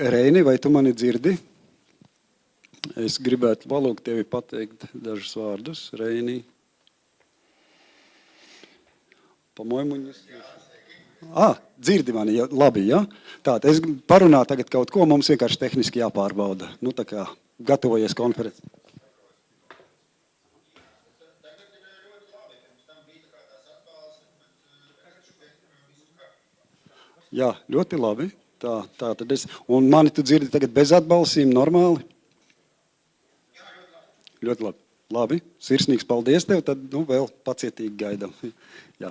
Reini, vai tu mani dzirdi? Es gribētu palūgt tevi pateikt dažus vārdus. Reini. По-моему, не слышу. Dzirdi mani, ja, labi, ja? Tātad es parunāju tagad kaut ko, mums vienkārši tehniski jāpārbauda. Nu, tā kā gatavojies konferenci. Jā, ļoti labi. Tā tad es. Un mani tu dzirdi tagad bez atbalsīm, normāli? Jā, ļoti labi. Labi, sirsnīgs paldies tev, tad nu, vēl pacietīgi gaidam. Jā.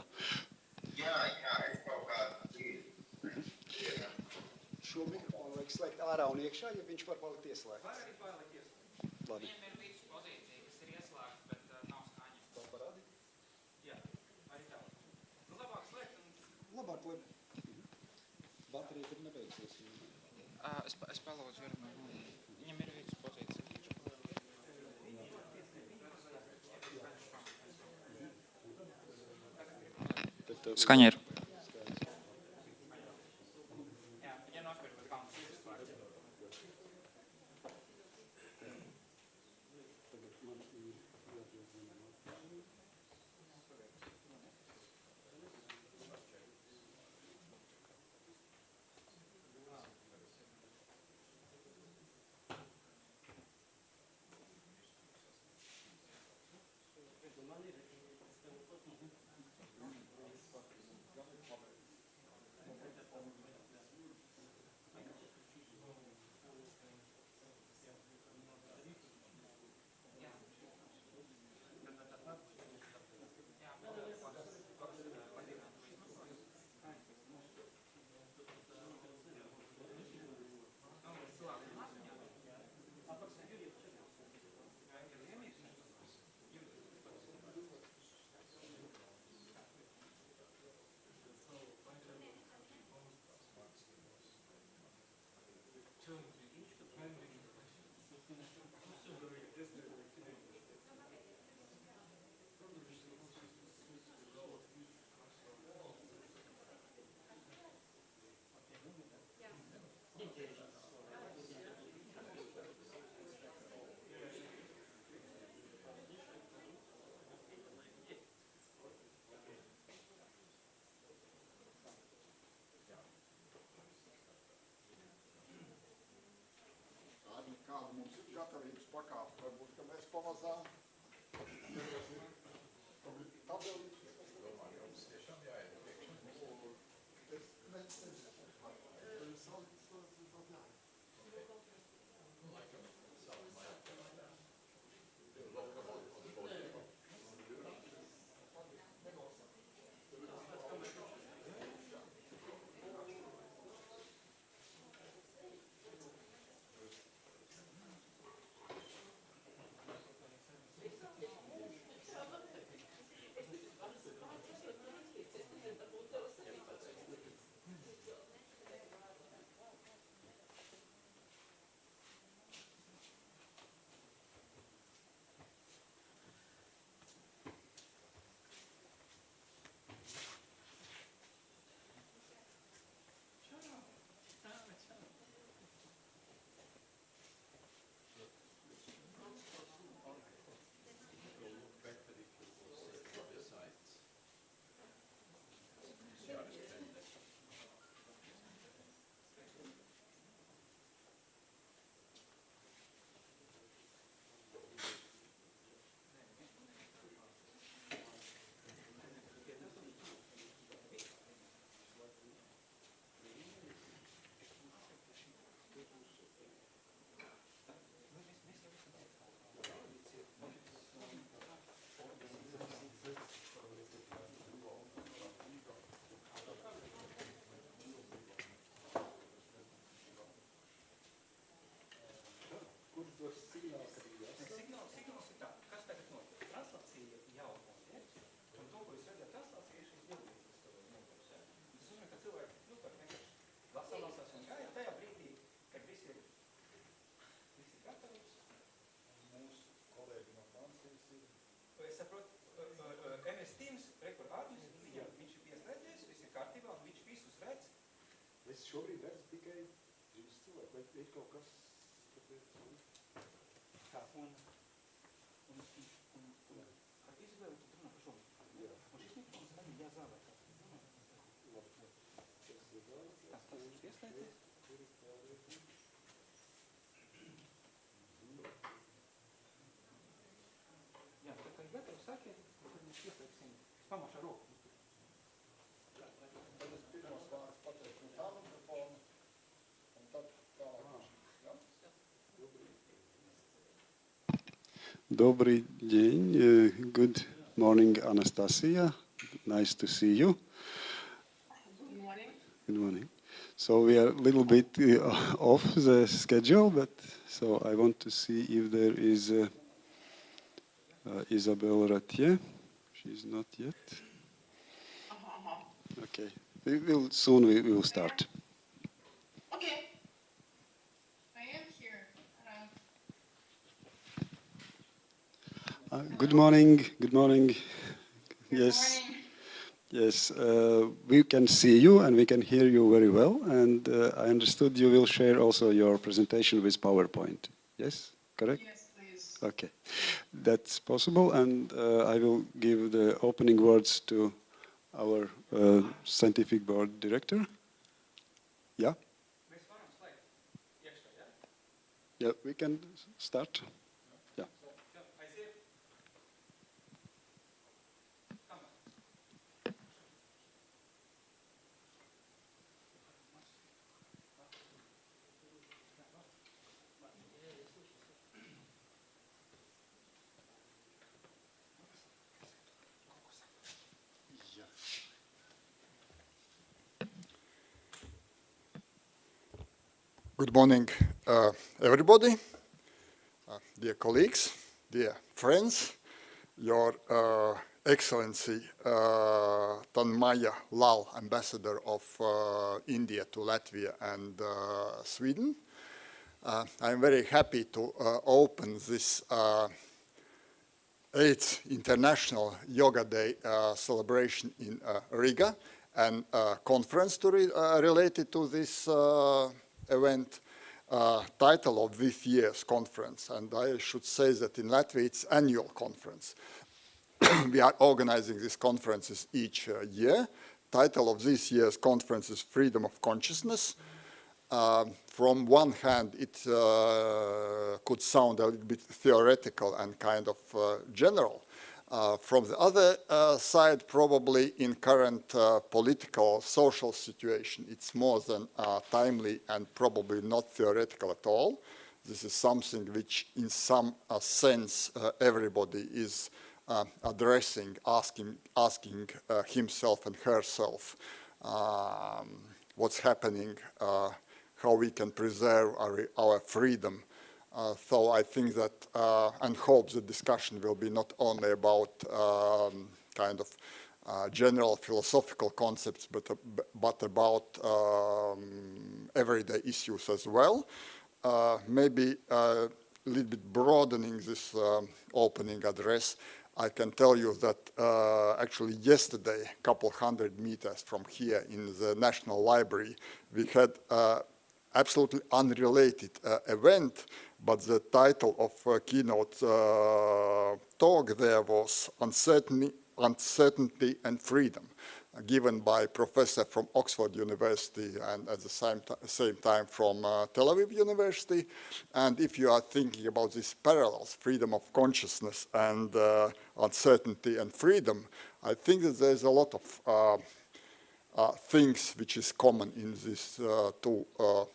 Jā, es kaut kādu dzīvi. Šo mikrofonu vajag slēgt ārā un iekšā, ja viņš var palikt ieslēgts. Var arī palikt ieslēgts. Labi. Viņam ir visu pozīcija, kas ir ieslēgts, bet nav skaņa. To parādi? Jā, arī tā. Nu, labāk slēgt un... Labāk slēgt. Baterija tad nebeigsies. Es palūdzu, viņam ir visu pozīcija. Skaņa ir. Kāda mums ir gatavības pakāpe, varbūt, ka mēs pamazām. Domāju, jums tiešām jāiet Es šobrīd redzu tikai 2 cilvēkus. Добрый день. Good morning, Anastasia. Nice to see you. Good morning. Good morning. So we are a little bit off the schedule, but so I want to see if there is Isabelle Ratier. She's not yet. Okay. We will start. Okay. I am here. Good morning. Good morning. Good Yes. morning. Yes, we can see you and we can hear you very well. And I understood you will share also your presentation with PowerPoint. Yes, correct? Yes, please. Okay, that's possible. And I will give the opening words to our scientific board director. Yeah? Yeah, we can start. Yeah. Good morning, everybody, dear colleagues, dear friends, Your Excellency Tanmaya Lal, Ambassador of India to Latvia and Sweden. I'm very happy to open this 8th International Yoga Day celebration in Riga and conference related to this event, title of this year's conference, and I should say that in Latvia it's annual conference. We are organizing these conferences each year. Title of this year's conference is Freedom of Consciousness. From one hand, it could sound a little bit theoretical and kind of general. From the other side, probably in current political, social situation, it's more than timely and probably not theoretical at all. This is something which, in some sense, everybody is addressing, asking himself and herself what's happening, how we can preserve our freedom. So I think that and hope the discussion will be not only about kind of general philosophical concepts, but about everyday issues as well. Maybe a little bit broadening this opening address, I can tell you that actually yesterday, a couple hundred meters from here in the National Library, we had absolutely unrelated event, but the title of keynote talk there was Uncertainty and Freedom, given by professor from Oxford University and at the same time from Tel Aviv University. And if you are thinking about these parallels, freedom of consciousness and uncertainty and freedom, I think that there's a lot of things which is common in these two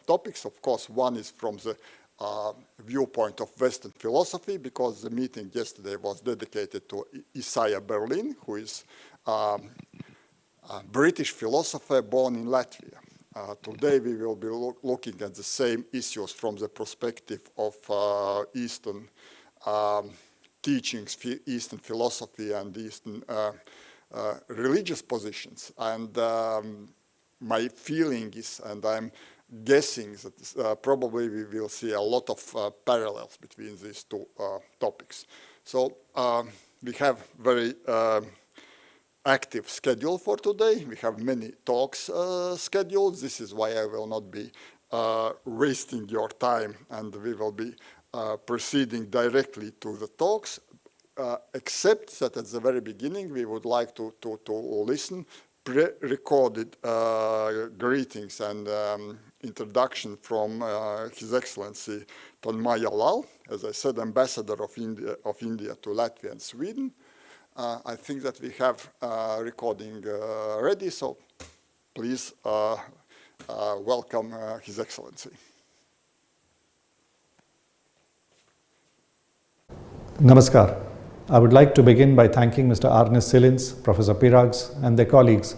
topics. Of course, one is from the viewpoint of Western philosophy, because the meeting yesterday was dedicated to Isaiah Berlin, who is a British philosopher born in Latvia. Today we will be looking at the same issues from the perspective of Eastern teachings, Eastern philosophy and Eastern religious positions. And my feeling is, and I'm guessing that probably we will see a lot of parallels between these two topics. So we have very active schedule for today. We have many talks scheduled. This is why I will not be wasting your time, and we will be proceeding directly to the talks, except that at the very beginning we would like to listen pre-recorded greetings and introduction from His Excellency Tanmaya, as I said, Ambassador of India to Latvia and Sweden. I think that we have recording ready, so please welcome His Excellency. Namaskar. I would like to begin by thanking Mr. Arnis Silins, Professor Pirags and their colleagues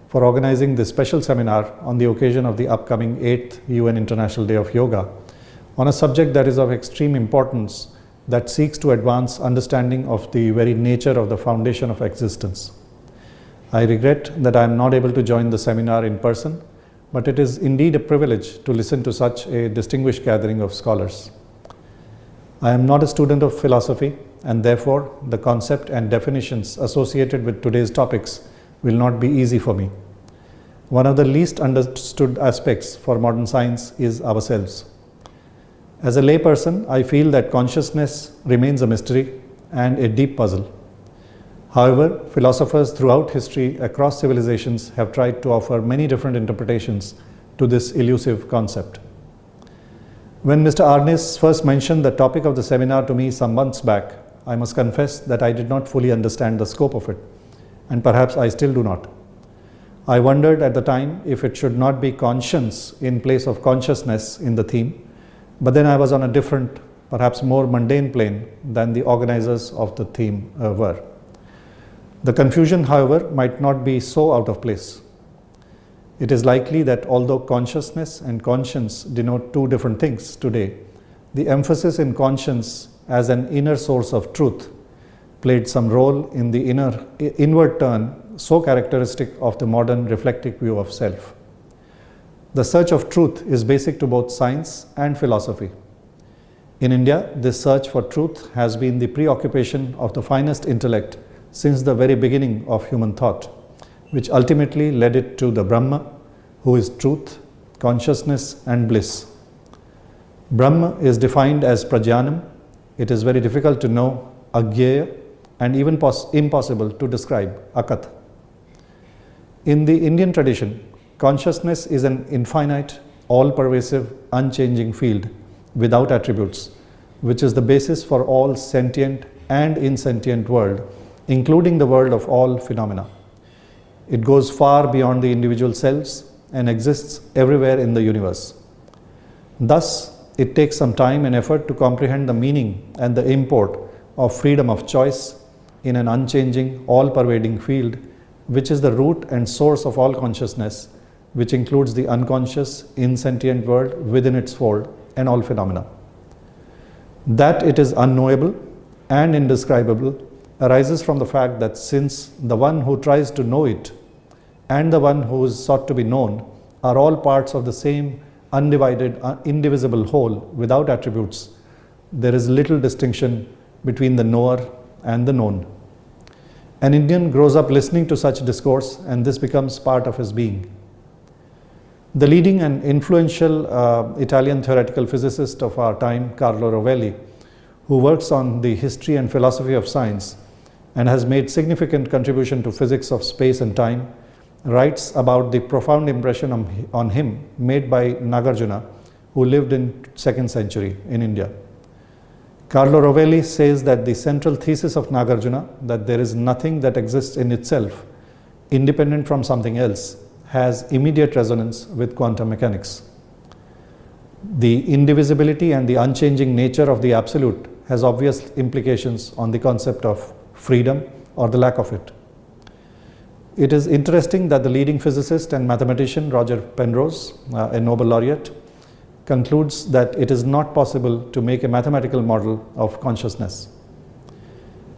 for organizing this special seminar on the occasion of the upcoming 8th UN International Day of Yoga on a subject that is of extreme importance that seeks to advance understanding of the very nature of the foundation of existence. I regret that I am not able to join the seminar in person, but it is indeed a privilege to listen to such a distinguished gathering of scholars. I am not a student of philosophy, and therefore the concept and definitions associated with today's topics will not be easy for me. One of the least understood aspects for modern science is ourselves. As a layperson, I feel that consciousness remains a mystery and a deep puzzle. However, philosophers throughout history across civilizations have tried to offer many different interpretations to this elusive concept. When Mr. Arnis first mentioned the topic of the seminar to me some months back, I must confess that I did not fully understand the scope of it, and perhaps I still do not. I wondered at the time if it should not be conscience in place of consciousness in the theme, but then I was on a different, perhaps more mundane plane than the organizers of the theme were. The confusion, however, might not be so out of place. It is likely that although consciousness and conscience denote two different things today, the emphasis in conscience as an inner source of truth played some role in the inward turn so characteristic of the modern reflective view of self. The search of truth is basic to both science and philosophy. In India, this search for truth has been the preoccupation of the finest intellect since the very beginning of human thought, which ultimately led it to the Brahma, who is truth, consciousness and bliss. Brahma is defined as prajnanam. It is very difficult to know, agyeya, and even impossible to describe, akat. In the Indian tradition, consciousness is an infinite, all-pervasive, unchanging field without attributes, which is the basis for all sentient and insentient world, including the world of all phenomena. It goes far beyond the individual selves and exists everywhere in the universe. Thus, it takes some time and effort to comprehend the meaning and the import of freedom of choice in an unchanging, all-pervading field, which is the root and source of all consciousness, which includes the unconscious, insentient world within its fold and all phenomena. That it is unknowable and indescribable arises from the fact that since the one who tries to know it and the one who is sought to be known are all parts of the same undivided, indivisible whole without attributes, there is little distinction between the knower and the known. An Indian grows up listening to such discourse, and this becomes part of his being. The leading and influential Italian theoretical physicist of our time, Carlo Rovelli, who works on the history and philosophy of science and has made significant contribution to physics of space and time, writes about the profound impression on him made by Nagarjuna, who lived in 2nd century in India. Carlo Rovelli says that the central thesis of Nagarjuna, that there is nothing that exists in itself, independent from something else, has immediate resonance with quantum mechanics. The indivisibility and the unchanging nature of the absolute has obvious implications on the concept of freedom or the lack of it. It is interesting that the leading physicist and mathematician Roger Penrose, a Nobel laureate, concludes that it is not possible to make a mathematical model of consciousness.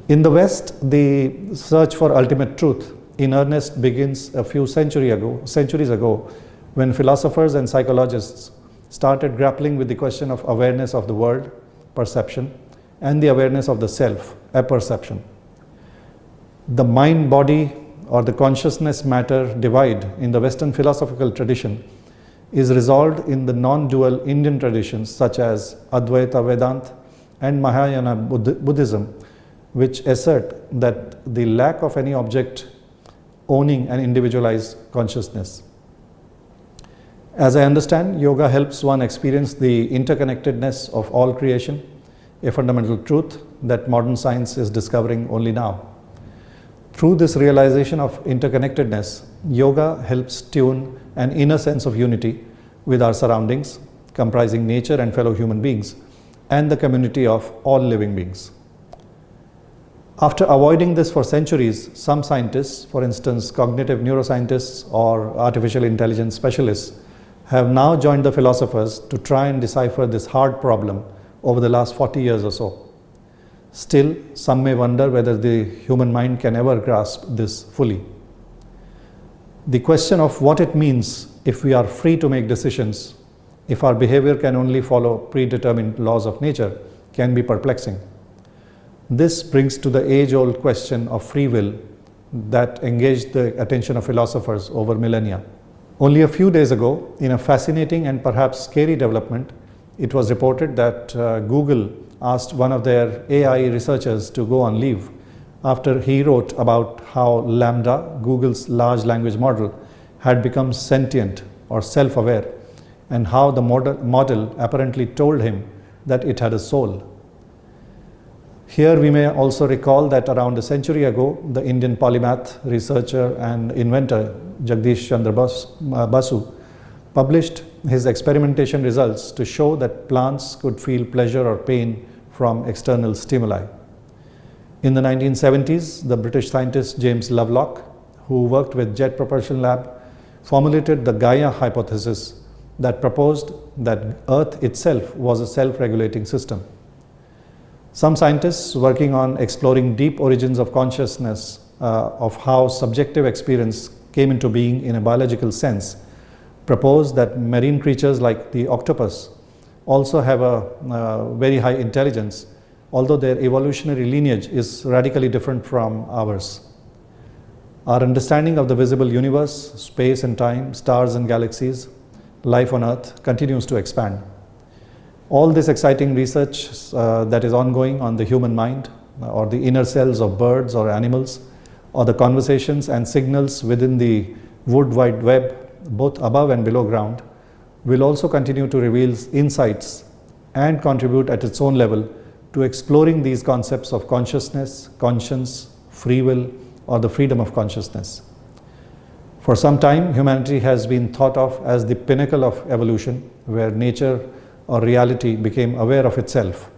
In the West, the search for ultimate truth in earnest begins a few centuries ago, when philosophers and psychologists started grappling with the question of awareness of the world, perception, and the awareness of the self, apperception. The mind-body or the consciousness-matter divide in the Western philosophical tradition is resolved in the non-dual Indian traditions such as Advaita Vedanta and Mahayana Buddhism, which assert that the lack of any object owning an individualized consciousness. As I understand, yoga helps one experience the interconnectedness of all creation, a fundamental truth that modern science is discovering only now. Through this realization of interconnectedness, yoga helps tune an inner sense of unity with our surroundings, comprising nature and fellow human beings, and the community of all living beings. After avoiding this for centuries, some scientists, for instance cognitive neuroscientists or artificial intelligence specialists, have now joined the philosophers to try and decipher this hard problem over the last 40 years or so. Still, some may wonder whether the human mind can ever grasp this fully. The question of what it means if we are free to make decisions, if our behavior can only follow predetermined laws of nature, can be perplexing. This brings to the age-old question of free will that engaged the attention of philosophers over millennia. Only a few days ago, in a fascinating and perhaps scary development, it was reported that Google asked one of their AI researchers to go on leave after he wrote about how Lambda, Google's large language model, had become sentient or self-aware, and how the model apparently told him that it had a soul. Here we may also recall that around a century ago, the Indian polymath, researcher and inventor Jagdish Chandra Basu published his experimentation results to show that plants could feel pleasure or pain from external stimuli. In the 1970s, the British scientist James Lovelock, who worked with Jet Propulsion Lab, formulated the Gaia hypothesis that proposed that Earth itself was a self-regulating system. Some scientists working on exploring deep origins of consciousness, of how subjective experience came into being in a biological sense, propose that marine creatures like the octopus also have a very high intelligence, although their evolutionary lineage is radically different from ours. Our understanding of the visible universe, space and time, stars and galaxies, life on Earth continues to expand. All this exciting research that is ongoing on the human mind, or the inner cells of birds or animals, or the conversations and signals within the Wood Wide Web, both above and below ground, will also continue to reveal insights and contribute at its own level to exploring these concepts of consciousness, conscience, free will, or the freedom of consciousness. For some time, humanity has been thought of as the pinnacle of evolution, where nature or reality became aware of itself.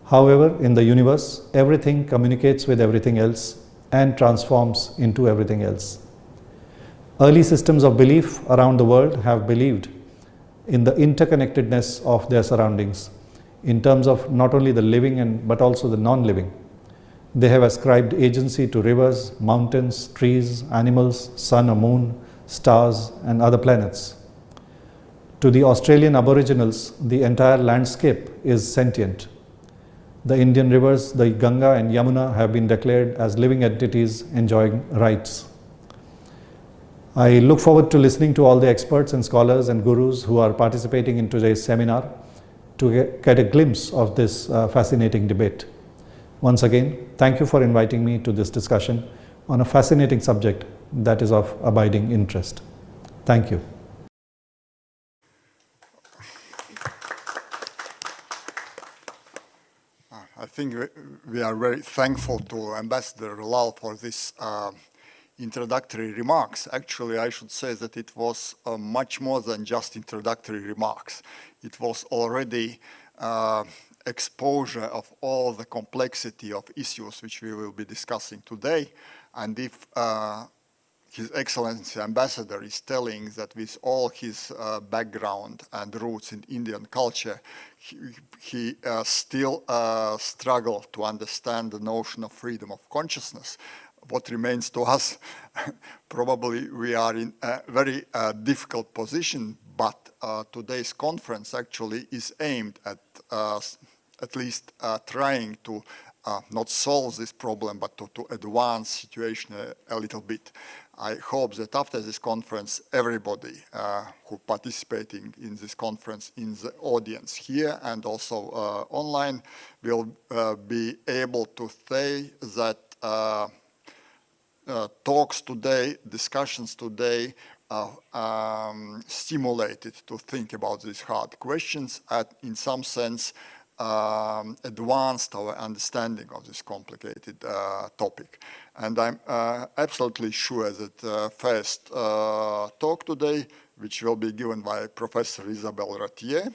However, in the universe, everything communicates with everything else and transforms into everything else. Early systems of belief around the world have believed in the interconnectedness of their surroundings in terms of not only the living but also the non-living. They have ascribed agency to rivers, mountains, trees, animals, sun or moon, stars and other planets. To the Australian Aboriginals, the entire landscape is sentient. The Indian rivers, the Ganga and Yamuna, have been declared as living entities enjoying rights. I look forward to listening to all the experts and scholars and gurus who are participating in today's seminar to get a glimpse of this fascinating debate. Once again, thank you for inviting me to this discussion on a fascinating subject that is of abiding interest. Thank you. I think we are very thankful to Ambassador Lal for this introductory remarks. Actually, I should say that it was much more than just introductory remarks. It was already exposure of all the complexity of issues which we will be discussing today. And if His Excellency Ambassador is telling that with all his background and roots in Indian culture, he still struggles to understand the notion of freedom of consciousness. What remains to us, probably we are in a very difficult position, but today's conference actually is aimed at least trying to not solve this problem, but to advance situation a little bit. I hope that after this conference, everybody who participating in this conference in the audience here and also online will be able to say that talks today, discussions today stimulated to think about these hard questions and in some sense advanced our understanding of this complicated topic. And I'm absolutely sure that first talk today, which will be given by Professor Isabelle Ratier.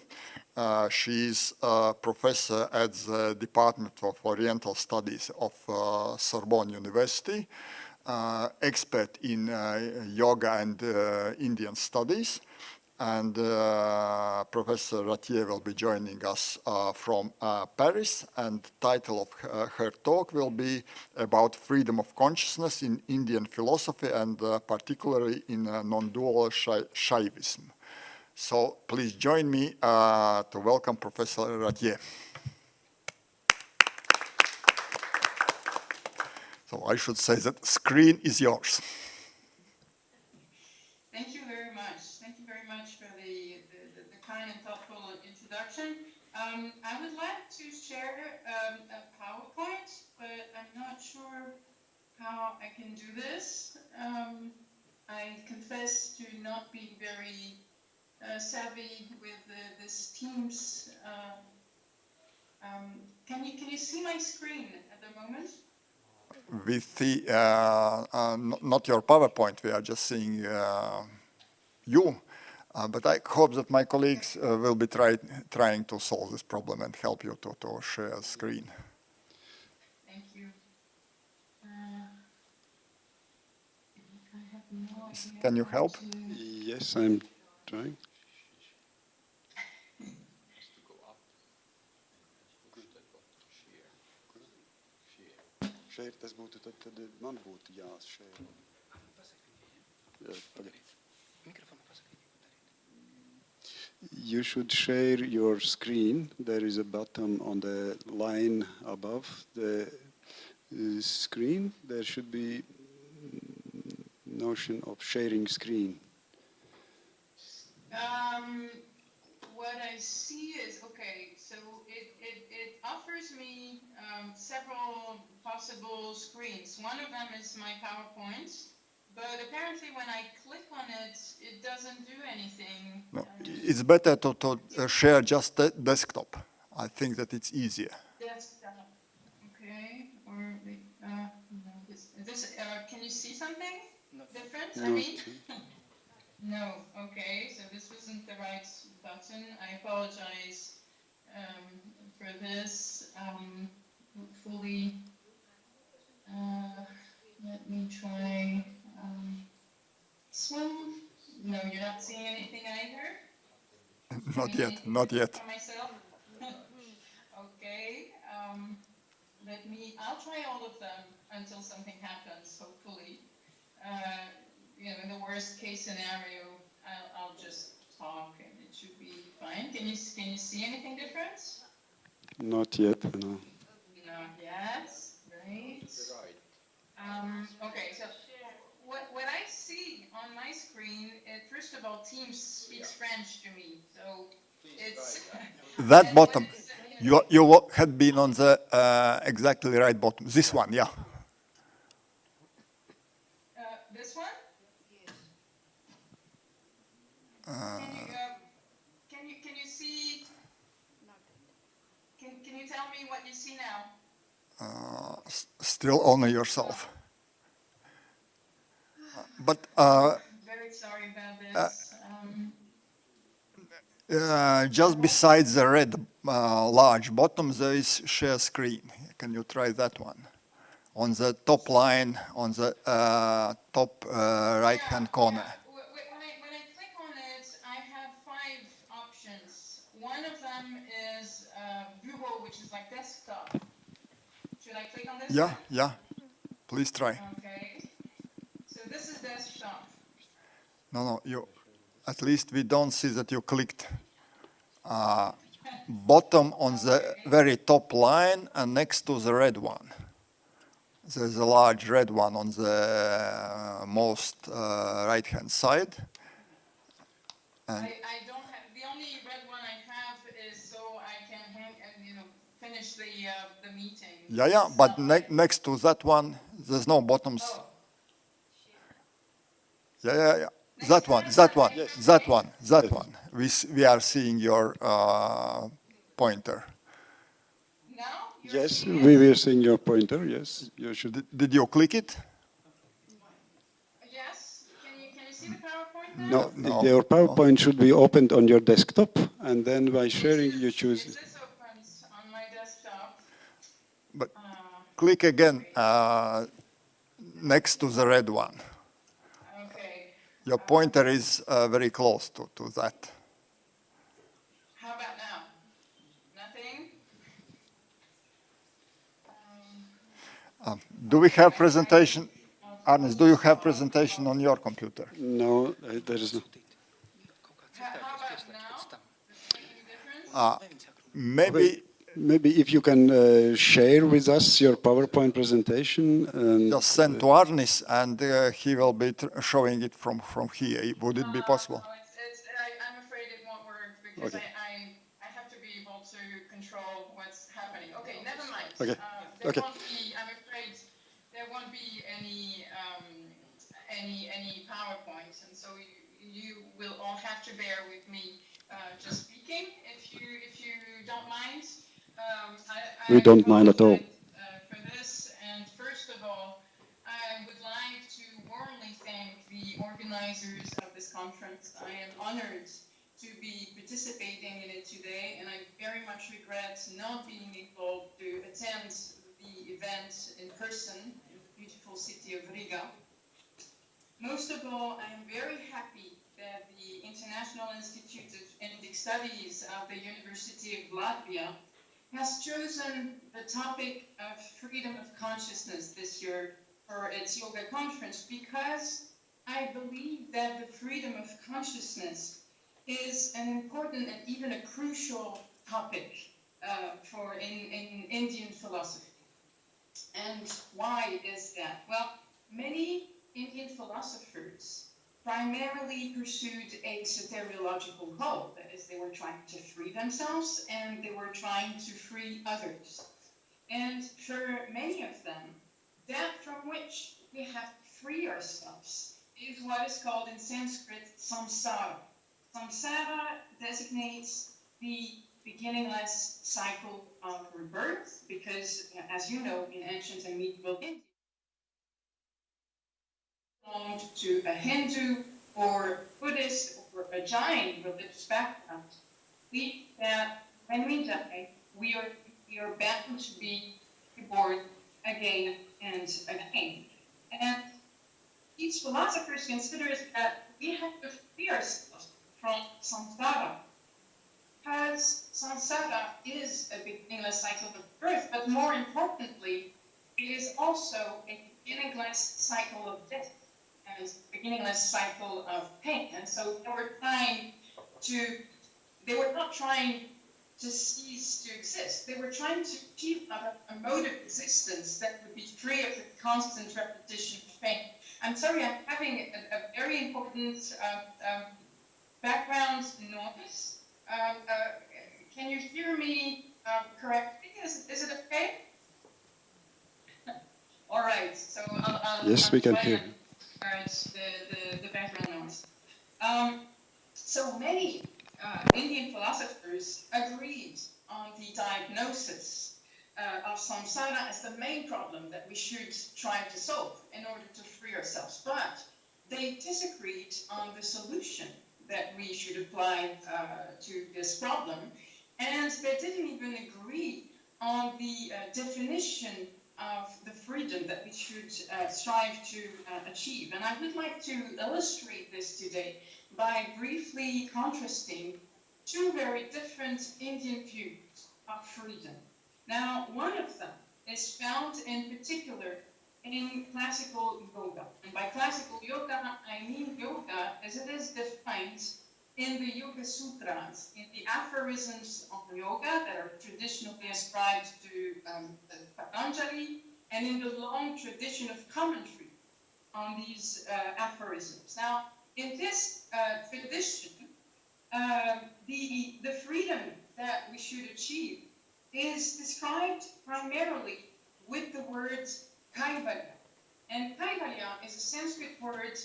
She is a professor at the Department of Oriental Studies of Sorbonne University, expert in yoga and Indian studies. And Professor Ratier will be joining us from Paris, and the title of her talk will be about freedom of consciousness in Indian philosophy and particularly in non-dual Shaivism. So please join me to welcome Professor Ratier. So I should say that screen is yours. Thank you very much. Thank you very much for the kind and thoughtful introduction. I would like to share a PowerPoint, but I'm not sure how I can do this. I confess to not being very savvy with this Teams. Can you see my screen at the moment? We see not your PowerPoint, we are just seeing you. But I hope that my colleagues will be trying to solve this problem and help you to share screen. Thank you. I have no idea. Can you help? Yes, I'm trying. Share, tas būtu, tad man būtu jāshare. You should share your screen. There is a button on the line above the screen. There should be notion of sharing screen. What I see is, okay, so it offers me several possible screens. One of them is my PowerPoint, but apparently when I click on it, it doesn't do anything. No, it's better to share just the desktop. I think that it's easier. Desktop, okay, or no, this can you see something different? I mean, no, okay, so this wasn't the right button. I apologize for this. Hopefully, let me try this one. No, you're not seeing anything either? Not yet, not yet. For myself? Okay, I'll try all of them until something happens, hopefully. In the worst case scenario, I'll just talk and it should be fine. Can you see anything different? Not yet, no. Not yet, right? Okay, so what I see on my screen, first of all, Teams speaks French to me, so it's... That bottom, you had been on the exactly right bottom. This one, yeah. This one? Can you see? Can you tell me what you see now? Still only yourself. But very sorry about this. just besides the red large bottom, there is share screen. Can you try that one? On the top line, on the top right-hand corner. When I click on it, I have 5 options. One of them is bureau, which is like desktop. Should I click on this? Yeah, yeah. Please try. Okay. So this is desktop. No, you. At least we don't see that you clicked. bottom on the very top line and next to the red one. There's a large red one on the most right-hand side. And I don't have, the only red one I have is so I can hang and, you know, finish the meeting. yeah, but next to that one, there's no bottoms. Oh. Yeah. That one. We are seeing your pointer. Now? You're Yes, seeing it? we were seeing your pointer. Yes, you should. Did you click it? Yes. Can you see the PowerPoint now? No, your PowerPoint should be opened on your desktop, and then by sharing, you choose. This opens on my desktop. But click again next to the red one. Okay. Your pointer is very close to that. How about now? Nothing? Do we have presentation? Arnes, do you have presentation on your computer? No, there is no. How about now? Does it make any difference? Maybe If you can share with us your PowerPoint presentation. And just send to Arnis and he will be showing it from here. Would it be possible? No, I'm afraid it won't work because Okay. I have to be able to control what's happening. Okay, never mind. Okay. There Okay. won't be, I'm afraid there won't be any PowerPoint, and so you will all have to bear with me just speaking if you don't mind. We don't mind at all. For this, and first of all, I would like to warmly thank the organizers of this conference. I am honored to be participating in it today, and I very much regret not being able to attend the event in person in the beautiful city of Riga. Most of all, I am very happy that the International Institute of Indic Studies of the University of Latvia has chosen the topic of freedom of consciousness this year for its yoga conference, because I believe that the freedom of consciousness is an important and even a crucial topic in Indian philosophy. And why is that? Well, many Indian philosophers primarily pursued a soteriological goal. That is, they were trying to free themselves and they were trying to free others. And for many of them, that from which we have to free ourselves is what is called in Sanskrit samsara. Samsara designates the beginningless cycle of rebirth because, as you know, in ancient and medieval India, belonged to a Hindu or Buddhist or a Jain religious background, believe that when we die, we are bound to be reborn again and again. And these philosophers consider that we have to free ourselves from samsara, because samsara is a beginningless cycle of birth, but more importantly, it is also a beginningless cycle of death and a beginningless cycle of pain. And so they were not trying to cease to exist. They were trying to achieve a mode of existence that would be free of the constant repetition of pain. I'm sorry, I'm having a very important background noise. Can you hear me correctly? Is it okay? All right. So Yes, we can hear. The background noise. So many Indian philosophers agreed on the diagnosis of samsara as the main problem that we should try to solve in order to free ourselves. But they disagreed on the solution that we should apply to this problem. And they didn't even agree on the definition of the freedom that we should strive to achieve. And I would like to illustrate this today by briefly contrasting two very different Indian views of freedom. Now, one of them is found in particular in classical yoga. And by classical yoga, I mean yoga as it is defined in the Yoga Sutras, in the aphorisms on yoga that are traditionally ascribed to Patanjali, and in the long tradition of commentary on these aphorisms. Now, in this tradition, the freedom that we should achieve is described primarily with the words kaivalya. And kaivalya is a Sanskrit word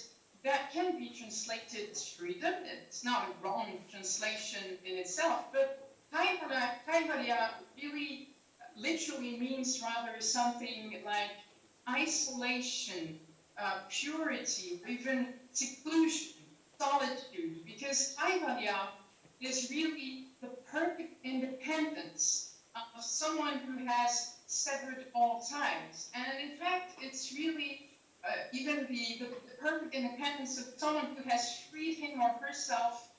that can be translated as freedom. It's not a wrong translation in itself, but kaivalya really literally means rather something like isolation, purity, even seclusion, solitude, because kaivalya is really the perfect independence of someone who has severed all ties. And in fact, it's really even the perfect independence of someone who has freed him or herself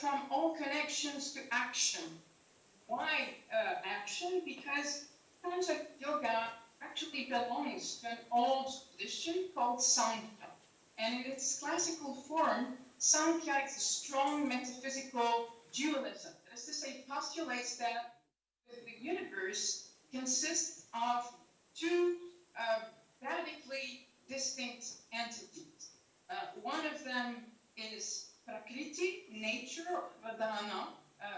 from all connections to action. Why action? Because Tantra yoga actually belongs to an old tradition called Sankhya. And in its classical form, Sankhya is a strong metaphysical dualism. That is to say, it postulates that the universe consists of two radically distinct entities. One of them is prakriti, nature, or vadana,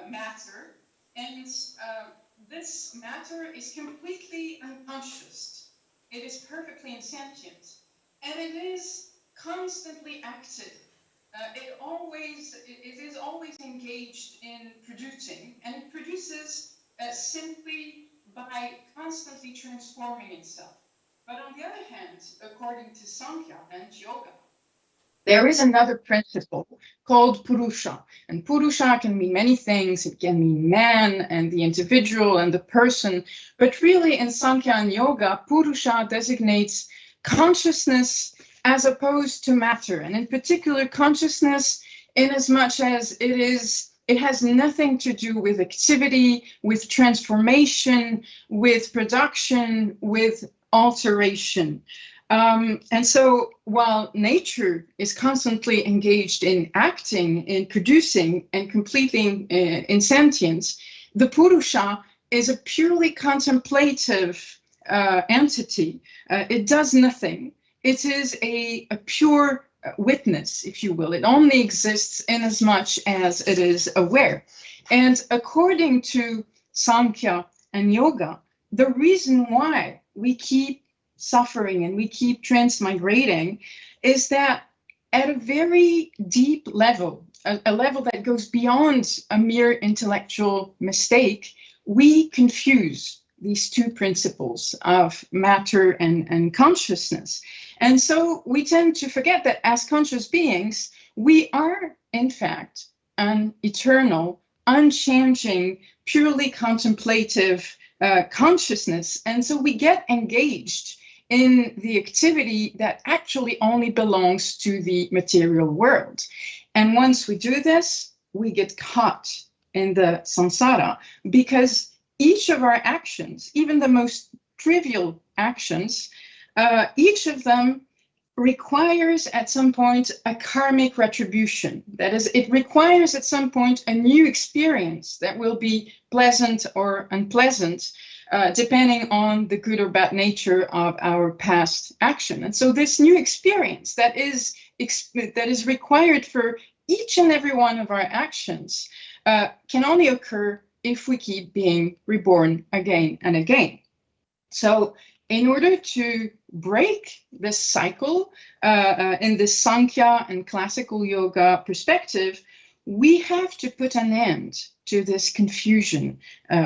matter, and this matter is completely unconscious. It is perfectly insentient, and it is constantly active. It is always engaged in producing, and it produces simply by constantly transforming itself. But on the other hand, according to Sankhya and yoga, there is another principle called Purusha. And Purusha can mean many things. It can mean man and the individual and the person. But really in Sankhya and yoga, Purusha designates consciousness as opposed to matter. And in particular, consciousness in as much as it has nothing to do with activity, with transformation, with production, with alteration. And so while nature is constantly engaged in acting, in producing, and completing in sentience, the Purusha is a purely contemplative entity. It does nothing. It is a pure witness, if you will. It only exists in as much as it is aware. And according to Sankhya and yoga, the reason why we keep suffering and we keep transmigrating is that at a very deep level, a level that goes beyond a mere intellectual mistake, we confuse these two principles of matter and consciousness. And so we tend to forget that as conscious beings, we are, in fact, an eternal, unchanging, purely contemplative consciousness. And so we get engaged in the activity that actually only belongs to the material world. And once we do this, we get caught in the samsara, because each of our actions, even the most trivial actions, each of them requires at some point a karmic retribution. That is, it requires at some point a new experience that will be pleasant or unpleasant, depending on the good or bad nature of our past action. And so this new experience that is required for each and every one of our actions can only occur if we keep being reborn again and again. So in order to break this cycle in this Sankhya and classical yoga perspective, we have to put an end to this confusion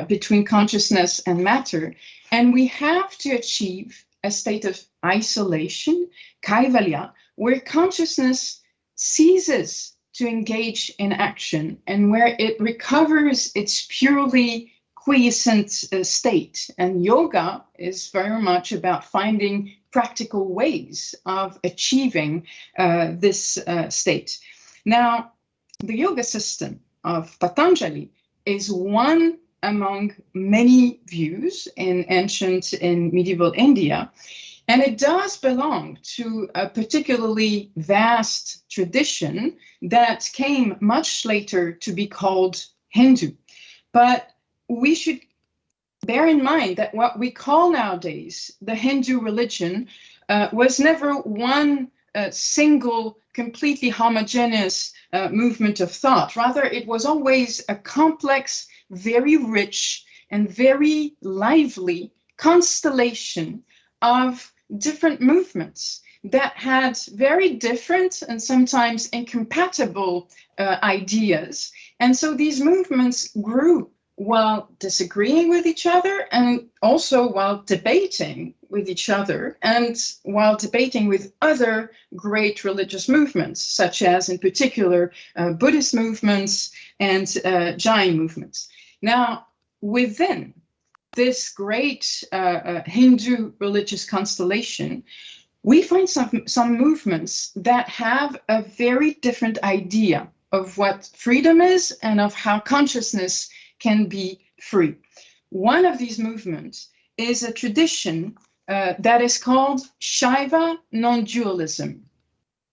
between consciousness and matter. And we have to achieve a state of isolation, kaivalya, where consciousness ceases to engage in action and where it recovers its purely quiescent state. And yoga is very much about finding practical ways of achieving this state. Now, the yoga system of Patanjali is one among many views in ancient and medieval India. And it does belong to a particularly vast tradition that came much later to be called Hindu. But we should bear in mind that what we call nowadays the Hindu religion was never one single, completely homogeneous movement of thought. Rather, it was always a complex, very rich, and very lively constellation of different movements that had very different and sometimes incompatible ideas. And so these movements grew while disagreeing with each other, and also while debating with each other, and while debating with other great religious movements, such as in particular Buddhist movements and Jain movements. Now, within this great Hindu religious constellation, we find some movements that have a very different idea of what freedom is and of how consciousness can be free. One of these movements is a tradition that is called Shaiva non-dualism.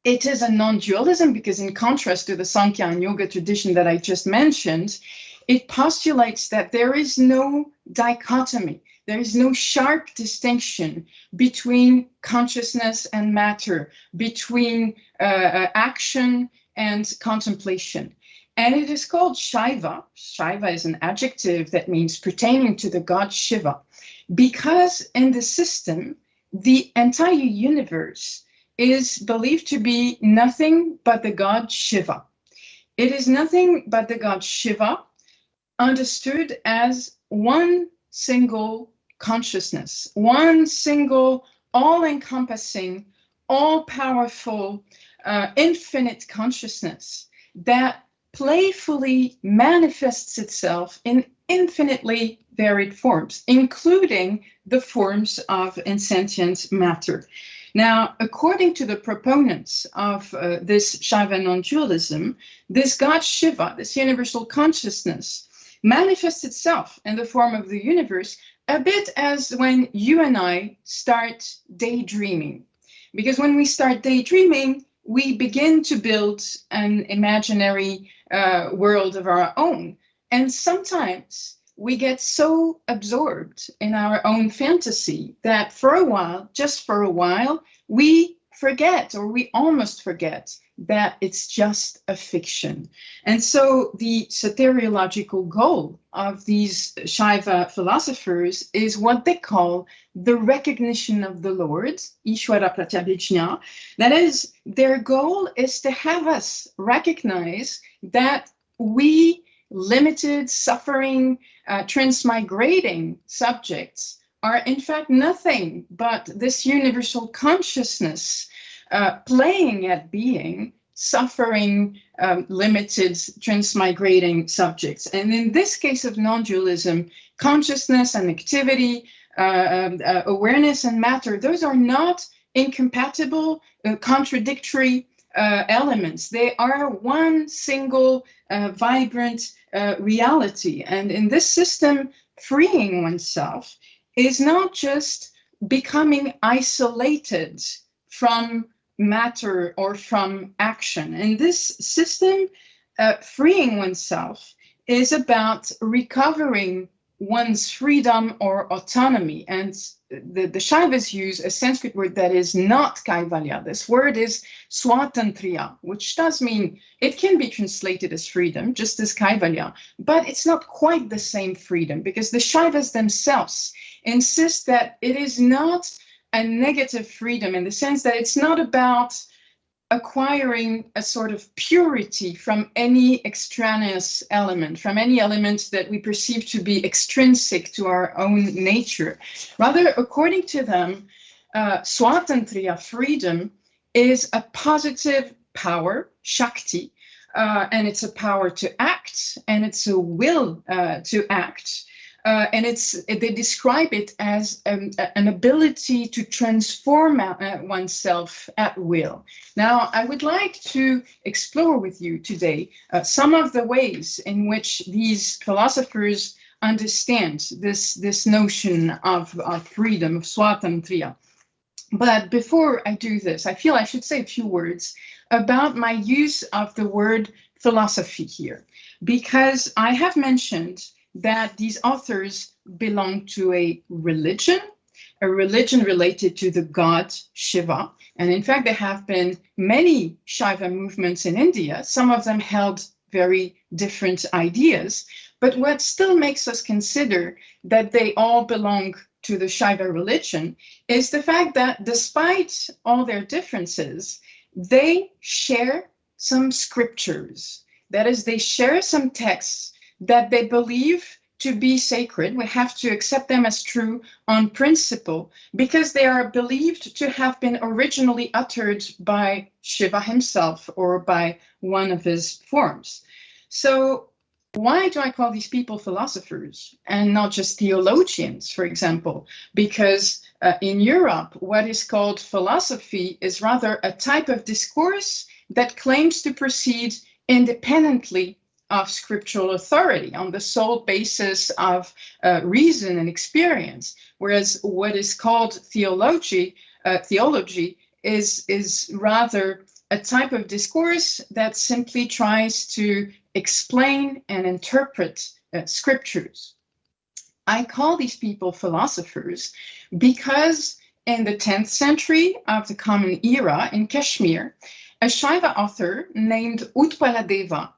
It is a non-dualism because, in contrast to the Sankhya and Yoga tradition that I just mentioned, it postulates that there is no dichotomy, there is no sharp distinction between consciousness and matter, between action and contemplation. And it is called Shaiva. Shaiva is an adjective that means pertaining to the god Shiva, because in the system, the entire universe is believed to be nothing but the god Shiva. It is nothing but the god Shiva, understood as one single consciousness, one single all-encompassing, all-powerful, infinite consciousness that playfully manifests itself in infinitely varied forms, including the forms of insentient matter. Now, according to the proponents of this Shaiva non-dualism, this god Shiva, this universal consciousness, manifests itself in the form of the universe a bit as when you and I start daydreaming. Because when we start daydreaming, we begin to build an imaginary world of our own. And sometimes we get so absorbed in our own fantasy that for a while, just for a while, we forget, or we almost forget, that it's just a fiction. And so the soteriological goal of these Shaiva philosophers is what they call the recognition of the Lord, Ishvara pratyabhijna. That is, their goal is to have us recognize that we, limited, suffering, transmigrating subjects, are in fact nothing but this universal consciousness playing at being suffering, limited, transmigrating subjects. And in this case of non-dualism, consciousness and activity, awareness and matter, those are not incompatible, contradictory elements. They are one single vibrant reality. And in this system, freeing oneself is not just becoming isolated from matter or from action. In this system, freeing oneself is about recovering one's freedom or autonomy. And the Shaivas use a Sanskrit word that is not kaivalya. This word is swatantriya, which does mean, it can be translated as freedom, just as kaivalya, but it's not quite the same freedom, because the Shaivas themselves insist that it is not a negative freedom, in the sense that it's not about acquiring a sort of purity from any extraneous element, from any element that we perceive to be extrinsic to our own nature. Rather, according to them, swatantriya, freedom, is a positive power, shakti, and it's a power to act, and it's a will to act. And they describe it as an ability to transform oneself at will. Now, I would like to explore with you today some of the ways in which these philosophers understand this notion of freedom, of swatantriya. But before I do this, I feel I should say a few words about my use of the word philosophy here, because I have mentioned that these authors belong to a religion related to the god Shiva. And in fact, there have been many Shaiva movements in India. Some of them held very different ideas. But what still makes us consider that they all belong to the Shaiva religion is the fact that despite all their differences, they share some scriptures. That is, they share some texts that they believe to be sacred. We have to accept them as true on principle because they are believed to have been originally uttered by Shiva himself or by one of his forms. So why do I call these people philosophers and not just theologians, for example? Because in Europe, what is called philosophy is rather a type of discourse that claims to proceed independently of scriptural authority on the sole basis of reason and experience, whereas what is called theology is rather a type of discourse that simply tries to explain and interpret scriptures. I call these people philosophers because in the 10th century of the Common Era in Kashmir, a Shaiva author named Utpaladeva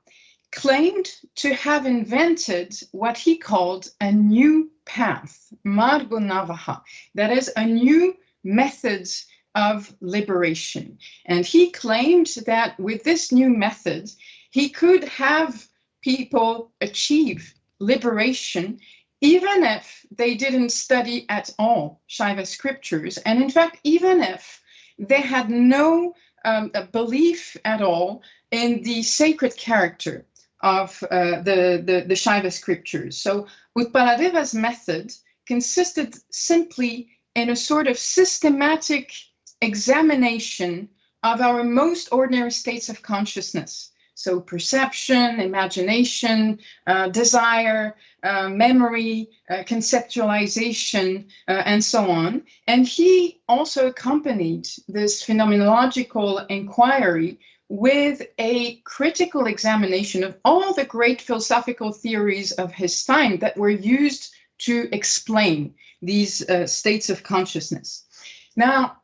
claimed to have invented what he called a new path, Margo Navaha, that is a new method of liberation. And he claimed that with this new method, he could have people achieve liberation even if they didn't study at all Shaiva scriptures. And in fact, even if they had no belief at all in the sacred character of the Shaiva scriptures. So Utpaladeva's method consisted simply in a sort of systematic examination of our most ordinary states of consciousness. So perception, imagination, desire, memory, conceptualization, and so on. And he also accompanied this phenomenological inquiry with a critical examination of all the great philosophical theories of his time that were used to explain these states of consciousness. Now,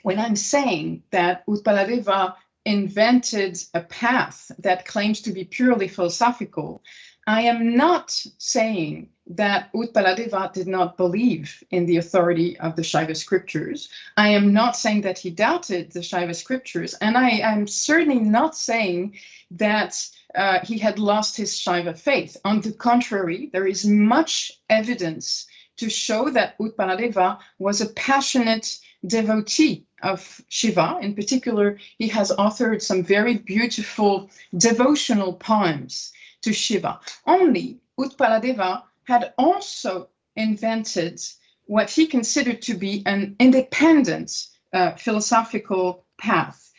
when I'm saying that Utpaladeva invented a path that claims to be purely philosophical, I am not saying that Utpaladeva did not believe in the authority of the Shaiva scriptures. I am not saying that he doubted the Shaiva scriptures, and I am certainly not saying that he had lost his Shaiva faith. On the contrary, there is much evidence to show that Utpaladeva was a passionate devotee of Shiva. In particular, he has authored some very beautiful devotional poems to Shiva. Only Utpaladeva had also invented what he considered to be an independent philosophical path,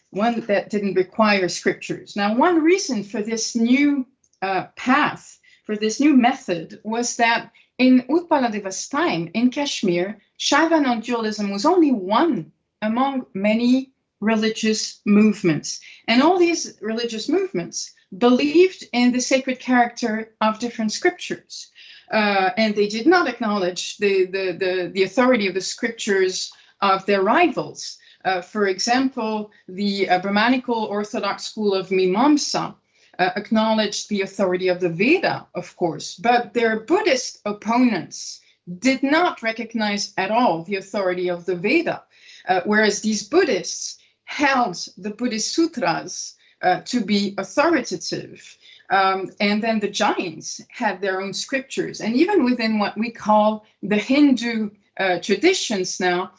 one that didn't require scriptures. Now, one reason for this new path, for this new method, was that in Utpaladeva's time in Kashmir, Shaiva non-dualism was only one among many religious movements. And all these religious movements believed in the sacred character of different scriptures. And they did not acknowledge the authority of the scriptures of their rivals. For example, the Brahmanical Orthodox school of Mimamsa acknowledged the authority of the Veda, of course, but their Buddhist opponents did not recognize at all the authority of the Veda, whereas these Buddhists held the Buddhist sutras to be authoritative. And then the Jains had their own scriptures. And even within what we call the Hindu traditions now,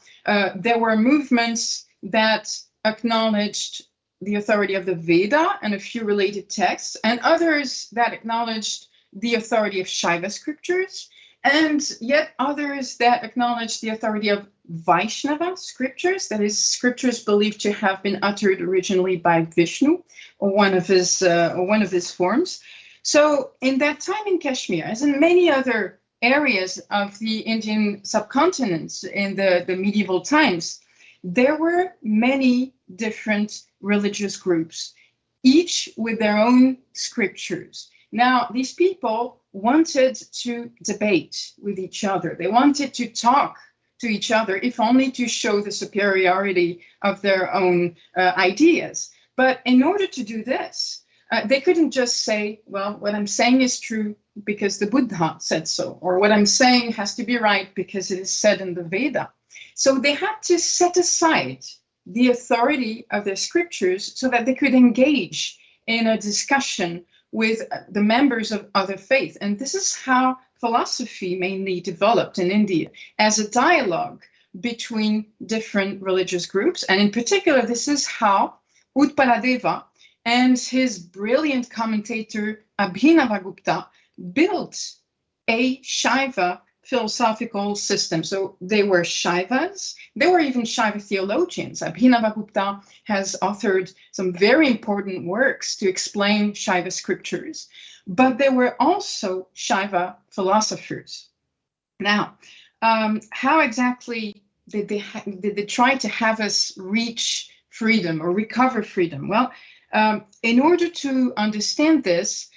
there were movements that acknowledged the authority of the Veda and a few related texts, and others that acknowledged the authority of Shaiva scriptures, and yet others that acknowledged the authority of Vaishnava scriptures, that is, scriptures believed to have been uttered originally by Vishnu or one of his forms. So in that time in Kashmir, as in many other areas of the Indian subcontinent in the medieval times, there were many different religious groups, each with their own scriptures. Now, these people wanted to debate with each other. They wanted to talk to each other, if only to show the superiority of their own ideas. But in order to do this, they couldn't just say, well, what I'm saying is true because the Buddha said so, or what I'm saying has to be right because it is said in the Veda. So they had to set aside the authority of their scriptures so that they could engage in a discussion with the members of other faiths. And this is how philosophy mainly developed in India, as a dialogue between different religious groups. And in particular, this is how Utpaladeva and his brilliant commentator Abhinavagupta built a Shaiva philosophical system. So they were Shaivas. They were even Shaiva theologians. Abhinavagupta has authored some very important works to explain Shaiva scriptures, but they were also Shaiva philosophers. Now, how exactly did they try to have us reach freedom or recover freedom? Well, in order to understand this,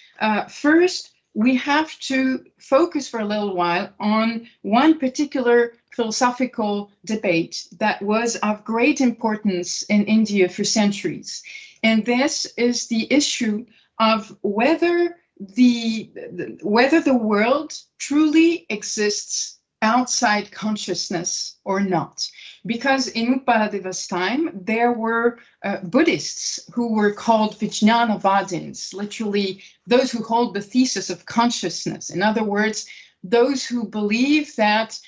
first, we have to focus for a little while on one particular philosophical debate that was of great importance in India for centuries. And this is the issue of whether the world truly exists outside consciousness or not. Because in Utpaladeva's time, there were Buddhists who were called Vijnanavadins, literally those who hold the thesis of consciousness. In other words, those who believe that,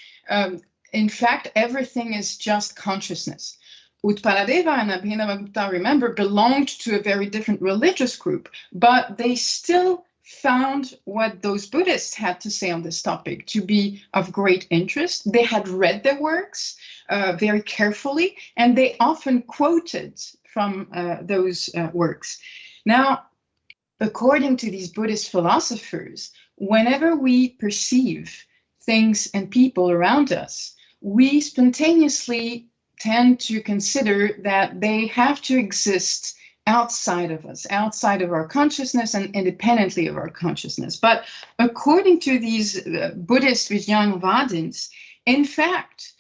in fact, everything is just consciousness. Utpaladeva and Abhinavagupta, remember, belonged to a very different religious group, but they still found what those Buddhists had to say on this topic to be of great interest. They had read their works very carefully, and they often quoted from those works. Now, according to these Buddhist philosophers, whenever we perceive things and people around us, we spontaneously tend to consider that they have to exist outside of us, outside of our consciousness and independently of our consciousness. But according to these Buddhist Vijnanavadins, in fact,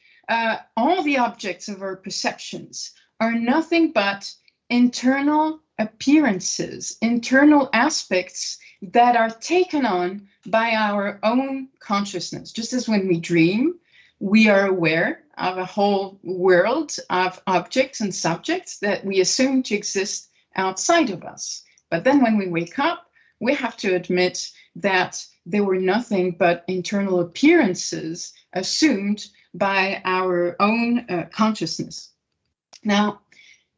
all the objects of our perceptions are nothing but internal appearances, internal aspects that are taken on by our own consciousness. Just as when we dream, we are aware of a whole world of objects and subjects that we assume to exist outside of us. But then when we wake up, we have to admit that they were nothing but internal appearances assumed by our own consciousness. Now,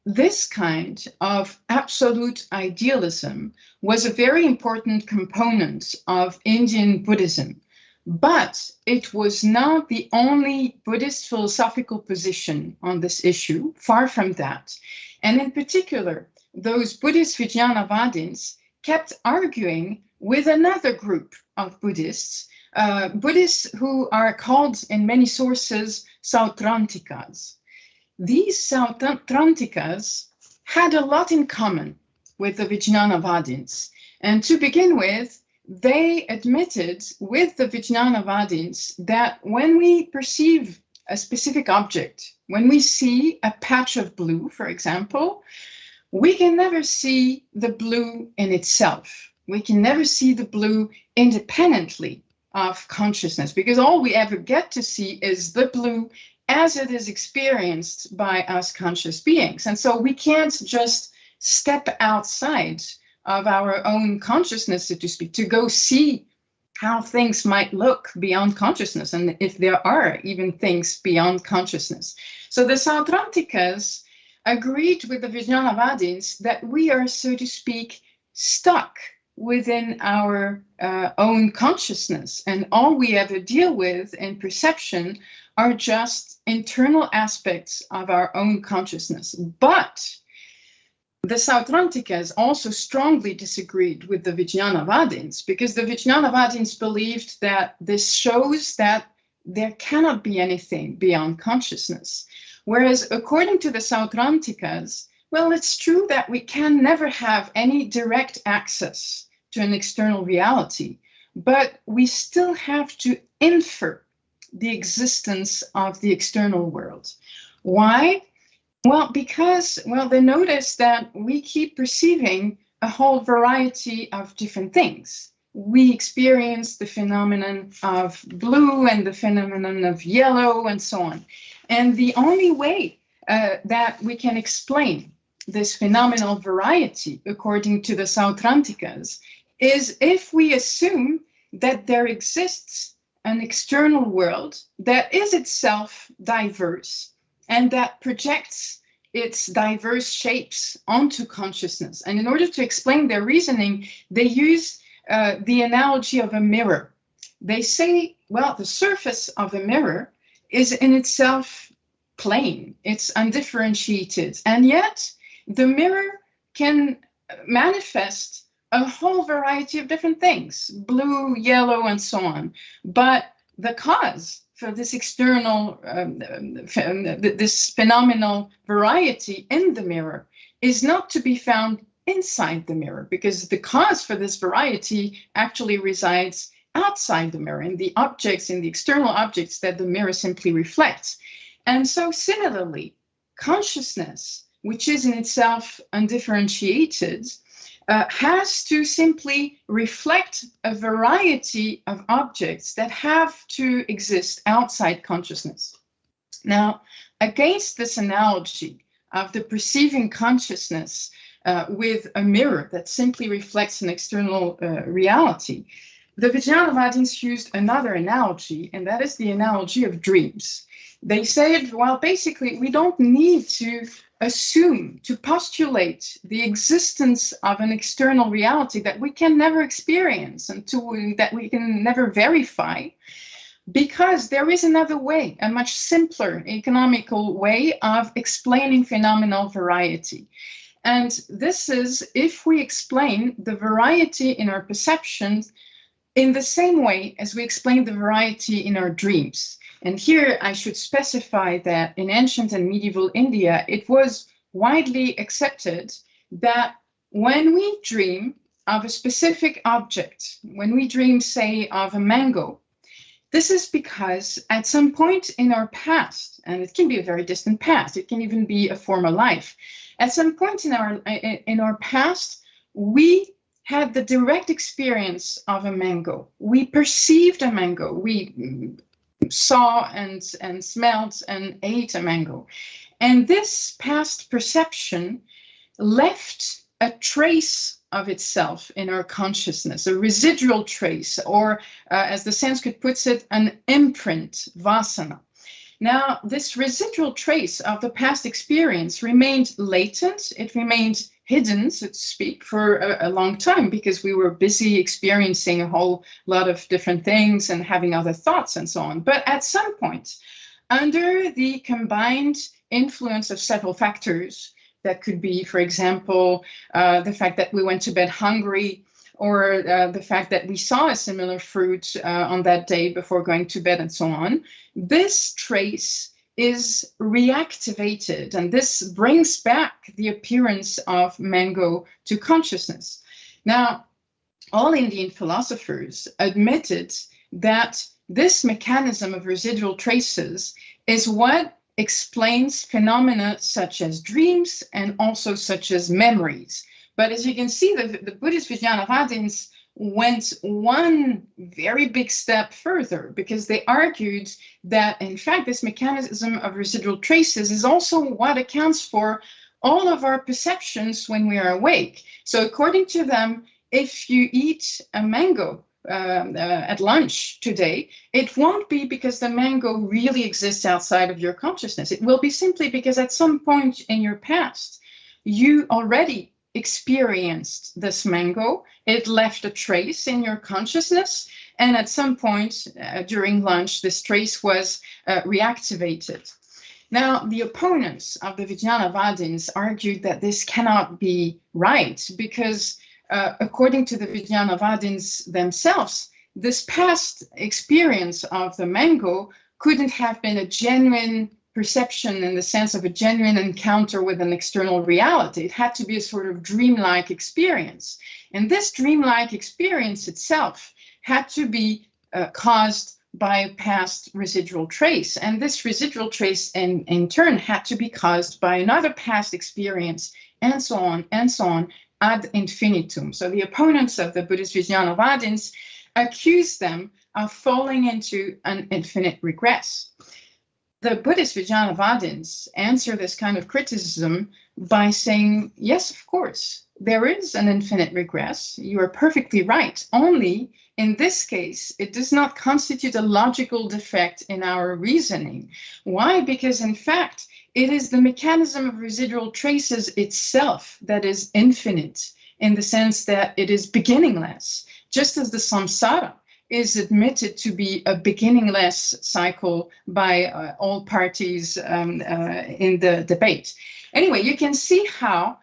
this kind of absolute idealism was a very important component of Indian Buddhism, but it was not the only Buddhist philosophical position on this issue, far from that. And in particular, those Buddhist Vijnanavadins kept arguing with another group of Buddhists, Buddhists who are called in many sources Sautrantikas. These Sautrantikas had a lot in common with the Vijnanavadins. And to begin with, they admitted with the Vijnanavadins that when we perceive a specific object, when we see a patch of blue, for example, we can never see the blue in itself. We can never see the blue independently of consciousness, because all we ever get to see is the blue as it is experienced by us conscious beings. And so we can't just step outside of our own consciousness, so to speak, to go see how things might look beyond consciousness, and if there are even things beyond consciousness. So the Sautrantikas agreed with the Vijnanavadins that we are, so to speak, stuck within our own consciousness, and all we ever deal with in perception are just internal aspects of our own consciousness. But the Starptautikas also strongly disagreed with the Vijnanavadins, because the Vijnanavadins believed that this shows that there cannot be anything beyond consciousness. Whereas according to the Starptautikas, well, it's true that we can never have any direct access to an external reality, but we still have to infer the existence of the external world. Why? Well, because, they notice that we keep perceiving a whole variety of different things. We experience the phenomenon of blue and the phenomenon of yellow and so on. And the only way that we can explain this phenomenal variety, according to the Starptautikas, is if we assume that there exists an external world that is itself diverse and that projects its diverse shapes onto consciousness. And in order to explain their reasoning, they use the analogy of a mirror. They say, well, the surface of a mirror is in itself plain, it's undifferentiated, and yet the mirror can manifest a whole variety of different things, blue, yellow, and so on. But the cause for this external, this phenomenal variety in the mirror is not to be found inside the mirror, because the cause for this variety actually resides outside the mirror, in the objects, in the external objects that the mirror simply reflects. And so similarly, consciousness, which is in itself undifferentiated, has to simply reflect a variety of objects that have to exist outside consciousness. Now, against this analogy of the perceiving consciousness with a mirror that simply reflects an external reality, the Vijnanavadins used another analogy, and that is the analogy of dreams. They said, well, basically, we don't need to assume, to postulate the existence of an external reality that we can never experience and that we can never verify, because there is another way, a much simpler, economical way of explaining phenomenal variety. And this is if we explain the variety in our perceptions in the same way as we explain the variety in our dreams. And here I should specify that in ancient and medieval India, it was widely accepted that when we dream of a specific object, when we dream, say, of a mango, this is because at some point in our past, and it can be a very distant past, it can even be a former life, at some point in our past, we had the direct experience of a mango. We perceived a mango. We saw and smelled and ate a mango. And this past perception left a trace of itself in our consciousness, a residual trace, or as the Sanskrit puts it, an imprint, vasana. Now, this residual trace of the past experience remained latent. It remained hidden, so to speak, for a long time, because we were busy experiencing a whole lot of different things and having other thoughts and so on. But at some point, under the combined influence of several factors, that could be, for example, the fact that we went to bed hungry, or the fact that we saw a similar fruit on that day before going to bed and so on, this trace is reactivated, and this brings back the appearance of mango to consciousness. Now, all Indian philosophers admitted that this mechanism of residual traces is what explains phenomena such as dreams and also such as memories. But as you can see, the Buddhist Vijnanavadins went one very big step further, because they argued that, in fact, this mechanism of residual traces is also what accounts for all of our perceptions when we are awake. So according to them, if you eat a mango at lunch today, it won't be because the mango really exists outside of your consciousness. It will be simply because at some point in your past, you already experienced this mango, it left a trace in your consciousness, and at some point during lunch, this trace was reactivated. Now, the opponents of the Vijnanavadins argued that this cannot be right because, according to the Vijnanavadins themselves, this past experience of the mango couldn't have been a genuine perception in the sense of a genuine encounter with an external reality. It had to be a sort of dreamlike experience. And this dreamlike experience itself had to be caused by a past residual trace. And this residual trace in turn had to be caused by another past experience, and so on ad infinitum. So the opponents of the Buddhist Vijnanavadins accuse them of falling into an infinite regress. The Buddhist Vijnanavadins answer this kind of criticism by saying, yes, of course, there is an infinite regress. You are perfectly right. Only in this case, it does not constitute a logical defect in our reasoning. Why? Because in fact, it is the mechanism of residual traces itself that is infinite, in the sense that it is beginningless, just as the samsara is admitted to be a beginningless cycle by all parties in the debate. Anyway, you can see how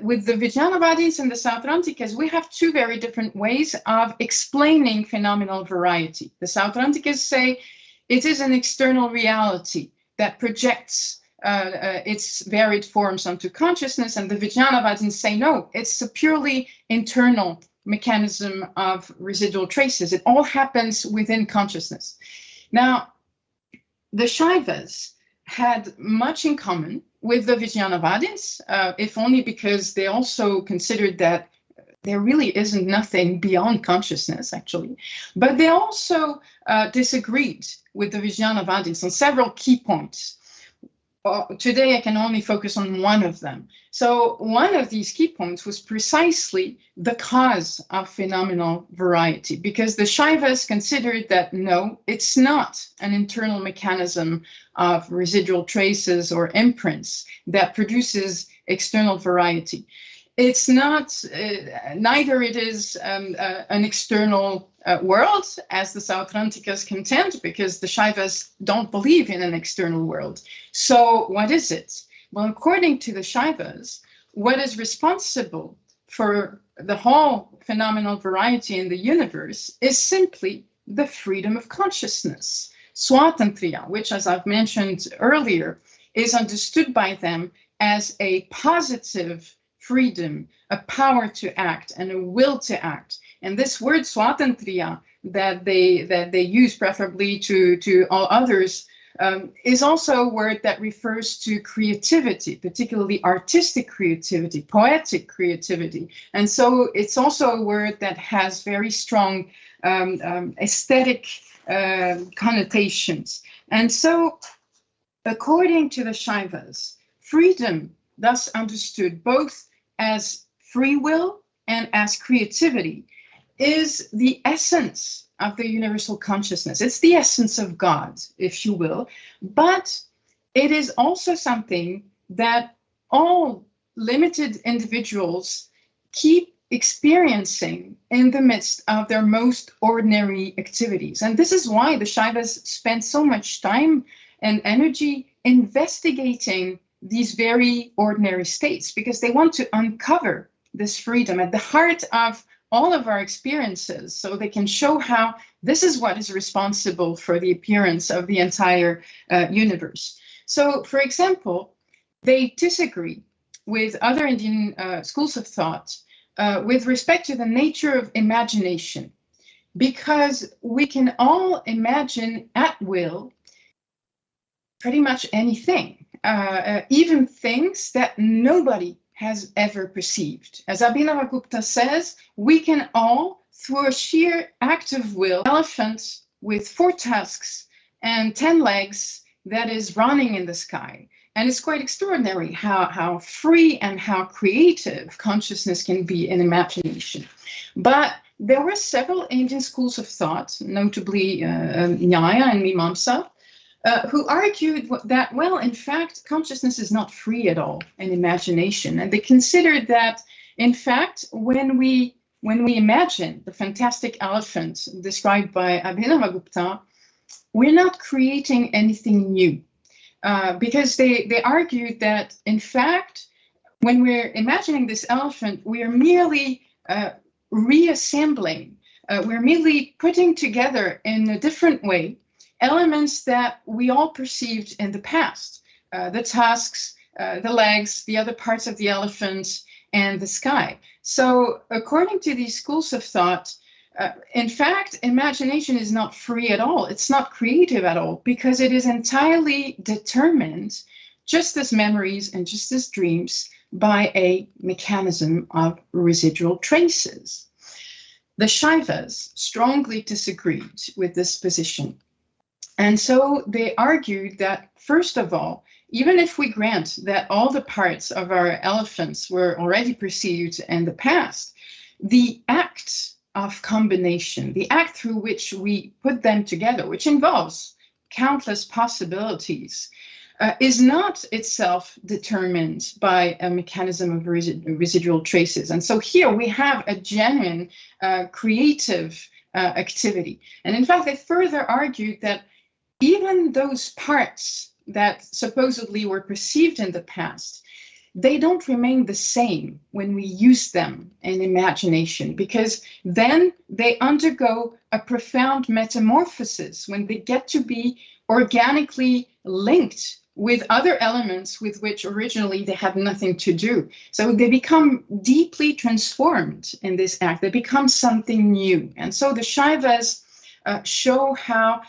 with the Vijnanavadins and the Sautrantikas, we have two very different ways of explaining phenomenal variety. The Sautrantikas say it is an external reality that projects its varied forms onto consciousness, and the Vijnanavadins say no, it's a purely internal mechanism of residual traces. It all happens within consciousness. Now, the Shaivas had much in common with the Vijnanavadins, if only because they also considered that there really isn't nothing beyond consciousness, actually. But they also disagreed with the Vijnanavadins on several key points. Today, I can only focus on one of them. So one of these key points was precisely the cause of phenomenal variety, because the Shaivas considered that no, it's not an internal mechanism of residual traces or imprints that produces external variety. It's not, neither it is an external world, as the Sautrantikas contend, because the Shaivas don't believe in an external world. So what is it? Well, according to the Shaivas, what is responsible for the whole phenomenal variety in the universe is simply the freedom of consciousness, swatantriya, which, as I've mentioned earlier, is understood by them as a positive freedom, a power to act, and a will to act. And this word swatantriya that they use preferably to all others is also a word that refers to creativity, particularly artistic creativity, poetic creativity. And so it's also a word that has very strong aesthetic connotations. And so, according to the Shaivas, freedom, thus understood both as free will and as creativity, is the essence of the universal consciousness. It's the essence of God, if you will, but it is also something that all limited individuals keep experiencing in the midst of their most ordinary activities. And this is why the Shaivas spend so much time and energy investigating these very ordinary states, because they want to uncover this freedom at the heart of all of our experiences, so they can show how this is what is responsible for the appearance of the entire universe. So, for example, they disagree with other Indian schools of thought with respect to the nature of imagination, because we can all imagine at will pretty much anything. Even things that nobody has ever perceived. As Abhinavagupta says, we can all, through a sheer act of will, elephant with 4 tusks and 10 legs that is running in the sky. And it's quite extraordinary how free and how creative consciousness can be in imagination. But there were several Indian schools of thought, notably Nyaya and Mimamsa, who argued that, well, in fact, consciousness is not free at all in imagination. And they considered that, in fact, when we imagine the fantastic elephant described by Abhinavagupta, we're not creating anything new. because they argued that, in fact, when we're imagining this elephant, we are merely reassembling, we're merely putting together in a different way elements that we all perceived in the past, the tusks, the legs, the other parts of the elephant, and the sky. So according to these schools of thought, in fact, imagination is not free at all. It's not creative at all, because it is entirely determined, just as memories and just as dreams, by a mechanism of residual traces. The Shaivas strongly disagreed with this position. And so they argued that, first of all, even if we grant that all the parts of our elephants were already perceived in the past, the act of combination, the act through which we put them together, which involves countless possibilities, is not itself determined by a mechanism of residual traces. And so here we have a genuine creative activity. And in fact, they further argued that even those parts that supposedly were perceived in the past, they don't remain the same when we use them in imagination, because then they undergo a profound metamorphosis when they get to be organically linked with other elements with which originally they had nothing to do. So they become deeply transformed in this act. They become something new. And so the Shaivas show how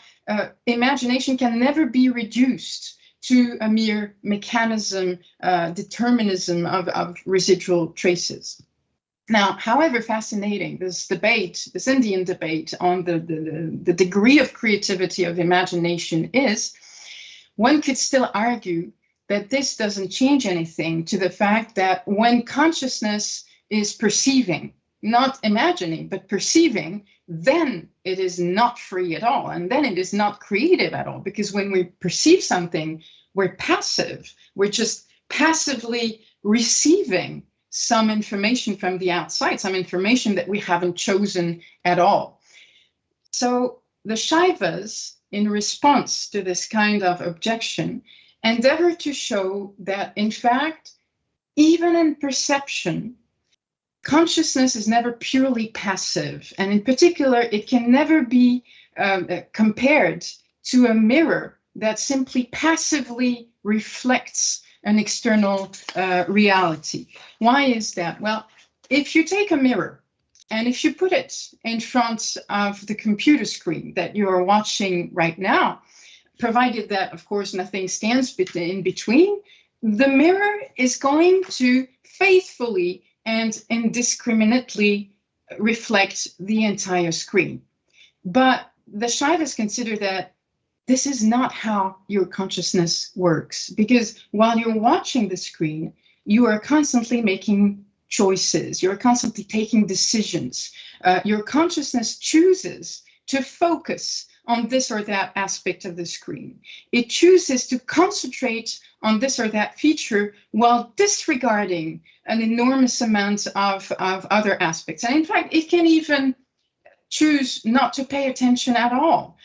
imagination can never be reduced to a mere mechanism, determinism of residual traces. Now, however fascinating this debate, this Indian debate on the degree of creativity of imagination is, one could still argue that this doesn't change anything to the fact that when consciousness is perceiving, not imagining, but perceiving, then it is not free at all. And then it is not creative at all, because when we perceive something, we're passive. We're just passively receiving some information from the outside, some information that we haven't chosen at all. So the Shaivas, in response to this kind of objection, endeavor to show that, in fact, even in perception, consciousness is never purely passive. And in particular, it can never be compared to a mirror that simply passively reflects an external reality. Why is that? Well, if you take a mirror and if you put it in front of the computer screen that you are watching right now, provided that, of course, nothing stands in between, the mirror is going to faithfully and indiscriminately reflect the entire screen. But the Shaivas consider that this is not how your consciousness works, because while you're watching the screen, you are constantly making choices, you're constantly taking decisions. Your consciousness chooses to focus on this or that aspect of the screen. It chooses to concentrate on this or that feature while disregarding an enormous amount of other aspects. And in fact, it can even choose not to pay attention at all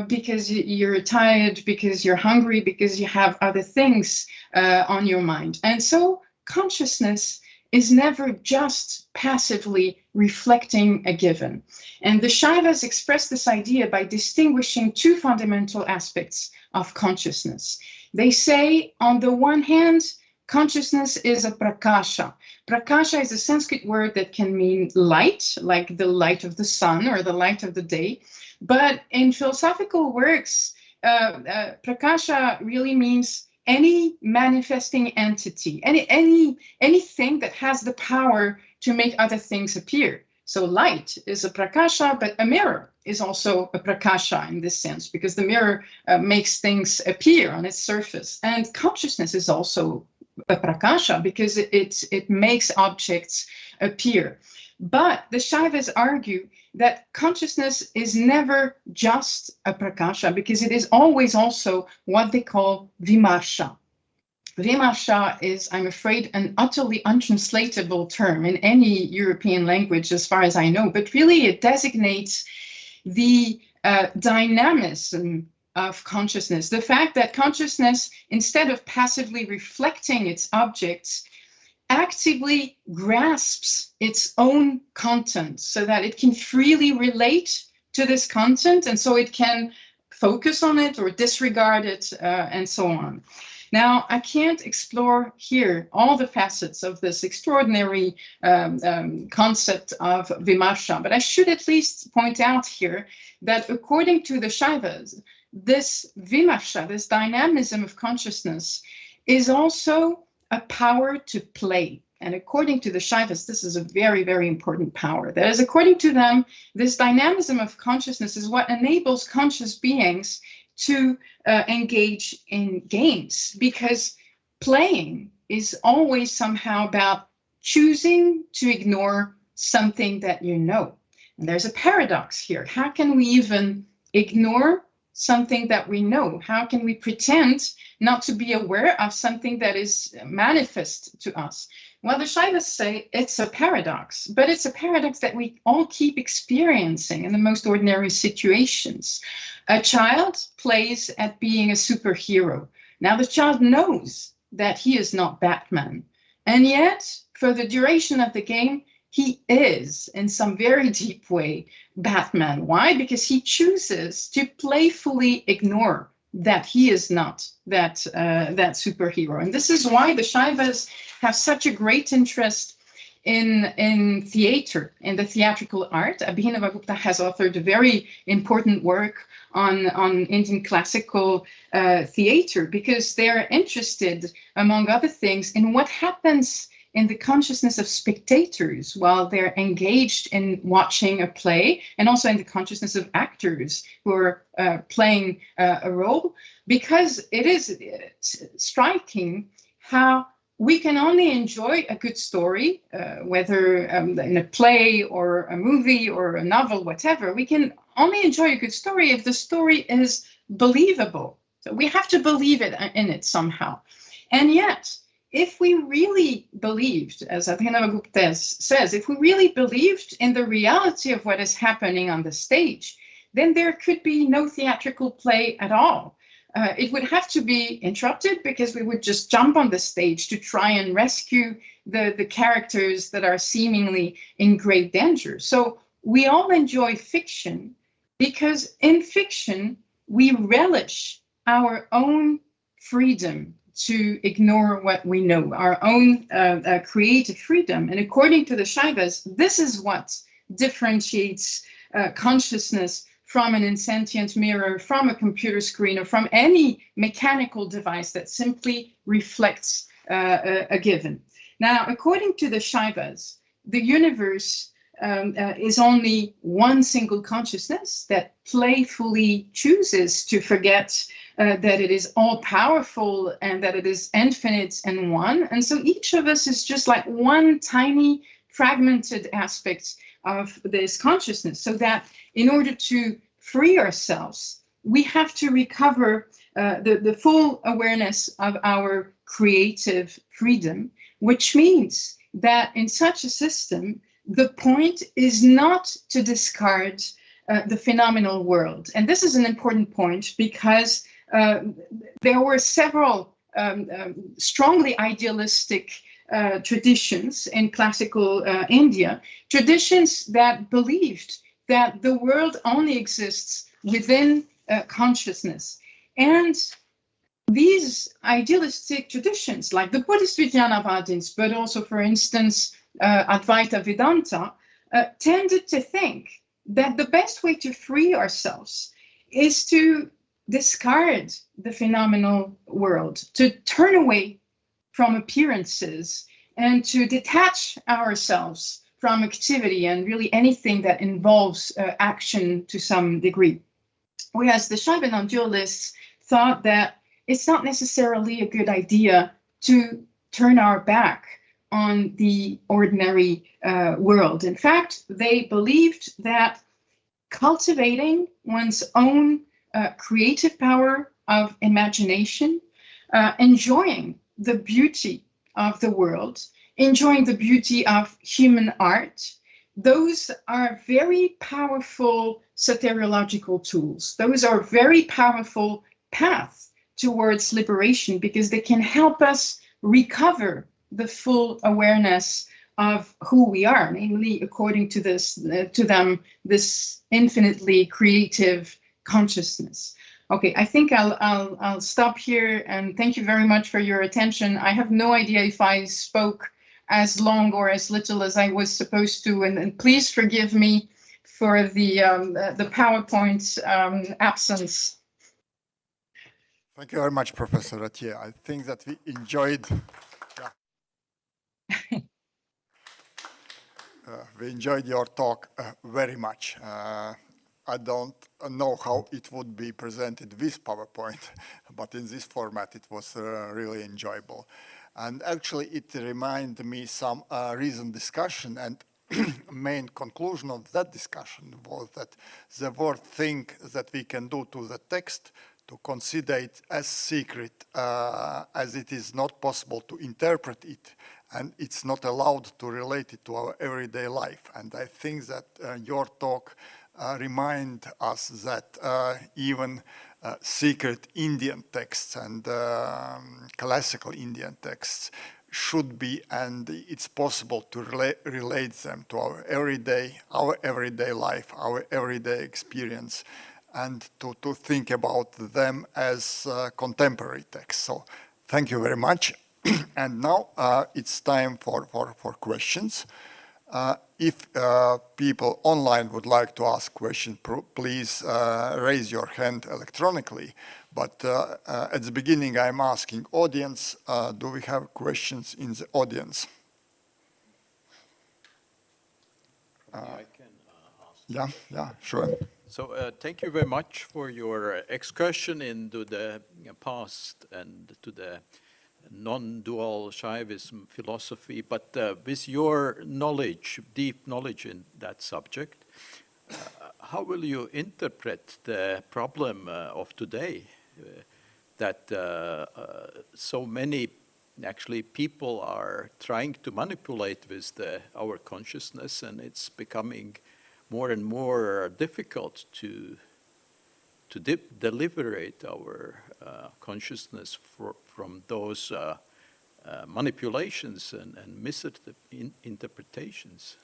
because you're tired, because you're hungry, because you have other things on your mind. And so consciousness is never just passively reflecting a given. And the Shaivas express this idea by distinguishing two fundamental aspects of consciousness. They say, on the one hand, consciousness is a prakasha. Prakasha is a Sanskrit word that can mean light, like the light of the sun or the light of the day. But in philosophical works, prakasha really means any manifesting entity, anything that has the power to make other things appear. So light is a prakasha, but a mirror is also a prakasha in this sense, because the mirror makes things appear on its surface. And consciousness is also a prakasha because it makes objects appear. But the Shaivas argue that consciousness is never just a prakasha, because it is always also what they call vimarsha. Vimarsha is, I'm afraid, an utterly untranslatable term in any European language, as far as I know, but really it designates the dynamism of consciousness. The fact that consciousness, instead of passively reflecting its objects, actively grasps its own content so that it can freely relate to this content, and so it can focus on it or disregard it, and so on. Now, I can't explore here all the facets of this extraordinary concept of vimarsha, but I should at least point out here that according to the Shaivas, this vimarsha, this dynamism of consciousness, is also a power to play. And according to the Shaivas, this is a very, very important power. That is, according to them, this dynamism of consciousness is what enables conscious beings to engage in games, because playing is always somehow about choosing to ignore something that you know. And there's a paradox here. How can we even ignore something that we know? How can we pretend not to be aware of something that is manifest to us? Well, the Shaivas say it's a paradox, but it's a paradox that we all keep experiencing in the most ordinary situations. A child plays at being a superhero. Now, the child knows that he is not Batman, and yet, for the duration of the game, he is, in some very deep way, Batman. Why? Because he chooses to playfully ignore that he is not that superhero. And this is why the Shaivas have such a great interest in theater, in the theatrical art. Abhinavagupta has authored a very important work on Indian classical theater, because they're interested, among other things, in what happens in the consciousness of spectators while they're engaged in watching a play, and also in the consciousness of actors who are playing a role, because it is striking how we can only enjoy a good story, whether in a play or a movie or a novel, whatever. We can only enjoy a good story if the story is believable. So we have to believe in it somehow. And yet, if we really believed, as Abhinavagupta says, if we really believed in the reality of what is happening on the stage, then there could be no theatrical play at all. It would have to be interrupted, because we would just jump on the stage to try and rescue the characters that are seemingly in great danger. So we all enjoy fiction, because in fiction, we relish our own freedom to ignore what we know, our own creative freedom. And according to the Shaivas, this is what differentiates consciousness from an insentient mirror, from a computer screen, or from any mechanical device that simply reflects a given. Now, according to the Shaivas, the universe is only one single consciousness that playfully chooses to forget that it is all-powerful and that it is infinite and one. And so each of us is just like one tiny fragmented aspect of this consciousness, so that in order to free ourselves, we have to recover the full awareness of our creative freedom, which means that in such a system, the point is not to discard the phenomenal world. And this is an important point, because there were several strongly idealistic traditions in classical India, traditions that believed that the world only exists within consciousness. And these idealistic traditions, like the Buddhist Vijnanavadins, but also, for instance, Advaita Vedanta, tended to think that the best way to free ourselves is to discard the phenomenal world, to turn away from appearances, and to detach ourselves from activity and really anything that involves action to some degree. Whereas the Shaiva non-dualists thought that it's not necessarily a good idea to turn our back on the ordinary world. In fact, they believed that cultivating one's own creative power of imagination, enjoying the beauty of the world, enjoying the beauty of human art, those are very powerful soteriological tools. Those are very powerful paths towards liberation because they can help us recover the full awareness of who we are, namely, according to this infinitely creative consciousness. Okay, I think I'll stop here, and thank you very much for your attention. I have no idea if I spoke as long or as little as I was supposed to, and please forgive me for the PowerPoint absence. Thank you very much, Professor Ratier. I think that we enjoyed. We enjoyed your talk very much. I don't know how it would be presented with PowerPoint, but in this format it was really enjoyable. And actually it reminded me some recent discussion, and main conclusion of that discussion was that the word thing that we can do to the text to consider it as secret, as it is not possible to interpret it, and it's not allowed to relate it to our everyday life. And I think that your talk remind us that even secret Indian texts and classical Indian texts should be, and it's possible to relate them to our everyday life, our everyday experience, and to think about them as contemporary texts. So thank you very much. And now it's time for questions. If people online would like to ask questions, please raise your hand electronically. But at the beginning, I'm asking audience, do we have questions in the audience? I can ask. Yeah, sure. So thank you very much for your excursion into the past and to the non-dual Shaivism philosophy, but with your knowledge, deep knowledge in that subject, how will you interpret the problem of today that so many actually people are trying to manipulate with our consciousness, and it's becoming more and more difficult to deliberate our consciousness from those manipulations and misinterpretations?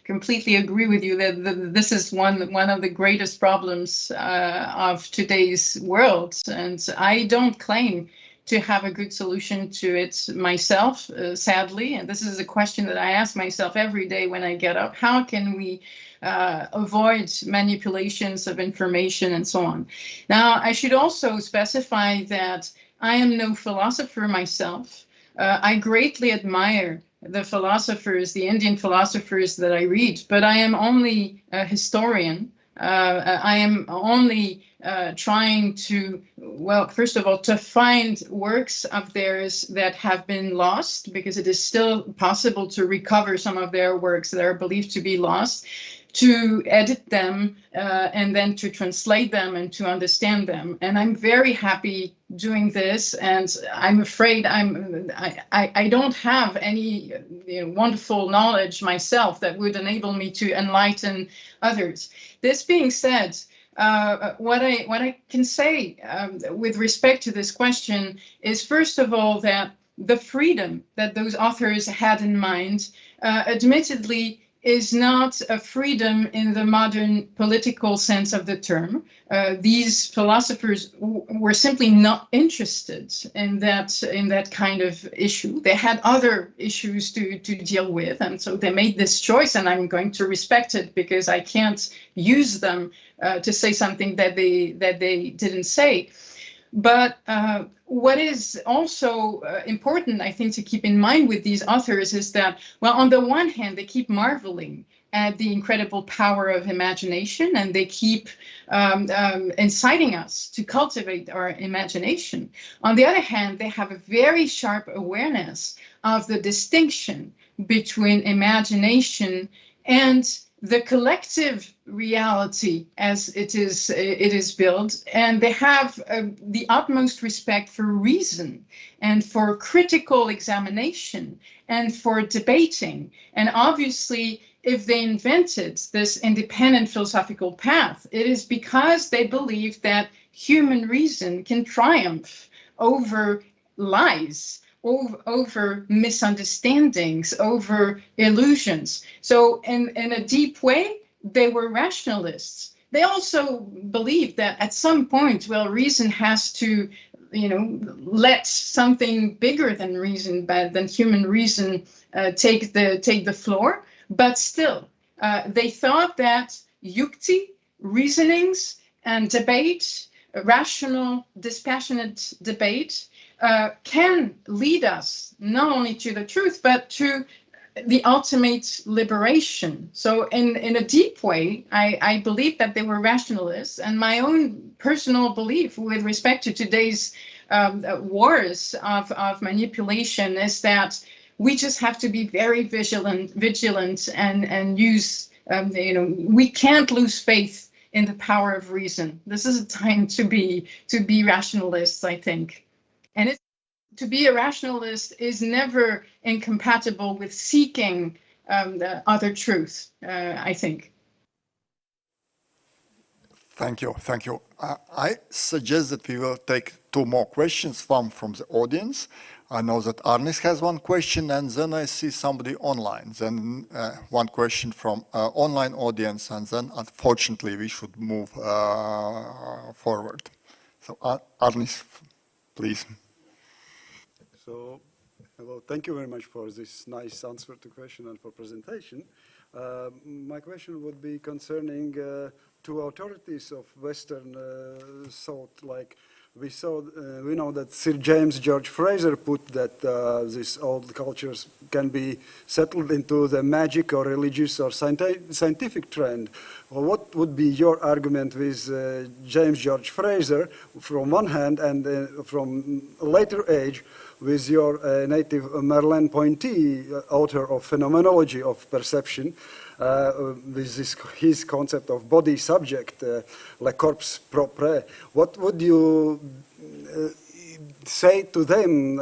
Completely agree with you that this is one of the greatest problems of today's world, and I don't claim to have a good solution to it myself, sadly. And this is a question that I ask myself every day when I get up. How can we avoid manipulations of information and so on? Now, I should also specify that I am no philosopher myself. I greatly admire the philosophers, the Indian philosophers that I read, but I am only a historian. I am only trying to, well, first of all, to find works of theirs that have been lost, because it is still possible to recover some of their works that are believed to be lost, to edit them and then to translate them and to understand them. And I'm very happy doing this, and I'm afraid I don't have any wonderful knowledge myself that would enable me to enlighten others. This being said, what I can say with respect to this question is, first of all, that the freedom that those authors had in mind, admittedly, is not a freedom in the modern political sense of the term. These philosophers were simply not interested in that kind of issue. They had other issues to deal with, and so they made this choice, and I'm going to respect it because I can't use them to say something that they didn't say. But what is also important, I think, to keep in mind with these authors is that, well, on the one hand, they keep marveling at the incredible power of imagination, and they keep inciting us to cultivate our imagination. On the other hand, they have a very sharp awareness of the distinction between imagination and the collective reality as it is built, and they have the utmost respect for reason and for critical examination and for debating. And obviously, if they invented this independent philosophical path, it is because they believe that human reason can triumph over lies, over misunderstandings, over illusions. So in a deep way, they were rationalists. They also believed that at some point, well, reason has to, let something bigger than reason, than human reason, take the floor. But still, they thought that yukti, reasonings, and debate, rational, dispassionate debate, can lead us not only to the truth, but to the ultimate liberation. So in a deep way, I believe that they were rationalists, and my own personal belief with respect to today's wars of manipulation is that we just have to be very vigilant and use, we can't lose faith in the power of reason. This is a time to be rationalists, I think. And to be a rationalist is never incompatible with seeking the other truth, I think. Thank you. I suggest that we will take two more questions from the audience. I know that Arnis has one question, and then I see somebody online. Then one question from online audience, and then unfortunately we should move forward. So Arnis, please. So, hello, thank you very much for this nice answer to question and for presentation. My question would be concerning two authorities of Western thought. Like we know that Sir James George Fraser put that these old cultures can be settled into the magic or religious or scientific trend. Well, what would be your argument with James George Fraser from one hand, and from a later age with your native Merleau Ponty, author of Phenomenology of Perception, with his concept of body subject, le corps propre? What would you say to them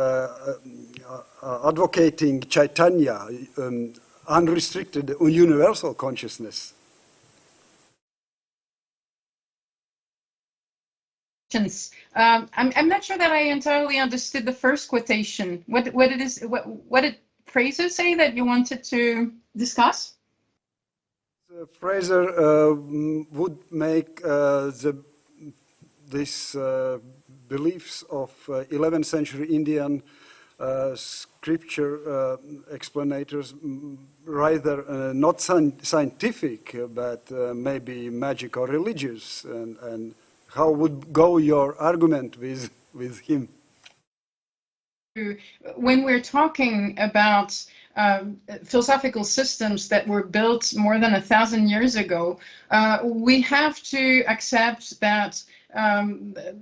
advocating Chaitanya, unrestricted universal consciousness? I'm not sure that I entirely understood the first quotation. What did Fraser say that you wanted to discuss? Fraser would make these beliefs of 11th century Indian scripture explanators rather not scientific, but maybe magic or religious, and how would go your argument with him? When we're talking about philosophical systems that were built more than 1,000 years ago, we have to accept that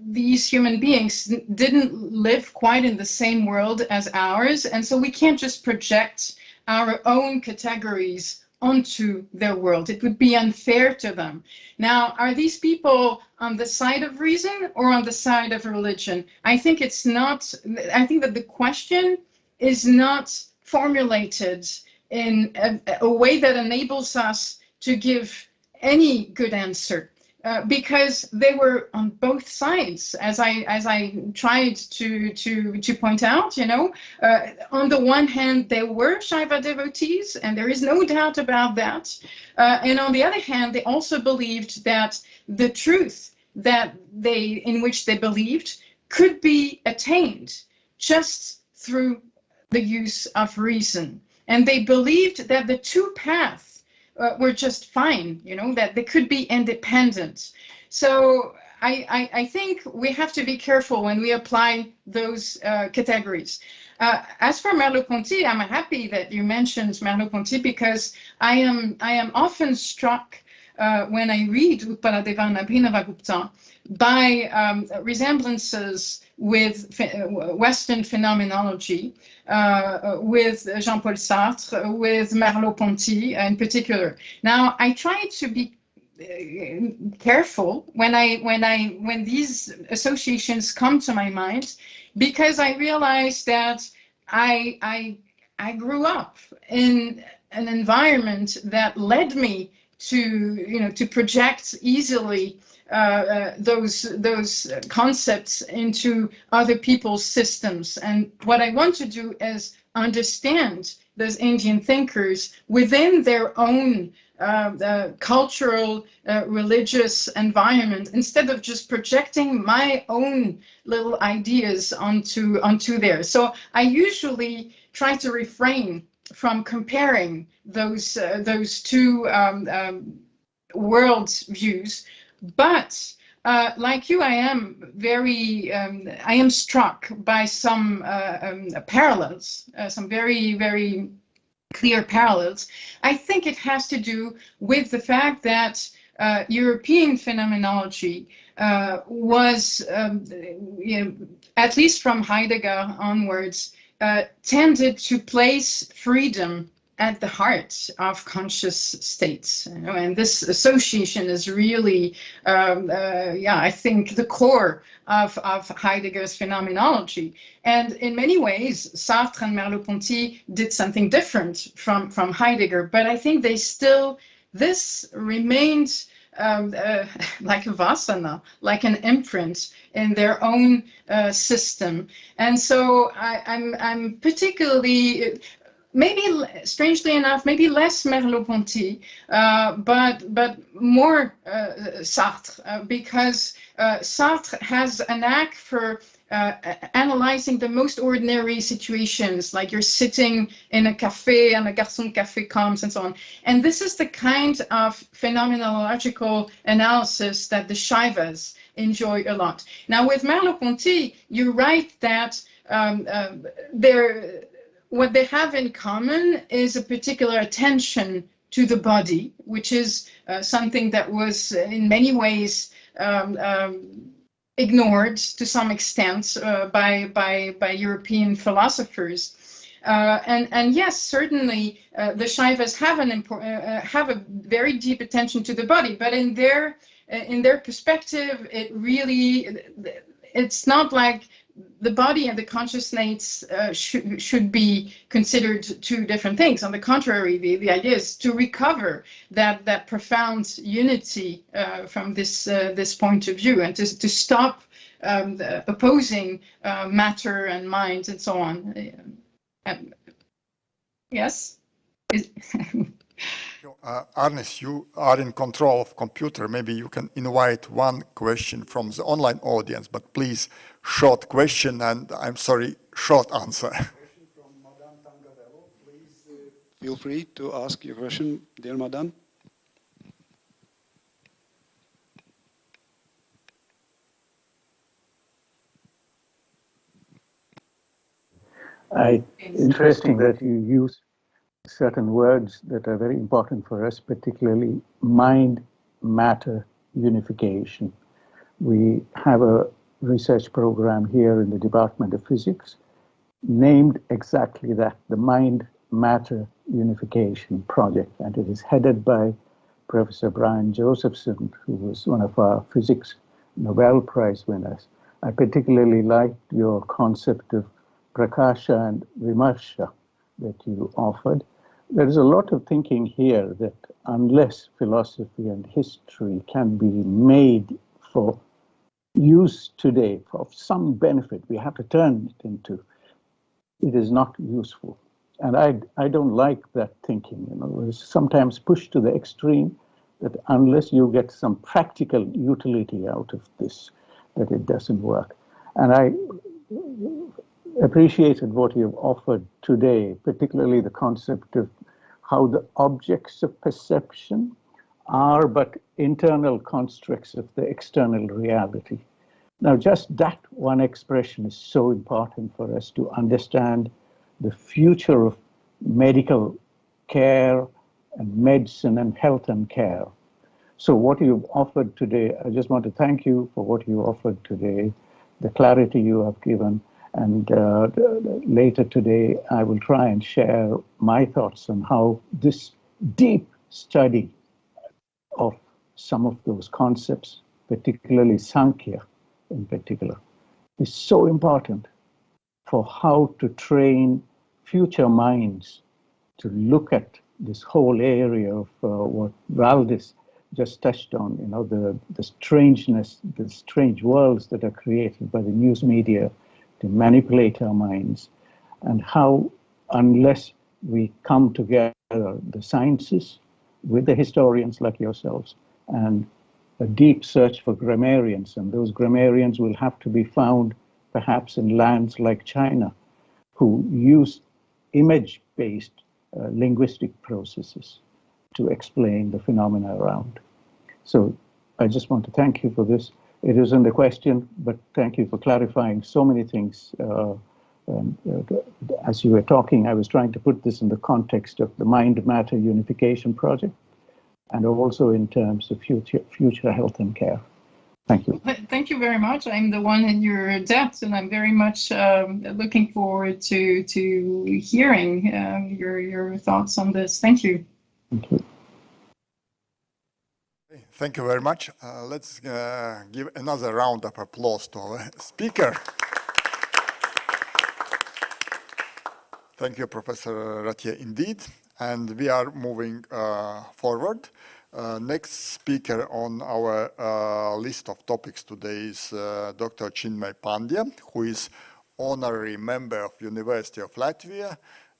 these human beings didn't live quite in the same world as ours, and so we can't just project our own categories onto their world. It would be unfair to them. Now, are these people on the side of reason or on the side of religion? I think it's not. I think that the question is not formulated in a way that enables us to give any good answer. Because they were on both sides, as I tried to point out. On the one hand, there were Shaiva devotees, and there is no doubt about that. And on the other hand, they also believed that the truth in which they believed could be attained just through the use of reason. And they believed that the two paths were just fine, that they could be independent. So I think we have to be careful when we apply those categories. As for Merleau-Ponty, I'm happy that you mentioned Merleau-Ponty, because I am often struck when I read Utpaladeva and Abhinavagupta by resemblances with Western phenomenology, with Jean-Paul Sartre, with Merleau-Ponty in particular. Now, I try to be careful when these associations come to my mind, because I realize that I grew up in an environment that led me to project easily those concepts into other people's systems. And what I want to do is understand those Indian thinkers within their own cultural, religious environment, instead of just projecting my own little ideas onto theirs. So I usually try to refrain from comparing those two world views, but like you, I am struck by some parallels, some very, very clear parallels. I think it has to do with the fact that European phenomenology was, at least from Heidegger onwards, tended to place freedom at the heart of conscious states, and this association is really, I think, the core of Heidegger's phenomenology. And in many ways, Sartre and Merleau-Ponty did something different from Heidegger, but I think this remained like a vasana, like an imprint in their own system. And so I'm particularly, maybe strangely enough, maybe less Merleau-Ponty, but more Sartre, because Sartre has a knack for analyzing the most ordinary situations, like you're sitting in a cafe and a garçon de café comes and so on. And this is the kind of phenomenological analysis that the Shaivas enjoy a lot. Now, with Merleau-Ponty, you're right that what they have in common is a particular attention to the body, which is something that was in many ways ignored to some extent by European philosophers. And yes, certainly the Shaivas have a very deep attention to the body, but in their perspective, it's not like the body and the conscious states should be considered two different things. On the contrary, the idea is to recover that profound unity from this point of view, and to stop opposing matter and mind and so on. Yes? Arnis, you are in control of computer. Maybe you can invite one question from the online audience, but please, short question, and I'm sorry, short answer. Question from Madame Tangarello. Please feel free to ask your question, dear Madame. Interesting that you use certain words that are very important for us, particularly mind-matter unification. We have a research program here in the Department of Physics named exactly that, the Mind-Matter Unification Project, and it is headed by Professor Brian Josephson, who was one of our physics Nobel Prize winners. I particularly liked your concept of prakasha and vimarsha that you offered. There is a lot of thinking here that unless philosophy and history can be made for use today, for some benefit, we have to turn it into, it is not useful. And I don't like that thinking. It's sometimes pushed to the extreme that unless you get some practical utility out of this, that it doesn't work. And I appreciated what you've offered today, particularly the concept of how the objects of perception are but internal constructs of the external reality. Now, just that one expression is so important for us to understand the future of medical care and medicine and health and care. So what you've offered today, I just want to thank you for what you offered today. the clarity you have given. And later today, I will try and share my thoughts on how this deep study of some of those concepts, particularly Sankhya in particular, is so important for how to train future minds to look at this whole area of what Valdis just touched on, the strangeness, the strange worlds that are created by the news media to manipulate our minds, and how, unless we come together, the sciences with the historians like yourselves, and a deep search for grammarians, and those grammarians will have to be found perhaps in lands like China, who use image-based linguistic processes to explain the phenomena around. So I just want to thank you for this. It isn't a question, but thank you for clarifying so many things. As you were talking, I was trying to put this in the context of the mind-matter unification project, and also in terms of future health and care. Thank you. Thank you very much. I'm the one in your depth, and I'm very much looking forward to hearing your thoughts on this. Thank you. Thank you. Thank you very much. Let's give another round of applause to our speaker. Thank you, Professor Ratia, indeed. And we are moving forward. Next speaker on our list of topics today is Dr. Chinmay Pandya, who is honorary member of University of Latvia,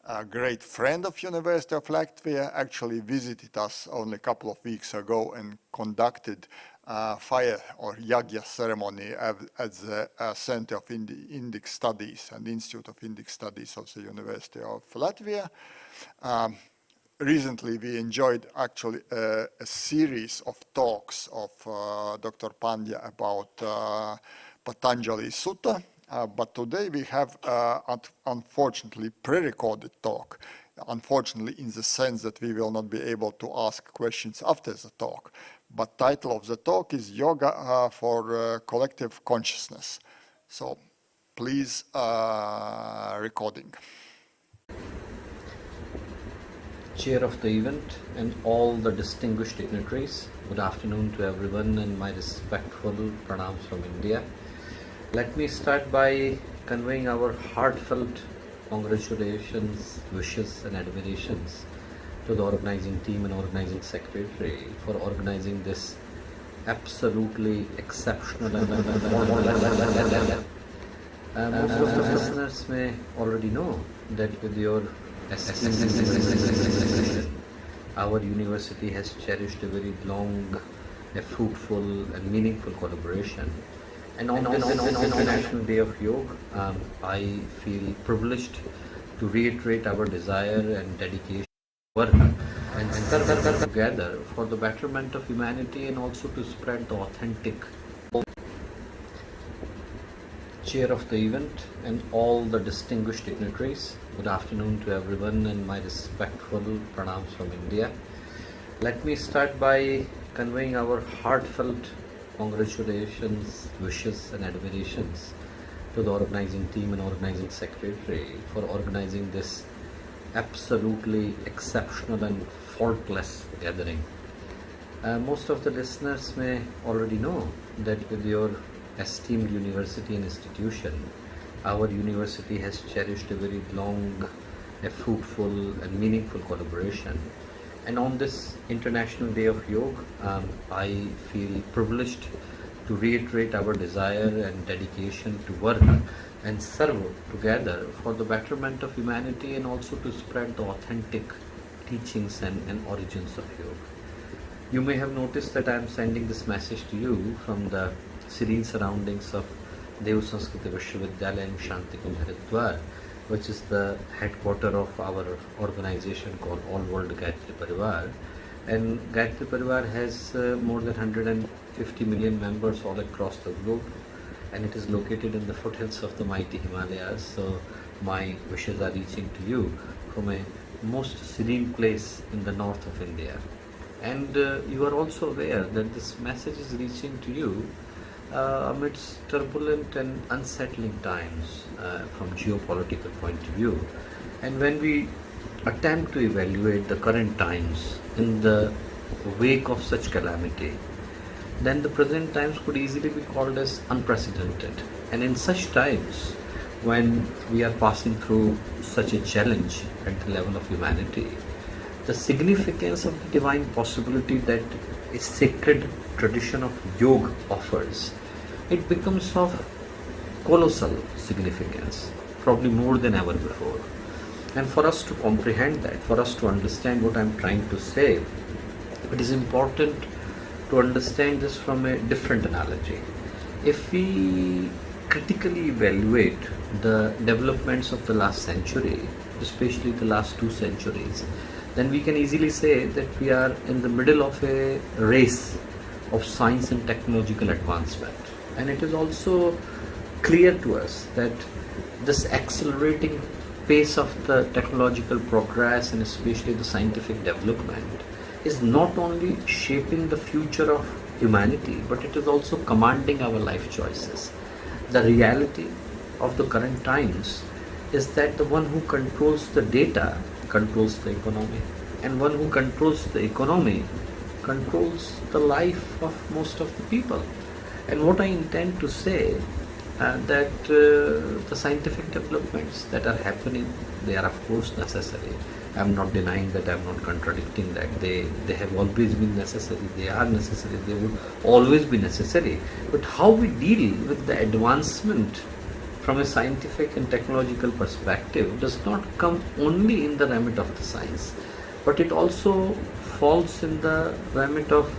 a great friend of University of Latvia, actually visited us only a couple of weeks ago and conducted fire or yagya ceremony at the Center of Indic Studies and Institute of Indic Studies of the University of Latvia. Recently, we enjoyed actually a series of talks of Dr. Pandya about Patanjali Sutta, but today we have, unfortunately, pre-recorded talk. Unfortunately, in the sense that we will not be able to ask questions after the talk. But title of the talk is Yoga for Collective Consciousness. So please, recording. Chair of the event and all the distinguished dignitaries, good afternoon to everyone and my respectful pranams from India. Let me start by conveying our heartfelt congratulations, wishes and admirations to the organizing team and organizing secretary for organizing this absolutely exceptional most of the listeners may already know that with your our university has cherished a very long, a fruitful and meaningful collaboration. And on this International Day of Yoga, I feel privileged to reiterate our desire and dedication to work and serve together for the betterment of humanity and also to spread the authentic. Chair of the event and all the distinguished dignitaries, good afternoon to everyone and my respectful pranams from India. Let me start by conveying our heartfelt congratulations, wishes and admirations to the organizing team and organizing secretary for organizing this absolutely exceptional and faultless gathering. Most of the listeners may already know that with your esteemed university and institution, our university has cherished a very long, a fruitful and meaningful collaboration. And on this International Day of Yoga, I feel privileged to reiterate our desire and dedication to work and serve together for the betterment of humanity and also to spread the authentic teachings and origins of yoga. You may have noticed that I am sending this message to you from the serene surroundings of Dev Sanskriti Vishwavidyalaya in Shantikund, Haridwar, which is the headquarter of our organization called All World Gayatri Parivar. And Gayatri Parivar has more than 150 million members all across the globe, and it is located in the foothills of the mighty Himalayas. So my wishes are reaching to you from a most serene place in the north of India. And you are also aware that this message is reaching to you amidst turbulent and unsettling times from geopolitical point of view. And when we attempt to evaluate the current times in the wake of such calamity, then the present times could easily be called as unprecedented. And in such times, when we are passing through such a challenge at the level of humanity, the significance of the divine possibility that a sacred tradition of yoga offers, it becomes of colossal significance, probably more than ever before. And for us to comprehend that, for us to understand what I'm trying to say, it is important to understand this from a different analogy. If we critically evaluate the developments of the last century, especially the last 2 centuries, then we can easily say that we are in the middle of a race of science and technological advancement. And it is also clear to us that this accelerating pace of the technological progress and especially the scientific development is not only shaping the future of humanity, but it is also commanding our life choices. The reality of the current times is that the one who controls the data controls the economy, and one who controls the economy controls the life of most of the people. And what I intend to say that the scientific developments that are happening, they are of course necessary. I'm not denying that, I'm not contradicting that. They have always been necessary, they are necessary, they would always be necessary. But how we deal with the advancement from a scientific and technological perspective does not come only in the remit of the science, but it also falls in the remit of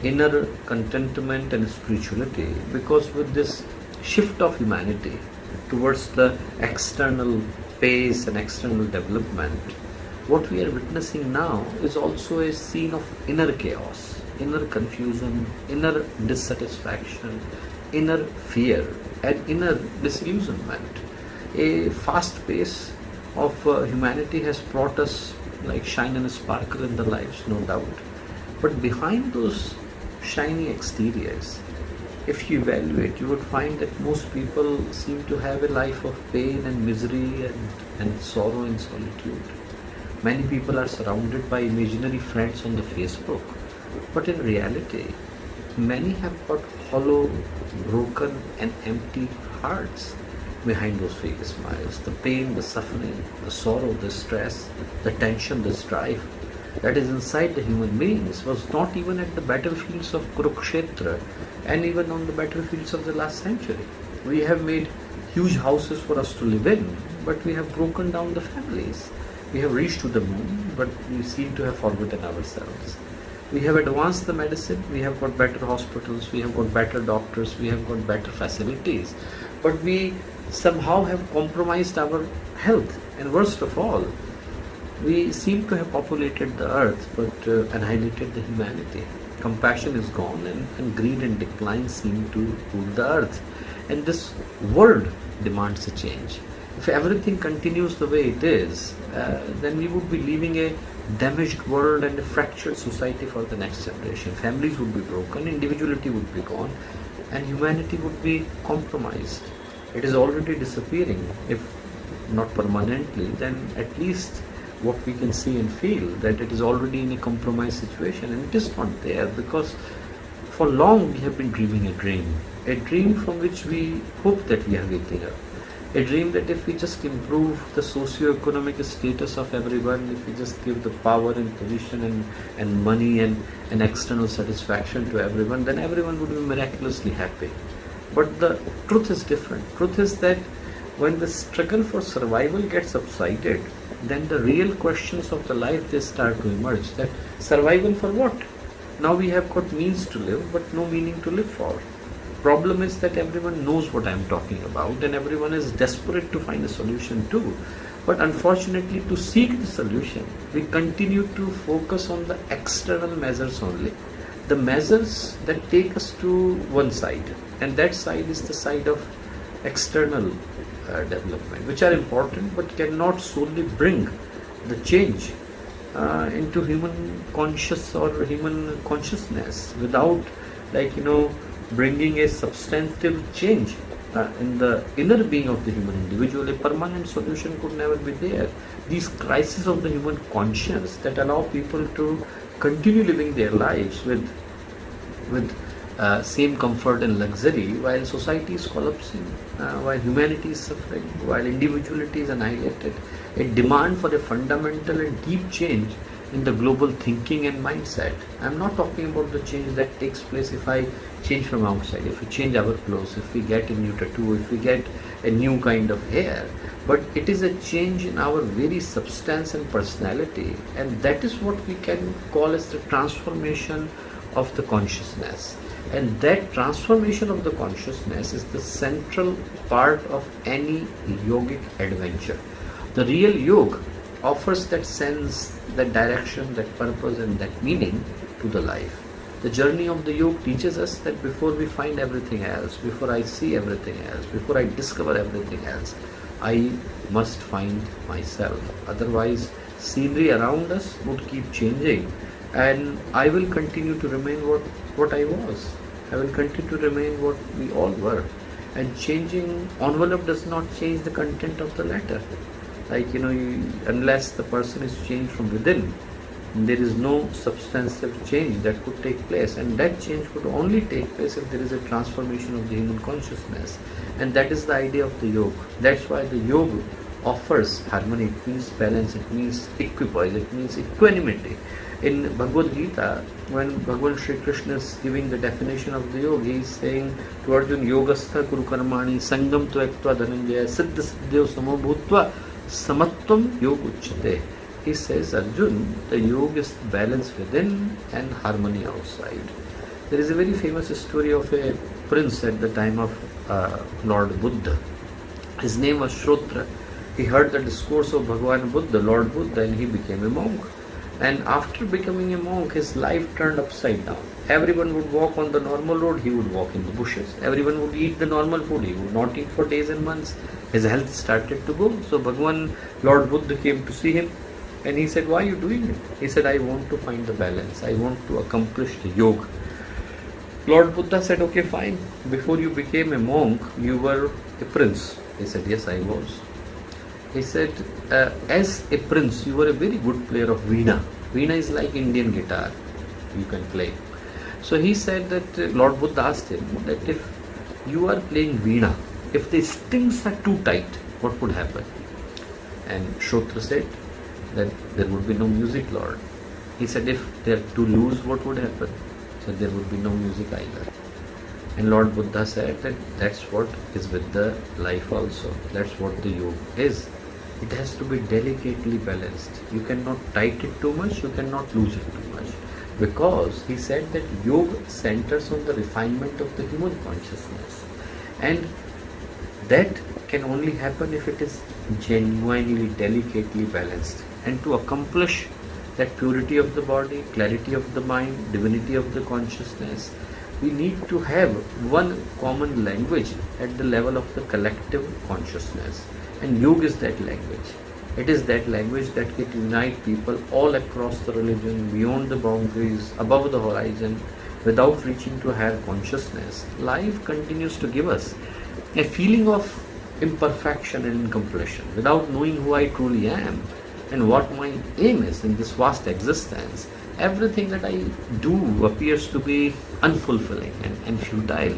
inner contentment and spirituality, because with this shift of humanity towards the external pace and external development, what we are witnessing now is also a scene of inner chaos, inner confusion, inner dissatisfaction, inner fear and inner disillusionment. A fast pace of humanity has brought us like shine and sparkle in their lives, no doubt. But behind those shiny exteriors, if you evaluate, you would find that most people seem to have a life of pain and misery and sorrow and solitude. Many people are surrounded by imaginary friends on the Facebook, but in reality, many have got hollow, broken and empty hearts behind those fake smiles. The pain, the suffering, the sorrow, the stress, the tension, the strife that is inside the human beings was not even at the battlefields of Kurukshetra and even on the battlefields of the last century. We have made huge houses for us to live in, but we have broken down the families. We have reached to the moon, but we seem to have forgotten ourselves. We have advanced the medicine, we have got better hospitals, we have got better doctors, we have got better facilities, but we somehow have compromised our health. And worst of all, we seem to have populated the earth but annihilated the humanity. Compassion is gone and greed and decline seem to rule the earth. And this world demands a change. If everything continues the way it is, then we would be leaving a damaged world and a fractured society for the next generation. Families would be broken, individuality would be gone, and humanity would be compromised. It is already disappearing, if not permanently, then at least what we can see and feel that it is already in a compromised situation, and it is not there because for long we have been dreaming a dream from which we hope that we are waking up. A dream that if we just improve the socio-economic status of everyone, if we just give the power and position and money and external satisfaction to everyone, then everyone would be miraculously happy. But the truth is different. Truth is that when the struggle for survival gets subsided, then the real questions of the life, they start to emerge. That survival for what? Now we have got means to live, but no meaning to live for. Problem is that everyone knows what I am talking about and everyone is desperate to find a solution too. But unfortunately, to seek the solution, we continue to focus on the external measures only. The measures that take us to one side, and that side is the side of external development, which are important but cannot solely bring the change into human conscious or human consciousness without bringing a substantive change in the inner being of the human individual, a permanent solution could never be there. These crises of the human conscience that allow people to continue living their lives with same comfort and luxury while society is collapsing, while humanity is suffering, while individuality is annihilated. A demand for a fundamental and deep change in the global thinking and mindset. I'm not talking about the change that takes place if I change from outside, if we change our clothes, if we get a new tattoo, if we get a new kind of hair, but it is a change in our very substance and personality, and that is what we can call as the transformation of the consciousness. And that transformation of the consciousness is the central part of any yogic adventure. The real yoga offers that sense, that direction, that purpose and that meaning to the life. The journey of the yoga teaches us that before we find everything else, before I see everything else, before I discover everything else, I must find myself. Otherwise, scenery around us would keep changing and I will continue to remain what I was. I will continue to remain what we all were. And changing envelope does not change the content of the letter. Like, unless the person is changed from within, there is no substantive change that could take place, and that change could only take place if there is a transformation of the human consciousness. And that is the idea of the yoga. That's why the yoga offers harmony. It means balance, it means equipoise, it means equanimity. In Bhagavad Gita, when Bhagavan Sri Krishna is giving the definition of the yoga, he is saying to Arjun, Yogastha Kuru Karmani Sangam Tvaektva Dhananjaya Siddha Siddhyo Samo Bhutva Samatvam Yoga Uchyate. He says, Arjun, the yoga is balance within and harmony outside. There is a very famous story of a prince at the time of Lord Buddha. His name was Shrotra. He heard the discourse of Bhagavan Buddha, Lord Buddha, and he became a monk. And after becoming a monk, his life turned upside down. Everyone would walk on the normal road, he would walk in the bushes. Everyone would eat the normal food, he would not eat for days and months. His health started to go. So Bhagavan, Lord Buddha came to see him and he said, why are you doing it? He said, I want to find the balance. I want to accomplish the yoga. Lord Buddha said, okay, fine. Before you became a monk, you were a prince. He said, yes, I was. He said, as a prince, you were a very good player of veena. Veena is like Indian guitar. You can play. So he said that Lord Buddha asked him that if you are playing veena, if the strings are too tight, what would happen? And Shrotra said that there would be no music, Lord. He said, if they are too loose, what would happen? He said, there would be no music either. And Lord Buddha said that that's what is with the life also. That's what the yoga is. It has to be delicately balanced. You cannot tighten it too much, you cannot lose it too much. Because he said that yoga centers on the refinement of the human consciousness. And that can only happen if it is genuinely, delicately balanced. And to accomplish that purity of the body, clarity of the mind, divinity of the consciousness, we need to have one common language at the level of the collective consciousness. And yoga is that language. It is that language that can unite people all across the religion, beyond the boundaries, above the horizon, without reaching to higher consciousness. Life continues to give us a feeling of imperfection and incompletion, without knowing who I truly am and what my aim is in this vast existence. Everything that I do appears to be unfulfilling and futile.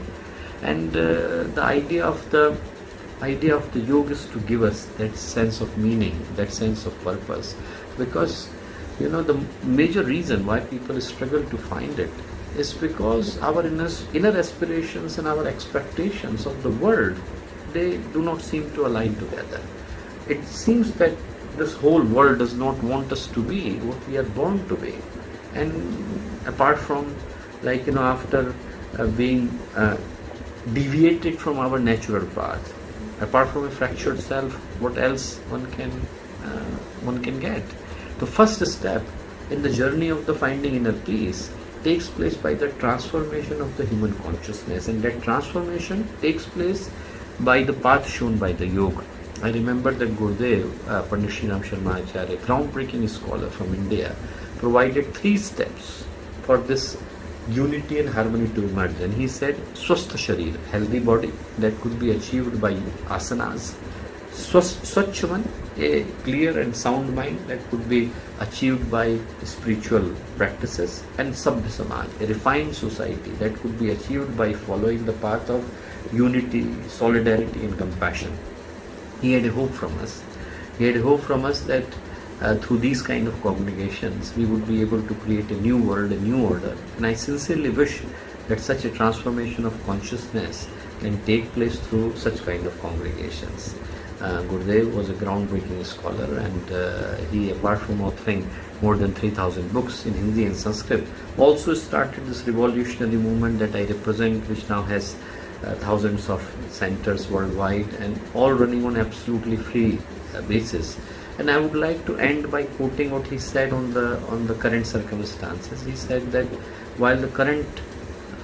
And the idea of the yoga is to give us that sense of meaning, that sense of purpose. Because, the major reason why people struggle to find it is because our inner aspirations and our expectations of the world, they do not seem to align together. It seems that this whole world does not want us to be what we are born to be. And apart from, after being deviated from our natural path, apart from a fractured self, what else one can get? The first step in the journey of the finding inner peace takes place by the transformation of the human consciousness, and that transformation takes place by the path shown by the yoga. I remember that Gurudev, Pandit Sri Ram Sharma Acharya, groundbreaking scholar from India, provided 3 steps for this unity and harmony to emerge. And he said, Swastha Sharir, healthy body, that could be achieved by asanas. Swachhavan, a clear and sound mind, that could be achieved by spiritual practices. And Sabya Samaj, a refined society, that could be achieved by following the path of unity, solidarity and compassion. He had a hope from us. He had a hope from us that through these kind of congregations, we would be able to create a new world, a new order. And I sincerely wish that such a transformation of consciousness can take place through such kind of congregations. Gurudev was a groundbreaking scholar, and he, apart from authoring more than 3,000 books in Hindi and Sanskrit, also started this revolutionary movement that I represent, which now has thousands of centers worldwide and all running on absolutely free basis. And I would like to end by quoting what he said on the current circumstances. He said that while the current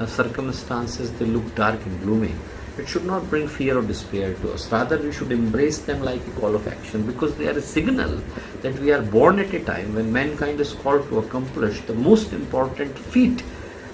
circumstances, they look dark and gloomy, it should not bring fear or despair to us. Rather, we should embrace them like a call of action, because they are a signal that we are born at a time when mankind is called to accomplish the most important feat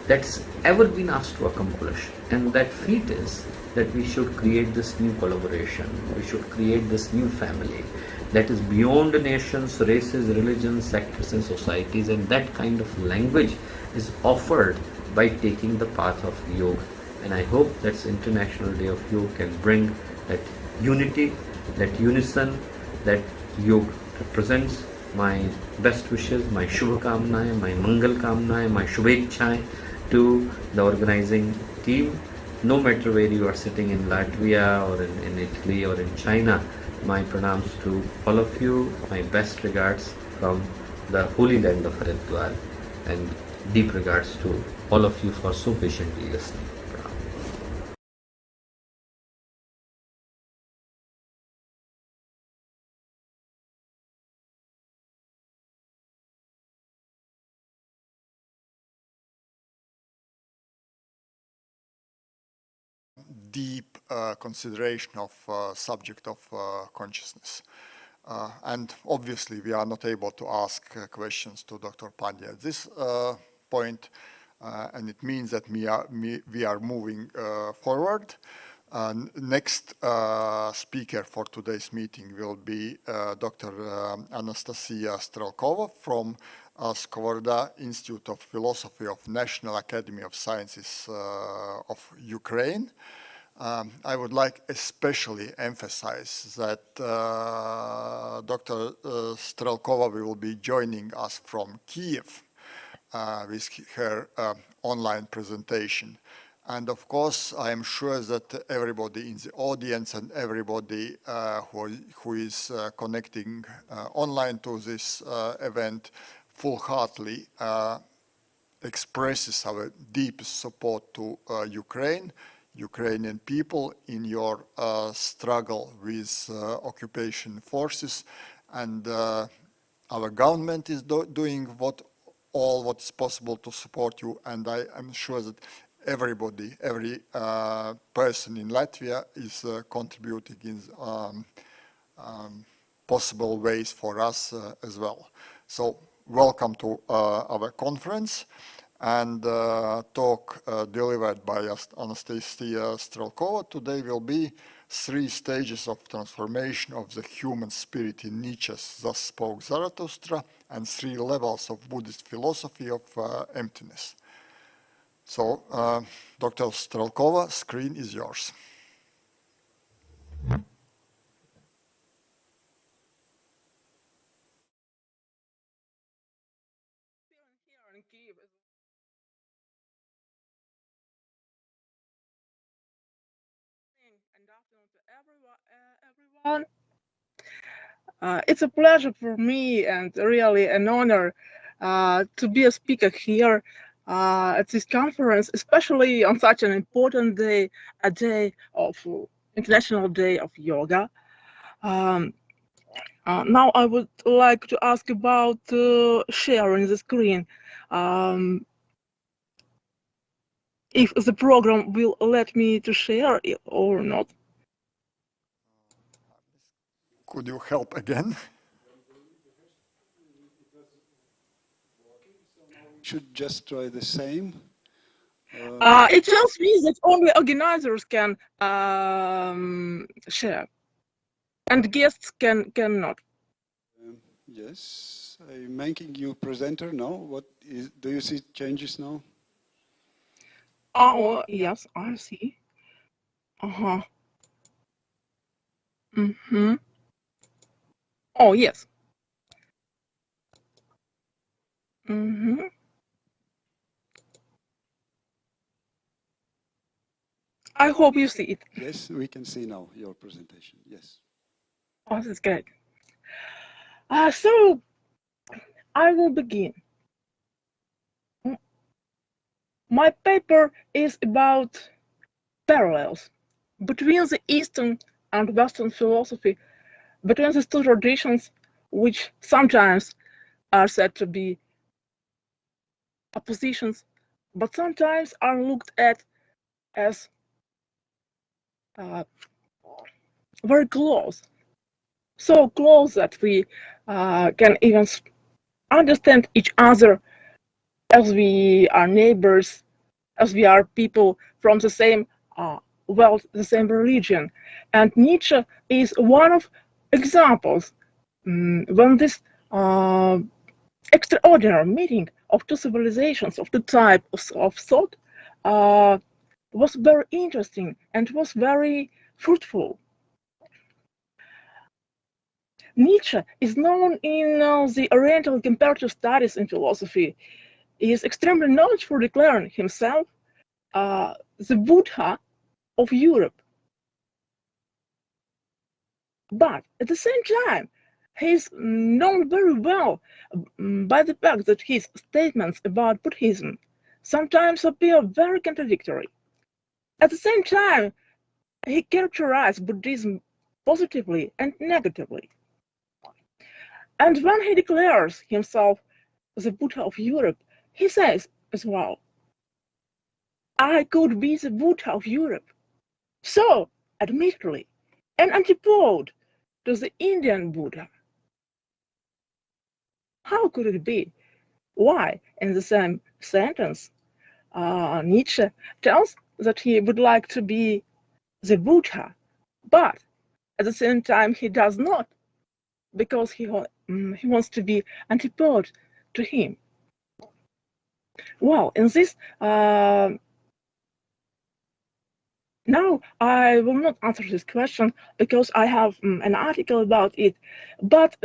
that's ever been asked to accomplish. And that feat is that we should create this new collaboration, we should create this new family that is beyond nations, races, religions, sectors and societies, and that kind of language is offered by taking the path of yoga. And I hope that International Day of Yoga can bring that unity, that unison, that yoga represents. My best wishes, my Shubha Kamnaएं, my Mangal Kamnaएं, my Shubhechhaएं to the organizing team. No matter where you are sitting, in Latvia or in Italy or in China, my pranams to all of you, my best regards from the holy land of Haridwar, and deep regards to all of you for so patiently listening. Deep consideration of subject of consciousness. And obviously we are not able to ask questions to Dr. Pandya at this point, and it means that we are moving forward. Next speaker for today's meeting will be Dr. Anastasia Strelkova from Skovoroda Institute of Philosophy of National Academy of Sciences of Ukraine. I would like especially emphasize that Dr. Strelkova will be joining us from Kiev with her online presentation. And of course, I am sure that everybody in the audience and everybody who is connecting online to this event full-heartedly expresses our deepest support to Ukrainian people in your struggle with occupation forces, and our government is doing all what is possible to support you, and I am sure that everybody, every person in Latvia is contributing in possible ways for us as well. So welcome to our conference, and talk delivered by Anastasia Strelkova today will be 3 stages of transformation of the human spirit in Nietzsche's Thus Spoke Zarathustra, and 3 levels of Buddhist philosophy of emptiness. So, Dr. Strelkova, screen is yours. Everyone. It's a pleasure for me and really an honor to be a speaker here at this conference, especially on such an important day, a day of International Day of Yoga. Now I would like to ask about sharing the screen. If the program will let me to share it or not. Could you help again? Should just try the same. It tells me that only organizers can share, and guests cannot. Yes, I'm making you presenter now. What is? Do you see changes now? Oh yes, I see. Oh yes. I hope you see it. Yes, we can see now your presentation. Yes. Oh, that's great. So I will begin. My paper is about parallels between the Eastern and Western philosophy, between these two traditions, which sometimes are said to be oppositions, but sometimes are looked at as very close, so close that we can even understand each other as we are neighbors, as we are people from the same world, the same religion. And Nietzsche is one of examples when this extraordinary meeting of two civilizations, of two types of thought, was very interesting and was very fruitful. Nietzsche is known in the Oriental comparative studies in philosophy. He is extremely known for declaring himself the Buddha of Europe. But at the same time, he is known very well by the fact that his statements about Buddhism sometimes appear very contradictory. At the same time, he characterized Buddhism positively and negatively. And when he declares himself the Buddha of Europe, he says as well, I could be the Buddha of Europe. So, admittedly, an antipode to the Indian Buddha. How could it be? Why, in the same sentence, Nietzsche tells that he would like to be the Buddha, but at the same time he does not, because he wants to be antipode to him. Well, in this, now I will not answer this question because I have an article about it, but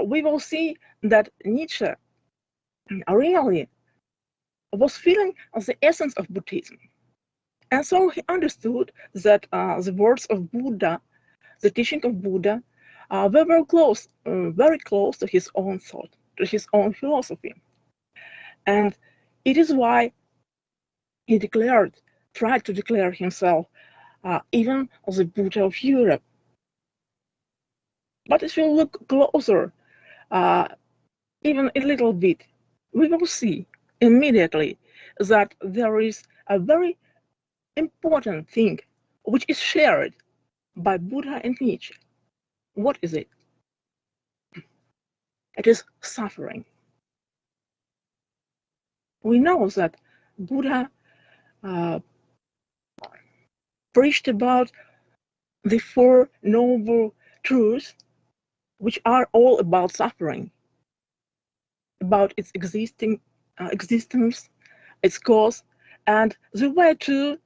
we will see that Nietzsche really was feeling the essence of Buddhism. And so he understood that the words of Buddha, the teaching of Buddha, were very close to his own thought, to his own philosophy. And it is why he tried to declare himself even the Buddha of Europe. But if you look closer, even a little bit, we will see immediately that there is a very important thing which is shared by Buddha and Nietzsche. What is it? It is suffering. We know that Buddha preached about the Four Noble Truths, which are all about suffering, about its existence, its cause, and the way to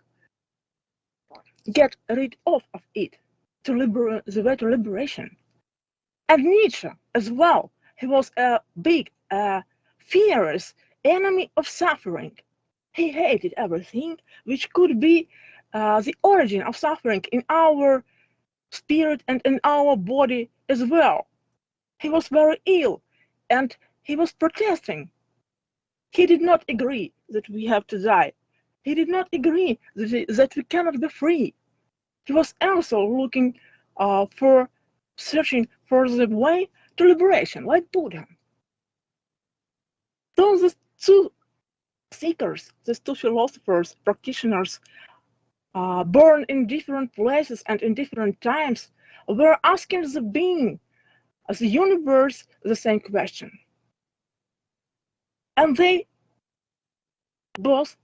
get rid of it, the way to liberation. And Nietzsche as well, he was a big, fierce enemy of suffering. He hated everything which could be the origin of suffering in our spirit and in our body as well. He was very ill and he was protesting. He did not agree that we have to die. He did not agree that we cannot be free. He was also looking searching for the way to liberation, like Buddha. So these two seekers, these two philosophers, practitioners, born in different places and in different times, were asking the being, the universe, the same question. And they both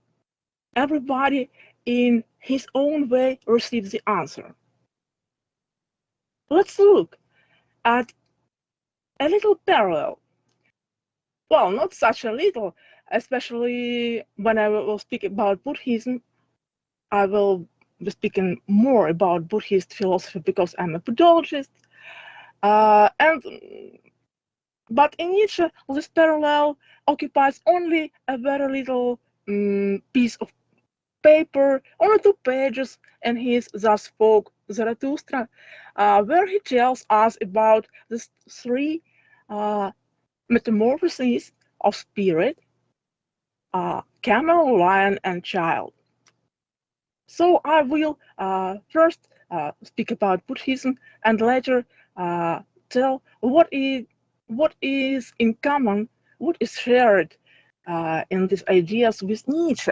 everybody in his own way receives the answer. Let's look at a little parallel. Well, not such a little, especially when I will speak about Buddhism. I will be speaking more about Buddhist philosophy because I'm a Buddhologist. But in Nietzsche, this parallel occupies only a very little piece of paper, only 2 pages, and his Thus Spoke Zarathustra, where he tells us about these 3 metamorphoses of spirit, camel, lion, and child. So I will first speak about Buddhism and later tell what is in common, what is shared in these ideas with Nietzsche.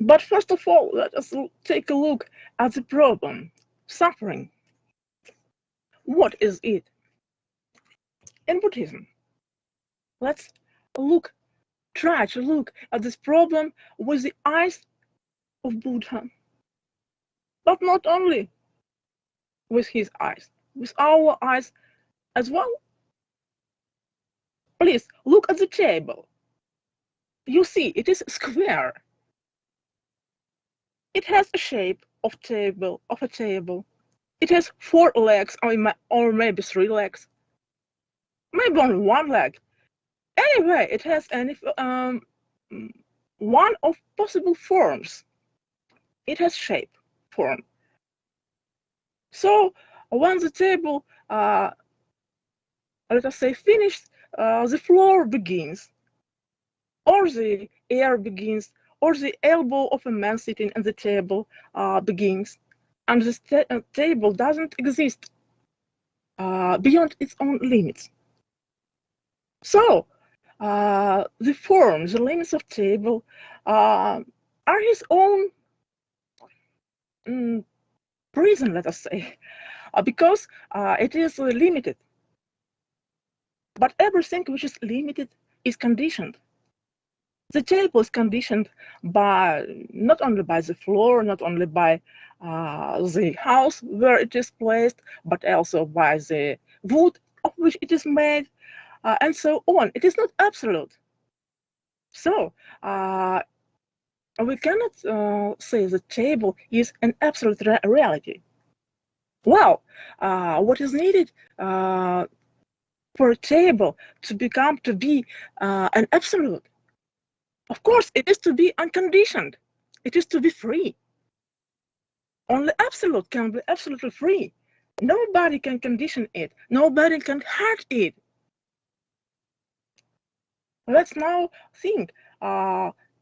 But first of all, let us take a look at the problem, suffering. What is it? In Buddhism, let's try to look at this problem with the eyes of Buddha, but not only with his eyes, with our eyes as well. Please look at the table. You see, it is square. It has a shape of a table. It has 4 legs, or maybe 3 legs, maybe only 1 leg. Anyway, it has one of possible forms. It has shape, form. So when the table, let us say, finished, the floor begins, or the air begins, or the elbow of a man sitting at the table begins, and the table doesn't exist beyond its own limits. So the form, the limits of table are his own prison, let us say, because it is limited. But everything which is limited is conditioned. The table is conditioned by not only by the floor, not only by the house where it is placed, but also by the wood of which it is made, and so on. It is not absolute. So we cannot say the table is an absolute reality. Well, what is needed for a table to be an absolute? Of course, it is to be unconditioned. It is to be free. Only absolute can be absolutely free. Nobody can condition it. Nobody can hurt it. Let's now think.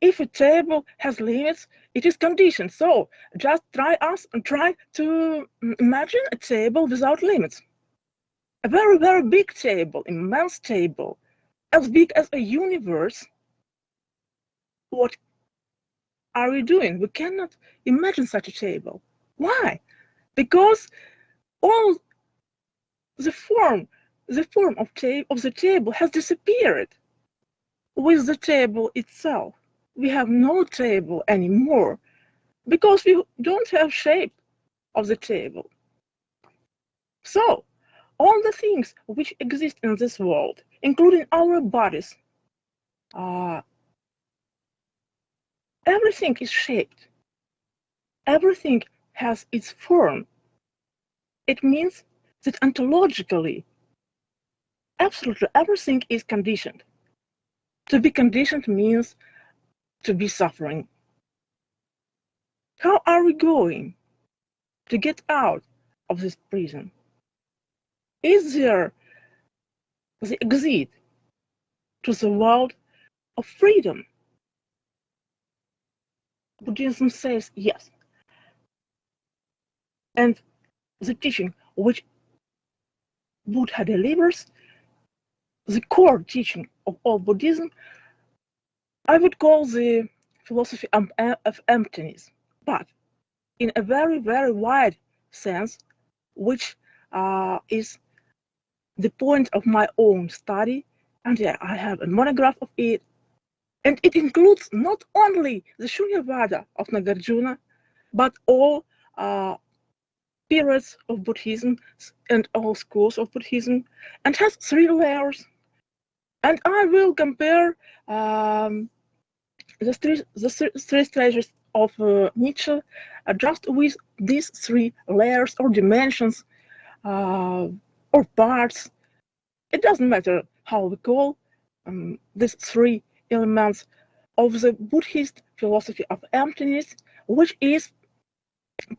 If a table has limits, it is conditioned. So just try to imagine a table without limits. A very, very big table, immense table, as big as a universe. What are we doing? We cannot imagine such a table. Why? Because all the form of the table has disappeared with the table itself. We have no table anymore because we don't have shape of the table. So all the things which exist in this world, including our bodies, everything is shaped. Everything has its form. It means that ontologically, absolutely everything is conditioned. To be conditioned means to be suffering. How are we going to get out of this prison? Is there the exit to the world of freedom? Buddhism says yes. And the teaching which Buddha delivers, the core teaching of all Buddhism, I would call the philosophy of emptiness, but in a very, very wide sense, which is the point of my own study. And yeah, I have a monograph of it. And it includes not only the Shunyavada of Nagarjuna, but all periods of Buddhism and all schools of Buddhism, and has 3 layers. And I will compare the three stages of Nietzsche just with these 3 layers or dimensions or parts. It doesn't matter how we call these 3 elements of the Buddhist philosophy of emptiness, which is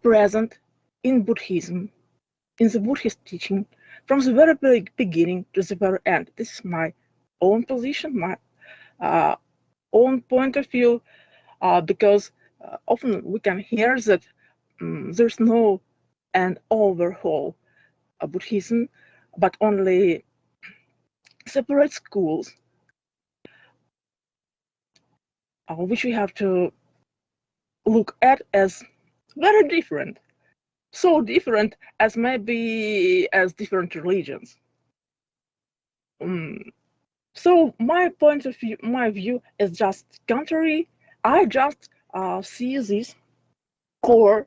present in Buddhism, in the Buddhist teaching, from the very beginning to the very end. This is my own position, my own point of view, because often we can hear that there's no an overhaul of Buddhism, but only separate schools, which we have to look at as very different, so different as maybe as different religions. So my point of view, my view is just contrary. I just see this core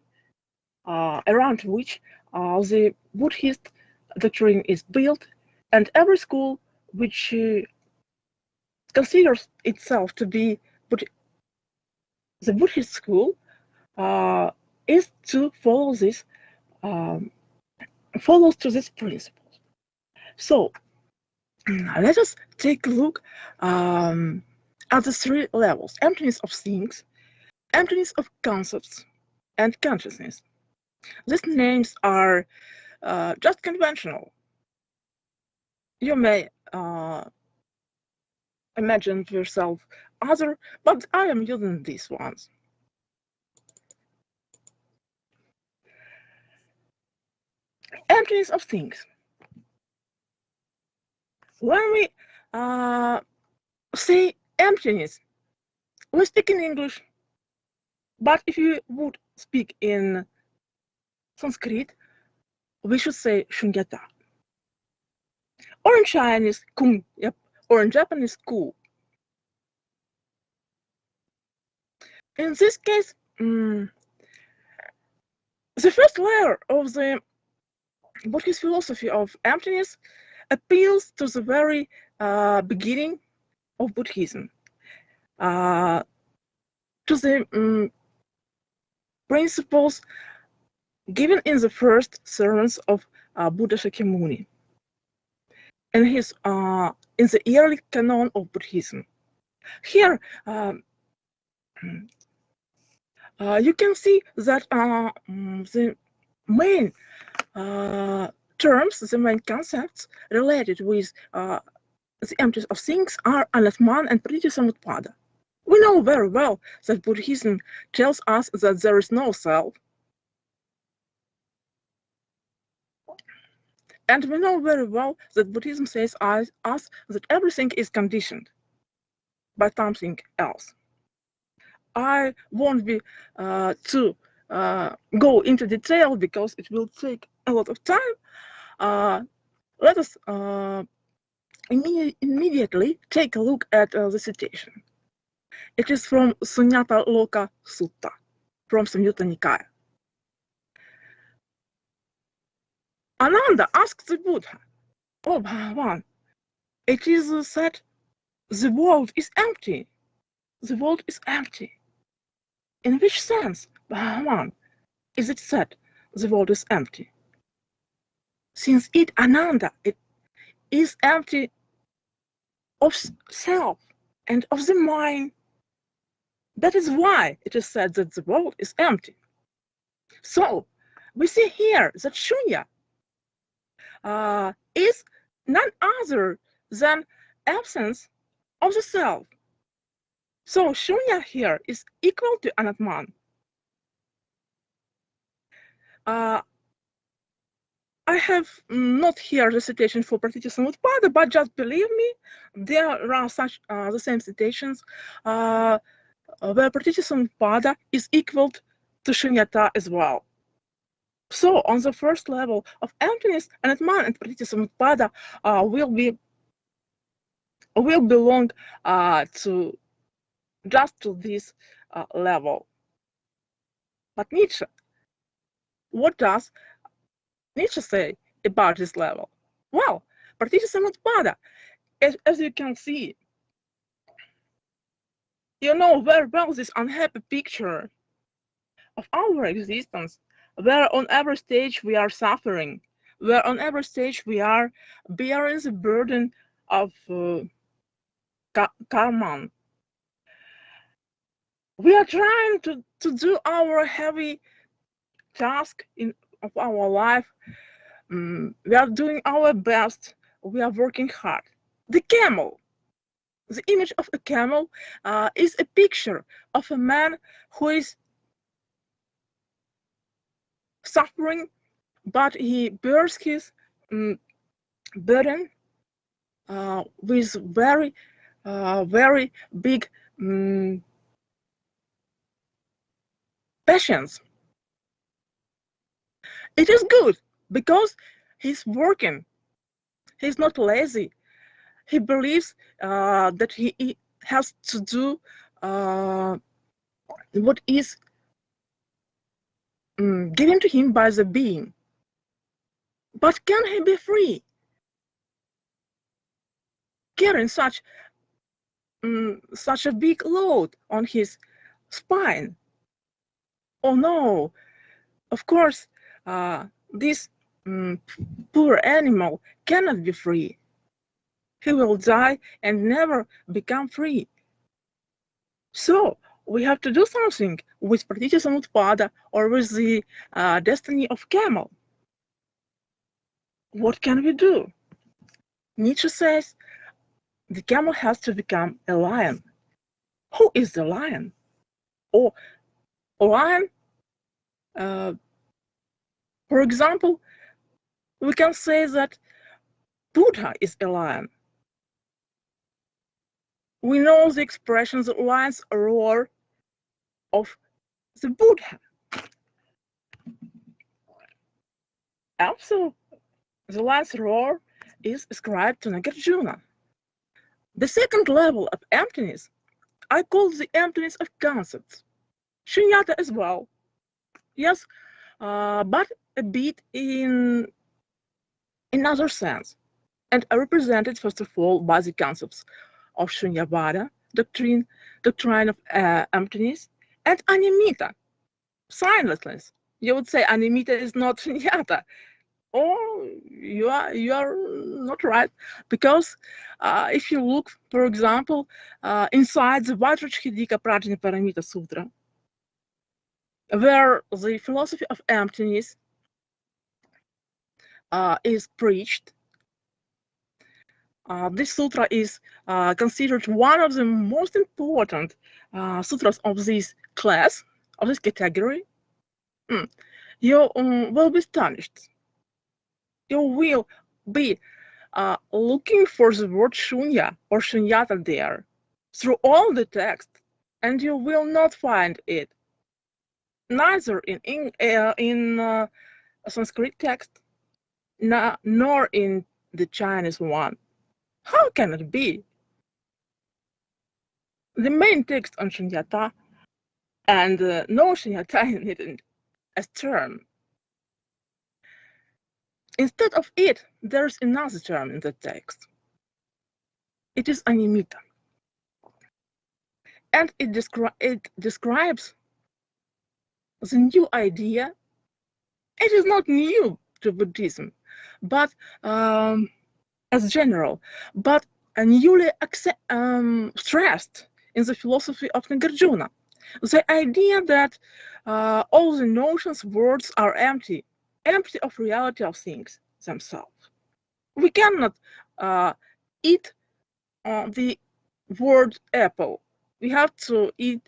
around which the Buddhist doctrine is built, and every school which considers itself to be the Buddhist school is to follow this, follows to these principles. So let us take a look at the 3 levels: emptiness of things, emptiness of concepts, and consciousness. These names are just conventional. You may imagine to yourself other, but I am using these ones. Emptiness of things. When we say emptiness, we speak in English, but if you would speak in Sanskrit, we should say shunyata. Or in Chinese, kung, yep, or in Japanese, ku. In this case, the first layer of the Buddhist philosophy of emptiness appeals to the very beginning of Buddhism, to the principles given in the first sermons of Buddha Shakyamuni, in his in the early canon of Buddhism. Here, you can see that the main terms, the main concepts related with the emptiness of things are anatman and pratityasamutpada. We know very well that Buddhism tells us that there is no self. And we know very well that Buddhism says us that everything is conditioned by something else. I won't be to go into detail because it will take a lot of time. Let us immediately take a look at the citation. It is from Sunyata Loka Sutta, from Samyutta Nikaya. Ananda asked the Buddha, "Oh Bhagavan, it is said the world is empty. The world is empty. In which sense, Bhagavan, is it said the world is empty? Since it, Ananda, it is empty of self and of the mind. That is why it is said that the world is empty." So we see here that Shunya is none other than absence of the self. So Shunya here is equal to Anatman. I have not here the citation for Pratityasamutpada, but just believe me, there are such the same citations where Pratityasamutpada is equal to Shunyata as well. So on the first level of emptiness, Anatman and Pratityasamutpada will belong to just to this level. But Nietzsche, what does Nietzsche say about this level? Well, participant pada, as you can see, you know very well this unhappy picture of our existence, where on every stage we are suffering, where on every stage we are bearing the burden of karma. We are trying to do our heavy task of our life. We are doing our best. We are working hard. The camel, the image of a camel is a picture of a man who is suffering, but he bears his burden with very, very big patience. It is good because he's working. He's not lazy. He believes that he has to do what is given to him by the being. But can he be free? Carrying such a big load on his spine? Oh no! Of course, this poor animal cannot be free. He will die and never become free. So we have to do something with participant pada or with the destiny of camel. What can we do? Nietzsche says the camel has to become a lion. Who is the lion? Or a lion, for example, we can say that Buddha is a lion. We know the expression, the lion's roar of the Buddha. Also, the lion's roar is ascribed to Nagarjuna. The second level of emptiness, I call the emptiness of concepts. Shunyata as well. Yes, but a bit in another sense. And are represented, first of all, by the concepts of Shunyavada, doctrine of emptiness, and animita, signlessness. You would say animita is not Shunyata. Oh, you are not right, because if you look, for example, inside the Vajrachhidika Prajnaparamita Sutra, where the philosophy of emptiness is preached, this sutra is considered one of the most important sutras of this class, of this category. You will be astonished. You will be looking for the word shunya or shunyata there through all the text, and you will not find it, neither in Sanskrit text, nor in the Chinese one. How can it be? The main text on shunyata and no shunyata in it as term. Instead of it, there is another term in the text. It is animita. And it describes the new idea. It is not new to Buddhism, but as general, but newly stressed in the philosophy of Nagarjuna. The idea that all the notions, words are empty of reality of things themselves. We cannot eat the word apple. We have to eat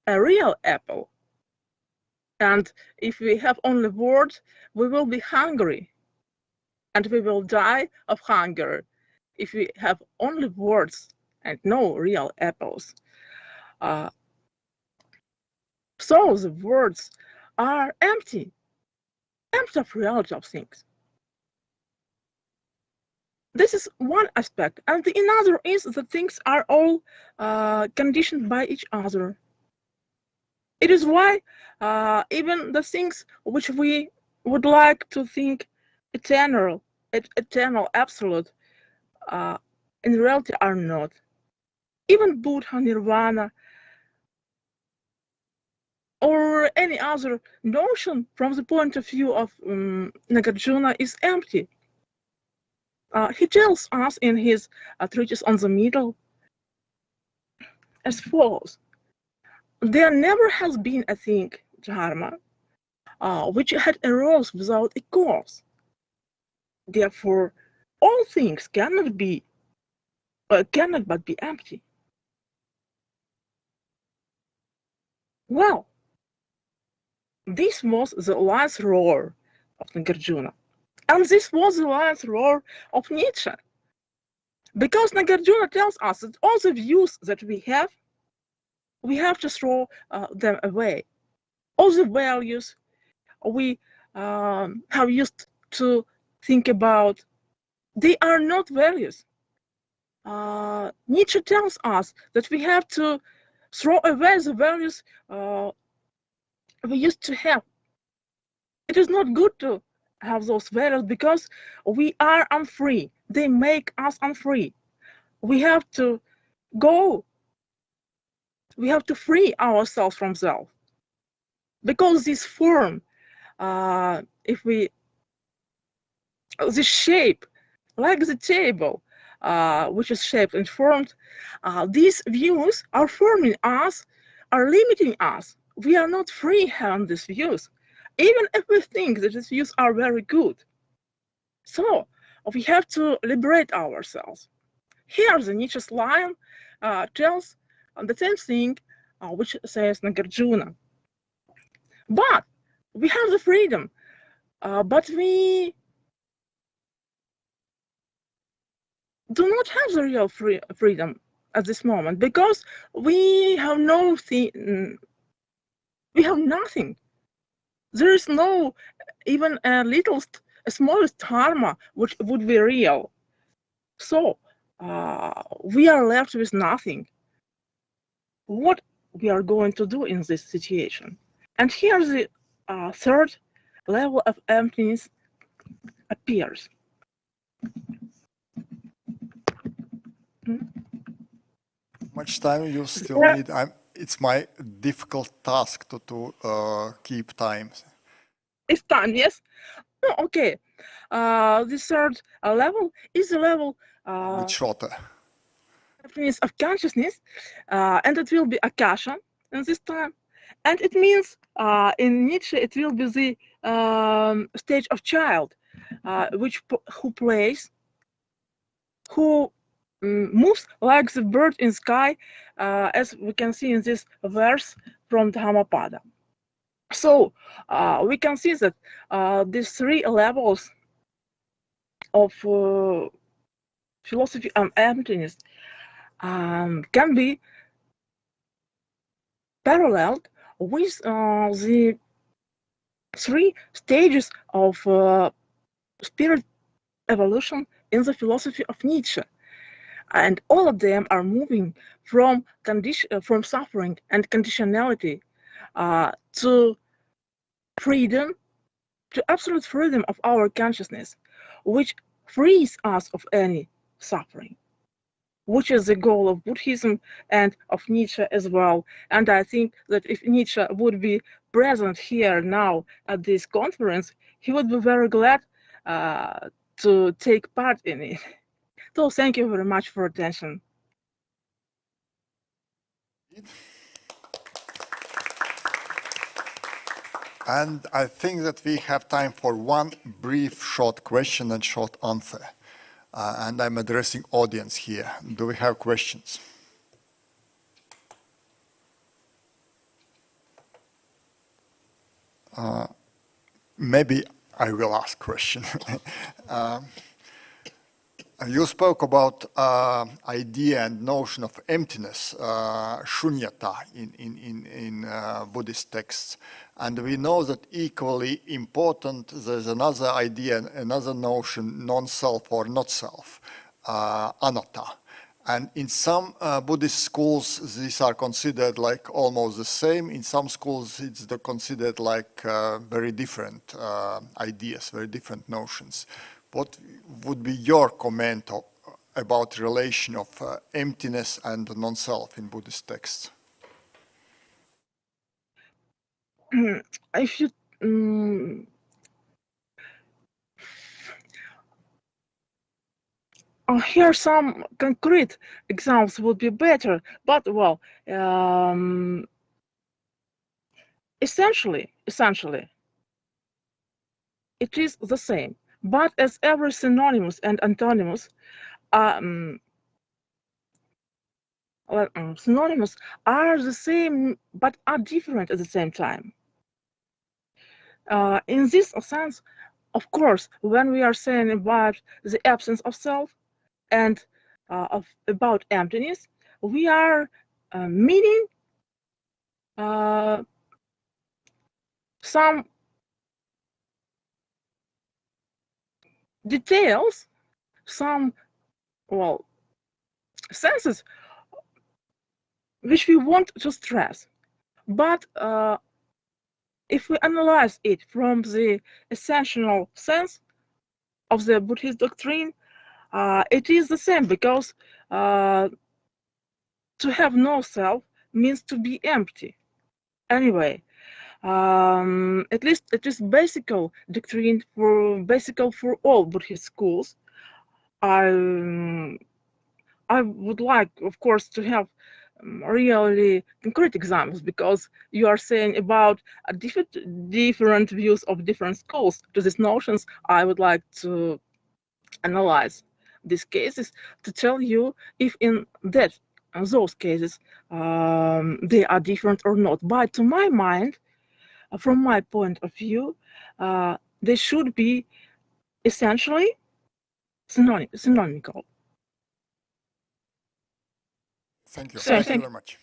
a real apple. And if we have only words, we will be hungry. And we will die of hunger if we have only words and no real apples. So the words are empty of reality of things. This is one aspect, and the another is that things are all conditioned by each other. It is why even the things which we would like to think eternal, absolute, in reality are not. Even Buddha, Nirvana, or any other notion from the point of view of Nagarjuna is empty. He tells us in his treatise on the middle as follows: there never has been a thing, dharma, which had arose without a cause. Therefore, all things cannot but be empty. Well, this was the last roar of Nagarjuna. And this was the last roar of Nietzsche. Because Nagarjuna tells us that all the views that we have to throw them away. All the values we have used to think about, they are not values. Nietzsche tells us that we have to throw away the values we used to have. It is not good to have those values because we are unfree. They make us unfree. We have to go. We have to free ourselves from self. Because this form, this shape, like the table, which is shaped and formed, these views are forming us, are limiting us. We are not free having these views, even if we think that these views are very good. So we have to liberate ourselves. Here, the Nietzsche's line tells the same thing which says Nagarjuna. But we have the freedom, but we do not have the real freedom at this moment because we have we have nothing. There is no even a smallest dharma which would be real. So we are left with nothing. What we are going to do in this situation? And here the third level of emptiness appears. Much time you still need? It's my difficult task to keep time. It's time, yes? Oh, okay. The third level is the level Bit shorter. emptiness of consciousness, and it will be akasha in this time. And it means in Nietzsche it will be the stage of child, who moves like the bird in sky, as we can see in this verse from Dhammapada. So we can see that these three levels of philosophy of emptiness can be paralleled with the three stages of spirit evolution in the philosophy of Nietzsche. And all of them are moving from suffering and conditionality to freedom, to absolute freedom of our consciousness, which frees us of any suffering, which is the goal of Buddhism and of Nietzsche as well. And I think that if Nietzsche would be present here now at this conference, he would be very glad to take part in it. So thank you very much for attention. And I think that we have time for one brief short question and short answer. And I'm addressing audience here. Do we have questions? Maybe I will ask question. You spoke about idea and notion of emptiness, shunyata in Buddhist texts. And we know that equally important, there's another idea, another notion, non-self or not-self, anatta. And in some Buddhist schools, these are considered like almost the same. In some schools, it's considered like very different ideas, very different notions. What would be your comment about relation of emptiness and non-self in Buddhist texts? If you here some concrete examples would be better, but well, essentially, it is the same. But as every synonymous and antonymous, synonymous are the same but are different at the same time. In this sense, of course, when we are saying about the absence of self and about emptiness, we are meaning some details, some, well, senses which we want to stress. But if we analyze it from the essential sense of the Buddhist doctrine, it is the same, because to have no self means to be empty. Anyway, at least it is basic doctrine for all Buddhist schools. I would like, of course, to have really concrete examples, because you are saying about different views of different schools to these notions. I would like to analyze these cases to tell you if in those cases they are different or not. But to my mind, from my point of view, they should be essentially synonymical. Thank you. So, Thank you very much.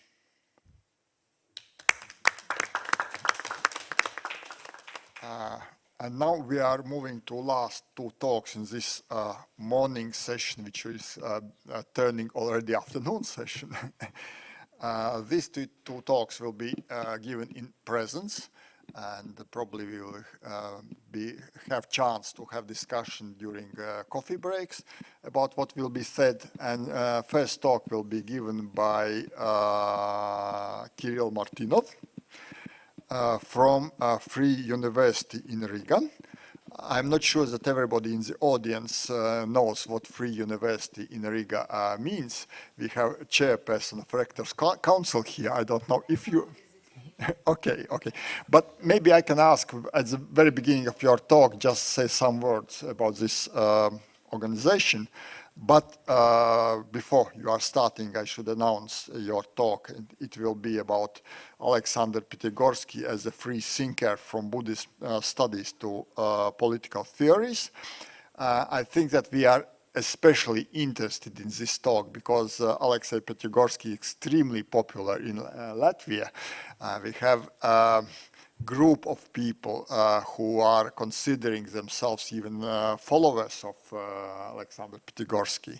And now we are moving to last two talks in this morning session, which is turning already afternoon session. These two talks will be given in presence, and probably we will have chance to have discussion during coffee breaks about what will be said. And first talk will be given by Kirill Martynov from Free University in Riga. I'm not sure that everybody in the audience knows what Free University in Riga means. We have a chairperson of Rectors Council here. I don't know if you... Okay. But maybe I can ask at the very beginning of your talk, just say some words about this organization. But before you are starting, I should announce your talk. It will be about Alexander Pyatigorski as a free thinker from Buddhist studies to political theories. I think that we are especially interested in this talk because Alexei Pyatigorski is extremely popular in Latvia. We have a group of people who are considering themselves even followers of Alexander Pyatigorski.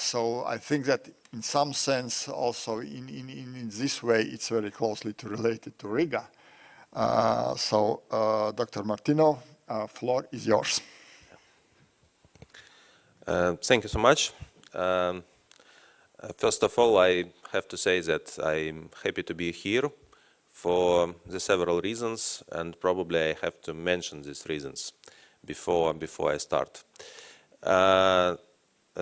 So I think that in some sense also in this way it's very closely related to Riga. So Dr. Martynov, floor is yours. Thank you so much. First of all, I have to say that I'm happy to be here for the several reasons, and probably I have to mention these reasons before I start.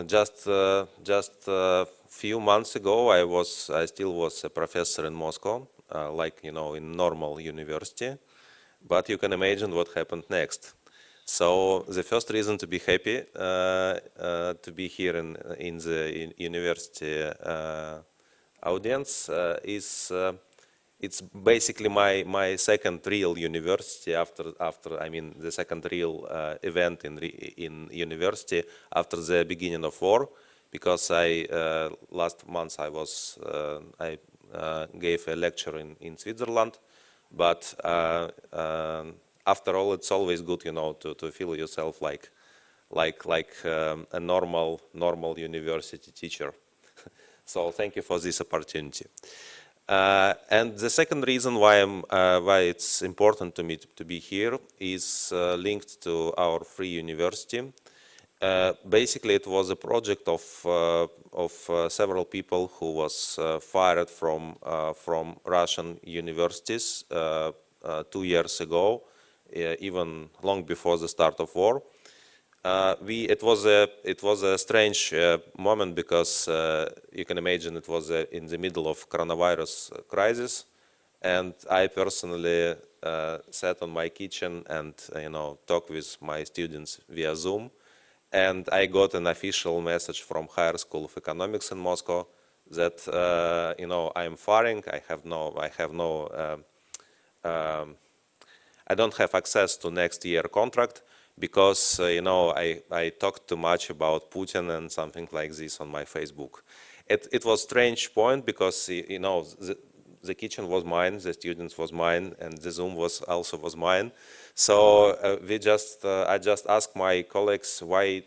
Just a few months ago, I still was a professor in Moscow, like in normal university, but you can imagine what happened next. So the first reason to be happy to be here in the university audience is it's basically my second real university after I mean the second real event in university after the beginning of war, because last month I gave a lecture in Switzerland, but after all, it's always good, to feel yourself like a normal university teacher. So thank you for this opportunity. And the second reason why it's important to me to be here is linked to our free university. Basically, it was a project of several people who was fired from Russian universities 2 years ago, even long before the start of war. It was a strange moment because you can imagine it was in the middle of coronavirus crisis, and I personally sat on my kitchen and talked with my students via Zoom, and I got an official message from Higher School of Economics in Moscow that I'm firing. I don't have access to next year contract, because I talked too much about Putin and something like this on my Facebook. It was a strange point because the kitchen was mine, the students was mine, and the Zoom was mine. So I just asked my colleagues why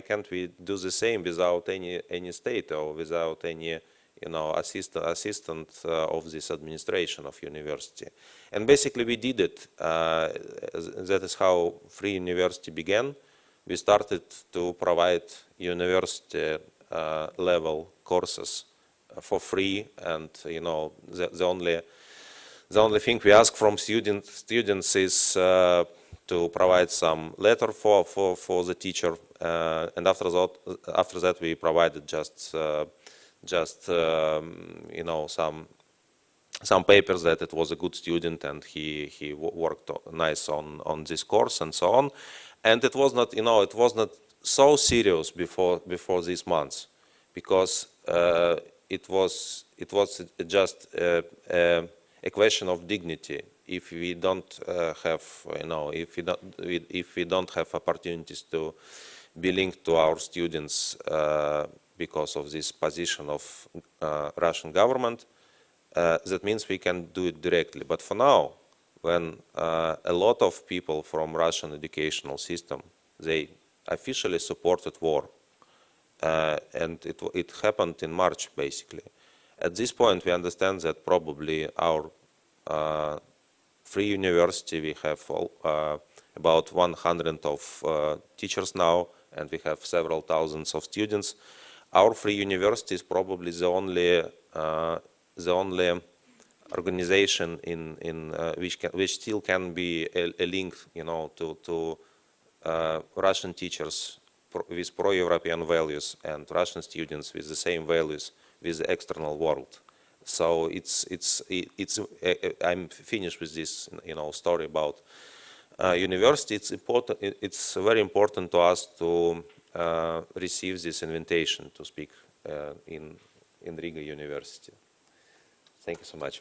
can't we do the same without any state or without any assistant of this administration of university. And basically we did it. That is how Free University began. We started to provide university level courses for free, and the only thing we ask from students is to provide some letter for the teacher, and after that we provided just some papers that it was a good student and he worked nice on this course and so on. And it was not it was not so serious before these months, because it was just a question of dignity. If we don't have if we don't have opportunities to be linked to our students because of this position of Russian government, that means we can do it directly. But for now, when a lot of people from Russian educational system, they officially supported war, and it happened in March, basically. At this point, we understand that probably our free university, we have about 100 of teachers now, and we have several thousands of students. Our free university is probably the only organization which still can be a link, to Russian teachers with pro-European values and Russian students with the same values with the external world. So I'm finished with this, story about university. It's important. It's very important to us to receive this invitation to speak in Riga University. Thank you so much.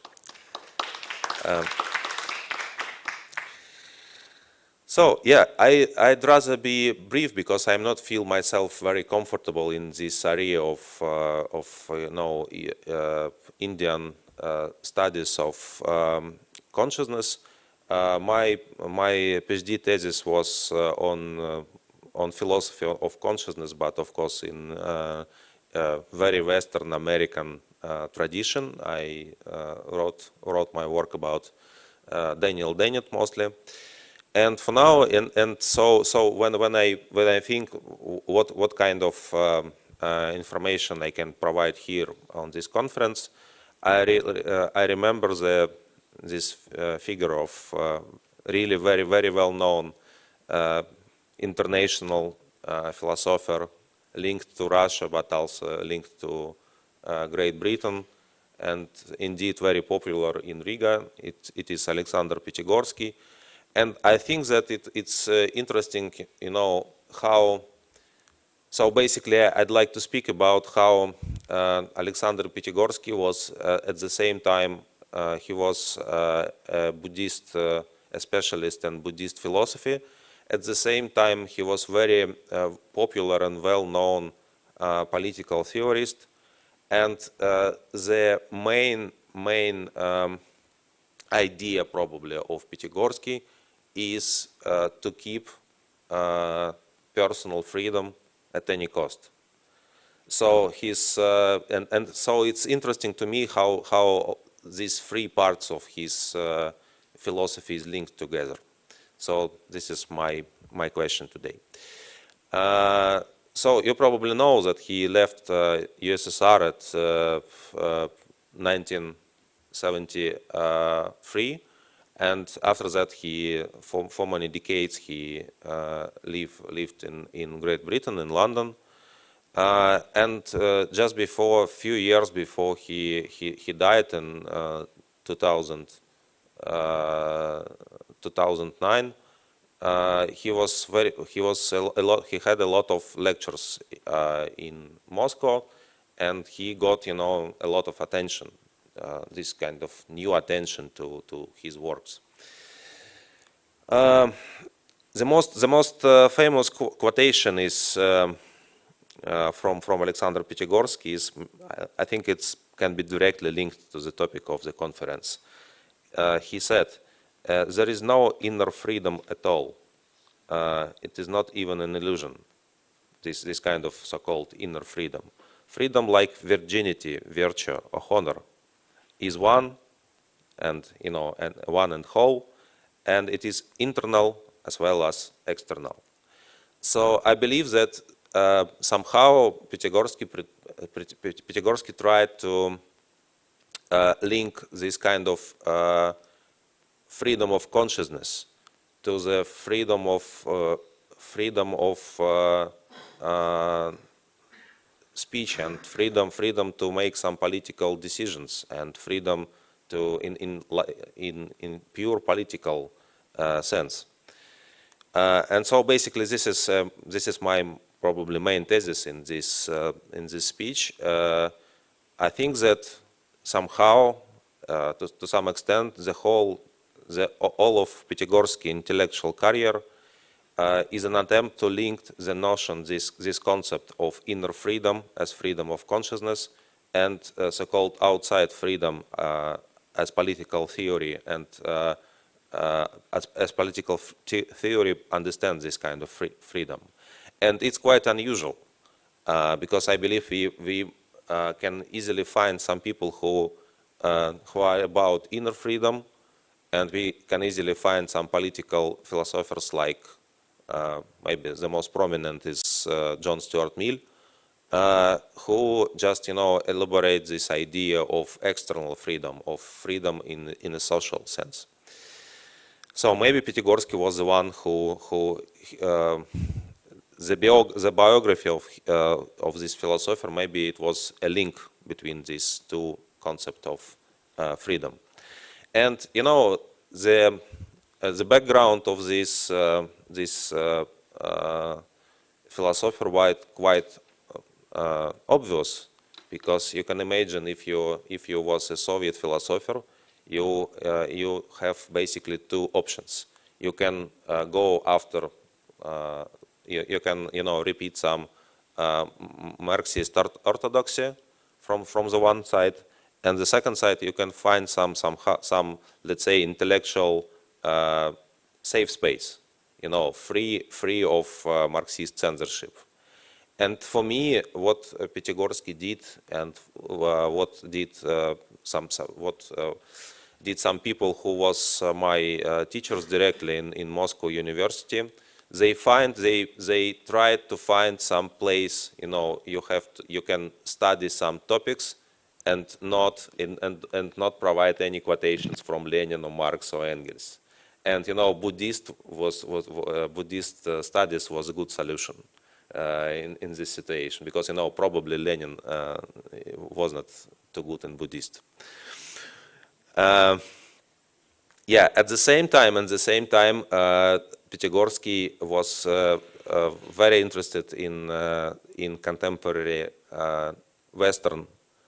So yeah, I'd rather be brief because I'm not feel myself very comfortable in this area of Indian studies of consciousness. My PhD thesis was on philosophy of consciousness, but of course in very Western American tradition. I wrote my work about Daniel Dennett mostly. And for now, so when I think what kind of information I can provide here on this conference, I remember this figure of really very well known international philosopher linked to Russia, but also linked to Great Britain, and indeed very popular in Riga. It is Alexander Pyatigorski. And I think that it's interesting, how. So basically, I'd like to speak about how Alexander Pyatigorski was at the same time, he was a Buddhist, a specialist in Buddhist philosophy. At the same time, he was very popular and well-known political theorist. And the main idea probably of Pyatigorski is to keep personal freedom at any cost. So and so it's interesting to me how these three parts of his philosophy is linked together. So this is my question today. So you probably know that he left USSR at 1973, and after that he, for many decades, he lived in Great Britain, in London. And just before, a few years before he died in 2009, he had a lot of lectures in Moscow, and he got, a lot of attention, this kind of new attention to his works. The most famous quotation is from Alexander Pyatigorski. I think it can be directly linked to the topic of the conference. He said, "There is no inner freedom at all. It is not even an illusion. This kind of so-called inner freedom. Freedom, like virginity, virtue, or honor, is one and one and whole, and it is internal as well as external." So I believe that somehow Pyatigorski tried to link this kind of freedom of consciousness to the freedom of speech, and freedom to make some political decisions, and freedom to in pure political sense. And so basically this is my probably main thesis in this speech. I think that somehow, to some extent, all of Pyatigorski intellectual career is an attempt to link the notion, this concept of inner freedom as freedom of consciousness, and so-called outside freedom as political theory, and as political theory understands this kind of freedom. And it's quite unusual, because I believe we can easily find some people who are about inner freedom, and we can easily find some political philosophers, like maybe the most prominent is John Stuart Mill, who just elaborate this idea of external freedom, of freedom in a social sense. So maybe Pyatigorski was the one who the biography of this philosopher, maybe it was a link between these two concepts of freedom. And the background of this philosopher was quite obvious, because you can imagine if you was a Soviet philosopher, you have basically two options. You can go after you can repeat some Marxist orthodoxy from the one side, and the second side you can find some let's say intellectual safe space, free of Marxist censorship. And for me, what Pyatigorski did, and what did some people who was my teachers directly in Moscow University, they tried to find some place, you can study some topics and not provide any quotations from Lenin or Marx or Engels. And Buddhist studies was a good solution in this situation, because probably Lenin was not too good in Buddhist. Yeah, at the same time, Pyatigorski was very interested in contemporary Western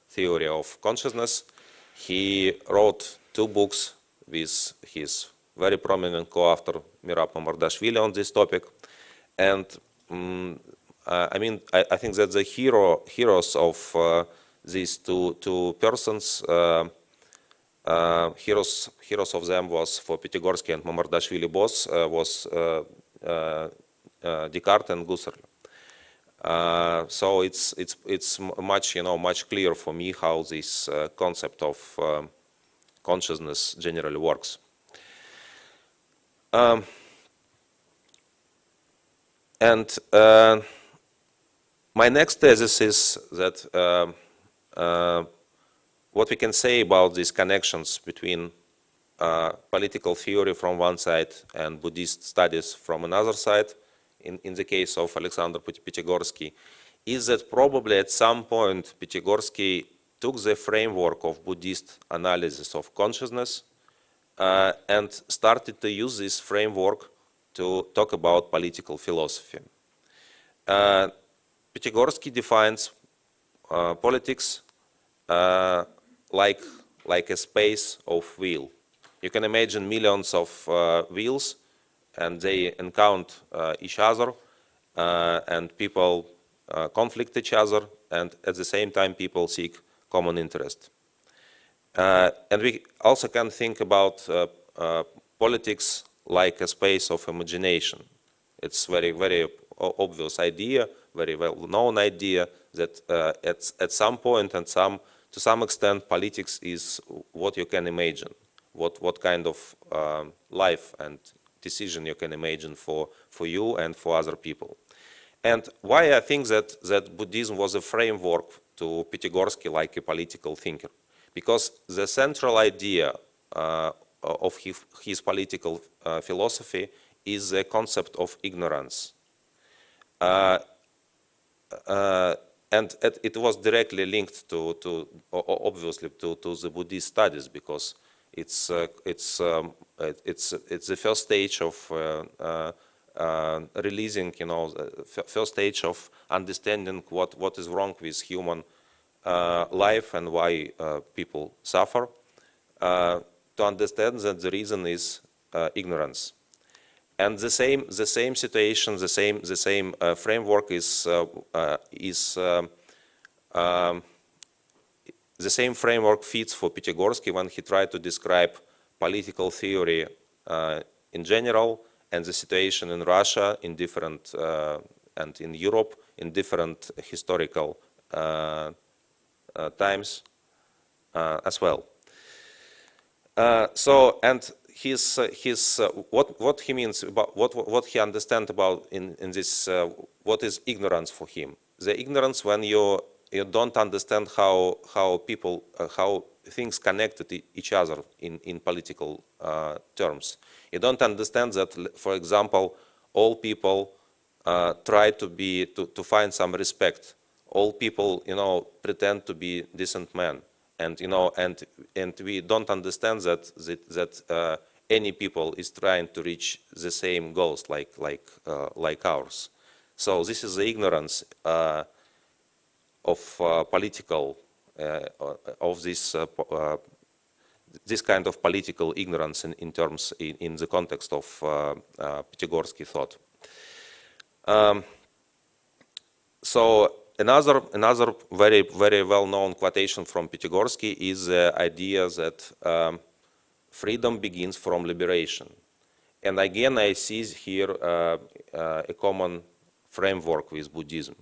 theory of consciousness. He wrote 2 books with his very prominent co-author Mirab Mamardashvili on this topic. And I think that the heroes of these two persons, heroes of them was for Pyatigorski and Mamardashvili both was Descartes and Husserl. So it's much clearer for me how this concept of consciousness generally works. My next thesis is that what we can say about these connections between political theory from one side and Buddhist studies from another side, in the case of Alexander Pyatigorski, is that probably at some point Pyatigorski took the framework of Buddhist analysis of consciousness and started to use this framework to talk about political philosophy. Pyatigorski defines politics like a space of will. You can imagine millions of wheels, and they encounter each other, and people conflict each other, and at the same time people seek common interest. And we also can think about politics like a space of imagination. It's very, very obvious idea, very well-known idea that at some point and to some extent politics is what you can imagine, what kind of life and decision you can imagine for you and for other people. And why I think that Buddhism was a framework to Pyatigorski like a political thinker? Because the central idea of his political philosophy is the concept of ignorance. And it was directly linked obviously to the Buddhist studies, because it's the first stage of releasing, first stage of understanding what is wrong with human life and why people suffer. To understand that the reason is ignorance. And the same situation, the same framework is the same framework fits for Pyatigorski when he tried to describe political theory in general and the situation in Russia in different and in Europe in different historical times as well. What he means about what he understands about in this what is ignorance for him? The ignorance when you don't understand how things connect to each other in political terms. You don't understand that, for example, all people try to find some respect. All people, pretend to be decent men, and and we don't understand that any people is trying to reach the same goals like ours. So this is the ignorance of political of this kind of political ignorance in terms in the context of Pyatigorski thought. So another very, very well-known quotation from Pyatigorski is the idea that freedom begins from liberation. And again, I see here a common framework with Buddhism.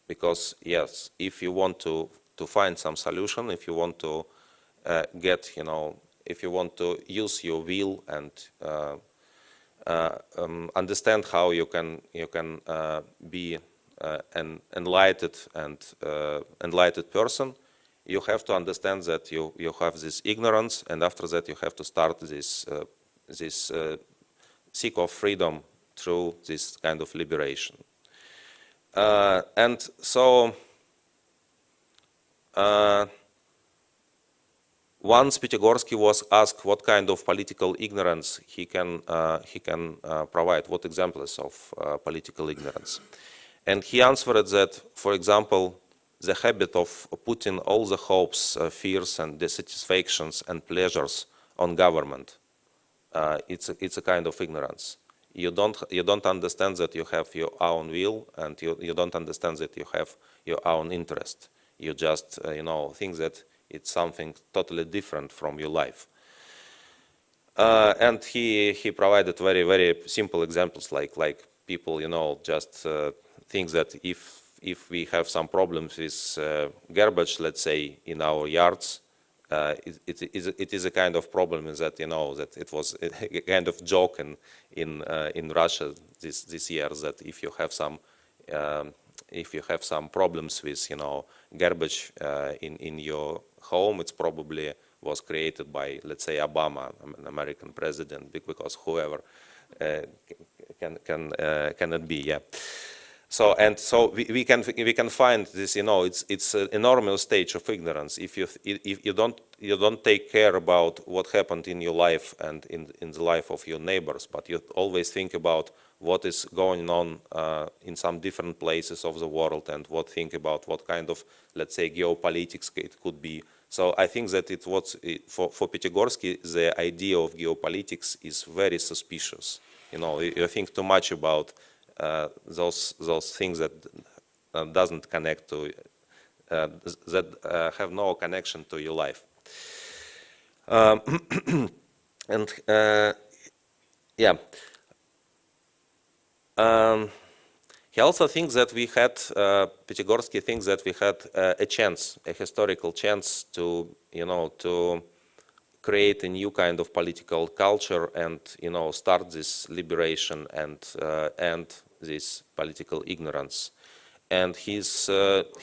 Because yes, if you want to find some solution, if you want to if you want to use your will and understand how you can be an enlightened person, you have to understand that you have this ignorance, and after that you have to start this seek of freedom through this kind of liberation. And so once Pyatigorski was asked what kind of political ignorance he can provide, what examples of political ignorance, and he answered that, for example, the habit of putting all the hopes, fears, and dissatisfactions and pleasures on government. It's a kind of ignorance. You don't understand that you have your own will, and you don't understand that you have your own interest. You just think that it's something totally different from your life. And he provided very simple examples, like people just think that if we have some problems with garbage, let's say, in our yards, it is a kind of problem that that it was a kind of joke in Russia this year, that if you have some problems with garbage in your home, it's probably was created by, let's say, Obama, an American president, because whoever cannot be, yeah. So we can find this, it's an enormous stage of ignorance. If you don't take care about what happened in your life and in the life of your neighbors, but you always think about what is going on in some different places of the world, and think about what kind of, let's say, geopolitics it could be. So I think that for Pyatigorski, the idea of geopolitics is very suspicious. You think too much about those things that doesn't connect to, that have no connection to your life. And yeah. He also thinks that we had, Pyatigorski thinks that we had a chance, a historical chance to, to create a new kind of political culture and, start this liberation and end this political ignorance. And his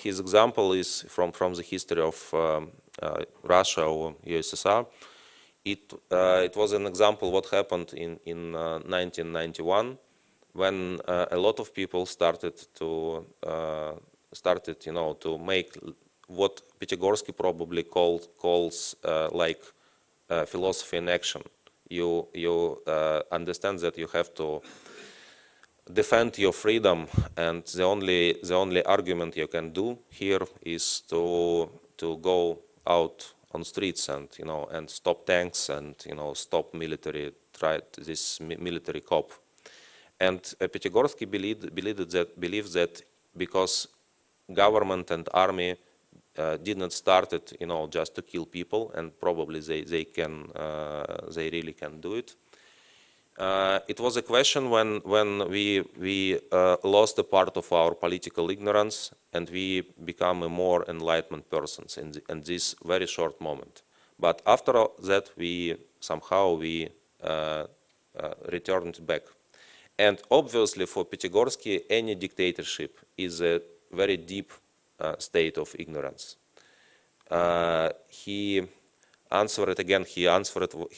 example is from the history of Russia or USSR. It was an example what happened in 1991. When a lot of people started to make what Pyatigorski probably calls like philosophy in action. You understand that you have to defend your freedom, and the only argument you can do here is to go out on streets and and stop tanks and stop military coup. And Pyatigorski believes that because government and army did not start it, just to kill people, and probably they really can do it. It was a question when we lost a part of our political ignorance, and we become a more enlightened persons in this very short moment. But after that, we somehow returned back. And obviously, for Pyatigorski, any dictatorship is a very deep state of ignorance. He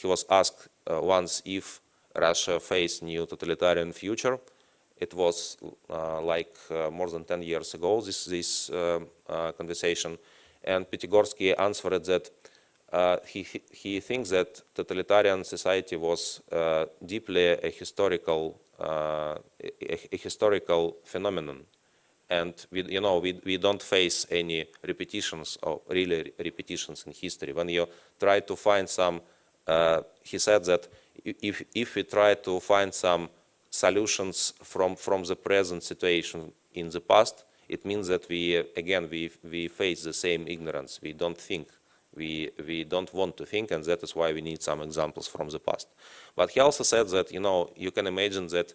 was asked once if Russia faced new totalitarian future. It was more than 10 years ago, this conversation. And Pyatigorski answered that he thinks that totalitarian society was deeply a historical phenomenon, and we don't face any repetitions or really repetitions in history. When you try to find some, he said that if we try to find some solutions from the present situation in the past, it means that we face the same ignorance. We don't think. We don't want to think, and that is why we need some examples from the past. But he also said that, you can imagine that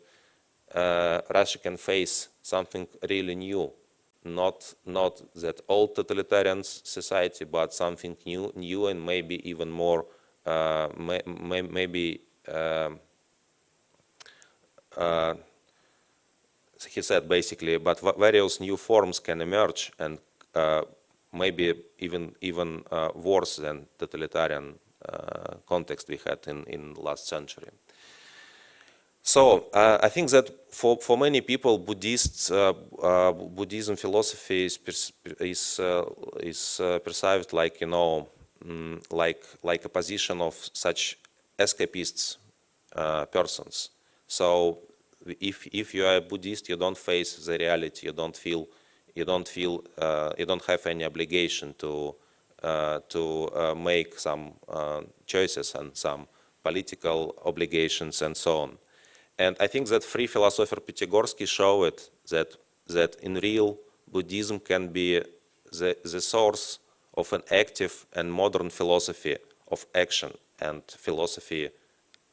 Russia can face something really new, not that old totalitarian society, but something new and maybe even more, he said basically, but various new forms can emerge, and maybe even worse than totalitarian context we had in last century. So I think that for many people, Buddhism philosophy is perceived like like a position of such escapists persons. So if you are a Buddhist, you don't face the reality, you don't feel you don't feel, you don't have any obligation to make some choices and some political obligations and so on. And I think that free philosopher Piatigorsky showed that in real Buddhism can be the source of an active and modern philosophy of action and philosophy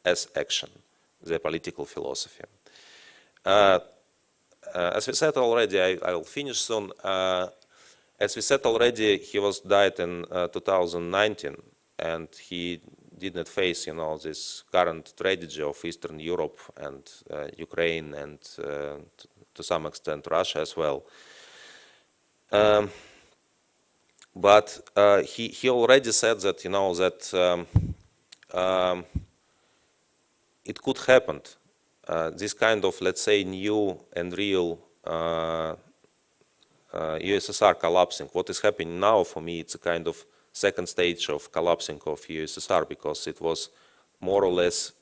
as action, the political philosophy. As we said already, I'll finish soon. As we said already, he was died in 2019, and he did not face, this current tragedy of Eastern Europe and Ukraine, and to some extent Russia as well. But he already said that, it could happen. This kind of, let's say, new and real USSR collapsing. What is happening now for me, it's a kind of second stage of collapsing of USSR, because it was more or less,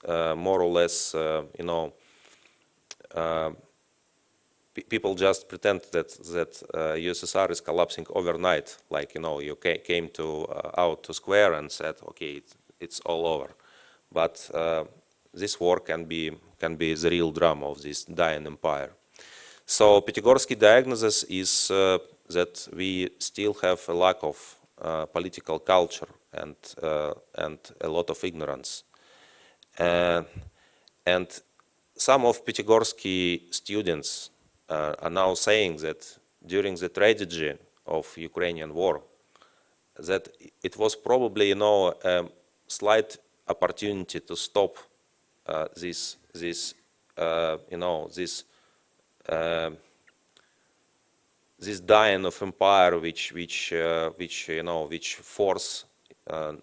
people just pretend that USSR is collapsing overnight. Like, you came out to square and said, okay, it's all over. But this war can be the real drama of this dying empire. So Piatigorsky diagnosis is that we still have a lack of political culture and a lot of ignorance. And some of Piatigorsky students are now saying that during the tragedy of Ukrainian war, that it was probably, a slight opportunity to stop this dying of empire, which force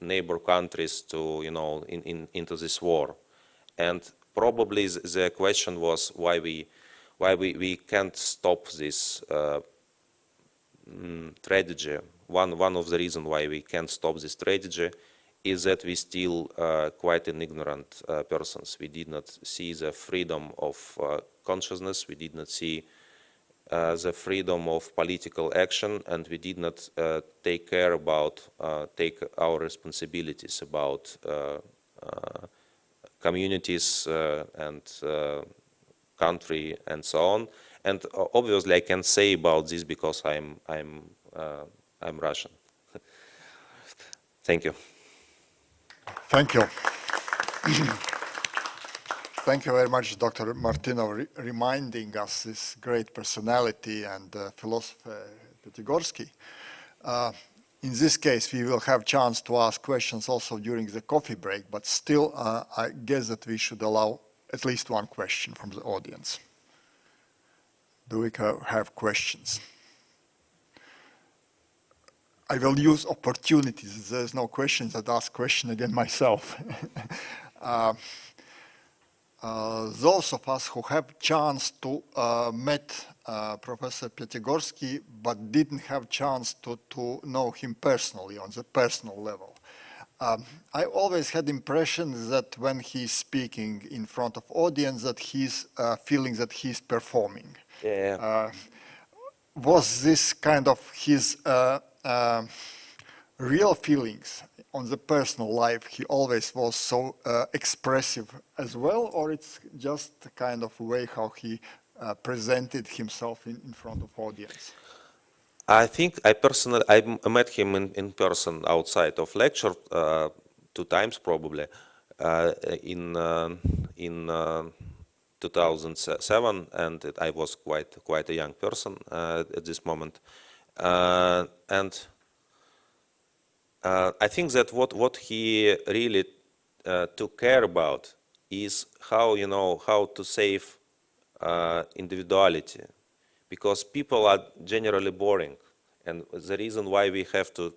neighbor countries to, into this war. And probably the question was why we can't stop this tragedy. One of the reasons why we can't stop this tragedy is that we still quite an ignorant persons. We did not see the freedom of consciousness, we did not see the freedom of political action, and we did not take care about, take our responsibilities about communities and country and so on. And obviously I can say about this because I'm Russian. Thank you. Thank you. Thank you very much, Dr. Martinov, reminding us this great personality and philosopher Piatigorsky. In this case, we will have chance to ask questions also during the coffee break, but still, I guess that we should allow at least one question from the audience. Do we have questions? I will use opportunities. There's no questions. I'd ask question again myself. Those of us who have chance to met Professor Piatigorsky but didn't have chance to know him personally on the personal level. I always had impression that when he's speaking in front of audience that he's feeling that he's performing. Yeah. Was this kind of his real feelings on the personal life? He always was so expressive as well, or it's just the kind of way how he presented himself in front of audience? I think I met him in person outside of lecture 2 times probably in 2007, and I was quite a young person at this moment, and I think that what he really took care about is how to save individuality, because people are generally boring, and the reason why we have to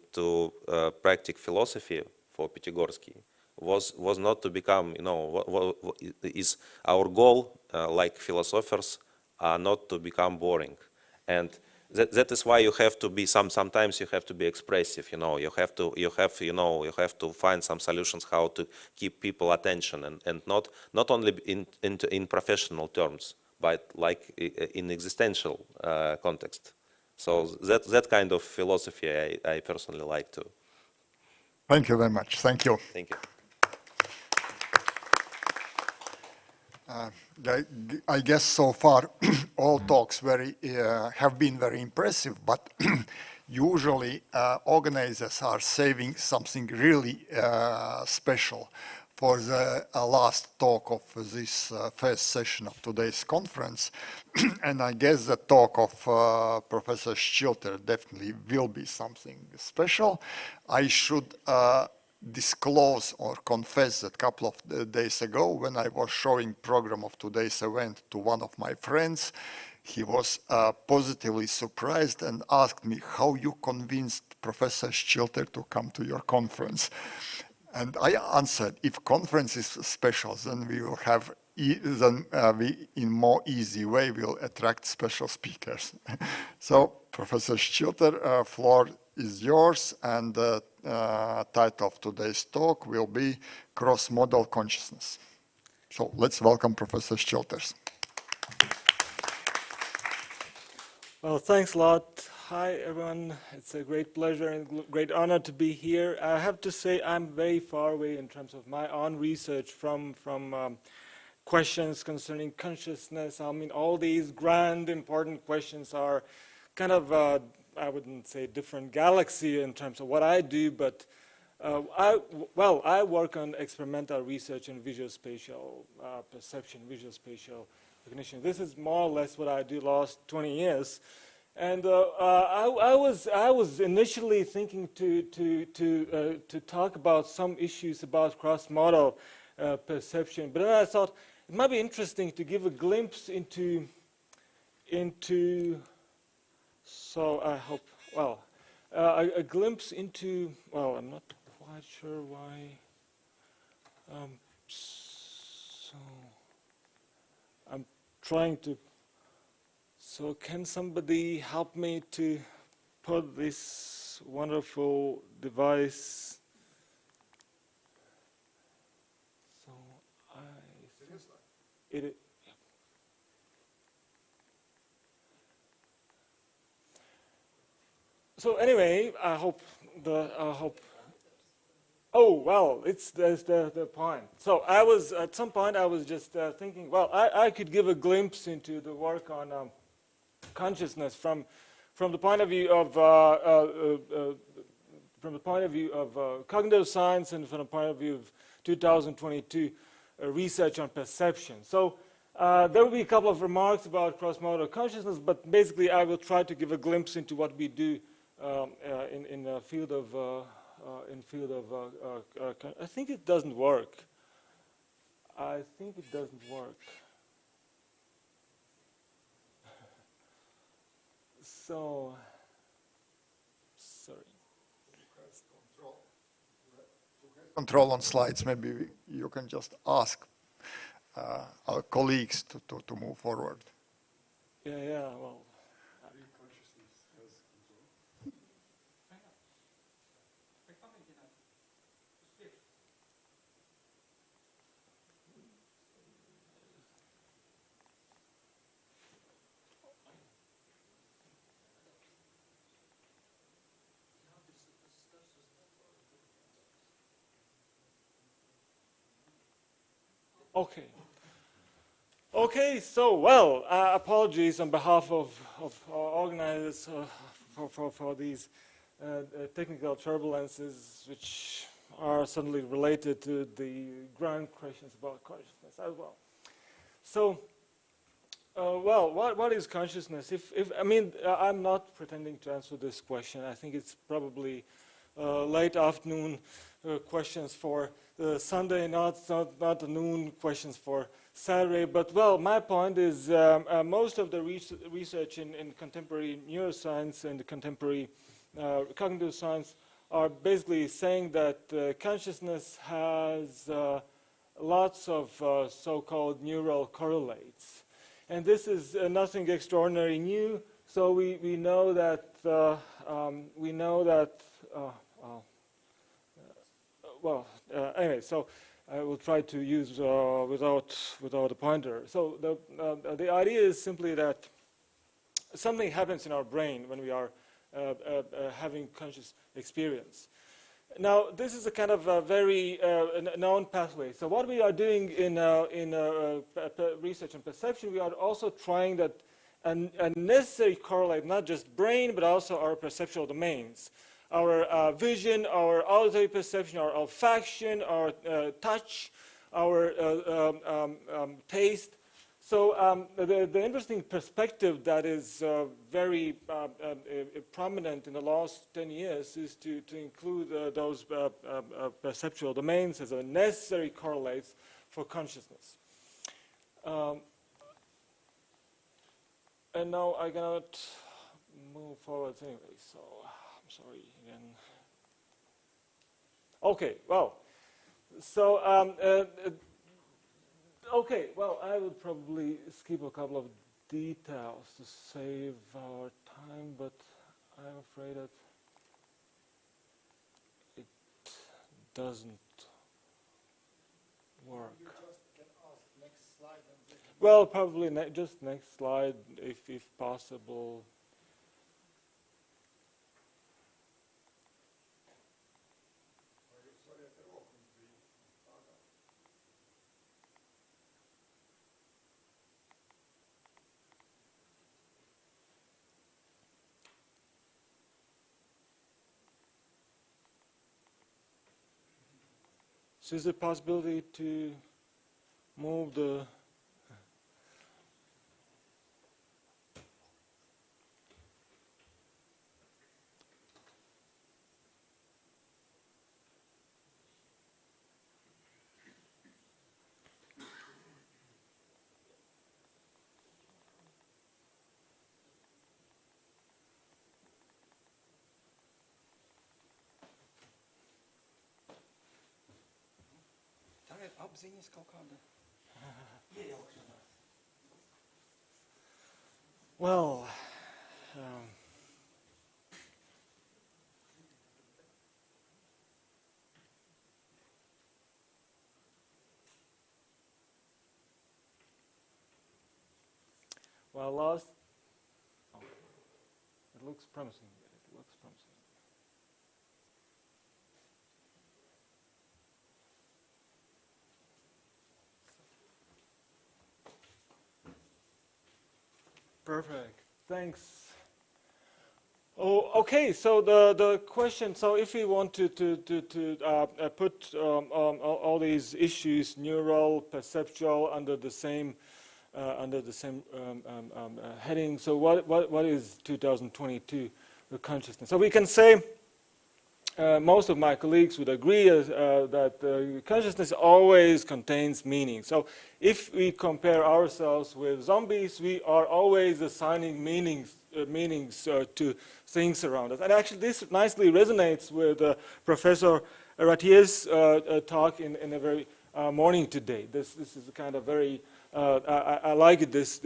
practice philosophy for Piatigorsky was not to become, what is our goal, like philosophers, are not to become boring, and that is why you have to be sometimes you have to be expressive. You have to find some solutions how to keep people attention, and not only in professional terms, but like in existential context. So that kind of philosophy I personally like too. Thank you very much. Thank you. Thank you. I guess so far all talks have been very impressive, but usually organizers are saving something really special for the last talk of this first session of today's conference. And I guess the talk of Professor Schilter definitely will be something special. I should disclose or confess that a couple of days ago when I was showing program of today's event to one of my friends, he was positively surprised and asked me how you convinced Professor Schilter to come to your conference. And I answered, if conference is special, then we will have, we in more easy way will attract special speakers. So Professor Schilter, floor is yours, and the title of today's talk will be Cross-modal consciousness. So let's welcome Professor Schilter. Well, thanks a lot. Hi, everyone. It's a great pleasure and great honor to be here. I have to say I'm very far away in terms of my own research from questions concerning consciousness. I mean, all these grand, important questions are kind of, I wouldn't say different galaxy in terms of what I do, but I work on experimental research in visual spatial perception, visual spatial recognition. This is more or less what I do last 20 years. And I was initially thinking to talk about some issues about cross-modal perception, but then I thought it might be interesting to give a glimpse into. So I hope, well, a glimpse into. Well, I'm not quite sure why. So I'm trying to. So can somebody help me to put this wonderful device? So yeah. So anyway, I hope. Oh well, there's the point. So I was at some point I was just thinking. Well, I could give a glimpse into the work on. Consciousness from the point of view of cognitive science and from the point of view of 2022 research on perception. So there will be a couple of remarks about cross-modal consciousness, but basically I will try to give a glimpse into what we do in the field of I think it doesn't work. I think it doesn't work. So, sorry. Control on slides, maybe you can just ask our colleagues to move forward. Yeah, well. Okay, so, well, apologies on behalf of organizers for these technical turbulences, which are suddenly related to the grand questions about consciousness as well. So, well, what is consciousness? I mean, I'm not pretending to answer this question. I think it's probably late afternoon questions for Sunday, not the noon questions for Saturday. But well, my point is most of the research in contemporary neuroscience and contemporary cognitive science are basically saying that consciousness has lots of so-called neural correlates, and this is nothing extraordinary new. So we know that anyway, so I will try to use without a pointer. So the idea is simply that something happens in our brain when we are having conscious experience. Now, this is a kind of a very known pathway. So what we are doing in research and perception, we are also trying that a necessary correlate, not just brain, but also our perceptual domains. Our vision, our auditory perception, our olfaction, our touch, our taste. So the interesting perspective that is very prominent in the last 10 years is to include those perceptual domains as a necessary correlates for consciousness. And now I cannot move forward anyway, so I'm sorry again. Okay, well, so okay, well, I would probably skip a couple of details to save our time, but I'm afraid that it doesn't work. You just can ask next slide. Well, probably just next slide, if possible. So is there a possibility to move the... Apziņas kaut kāda iejaukšanās. Well, last, it looks promising. It looks promising. Perfect. Thanks. Oh, okay. So the question. So if we want to put all these issues, neural, perceptual, under the same heading. So what is 2022 consciousness? So we can say. Most of my colleagues would agree that consciousness always contains meaning. So if we compare ourselves with zombies, we are always assigning meanings to things around us. And actually this nicely resonates with Professor Ratier's talk in the very morning today. This is a kind of very, I like it, this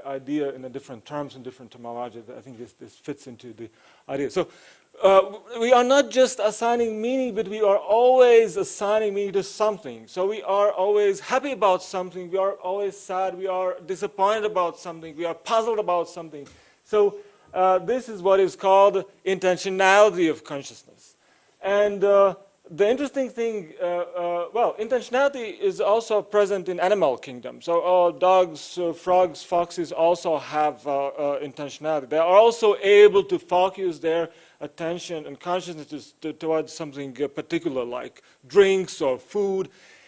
idea in a different terms and different terminology. I think this fits into the idea. So we are not just assigning meaning, but we are always assigning meaning to something. So we are always happy about something, we are always sad, we are disappointed about something, we are puzzled about something. So this is what is called intentionality of consciousness. And the interesting thing, well, intentionality is also present in animal kingdom. So dogs, frogs, foxes also have intentionality. They are also able to focus their attention and consciousness towards something particular, like drinks or food.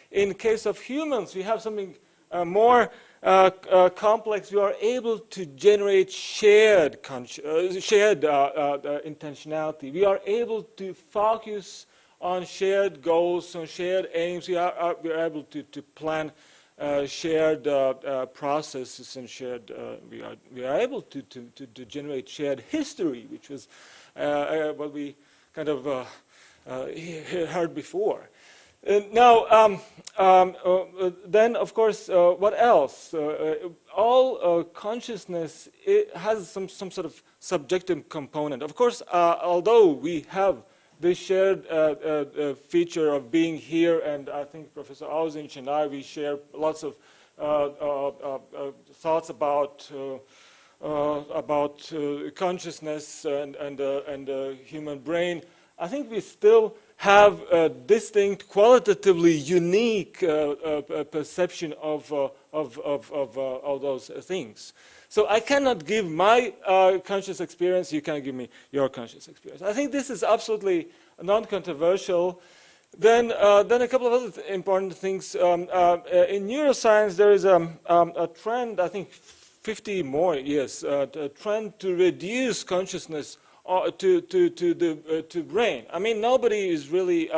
In the case of humans, we have something more complex. We are able to generate shared intentionality. We are able to focus on shared goals, on shared aims. We are able to plan shared processes and shared. We are able to generate shared history, which was what we kind of heard before. Now, then, of course, what else? All consciousness, it has some sort of subjective component. Of course, although we have this shared feature of being here, and I think Professor Apziņas and I, we share lots of thoughts about about consciousness and human brain, I think we still have a distinct, qualitatively unique perception of all those things. So I cannot give my conscious experience, you can't give me your conscious experience. I think this is absolutely non-controversial. Then a couple of other important things. In neuroscience, there is a trend, I think 50 more years, a trend to reduce consciousness to brain. I mean, nobody is really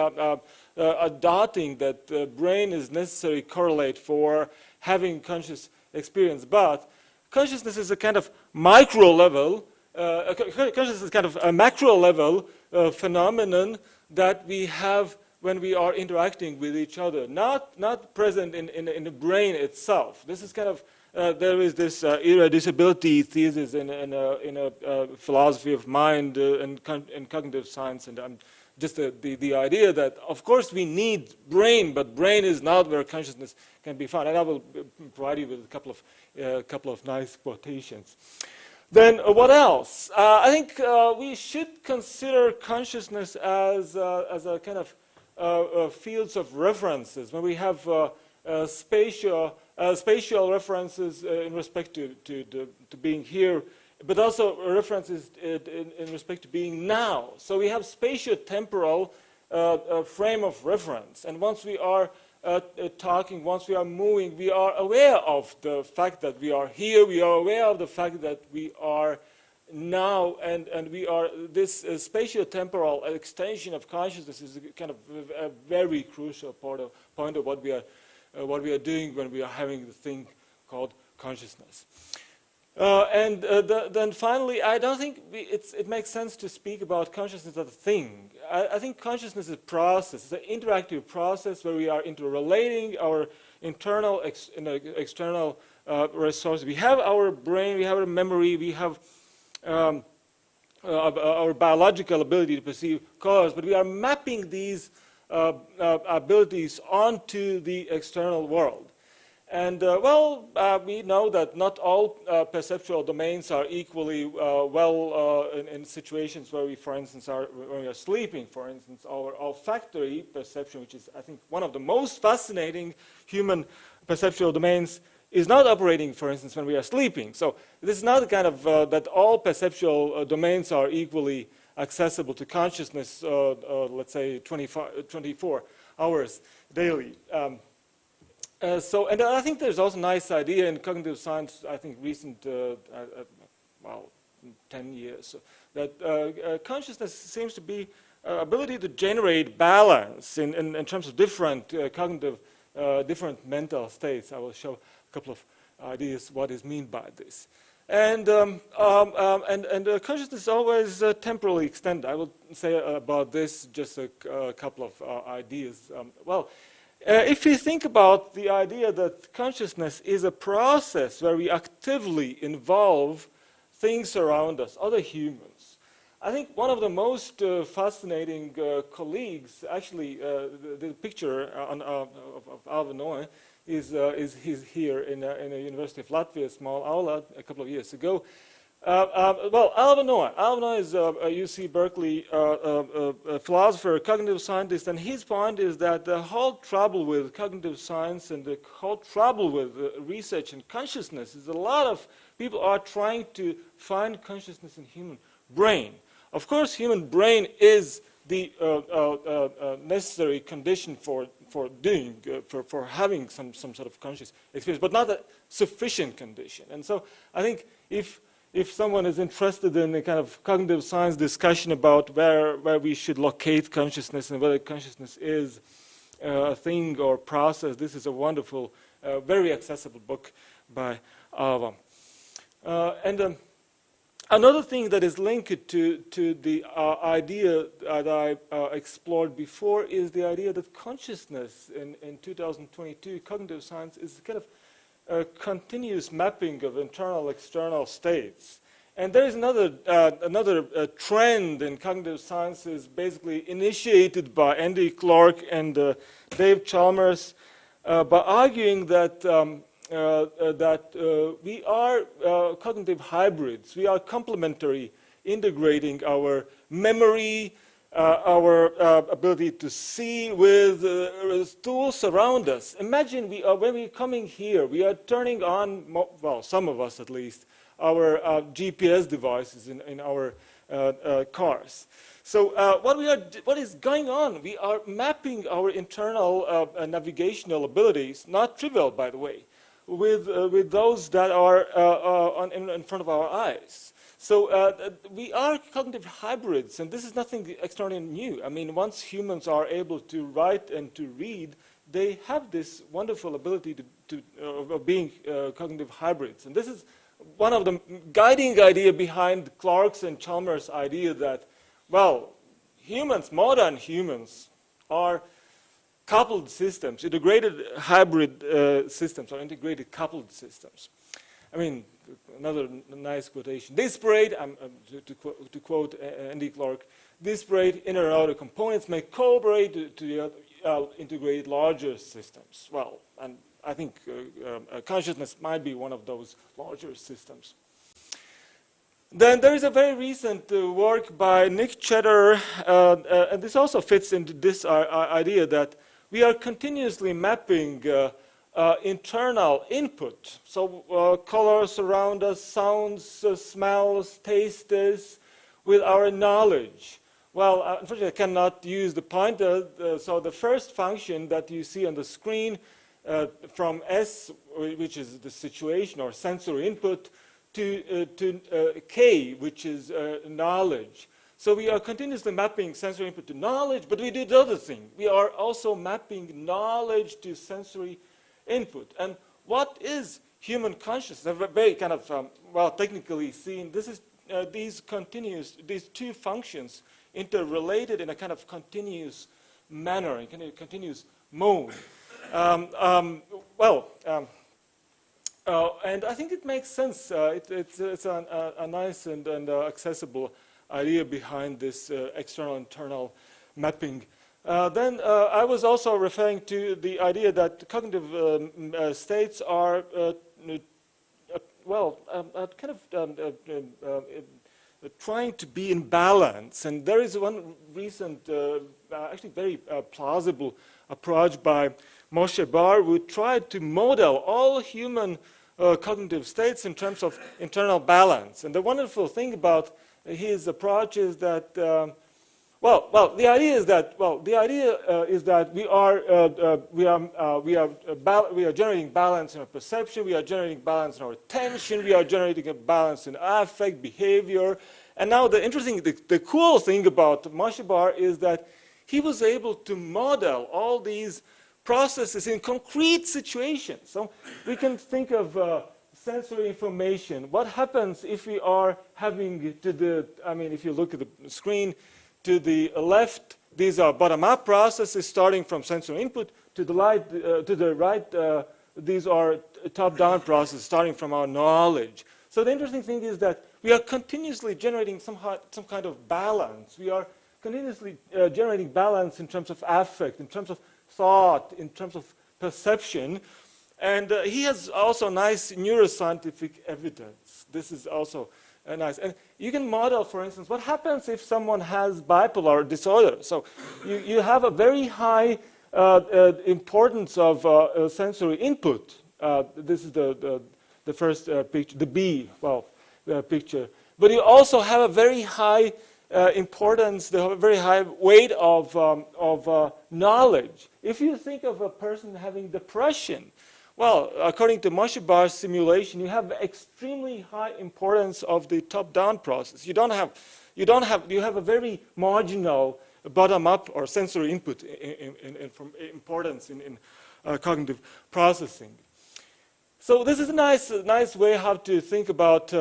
doubting that the brain is necessary correlate for having conscious experience, but consciousness is a kind of micro level, consciousness is kind of a macro level phenomenon that we have when we are interacting with each other, not present in the brain itself. This is kind of there is this irreducibility thesis in a philosophy of mind and cognitive science, and just the idea that of course we need brain, but brain is not where consciousness can be found. And I will provide you with a couple of nice quotations. Then what else? I think we should consider consciousness as a kind of fields of references. When we have spatial references in respect to being here, but also references in respect to being now. So we have spatio-temporal frame of reference, and once we are talking, once we are moving, we are aware of the fact that we are here, we are aware of the fact that we are now, and we are, this spatio-temporal extension of consciousness is kind of a very crucial point of what we are doing when we are having the thing called consciousness. Then finally, I don't think it makes sense to speak about consciousness as a thing. I think consciousness is a process. It's an interactive process where we are interrelating our internal and external resources. We have our brain, we have our memory, we have our biological ability to perceive cause, but we are mapping these abilities onto the external world. And we know that not all perceptual domains are equally in situations where we, for instance, when we are sleeping. For instance, our olfactory perception, which is, I think, one of the most fascinating human perceptual domains, is not operating, for instance, when we are sleeping. So this is not the kind of that all perceptual domains are equally accessible to consciousness, let's say 24 hours daily. And I think there's also a nice idea in cognitive science, I think recent, 10 years, that consciousness seems to be ability to generate balance in terms of different cognitive, different mental states. I will show a couple of ideas what is meant by this. And consciousness is always temporally extended. I will say about this just a couple of ideas. If we think about the idea that consciousness is a process where we actively involve things around us, other humans, I think one of the most fascinating colleagues, actually, the picture of Alva Noe is here in the University of Latvia, small aula, a couple of years ago. Alva Noe is a UC Berkeley philosopher, cognitive scientist, and his point is that the whole trouble with cognitive science and the whole trouble with research and consciousness is a lot of people are trying to find consciousness in human brain. Of course, human brain is the necessary condition for having some sort of conscious experience, but not a sufficient condition. And so I think if someone is interested in a kind of cognitive science discussion about where we should locate consciousness and whether consciousness is a thing or process, this is a wonderful, very accessible book by Alva. Another thing that is linked to the idea that I explored before is the idea that consciousness in 2022, cognitive science, is kind of a continuous mapping of internal external states. And there is another trend in cognitive sciences basically initiated by Andy Clark and Dave Chalmers by arguing that we are cognitive hybrids. We are complementary, integrating our memory, our ability to see with tools around us. Imagine when we're coming here, we are turning on, well, some of us at least, our GPS devices in our cars. So what is going on? We are mapping our internal navigational abilities, not trivial, by the way, with those that are in front of our eyes. So we are cognitive hybrids, and this is nothing extraordinary new. I mean, once humans are able to write and to read, they have this wonderful ability of being cognitive hybrids. And this is one of the guiding ideas behind Clark's and Chalmers' idea that, well, humans, modern humans, are coupled systems, integrated hybrid systems, or integrated coupled systems. I mean, another nice quotation. Disparate, to quote Andy Clark, disparate inner and outer components may cooperate to integrate larger systems. Well, and I think consciousness might be one of those larger systems. Then there is a very recent work by Nick Cheddar, and this also fits into this idea that we are continuously mapping internal input. So colors around us, sounds, smells, tastes, with our knowledge. Well, unfortunately, I cannot use the pointer. So the first function that you see on the screen from S, which is the situation or sensory input, to K, which is knowledge. So we are continuously mapping sensory input to knowledge, but we do the other thing. We are also mapping knowledge to sensory input. And what is human consciousness? Very kind of, well, technically seen, this is these two functions interrelated in a kind of continuous manner, in a continuous mode. And I think it makes sense. It's a nice and accessible idea behind this external-internal mapping. Then I was also referring to the idea that cognitive states are, trying to be in balance. And there is one recent, actually very plausible approach by Moshe Bar, who tried to model all human cognitive states in terms of internal balance. And the wonderful thing about his approach is that, the idea is that we are generating balance in our perception, we are generating balance in our attention, we are generating a balance in affect, behavior. And now the cool thing about Moshe Bar is that he was able to model all these processes in concrete situations. So we can think of sensory information. What happens if we are having if you look at the screen, to the left, these are bottom-up processes starting from sensory input. To the right, these are top-down processes starting from our knowledge. So the interesting thing is that we are continuously generating some kind of balance. We are continuously generating balance in terms of affect, in terms of thought, in terms of perception. And he has also nice neuroscientific evidence. This is also nice. And you can model, for instance, what happens if someone has bipolar disorder. So you have a very high importance of sensory input. This is the first picture, the B, picture. But you also have a very high importance, a very high weight of knowledge. If you think of a person having depression, well, according to Moshe Bar's simulation, you have extremely high importance of the top-down process. You have a very marginal bottom-up or sensory input importance in cognitive processing. So this is a nice way how to think about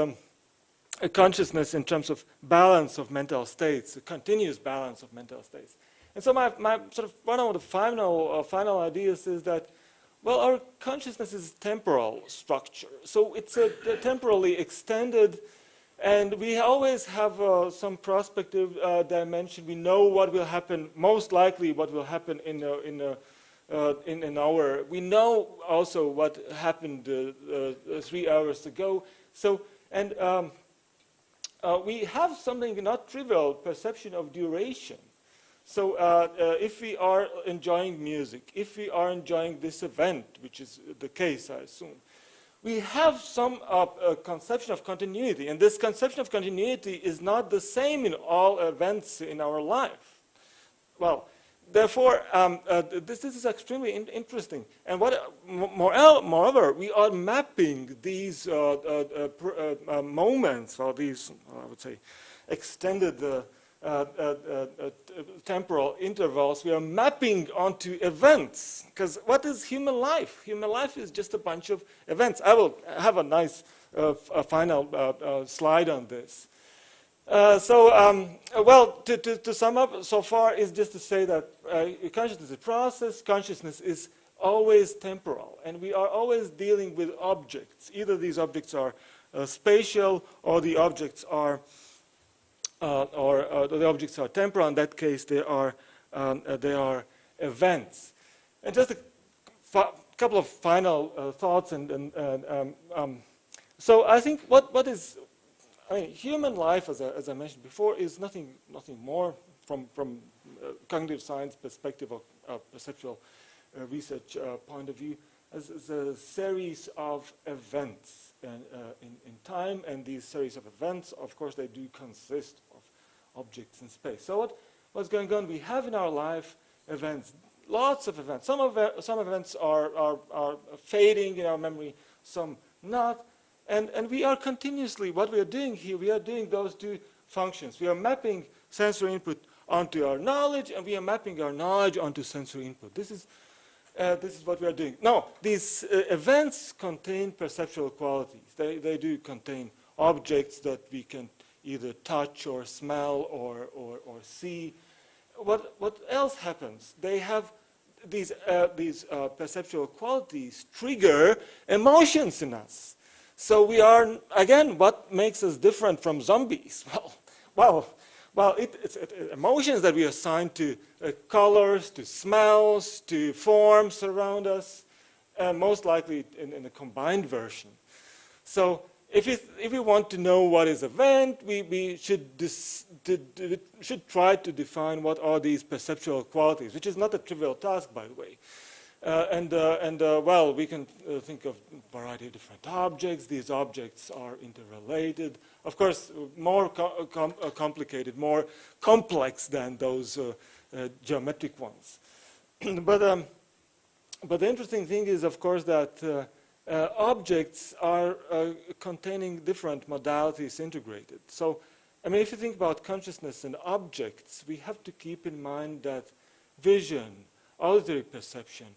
consciousness in terms of balance of mental states, a continuous balance of mental states. And so my sort of one of the final ideas is that, well, our consciousness is temporal structure. So it's temporally extended, and we always have some prospective dimension. We know what will happen, most likely what will happen in in an hour. We know also what happened 3 hours ago. So, and we have something not trivial, perception of duration. So if we are enjoying music, if we are enjoying this event, which is the case, I assume, we have some conception of continuity. And this conception of continuity is not the same in all events in our life. Well, therefore, this is extremely interesting. And moreover, we are mapping these moments, or these, I would say, extended temporal intervals, we are mapping onto events. Because what is human life? Human life is just a bunch of events. I will have a nice final slide on this. Well, to sum up so far is just to say that consciousness is a process, consciousness is always temporal, and we are always dealing with objects. Either these objects are spatial, or the objects are temporal. In that case, they are events. And just a couple of final thoughts. So I think what is, I mean, human life, as I mentioned before, is nothing more from cognitive science perspective or perceptual research point of view as a series of events in time, and these series of events, of course, they do consist of objects in space. So what's going on? We have in our life events, lots of events. Some events are fading in our memory, some not. And we are continuously, what we are doing here, we are doing those two functions. We are mapping sensory input onto our knowledge, and we are mapping our knowledge onto sensory input. This is what we are doing. Now, these events contain perceptual qualities. They do contain objects that we can either touch or smell or see. What else happens? They have these perceptual qualities trigger emotions in us. So we are, again, what makes us different from zombies? Well, it's emotions that we assign to colors, to smells, to forms around us, most likely in a combined version. So if we want to know what is event, we should try to define what are these perceptual qualities, which is not a trivial task, by the way. Well, we can think of a variety of different objects. These objects are interrelated. Of course, more complicated, more complex than those geometric ones. But the interesting thing is, of course, that objects are containing different modalities integrated. So, I mean, if you think about consciousness and objects, we have to keep in mind that vision, auditory perception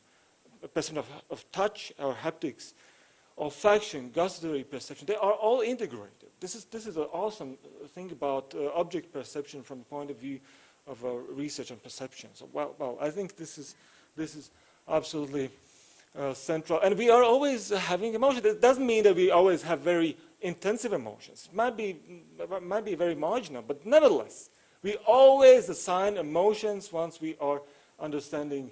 of touch or haptics, olfaction, gustatory perception, they are all integrated. This is an awesome thing about object perception from the point of view of research and perception. So, well, I think this is absolutely central. And we are always having emotions. It doesn't mean that we always have very intensive emotions. It might be very marginal, but nevertheless, we always assign emotions once we are understanding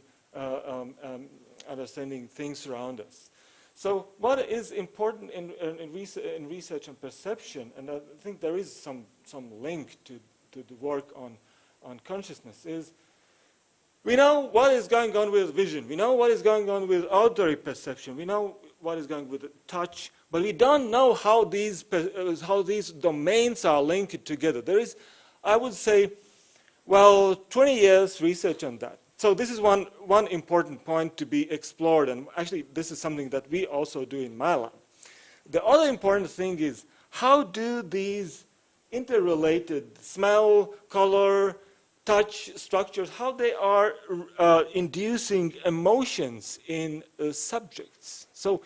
things around us. So what is important in research and perception, and I think there is some link to the work on consciousness, is we know what is going on with vision, we know what is going on with auditory perception, we know what is going on with touch, but we don't know how these domains are linked together. There is, I would say, well, 20 years research on that. So this is one important point to be explored, and actually this is something that we also do in my lab. The other important thing is, how do these interrelated smell, color, touch structures, how they are inducing emotions in subjects. So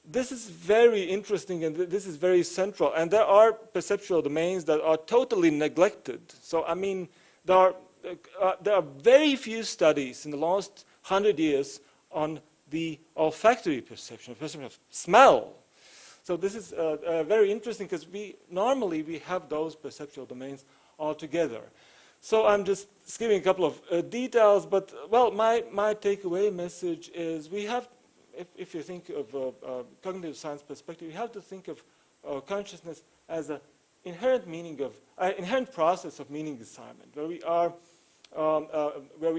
this is very interesting, and this is very central, and there are perceptual domains that are totally neglected. So I mean, there are very few studies in the last 100 years on the olfactory perception of smell. So this is very interesting, because normally we have those perceptual domains all together. So I'm just giving a couple of details, but well, my takeaway message is we have, if you think of a cognitive science perspective, you have to think of consciousness as an inherent meaning of, inherent process of meaning assignment, where we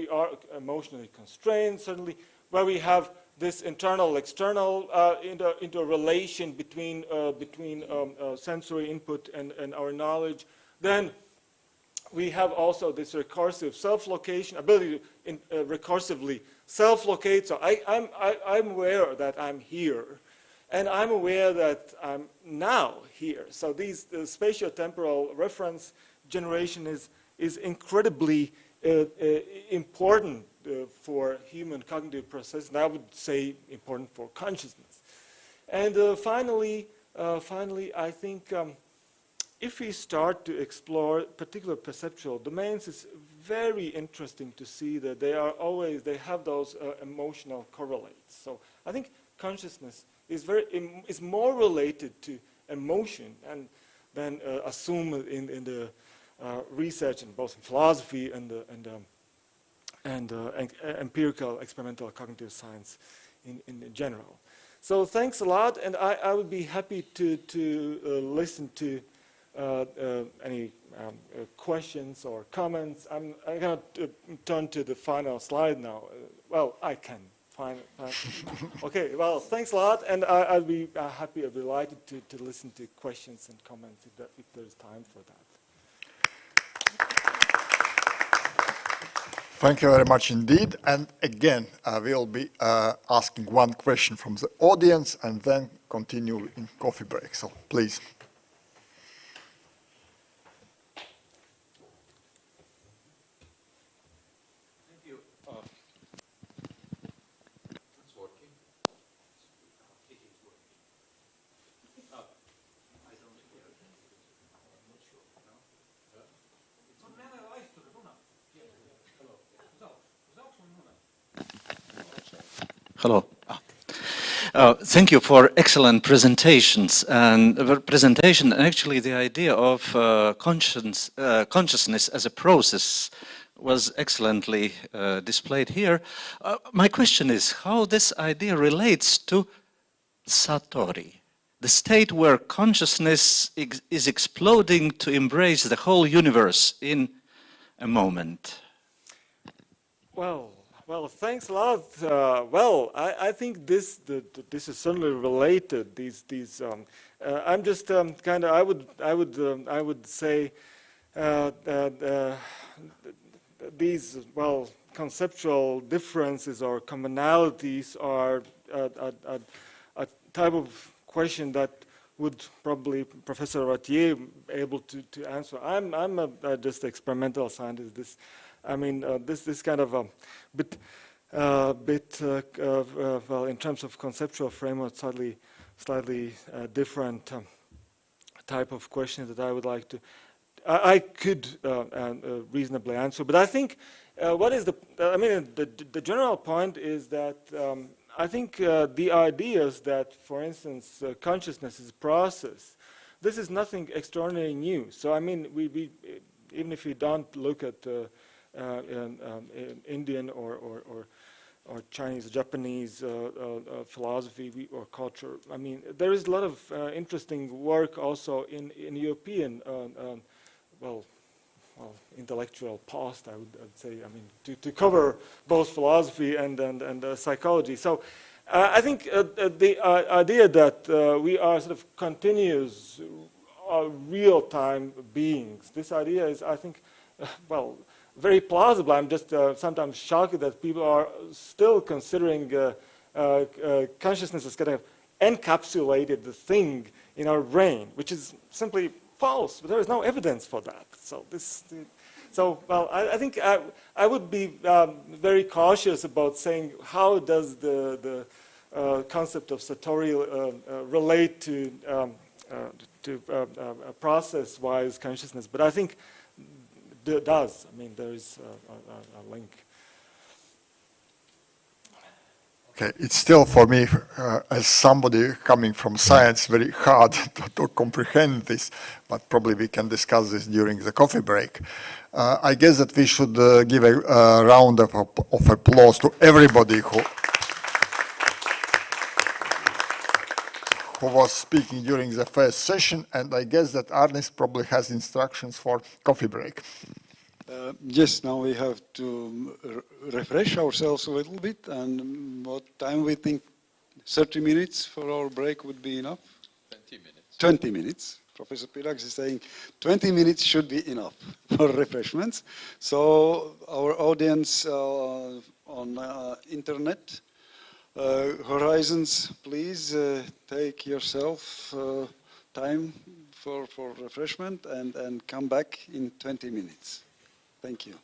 are emotionally constrained, certainly, where we have this internal, external interrelation between sensory input and our knowledge. Then we have also this recursive self-location, ability to recursively self-locate. So I'm aware that I'm here, and I'm aware that I'm now here. So the spatio-temporal reference generation is incredibly important for human cognitive process, and I would say important for consciousness. And finally, I think if we start to explore particular perceptual domains, it's very interesting to see that they have those emotional correlates. So I think consciousness is more related to emotion than assumed in the research, in both in philosophy and empirical experimental cognitive science in general. So thanks a lot, and I would be happy to listen to any questions or comments. I'm going to turn to the final slide now. Well, I can. Okay, well, thanks a lot, and I'll be happy or delighted to listen to questions and comments if there's time for that. Thank you very much indeed. And again, we'll be asking one question from the audience and then continue in coffee break. So please. Thank you. It's working. It is working. I don't hear it. I'm not sure. Hello. Thank you for excellent presentations. And the presentation, actually the idea of consciousness as a process was excellently displayed here. My question is how this idea relates to Satori, the state where consciousness is exploding to embrace the whole universe in a moment. Well, thanks a lot. Well, I think this is certainly related. I'm just kind of. I would say these conceptual differences or commonalities are a type of question that would probably Professor Ratier be able to answer. I'm just experimental scientist. This kind of well, in terms of conceptual framework, slightly different type of question that I would like to, I could reasonably answer. But I think what is the general point is that I think the ideas that, for instance, consciousness is a process. This is nothing extraordinarily new. So we even if we don't look at Indian or Chinese or Japanese philosophy or culture. There is a lot of interesting work also in European intellectual past, I would say. To cover both philosophy and psychology. So I think the idea that we are sort of continuous, real-time beings. This idea is, I think, very plausible. I'm just sometimes shocked that people are still considering consciousness as kind of encapsulated the thing in our brain, which is simply false. But there is no evidence for that. I think I would be very cautious about saying how does the concept of Satori relate to process-wise consciousness. But I think it does. There is a link. Okay, it's still for me, as somebody coming from science, very hard to comprehend this, but probably we can discuss this during the coffee break. I guess that we should give a round of applause to everybody who was speaking during the first session, and I guess that Arnis probably has instructions for coffee break. Yes, now we have to refresh ourselves a little bit, and what time we think 30 minutes for our break would be enough? 20 minutes. 20 minutes. Professor Pirags is saying 20 minutes should be enough for refreshments. So our audience on internet, Horizons, please take yourself time for refreshment and come back in 20 minutes. Thank you.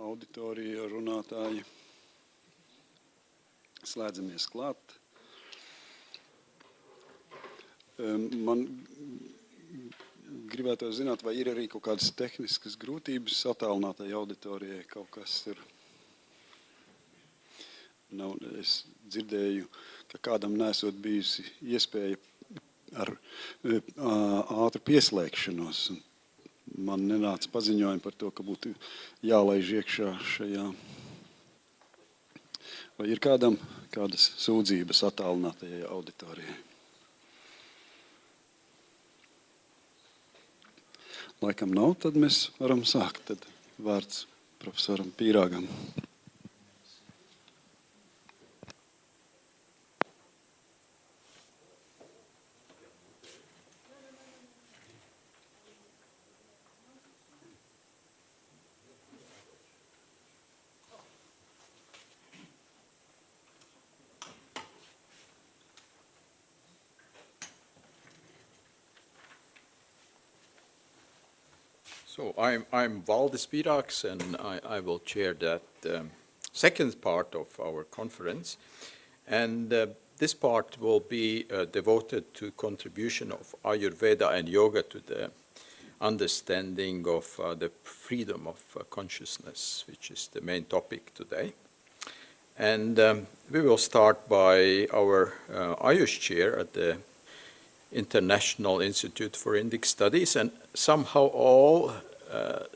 auditorija, runātāji. Slēdzamies klāt. Man gribētu zināt, vai ir arī kaut kādas tehniskas grūtības attālinātai auditorijai, kaut kas ir. Nav, es dzirdēju, ka kādam nesot bijusi iespēja ar ātru pieslēgšanos. Man nenāca paziņojumi par to, ka būtu jālaiž iekšā šajā. Vai ir kādam kādas sūdzības attālinātajai auditorijai? Laikam nav, tad mēs varam sākt. Tad vārds profesoram Pīrāgam. So I'm Valdis Pīrāgs, and I will chair that second part of our conference. And this part will be devoted to contribution of Ayurveda and yoga to the understanding of the freedom of consciousness, which is the main topic today. And we will start by our Ayush chair at the International Institute for Indic Studies, and somehow all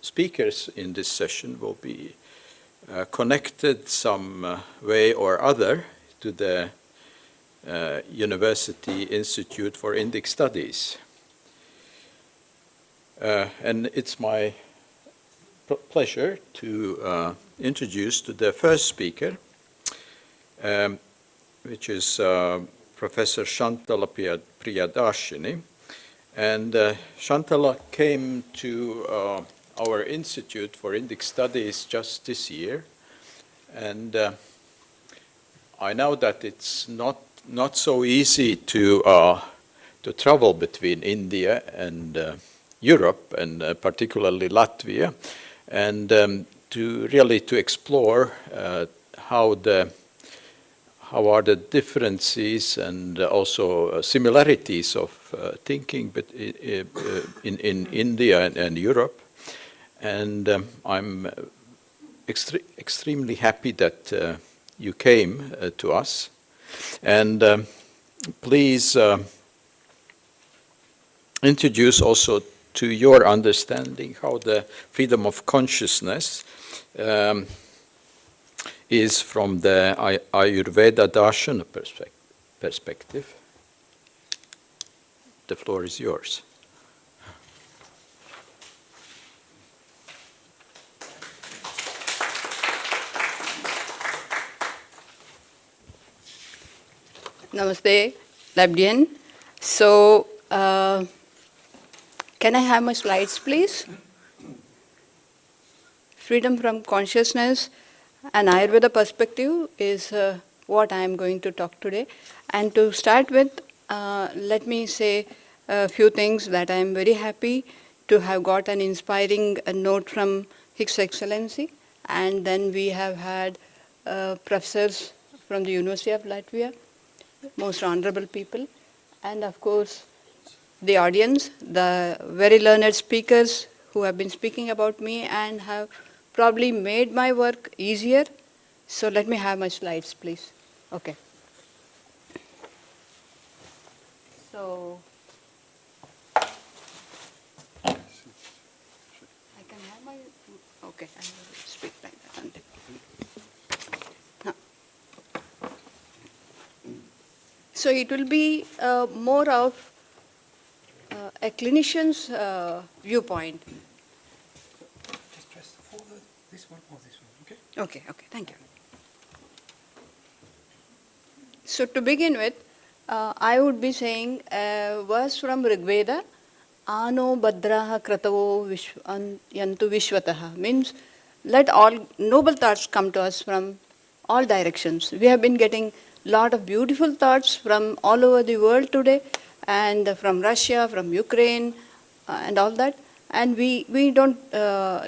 speakers in this session will be connected some way or other to the University Institute for Indic Studies. And it's my pleasure to introduce to the first speaker, which is Professor Shantala Priyadarshini. And Shantala came to our Institute for Indic Studies just this year. And I know that it's not so easy to travel between India and Europe, and particularly Latvia, and to explore how are the differences and also similarities of thinking in India and Europe. And I'm extremely happy that you came to us. And please introduce also to your understanding how the freedom of consciousness is from the Ayurveda Darshana perspective. The floor is yours. Namaste, Labdien. So, can I have my slides, please? Freedom from consciousness and Ayurveda perspective is what I am going to talk today. And to start with, let me say a few things that I am very happy to have got an inspiring note from His Excellency. And then we have had professors from the University of Latvia, most honorable people, and of course the audience, the very learned speakers who have been speaking about me and have probably made my work easier. So let me have my slides, please. Okay. So I can have my, okay, I will speak like that. So it will be more of a clinician's viewpoint. Just press forward this one or this one, okay? Okay, thank you. So to begin with, I would be saying a verse from Rigveda, Ano Badraha Kratavo Yantu Vishwataha, means let all noble thoughts come to us from all directions. We have been getting a lot of beautiful thoughts from all over the world today, and from Russia, from Ukraine, and all that. And we don't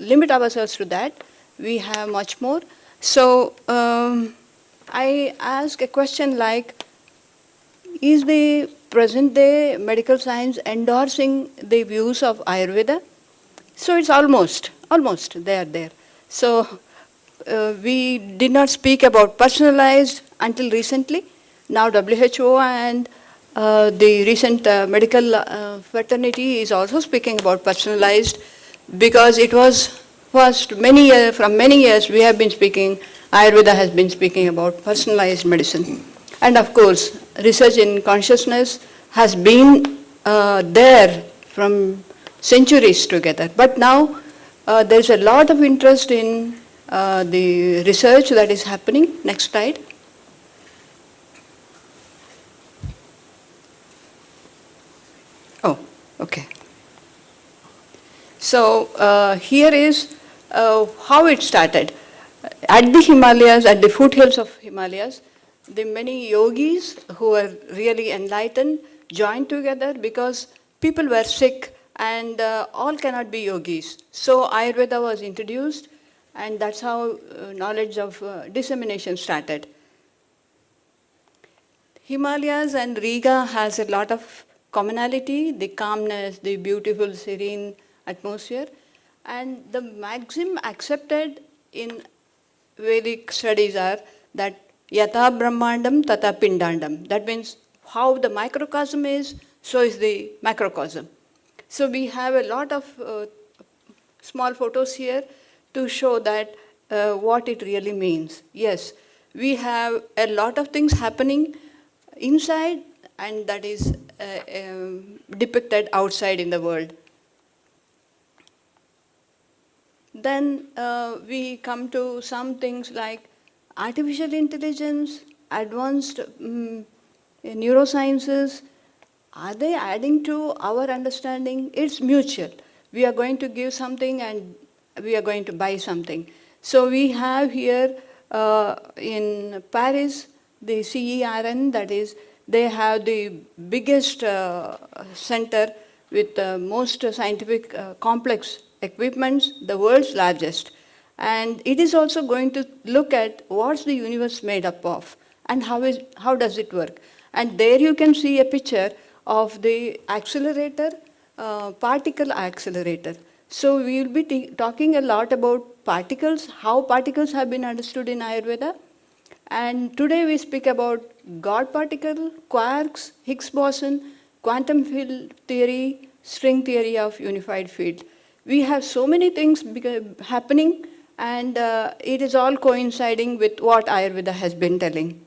limit ourselves to that. we have much more. So I ask a question like, is the present day medical science endorsing the views of Ayurveda? So it's almost they are there. So we did not speak about personalized until recently. Now WHO and the recent medical fraternity is also speaking about personalized, because it was first from many years we have been speaking, Ayurveda has been speaking about personalized medicine. And of course, research in consciousness has been there from centuries together. But now there's a lot of interest in the research that is happening. Next slide. Oh, okay. So here is how it started. At the Himalayas, at the foothills of Himalayas, the many yogis who were really enlightened joined together because people were sick and all cannot be yogis. So Ayurveda was introduced, and that's how knowledge of dissemination started. Himalayas and Riga has a lot of commonality, the calmness, the beautiful serene atmosphere, and the maxim accepted in Vedic studies are that yatha brahmandam tata pindandam. That means how the microcosm is, so is the macrocosm. So we have a lot of small photos here to show that what it really means. Yes, we have a lot of things happening inside, and that is depicted outside in the world. Then we come to some things like artificial intelligence, advanced neurosciences. Are they adding to our understanding? It's mutual. We are going to give something and we are going to buy something. So we have here in Paris, the CERN, that is, they have the biggest center with the most scientific complex equipments, the world's largest. And it is also going to look at what's the universe made up of and how does it work. And there you can see a picture of the accelerator, particle accelerator. So we will be talking a lot about particles, how particles have been understood in Ayurveda. And today we speak about God particle, quarks, Higgs boson, quantum field theory, string theory of unified field. We have so many things happening, and it is all coinciding with what Ayurveda has been telling.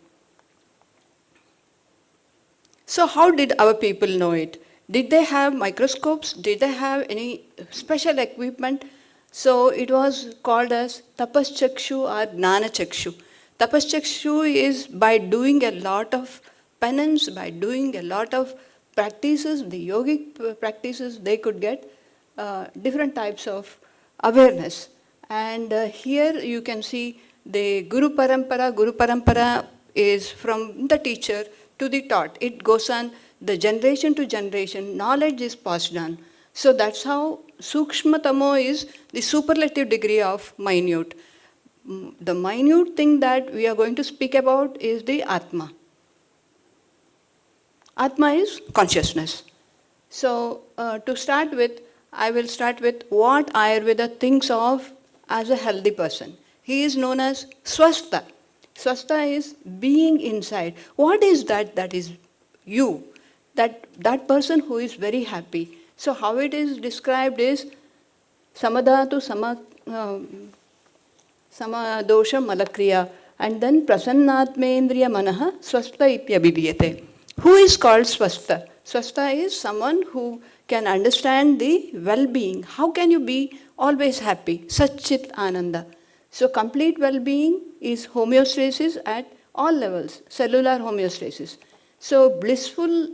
So how did our people know it? Did they have microscopes? Did they have any special equipment? So it was called as tapas chakshu or gnana chakshu. Tapas chakshu is by doing a lot of penance, by doing a lot of practices, the yogic practices, they could get different types of awareness. And here you can see the Guru Parampara. Guru Parampara is from the teacher to the taught. It goes on the generation to generation. Knowledge is passed on. So that's how Sukshmatamo is the superlative degree of minute. The minute thing that we are going to speak about is the Atma. Atma is consciousness. So to start with, I will start with what Ayurveda thinks of as a healthy person. He is known as Swastha. Swastha is being inside. What is that? That is you. That person who is very happy. So how it is described is samadhatu samadosha malakriya, and then prasannatmendriya manaha swastha ityabhidhyate. Who is called swastha? Swastha is someone who can understand the well-being. How can you be always happy? Satchit ananda. So complete well-being is homeostasis at all levels, cellular homeostasis. So blissful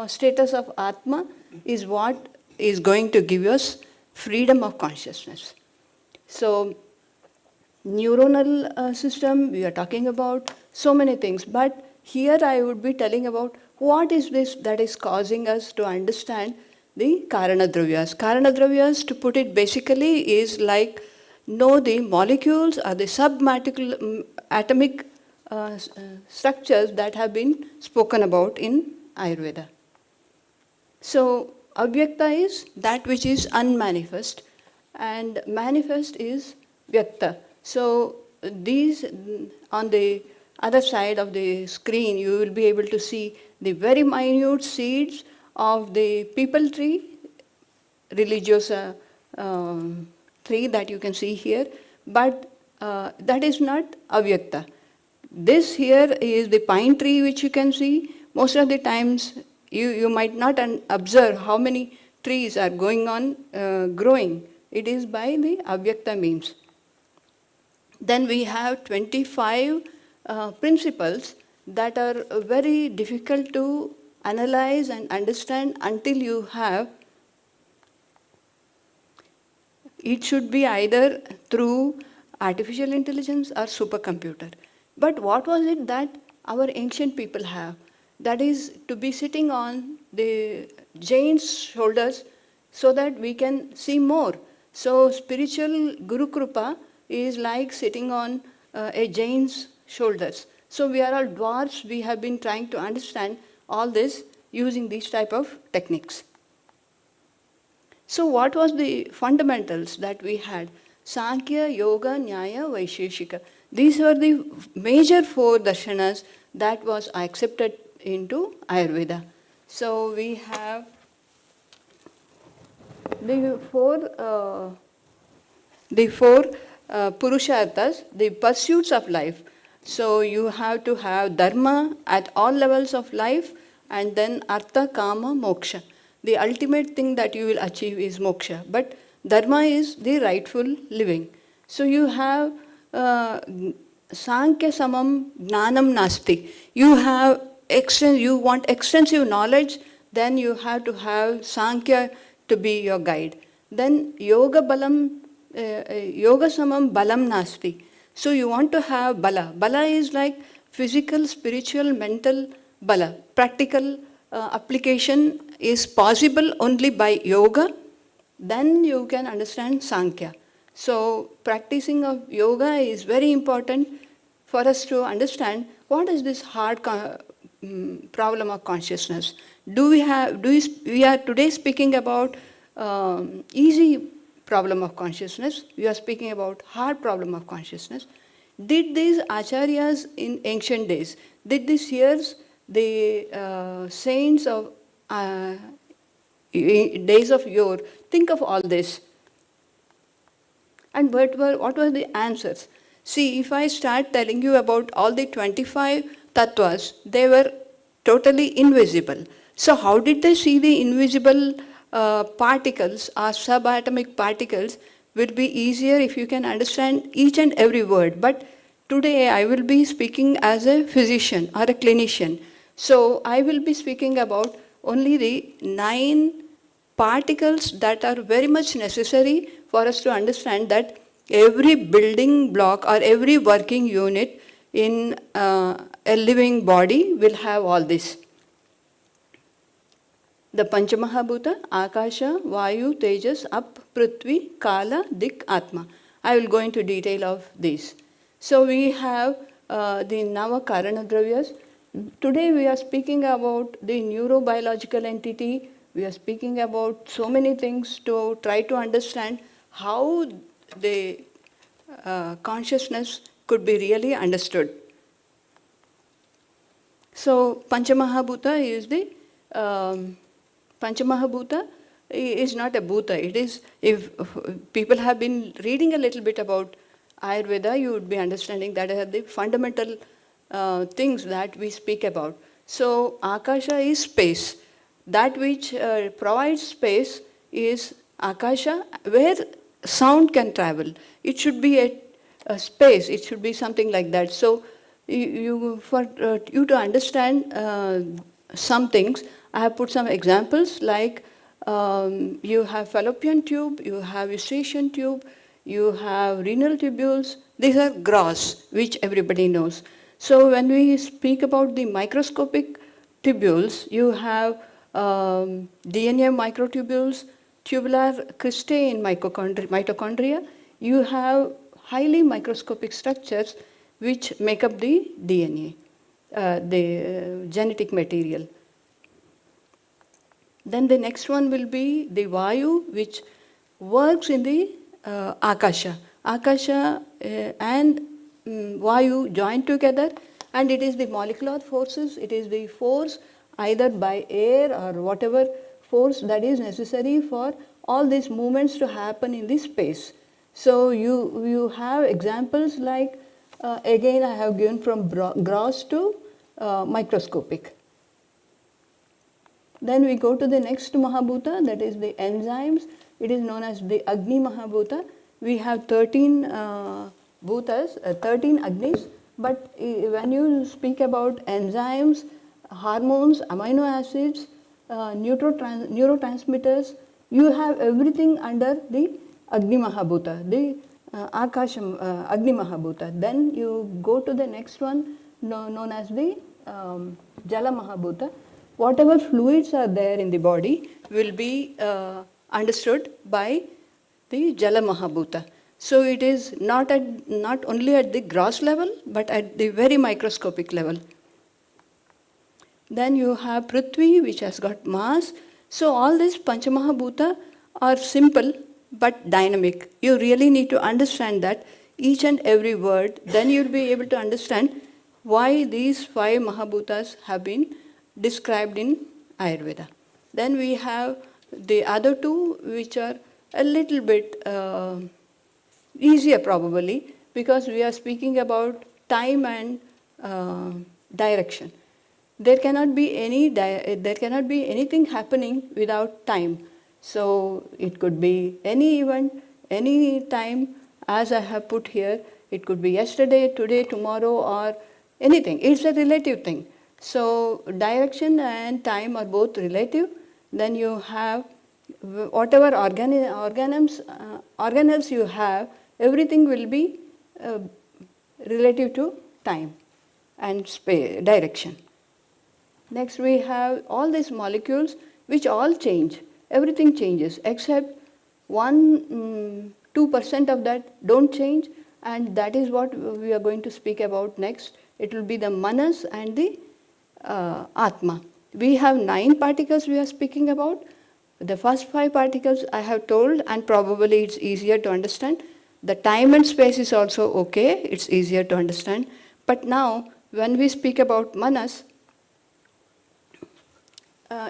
status of Atma is what is going to give us freedom of consciousness. So neuronal system, we are talking about so many things, but here I would be telling about what is this that is causing us to understand the Karana Dravyas. Karana Dravyas, to put it basically, is like know the molecules or the subatomic structures that have been spoken about in Ayurveda. So, avyakta is that which is unmanifest, and manifest is vyakta. So, these, on the other side of the screen, you will be able to see the very minute seeds of the people tree, religiosa tree that you can see here, but that is not avyakta. This here is the pine tree which you can see. Most of the times you might not observe how many trees are going on growing. It is by the avyakta means. Then we have 25 principles that are very difficult to analyze and understand until you have. It should be either through artificial intelligence or supercomputer. But what was it that our ancient people have? That is to be sitting on the giant's shoulders so that we can see more. So spiritual Guru Krupa is like sitting on a giant's shoulders. So we are all dwarfs. We have been trying to understand all this using these type of techniques. So what was the fundamentals that we had? Sankhya, Yoga, Nyaya, Vaisheshika. These were the major 4 darshanas that was accepted into Ayurveda. So we have the four purusharthas, the pursuits of life. So you have to have dharma at all levels of life, and then artha, kama, moksha. The ultimate thing that you will achieve is moksha, but dharma is the rightful living. So you have Sankhya samam gnanam nasti. You want extensive knowledge, then you have to have Sankhya to be your guide. Then yoga samam balam nasti. So you want to have bala. Bala is like physical, spiritual, mental bala. Practical application is possible only by yoga. Then you can understand Sankhya. So practicing of yoga is very important for us to understand what is this hard problem of consciousness. We are today speaking about easy problem of consciousness. We are speaking about hard problem of consciousness. Did these acharyas in ancient days, did these seers, the saints of days of yore, think of all this? And what were the answers? See, if I start telling you about all the 25 tattvas, they were totally invisible. So how did they see the invisible particles or subatomic particles? Will be easier if you can understand each and every word. But today I will be speaking as a physician or a clinician. So I will be speaking about only the 9 particles that are very much necessary for us to understand that every building block or every working unit in a living body will have all this. The Panchamahabhuta, Akasha, Vayu, Tejas, Ap, Prithvi, Kala, Dik, Atma. I will go into detail of these. So we have the Nava Karana Dravyas. Today we are speaking about the neurobiological entity. We are speaking about so many things to try to understand how the consciousness could be really understood. So Panchamahabhuta is the Panchamahabhuta is not a bhuta. It is, if people have been reading a little bit about Ayurveda, you would be understanding that are the fundamental things that we speak about. So Akasha is space. That which provides space is Akasha, where sound can travel. It should be a space. It should be something like that. So for you to understand some things, I have put some examples like you have fallopian tube, you have eustachian tube, you have renal tubules. These are gross, which everybody knows. So when we speak about the microscopic tubules, you have DNA microtubules, tubular cristae in mitochondria, you have highly microscopic structures which make up the DNA, the genetic material. Then the next one will be the Vayu, which works in the Akasha. Akasha and Vayu join together, and it is the molecular forces, it is the force either by air or whatever force that is necessary for all these movements to happen in this space. So you have examples like, again I have given from gross to microscopic. Then we go to the next Mahabhuta, that is the enzymes. It is known as the Agni Mahabhuta. We have 13 bhutas, 13 Agnis, but when you speak about enzymes, hormones, amino acids, neurotransmitters, you have everything under the Agni Mahabhuta, the Agni Mahabhuta. Then you go to the next one known as the Jala Mahabhuta. Whatever fluids are there in the body will be understood by the Jala Mahabhuta. So it is not only at the gross level, but at the very microscopic level. Then you have Prithvi, which has got mass. So all these Panchamahabhuta are simple but dynamic. You really need to understand that each and every word. Then you'll be able to understand why these 5 Mahabhutas have been described in Ayurveda. Then we have the other 2, which are a little bit easier probably, because we are speaking about time and direction. There cannot be anything happening without time. So it could be any event, any time, as I have put here. It could be yesterday, today, tomorrow, or anything. It's a relative thing. So direction and time are both relative. Then you have whatever organelles you have, everything will be relative to time and space, direction. Next we have all these molecules which all change. Everything changes except 2% of that don't change, and that is what we are going to speak about next. It will be the manas and the atma. We have 9 particles we are speaking about. The first 5 particles I have told, and probably it's easier to understand. The time and space is also okay, it's easier to understand. But now, when we speak about manas,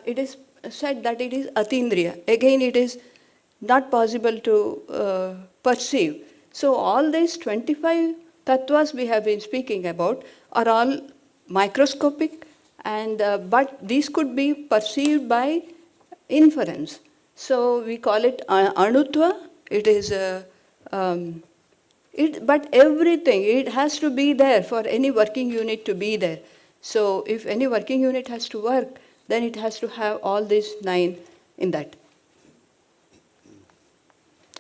it is said that it is atindriya. Again, it is not possible to perceive. So all these 25 tattvas we have been speaking about are all microscopic, and but these could be perceived by inference. So we call it anutva. It is but everything, it has to be there for any working unit to be there. So if any working unit has to work, then it has to have all these 9 in that.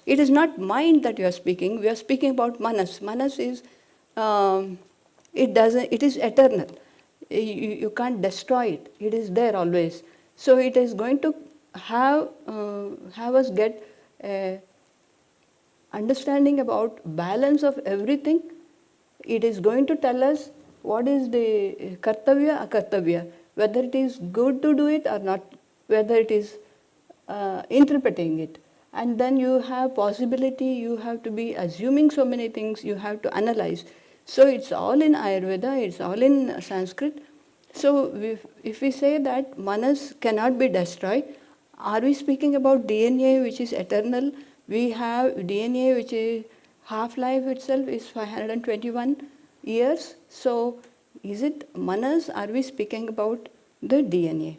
It is not mind that we are speaking. We are speaking about manas. Manas is it is eternal. You can't destroy it. It is there always. So it is going to have us get understanding about balance of everything. It is going to tell us what is the kartavya, akartavya, whether it is good to do it or not, whether it is interpreting it. And then you have possibility, you have to be assuming so many things, you have to analyze. So it's all in Ayurveda, it's all in Sanskrit. So if we say that manas cannot be destroyed, are we speaking about DNA which is eternal? We have DNA which is half-life itself is 521 years. So is it manas? Are we speaking about the DNA?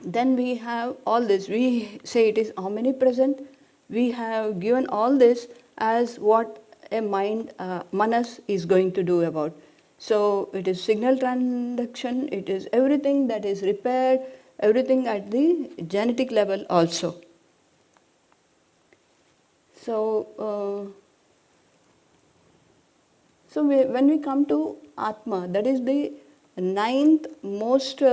Then we have all this. We say it is omnipresent. We have given all this as what a mind, manas, is going to do about. So it is signal transduction, it is everything that is repaired, everything at the genetic level also. So, when we come to Atma, that is the 9th most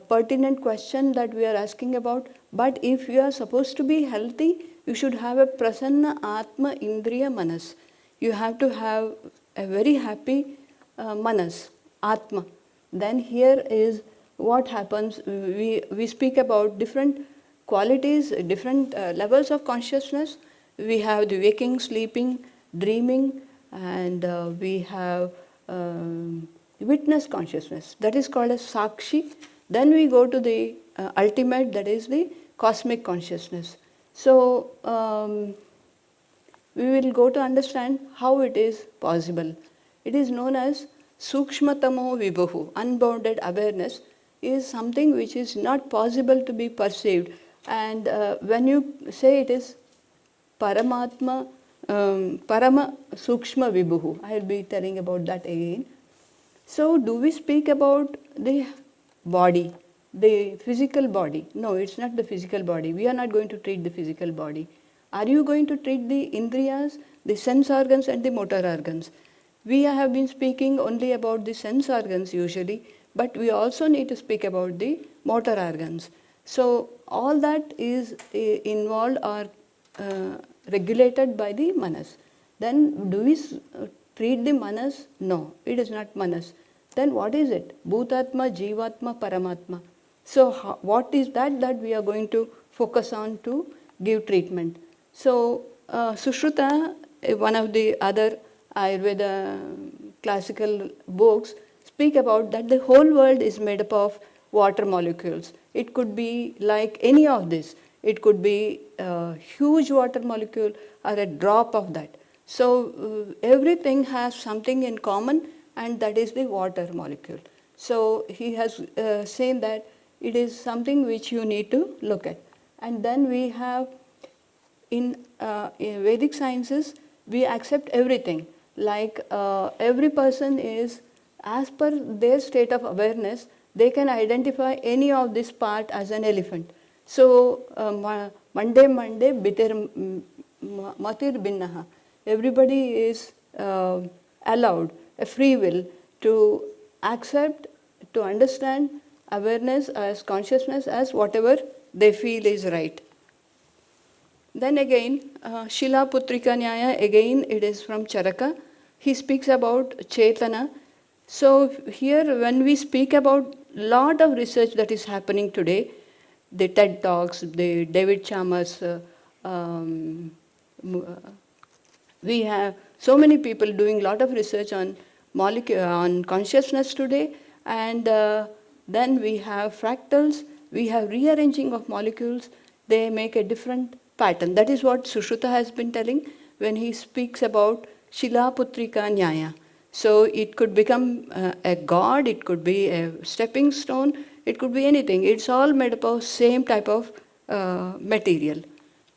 pertinent question that we are asking about. But if you are supposed to be healthy, you should have a prasanna atma indriya manas. You have to have a very happy manas, atma. Then here is what happens. We speak about different qualities, different levels of consciousness. We have the waking, sleeping, dreaming, and we have witness consciousness. That is called as sakshi. Then we go to the ultimate, that is the cosmic consciousness. So we will go to understand how it is possible. It is known as sukshmatamo vibhuhu. Unbounded awareness is something which is not possible to be perceived. And when you say it is Paramatma, Parama Sukshma Vibhuhu, I will be telling about that again. So, do we speak about the body, the physical body? No, it's not the physical body. We are not going to treat the physical body. Are you going to treat the indriyas, the sense organs and the motor organs? We have been speaking only about the sense organs usually, but we also need to speak about the motor organs. So, all that is involved or regulated by the manas. Then do we treat the manas? No, it is not manas. Then what is it? Bhutatma, Jivatma, Paramatma. So what is that we are going to focus on to give treatment? So Sushruta, one of the other Ayurveda classical books, speak about that the whole world is made up of water molecules. It could be like any of this. It could be a huge water molecule or a drop of that. So everything has something in common, and that is the water molecule. So he has said that it is something which you need to look at. And then we have in Vedic sciences, we accept everything. Like every person is, as per their state of awareness, they can identify any of this part as an elephant. So, Monday, bitir matir binnaha. Everybody is allowed a free will to accept, to understand awareness as consciousness as whatever they feel is right. Then again, Shila Putrika Nyaya, again it is from Charaka. He speaks about Chetana. So here when we speak about lot of research that is happening today, the TED Talks, the David Chalmers, we have so many people doing a lot of research on on consciousness today, and then we have fractals, we have rearranging of molecules, they make a different pattern. That is what Sushruta has been telling when he speaks about Shila Putrika Nyaya. So it could become a god, it could be a stepping stone, it could be anything. It's all made up of same type of material.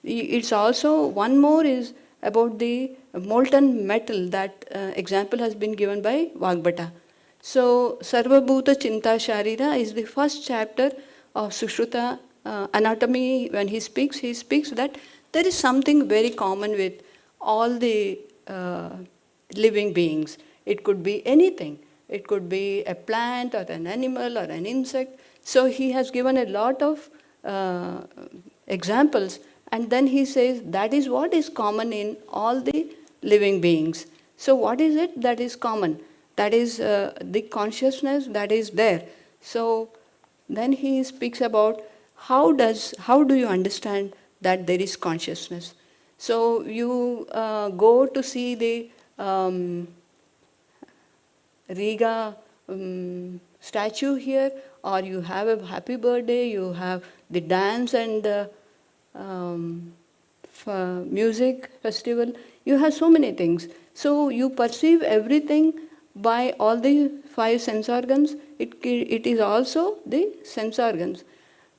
It's also, one more is about the molten metal. That example has been given by Vagbhata. So Sarva Bhuta Chinta Sharira is the first chapter of Sushruta anatomy. When he speaks that there is something very common with all the living beings. It could be anything. It could be a plant or an animal or an insect. So he has given a lot of examples, and then he says that is what is common in all the living beings. So what is it that is common? That is the consciousness that is there. So then he speaks about how do you understand that there is consciousness. So you go to see the Riga statue here, or you have a happy birthday, you have the dance and music festival, you have so many things. So you perceive everything by all the 5 sense organs. It is also the sense organs.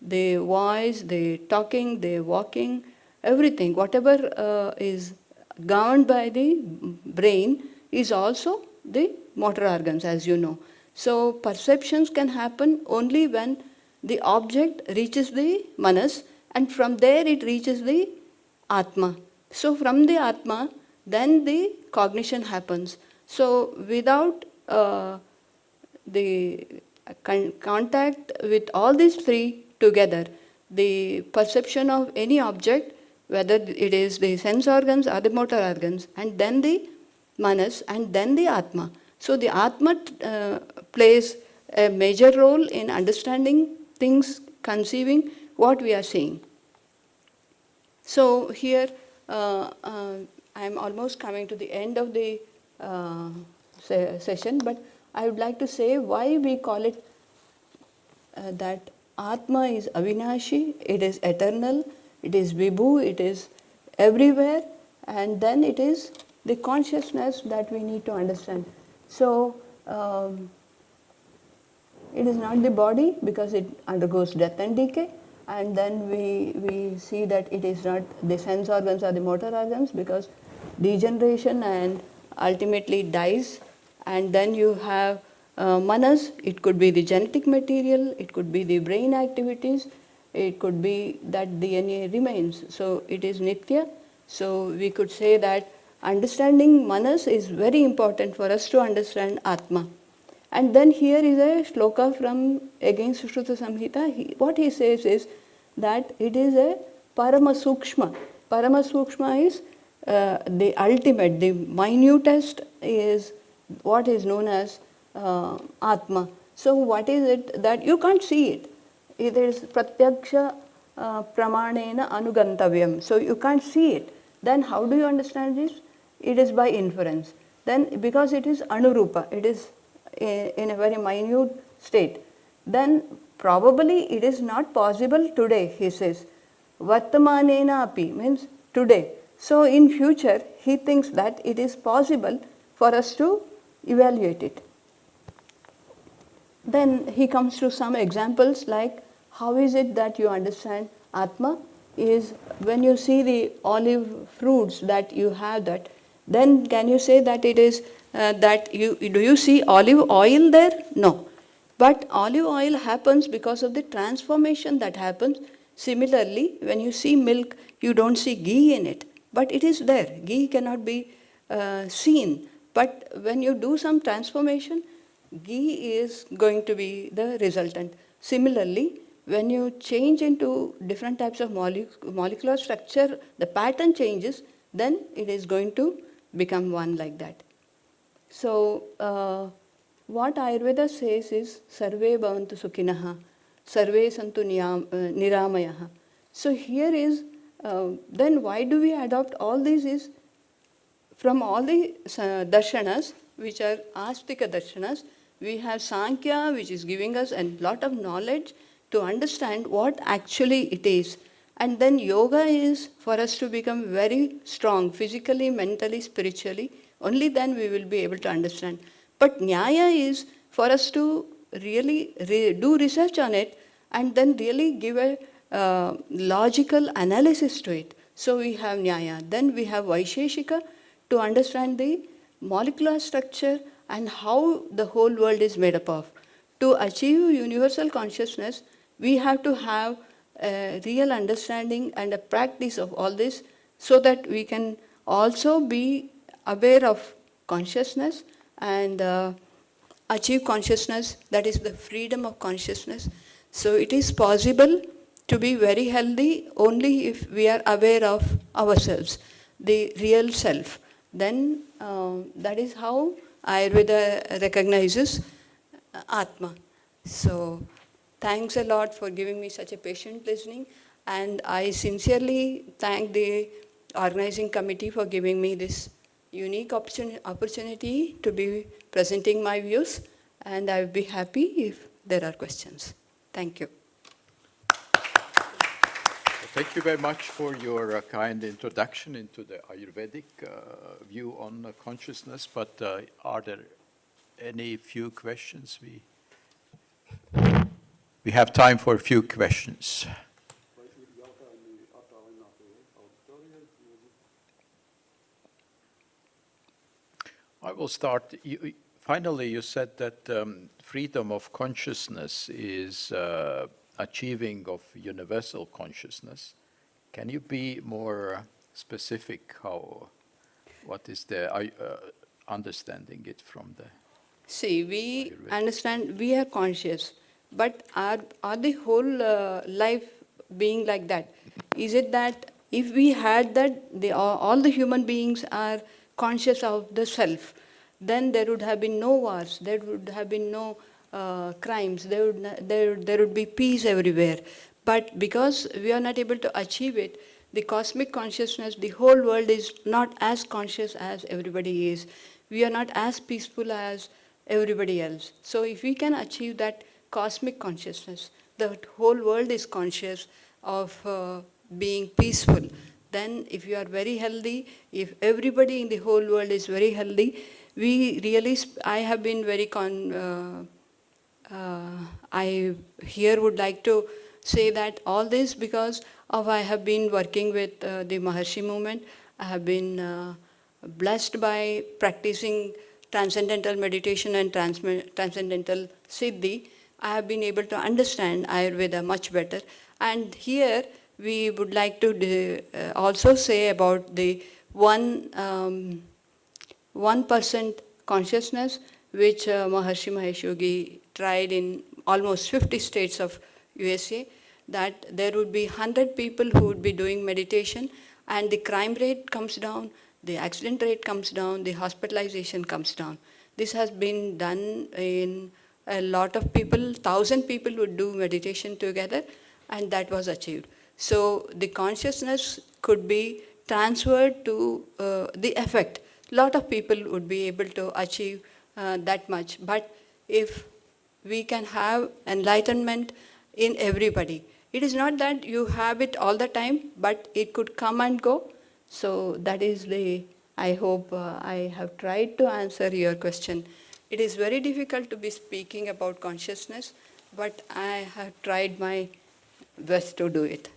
The voice, the talking, the walking, everything, whatever is governed by the brain is also the motor organs, as you know. So perceptions can happen only when the object reaches the manas, and from there it reaches the atma. So from the atma, then the cognition happens. So without the contact with all these 3 together, the perception of any object, whether it is the sense organs or the motor organs, and then the manas, and then the atma. So the atma plays a major role in understanding things, conceiving what we are seeing. So here I am almost coming to the end of the session, but I would like to say why we call it that Atma is Avinashi, it is eternal, it is Vibhu, it is everywhere, and then it is the consciousness that we need to understand. So it is not the body because it undergoes death and decay, and then we see that it is not the sense organs or the motor organs because degeneration and ultimately dies, and then you have manas. It could be the genetic material, it could be the brain activities, it could be that DNA remains. So it is nitya. So we could say that understanding manas is very important for us to understand Atma. And then here is a shloka from again Sushruta Samhita. What he says is that it is a Parama Sukshma. Parama Sukshma is the ultimate, the minutest is what is known as Atma. So what is it that you can't see it? It is pratyaksha pramanena anugantavyam. So you can't see it. Then how do you understand this? It is by inference. Then because it is anurupa, it is in a very minute state, then probably it is not possible today, he says. Vartamanena api means today. So in future, he thinks that it is possible for us to evaluate it. Then he comes to some examples like how is it that you understand Atma is when you see the olive fruits that you have that, then can you say that it is that do you see olive oil there? No. But olive oil happens because of the transformation that happens. Similarly, when you see milk, you don't see ghee in it, but it is there. Ghee cannot be seen. But when you do some transformation, ghee is going to be the resultant. Similarly, when you change into different types of molecular structure, the pattern changes, then it is going to become one like that. So, what Ayurveda says is, Sarve bhavantu sukhinaha, Sarve santu niramayaha. So here is, then why do we adopt all these is, from all the darshanas, which are astika darshanas, we have Sankhya, which is giving us a lot of knowledge to understand what actually it is. And then yoga is for us to become very strong, physically, mentally, spiritually. Only then we will be able to understand. But Nyaya is for us to really do research on it and then really give a logical analysis to it. So we have Nyaya. Then we have Vaisheshika to understand the molecular structure and how the whole world is made up of. To achieve universal consciousness, we have to have a real understanding and a practice of all this so that we can also be aware of consciousness and achieve consciousness, that is the freedom of consciousness. So it is possible to be very healthy only if we are aware of ourselves, the real self. Then that is how Ayurveda recognizes Atma. So thanks a lot for giving me such a patient listening, and I sincerely thank the organizing committee for giving me this unique opportunity to be presenting my views, and I will be happy if there are questions. Thank you. Thank you very much for your kind introduction into the Ayurvedic view on consciousness, but are there any few questions? We have time for a few questions. I will start. Finally, you said that freedom of consciousness is achieving of universal consciousness. Can you be more specific? What is the understanding it from the? See, we understand we are conscious, but are the whole life being like that? Is it that if we had that, all the human beings are conscious of the self, then there would have been no wars, there would have been no crimes, there would be peace everywhere. But because we are not able to achieve it, the cosmic consciousness, the whole world is not as conscious as everybody is. We are not as peaceful as everybody else. So if we can achieve that cosmic consciousness, the whole world is conscious of being peaceful, then if you are very healthy, if everybody in the whole world is very healthy, we really, I have been very, I here would like to say that all this because of I have been working with the Maharshi movement. I have been blessed by practicing transcendental meditation and transcendental siddhi. I have been able to understand Ayurveda much better. And here we would like to also say about the 1% consciousness which Maharshi Mahesh Yogi tried in almost 50 states of USA, that there would be 100 people who would be doing meditation and the crime rate comes down, the accident rate comes down, the hospitalization comes down. This has been done in a lot of people, 1,000 people would do meditation together, and that was achieved. So the consciousness could be transferred to the effect. A lot of people would be able to achieve that much. But if we can have enlightenment in everybody, it is not that you have it all the time, but it could come and go. So that is the, I hope I have tried to answer your question. It is very difficult to be speaking about consciousness, but I have tried my best to do it.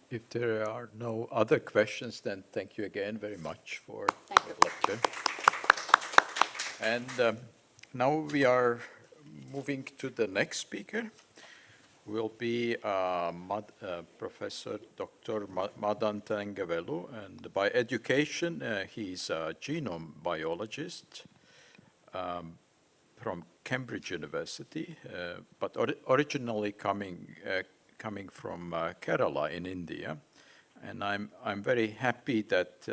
If there are no other questions, then thank you again very much for the lecture. And now we are moving to the next speaker. Will be Professor Dr. Madan Tengavelu, and by education he's a genome biologist from Cambridge University, but originally coming from Kerala in India. And I'm very happy that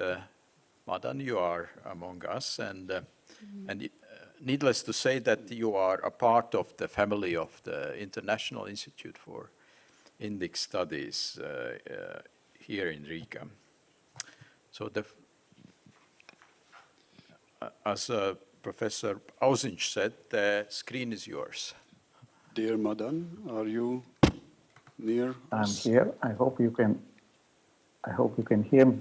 Madan, you are among us, and needless to say that you are a part of the family of the International Institute for Indic Studies here in Riga. So as Professor Apziņas said, the screen is yours. Dear Madan, are you near us? I'm here. I hope you can hear me.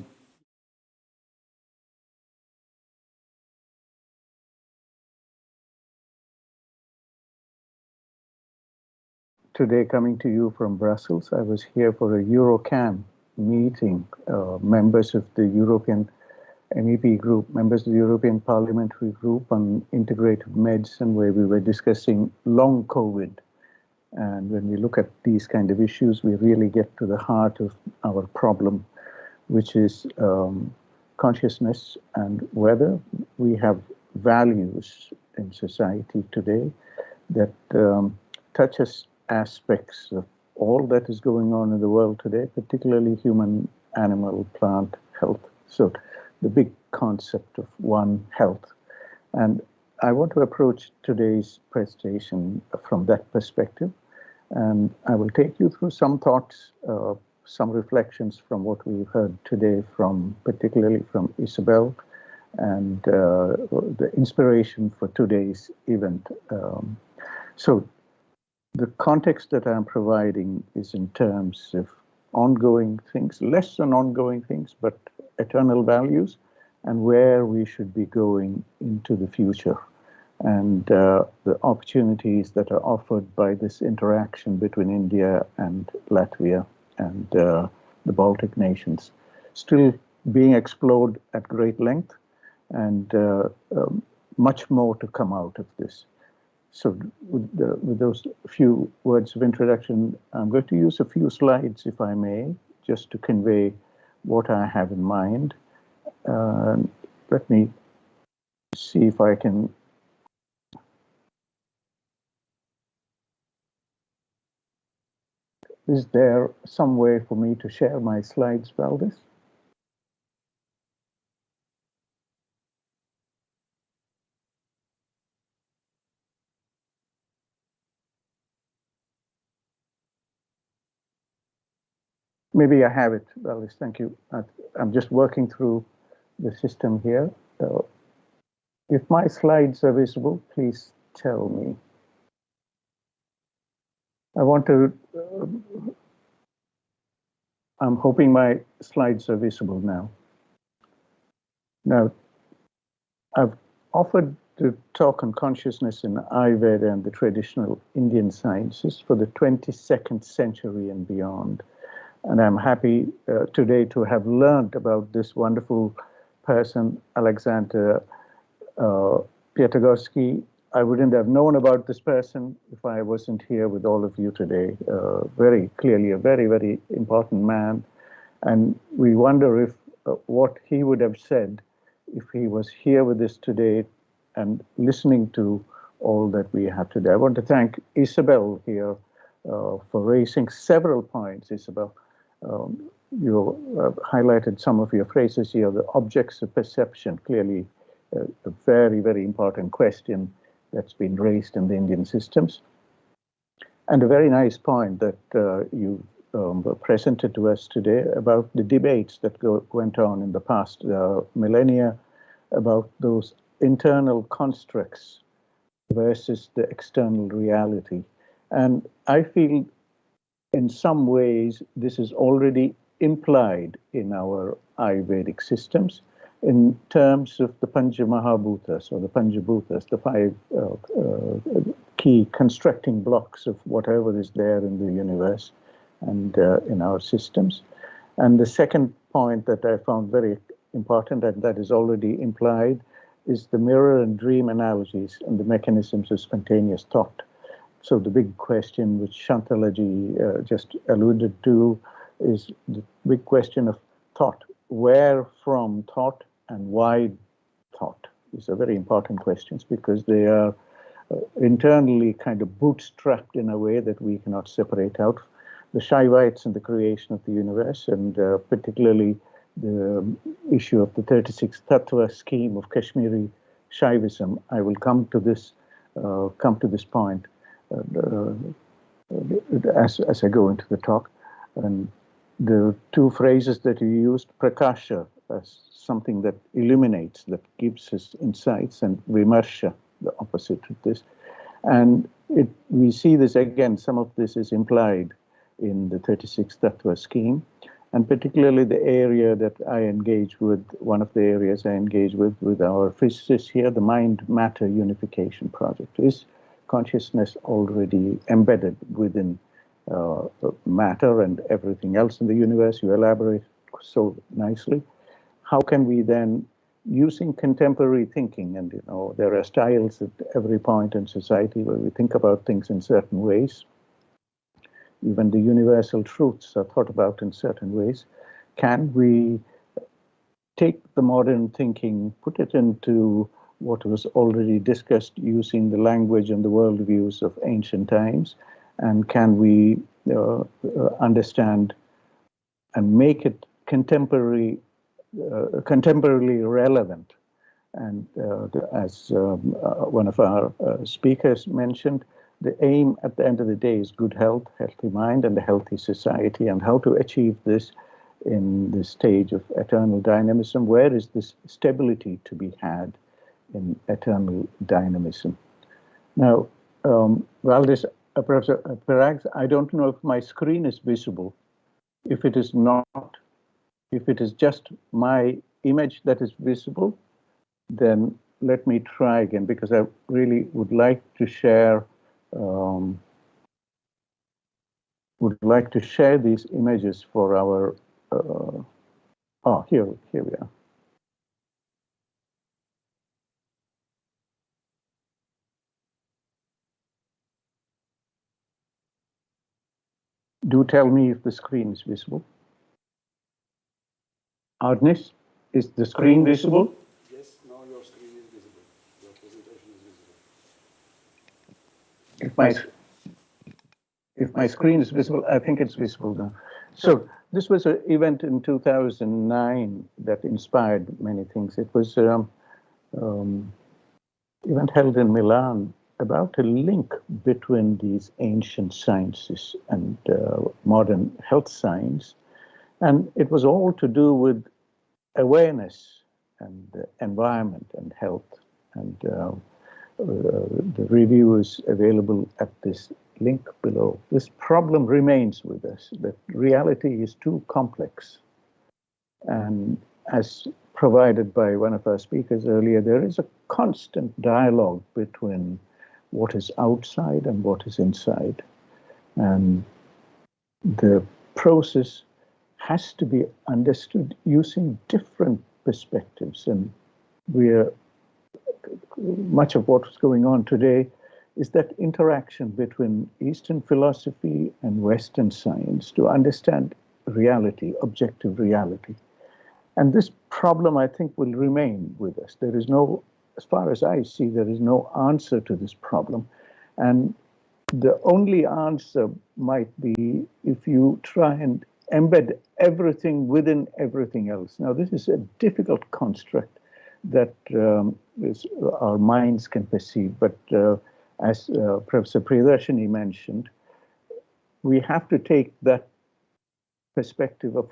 Today, coming to you from Brussels, I was here for a Eurocam meeting, members of the European MEP group, members of the European Parliamentary Group on Integrated Medicine, where we were discussing long COVID. And when we look at these kind of issues, we really get to the heart of our problem, which is consciousness and whether we have values in society today that touch us aspects of all that is going on in the world today, particularly human, animal, plant health. So the big concept of One Health. And I want to approach today's presentation from that perspective. And I will take you through some thoughts, some reflections from what we heard today, particularly from Isabel, and the inspiration for today's event. So the context that I'm providing is in terms of ongoing things, less than ongoing things, but eternal values, and where we should be going into the future, and the opportunities that are offered by this interaction between India and Latvia and the Baltic nations, still being explored at great length, and much more to come out of this. So with those few words of introduction, I'm going to use a few slides, if I may, just to convey what I have in mind. Let me see if I can. Is there some way for me to share my slides, Valdis? Maybe I have it, Valdis. Thank you. I'm just working through the system here. If my slides are visible, please tell me. I want to, I'm hoping my slides are visible now. Now, I've offered to talk on consciousness in Ayurveda and the traditional Indian sciences for the 22nd century and beyond. And I'm happy today to have learned about this wonderful person, Alexander Piatigorsky. I wouldn't have known about this person if I wasn't here with all of you today. Very clearly a very, very important man. And we wonder if what he would have said if he was here with us today and listening to all that we have today. I want to thank Isabel here for raising several points. Isabel, you highlighted some of your phrases here, the objects of perception, clearly a very, very important question that's been raised in the Indian systems. And a very nice point that you presented to us today about the debates that went on in the past millennia about those internal constructs versus the external reality. And I feel in some ways this is already implied in our Ayurvedic systems in terms of the Pancha Mahabhutas or the Panjabhutas, the five key constructing blocks of whatever is there in the universe and in our systems. And the second point that I found very important and that is already implied is the mirror and dream analogies and the mechanisms of spontaneous thought. So the big question which Shantalaji just alluded to is the big question of thought. Where from thought and why thought? These are very important questions because they are internally kind of bootstrapped in a way that we cannot separate out. The Shaivites and the creation of the universe, and particularly the issue of the 36 Tattva scheme of Kashmiri Shaivism. I will come to this point as I go into the talk. And the two phrases that you used, prakasha, as something that illuminates, that gives us insights, and vimarsha, the opposite of this. And we see this again, some of this is implied in the 36 Tattva scheme, and particularly the area that I engage with, one of the areas I engage with our physicists here, the mind-matter unification project. Is consciousness already embedded within matter and everything else in the universe? You elaborate so nicely. How can we then, using contemporary thinking, and there are styles at every point in society where we think about things in certain ways, even the universal truths are thought about in certain ways. Can we take the modern thinking, put it into what was already discussed using the language and the worldviews of ancient times, and can we understand and make it contemporarily relevant? And as one of our speakers mentioned, the aim at the end of the day is good health, healthy mind, and a healthy society. And how to achieve this in the stage of eternal dynamism? Where is this stability to be had in eternal dynamism? Now, Valdis, Professor Pirags, I don't know if my screen is visible. If it is not, if it is just my image that is visible, then let me try again, because I really would like to share these images for our, here we are. Do tell me if the screen is visible. Ardnis, is the screen visible? Yes, now your screen is visible. Your presentation is visible. If my If my screen is visible, I think it's visible now. So this was an event in 2009 that inspired many things. It was an event held in Milan about a link between these ancient sciences and modern health science. And it was all to do with awareness and environment and health. And the review is available at this link below. This problem remains with us, that reality is too complex. And as provided by one of our speakers earlier, there is a constant dialogue between what is outside and what is inside. And the process has to be understood using different perspectives. And much of what's going on today is that interaction between Eastern philosophy and Western science to understand reality, objective reality. And this problem, I think, will remain with us. There is no, as far as I see, there is no answer to this problem. And the only answer might be if you try and embed everything within everything else. Now, this is a difficult construct that our minds can perceive, but as Professor Priyadarshini mentioned, we have to take that perspective of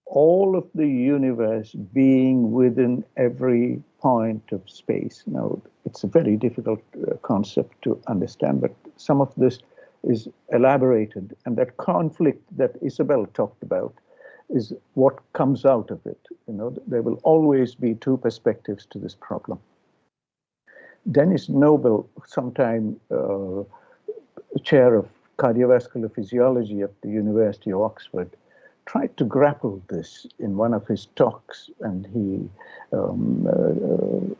all of the universe being within every point of space. Now, it's a very difficult concept to understand, but some of this is elaborated, and that conflict that Isabel talked about is what comes out of it. You know, there will always be two perspectives to this problem. Dennis Noble, sometime chair of cardiovascular physiology at the University of Oxford, tried to grapple this in one of his talks, and he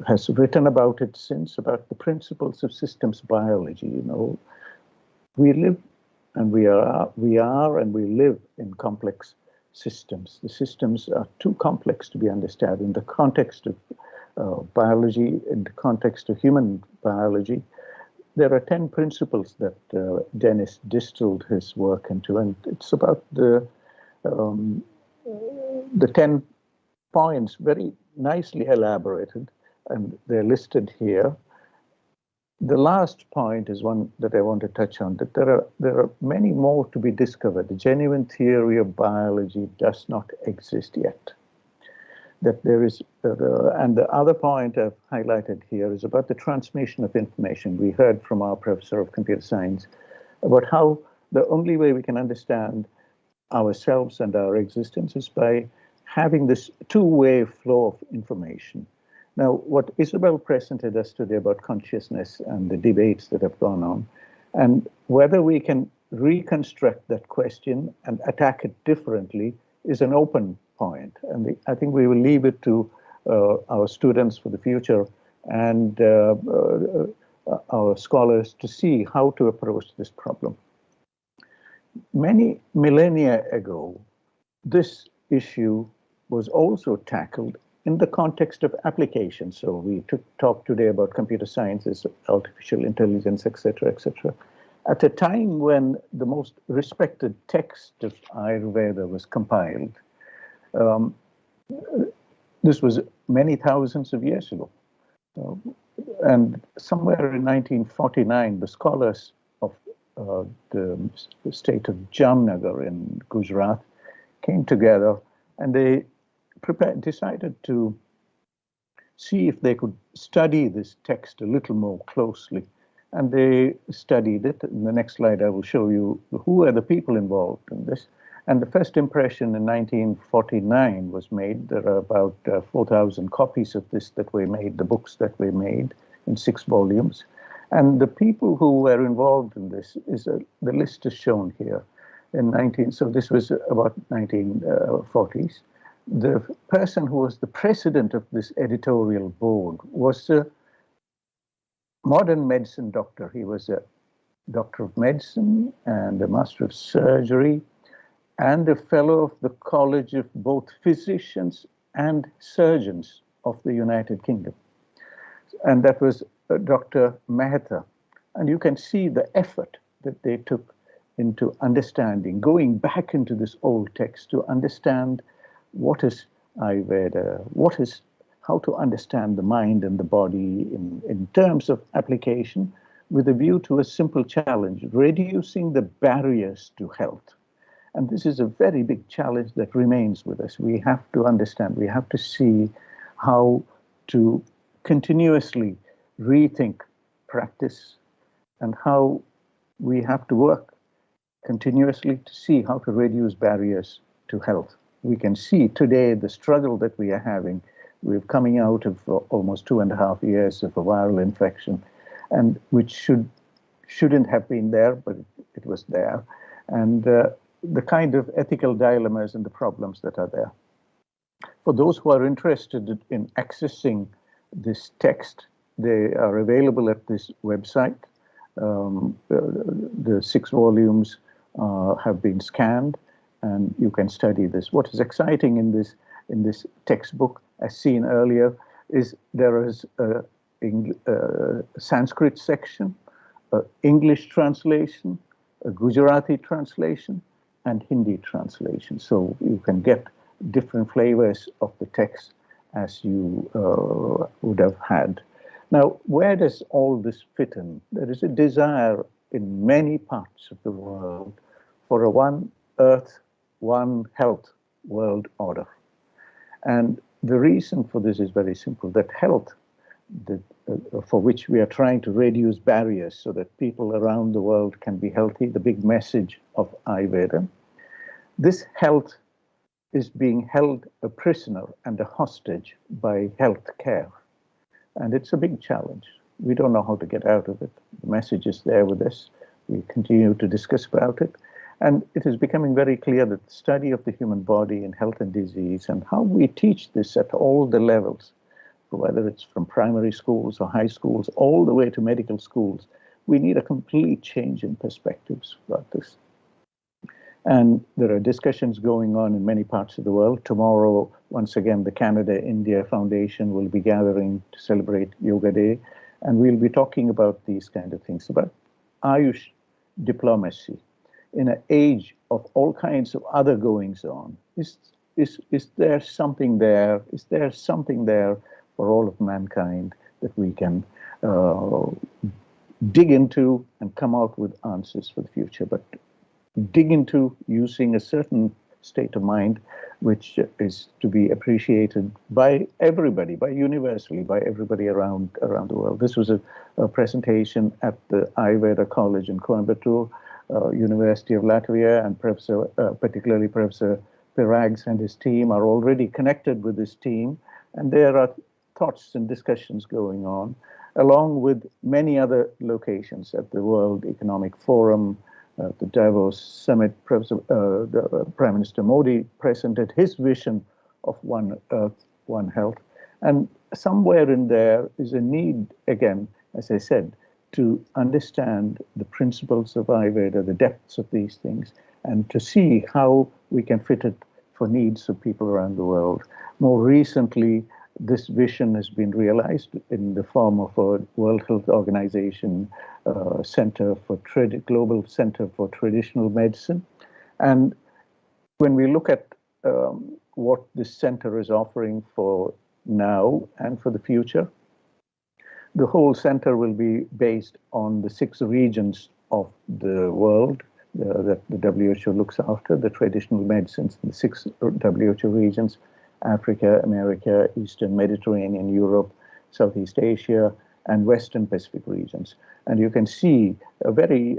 has written about it since, about the principles of systems biology. You know, we live and we are and we live in complex systems. The systems are too complex to be understood in the context of biology, in the context of human biology. There are 10 principles that Dennis distilled his work into, and it's about the 10 points, very nicely elaborated, and they're listed here. The last point is one that I want to touch on, that there are many more to be discovered. The genuine theory of biology does not exist yet. That there is, and the other point I've highlighted here is about the transmission of information. We heard from our professor of computer science about how the only way we can understand ourselves and our existence is by having this two-way flow of information. Now, what Isabel presented us today about consciousness and the debates that have gone on, and whether we can reconstruct that question and attack it differently is an open point. And I think we will leave it to our students for the future and our scholars to see how to approach this problem. Many millennia ago, this issue was also tackled in the context of application. So we talked today about computer sciences, artificial intelligence, etc., etc. At a time when the most respected text of Ayurveda was compiled, this was many thousands of years ago. And somewhere in 1949, the scholars of the state of Jamnagar in Gujarat came together, and they decided to see if they could study this text a little more closely. And they studied it. In the next slide, I will show you who are the people involved in this. And the first impression in 1949 was made. There are about 4,000 copies of this that were made, the books that were made in 6 volumes. And the people who were involved in this is the list is shown here. So this was about 1940s. The person who was the president of this editorial board was a modern medicine doctor. He was a doctor of medicine and a master of surgery and a fellow of the College of both Physicians and Surgeons of the United Kingdom. And that was Dr. Mehta. And you can see the effort that they took into understanding, going back into this old text to understand what is Ayurveda, how to understand the mind and the body in terms of application, with a view to a simple challenge, reducing the barriers to health. And this is a very big challenge that remains with us. We have to understand, we have to see how to continuously rethink practice and how we have to work continuously to see how to reduce barriers to health. We can see today the struggle that we are having. We're coming out of almost 2.5 years of a viral infection, and which shouldn't have been there, but it was there. And the kind of ethical dilemmas and the problems that are there. For those who are interested in accessing this text, they are available at this website. The 6 volumes have been scanned, and you can study this. What is exciting in this textbook, as seen earlier, is there is a Sanskrit section, English translation, a Gujarati translation, and Hindi translation. So you can get different flavors of the text as you would have had. Now, where does all this fit in? There is a desire in many parts of the world for a one earth, one health world order. And the reason for this is very simple, that health, for which we are trying to reduce barriers so that people around the world can be healthy, the big message of Ayurveda, this health is being held a prisoner and a hostage by health care. And it's a big challenge. We don't know how to get out of it. The message is there with us. We continue to discuss about it. And it is becoming very clear that the study of the human body in health and disease and how we teach this at all the levels, whether it's from primary schools or high schools, all the way to medical schools, we need a complete change in perspectives about this. And there are discussions going on in many parts of the world. Tomorrow, once again, the Canada-India Foundation will be gathering to celebrate Yoga Day. And we'll be talking about these kind of things, about Ayush diplomacy in an age of all kinds of other goings on. Is there something there? Is there something there for all of mankind that we can dig into and come out with answers for the future? But dig into using a certain state of mind, which is to be appreciated by everybody, by universally, by everybody around the world. This was a presentation at the Ayurveda College in Coimbatore, University of Latvia, and particularly Professor Pirags and his team are already connected with this team, and there are thoughts and discussions going on, along with many other locations at the World Economic Forum, the Davos Summit. The Prime Minister Modi presented his vision of one Earth, one health. And somewhere in there is a need, again, as I said, to understand the principles of Ayurveda, the depths of these things, and to see how we can fit it for needs of people around the world. More recently, this vision has been realized in the form of a World Health Organization Center for Global Center for Traditional Medicine. And when we look at what this center is offering for now and for the future, the whole center will be based on the 6 regions of the world that the WHO looks after, the traditional medicines, the 6 WHO regions: Africa, America, Eastern Mediterranean, Europe, Southeast Asia, and Western Pacific regions. And you can see a very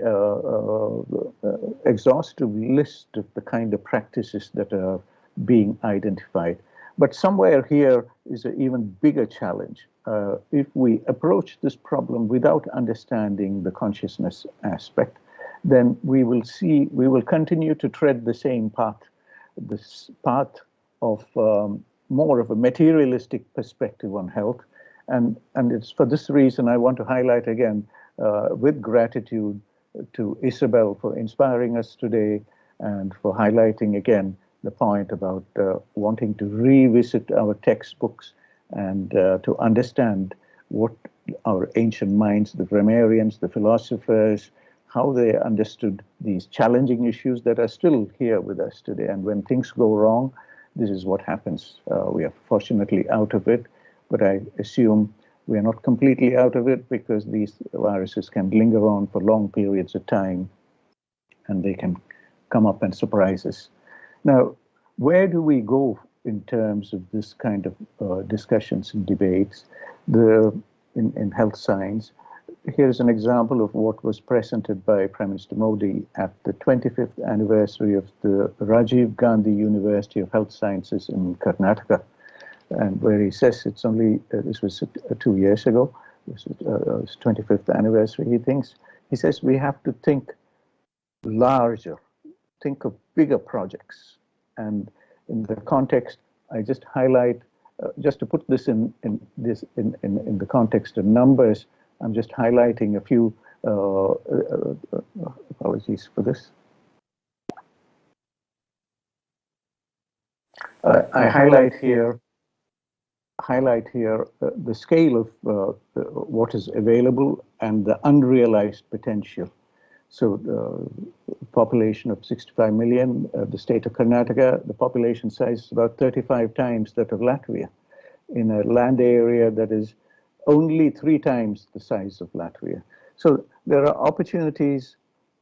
exhaustive list of the kind of practices that are being identified. But somewhere here is an even bigger challenge. If we approach this problem without understanding the consciousness aspect, then we will continue to tread the same path, this path of more of a materialistic perspective on health. And it's for this reason I want to highlight again, with gratitude to Isabel for inspiring us today and for highlighting again the point about wanting to revisit our textbooks and to understand what our ancient minds, the grammarians, the philosophers, how they understood these challenging issues that are still here with us today. And when things go wrong, this is what happens. We are fortunately out of it, but I assume we are not completely out of it, because these viruses can linger on for long periods of time and they can come up and surprise us. Now, where do we go in terms of this kind of discussions and debates in health science? Here's an example of what was presented by Prime Minister Modi at the 25th anniversary of the Rajiv Gandhi University of Health Sciences in Karnataka, and where he says it's only, this was 2 years ago, this was his 25th anniversary, he says we have to think larger, think of bigger projects. And in the context, I just highlight, just to put this in the context of numbers, I'm just highlighting a few, apologies for this. I highlight here the scale of what is available and the unrealized potential. So the population of 65 million, the state of Karnataka, the population size is about 35 times that of Latvia, in a land area that is only 3 times the size of Latvia. So there are opportunities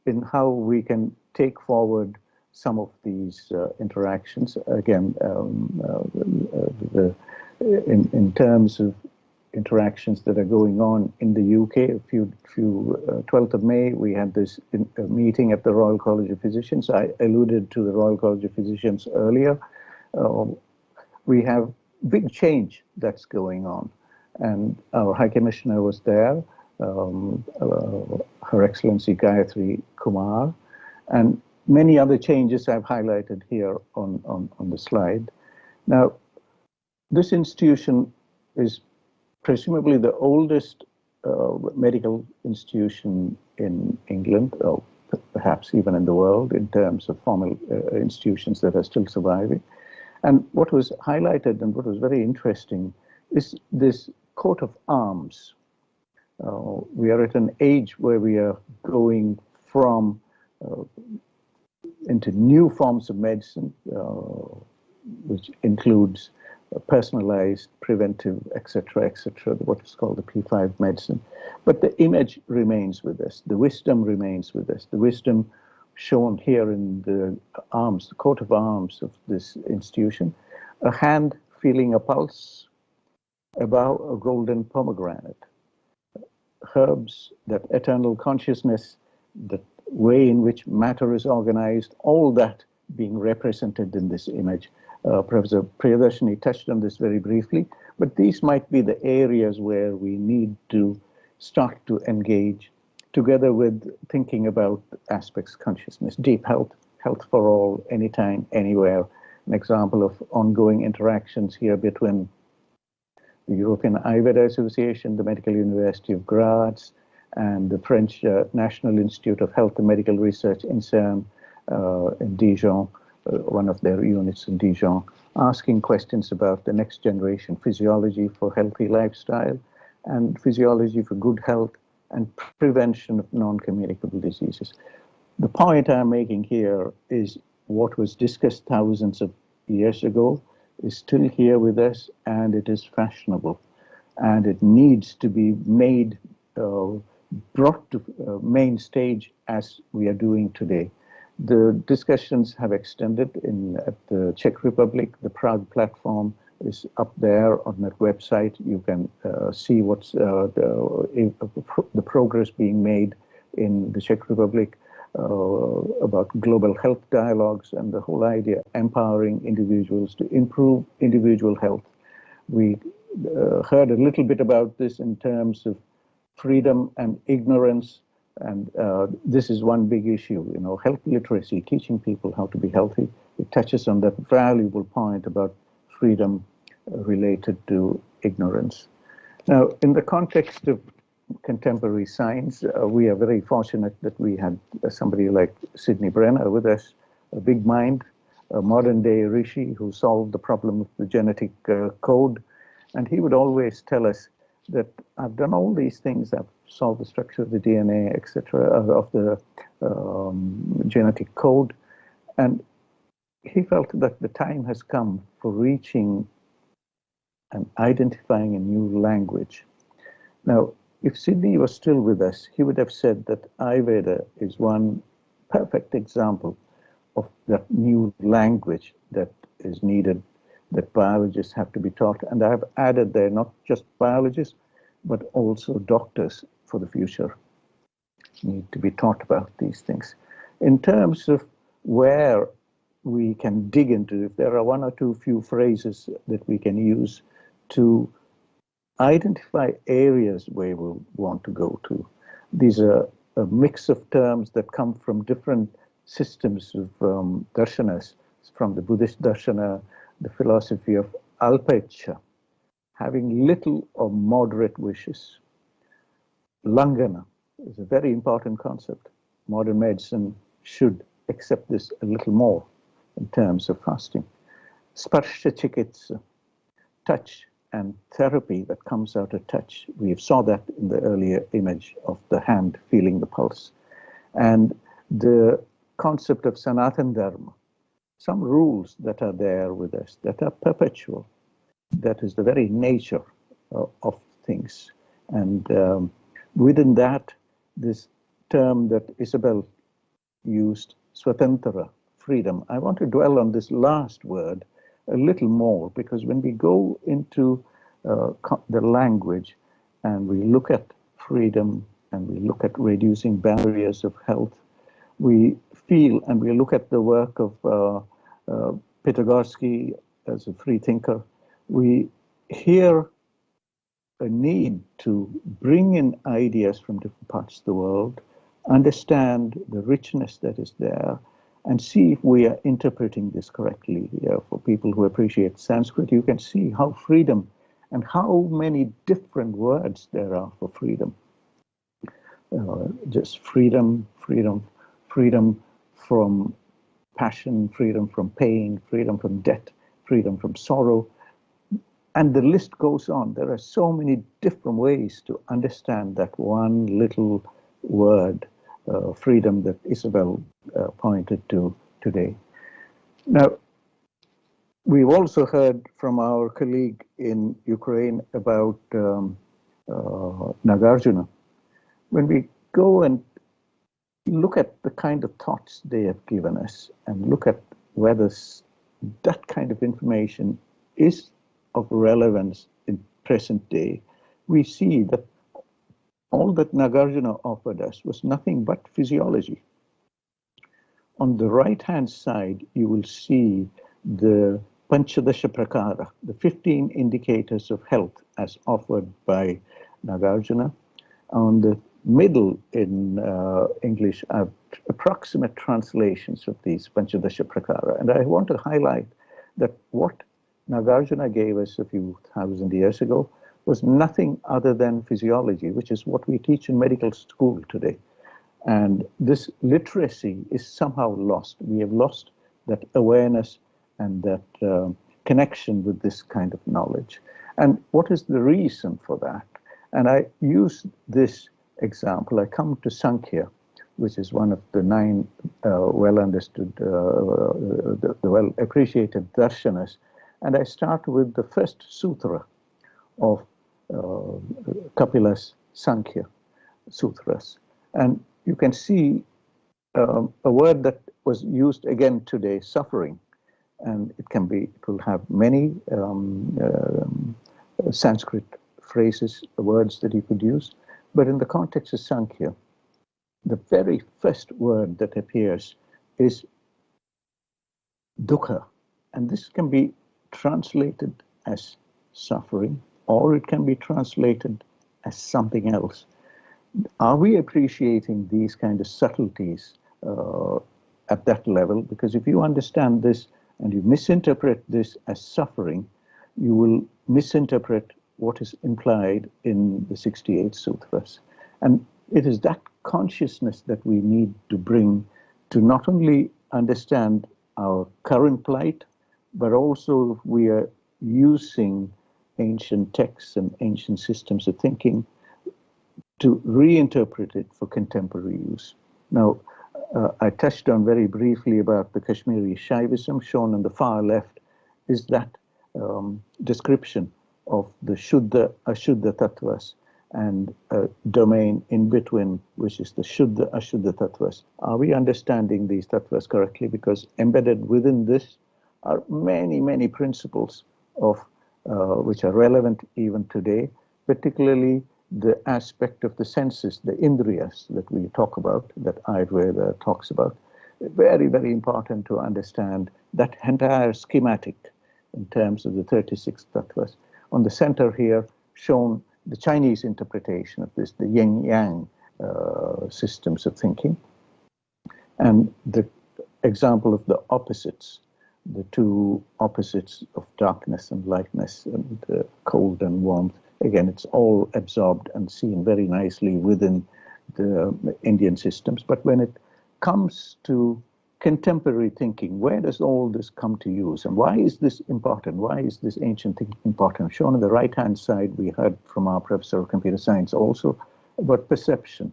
in how we can take forward some of these interactions. Again, in terms of interactions that are going on in the UK, 12th of May, we had this meeting at the Royal College of Physicians. I alluded to the Royal College of Physicians earlier. We have big change that's going on, and our High Commissioner was there, Her Excellency Gayatri Kumar, and many other changes I've highlighted here on the slide. Now, this institution is presumably the oldest medical institution in England, or perhaps even in the world, in terms of formal institutions that are still surviving. And what was highlighted and what was very interesting is this coat of arms. We are at an age where we are going from into new forms of medicine, which includes personalized, preventive, etc., what is called the P5 medicine. But the image remains with us. The wisdom remains with us. The wisdom shown here in the arms, the coat of arms of this institution, a hand feeling a pulse, above a golden pomegranate, herbs, that eternal consciousness, the way in which matter is organized, all that being represented in this image. Professor Priyadarshini touched on this very briefly, but these might be the areas where we need to start to engage, together with thinking about aspects of consciousness, deep health, health for all, anytime, anywhere. An example of ongoing interactions here between the European Ayurveda Association, the Medical University of Graz, and the French National Institute of Health and Medical Research, INSERM, in Dijon, one of their units in Dijon, asking questions about the next generation physiology for healthy lifestyle and physiology for good health and prevention of non-communicable diseases. The point I'm making here is what was discussed thousands of years ago is still here with us, and it is fashionable, and it needs to be made, brought to main stage as we are doing today. The discussions have extended at the Czech Republic. The Prague platform is up there on that website. You can see what's the progress being made in the Czech Republic about global health dialogues and the whole idea empowering individuals to improve individual health. We heard a little bit about this in terms of freedom and ignorance. And this is one big issue, health literacy, teaching people how to be healthy. It touches on that valuable point about freedom related to ignorance. Now, in the context of contemporary science, we are very fortunate that we had somebody like Sidney Brenner with us, a big mind, a modern day rishi who solved the problem of the genetic code. And he would always tell us that I've done all these things, I've solve the structure of the DNA, etc., of the genetic code. And he felt that the time has come for reaching and identifying a new language. Now, if Sydney was still with us, he would have said that Ayurveda is one perfect example of that new language that is needed, that biologists have to be taught. And I've added there not just biologists, but also doctors for the future need to be taught about these things. In terms of where we can dig into, if there are one or two few phrases that we can use to identify areas where we want to go to. These are a mix of terms that come from different systems of darshanas, from the Buddhist darshana, the philosophy of alpecha, having little or moderate wishes. Langana is a very important concept. Modern medicine should accept this a little more in terms of fasting. Sparsha chikitsa, touch and therapy that comes out of touch. We saw that in the earlier image of the hand feeling the pulse. And the concept of Sanatan Dharma, some rules that are there with us, that are perpetual. That is the very nature of things. And within that, this term that Isabel used, swatantra, freedom. I want to dwell on this last word a little more, because when we go into the language and we look at freedom and we look at reducing barriers of health, we feel, and we look at the work of Pitagorsky as a free thinker, we hear a need to bring in ideas from different parts of the world, understand the richness that is there, and see if we are interpreting this correctly. For people who appreciate Sanskrit, you can see how freedom and how many different words there are for freedom. Just freedom, freedom, freedom from passion, freedom from pain, freedom from debt, freedom from sorrow. And the list goes on. There are so many different ways to understand that one little word, freedom, that Isabel pointed to today. Now, we've also heard from our colleague in Ukraine about Nagarjuna. When we go and look at the kind of thoughts they have given us and look at whether that kind of information is of relevance in present day, we see that all that Nagarjuna offered us was nothing but physiology. On the right-hand side, you will see the Panchadasha Prakara, the 15 indicators of health as offered by Nagarjuna. On the middle in English are approximate translations of these Panchadasha Prakara. And I want to highlight that what Nagarjuna gave us a few thousand years ago was nothing other than physiology, which is what we teach in medical school today. And this literacy is somehow lost. We have lost that awareness and that connection with this kind of knowledge. And what is the reason for that? And I use this example. I come to Sankhya, which is one of the 9 well-understood, the well-appreciated darshanas. And I start with the first sutra of Kapila's Sankhya Sutras. And you can see a word that was used again today, suffering. And it will have many Sanskrit phrases, words that you could use. But in the context of Sankhya, the very first word that appears is dukkha. And this can be translated as suffering, or it can be translated as something else. Are we appreciating these kind of subtleties at that level? Because if you understand this and you misinterpret this as suffering, you will misinterpret what is implied in the 68 sutras. And it is that consciousness that we need to bring to not only understand our current plight, but also we are using ancient texts and ancient systems of thinking to reinterpret it for contemporary use. Now, I touched on very briefly about the Kashmiri Shaivism. Shown on the far left is that description of the Shuddha, Ashuddha Tattvas and a domain in between, which is the Shuddha, Ashuddha Tattvas. Are we understanding these Tattvas correctly? Because embedded within this are many, many principles of which are relevant even today, particularly the aspect of the senses, the indriyas that we talk about, that Ayurveda talks about. Very, very important to understand that entire schematic in terms of the 36 tattvas. On the center here, shown the Chinese interpretation of this, the yin-yang systems of thinking, and the example of the opposites, the two opposites of darkness and lightness, and cold and warmth. Again, it's all absorbed and seen very nicely within the Indian systems. But when it comes to contemporary thinking, where does all this come to use? And why is this important? Why is this ancient thinking important? Shown on the right-hand side, we heard from our professor of computer science also about perception.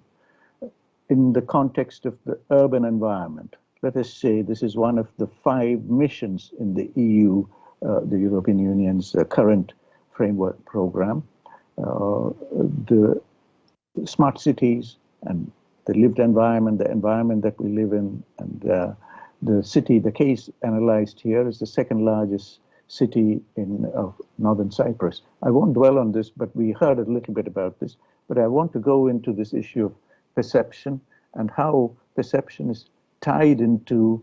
In the context of the urban environment, let us say this is one of the 5 missions in the EU, the European Union's current framework program. The smart cities and the lived environment, the environment that we live in, and the city, the case analyzed here is the 2nd largest city of northern Cyprus. I won't dwell on this, but we heard a little bit about this. But I want to go into this issue of perception and how perception is tied into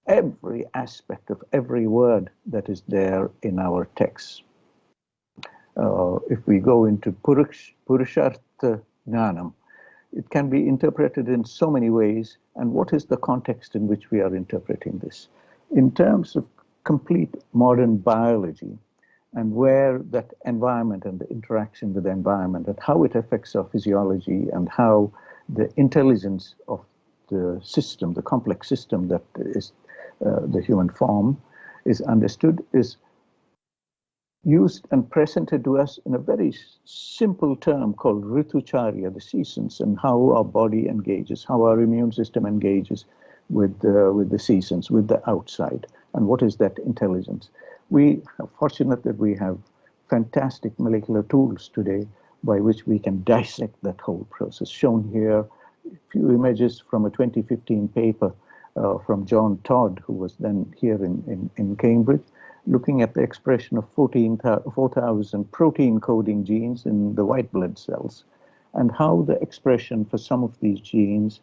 every aspect of every word that is there in our texts. If we go into Purushartha Jnanam, it can be interpreted in so many ways. And what is the context in which we are interpreting this? In terms of complete modern biology and where that environment and the interaction with the environment and how it affects our physiology and how the intelligence of the system, the complex system that is the human form is understood, is used and presented to us in a very simple term called Ritucharya, the seasons, and how our body engages, how our immune system engages with the seasons, with the outside, and what is that intelligence. We are fortunate that we have fantastic molecular tools today by which we can dissect that whole process. Shown here, a few images from a 2015 paper from John Todd, who was then here in Cambridge, looking at the expression of 4,000 protein coding genes in the white blood cells, and how the expression for some of these genes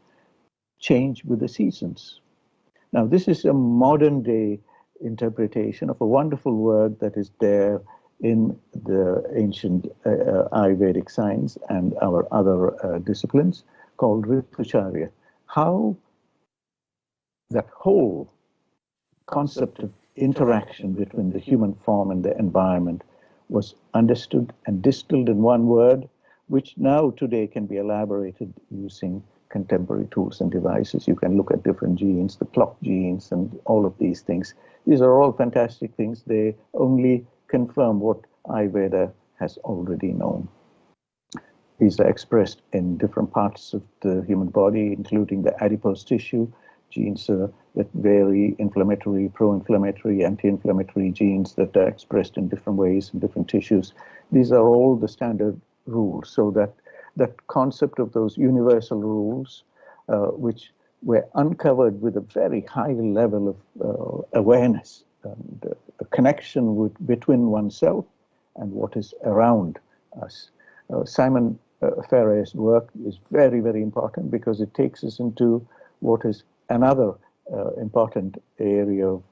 change with the seasons. Now, this is a modern day interpretation of a wonderful word that is there in the ancient Ayurvedic science and our other disciplines called Ritucharya. How that whole concept of interaction between the human form and the environment was understood and distilled in one word, which now today can be elaborated using contemporary tools and devices. You can look at different genes, the clock genes, and all of these things. These are all fantastic things. They only confirm what Ayurveda has already known. These are expressed in different parts of the human body, including the adipose tissue, genes that vary, inflammatory, pro-inflammatory, anti-inflammatory genes that are expressed in different ways in different tissues. These are all the standard rules. So that concept of those universal rules, which were uncovered with a very high level of awareness and a connection between oneself and what is around us. Simon Ferre's work is very, very important because it takes us into what is another important area of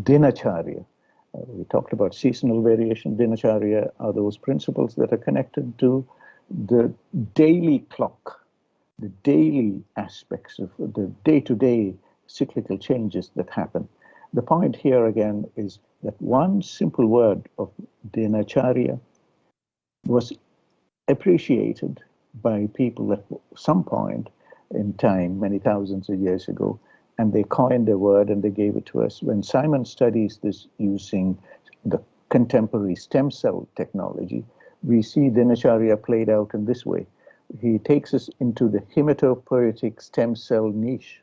dinacharya. We talked about seasonal variation. Dinacharya are those principles that are connected to the daily clock, the daily aspects of the day-to-day cyclical changes that happen. The point here again is that one simple word of dinacharya was appreciated by people at some point in time, many thousands of years ago, and they coined a word and they gave it to us. When Simon studies this using the contemporary stem cell technology, we see dinacharya played out in this way. he takes us into the hematopoietic stem cell niche.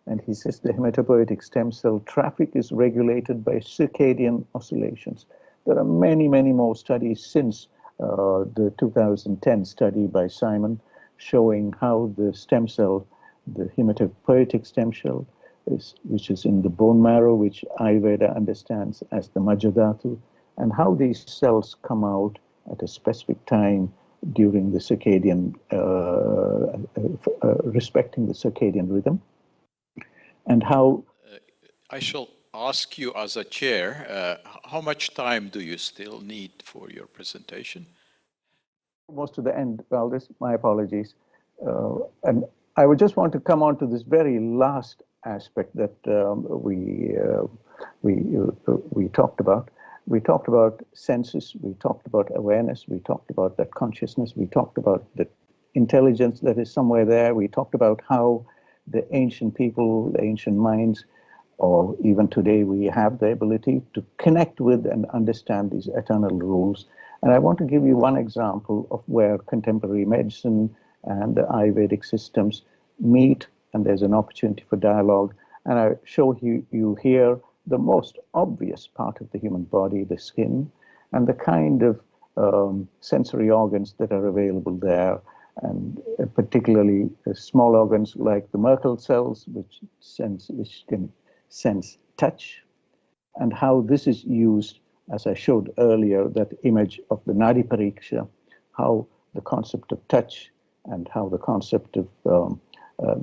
And he says the hematopoietic stem cell traffic is regulated by circadian oscillations. There are many, many more studies since the 2010 study by Simon showing how the stem cell, the hematopoietic stem cell, which is in the bone marrow, which Ayurveda understands as the Majjadhatu, and how these cells come out at a specific time during the circadian, respecting the circadian rhythm, and how... I shall ask you as a chair, how much time do you still need for your presentation? Almost to the end, Valdis, my apologies. And I would just want to come on to this very last aspect that we talked about. We talked about senses, we talked about awareness, we talked about that consciousness, we talked about the intelligence that is somewhere there, we talked about how the ancient people, the ancient minds, or even today we have the ability to connect with and understand these eternal rules. And I want to give you one example of where contemporary medicine and the Ayurvedic systems meet, and there's an opportunity for dialogue. And I show you here the most obvious part of the human body, the skin, and the kind of sensory organs that are available there, and particularly small organs like the Merkel cells, which can sense touch, and how this is used, as I showed earlier, that image of the Nadi Pariksha, how the concept of touch and how the concept of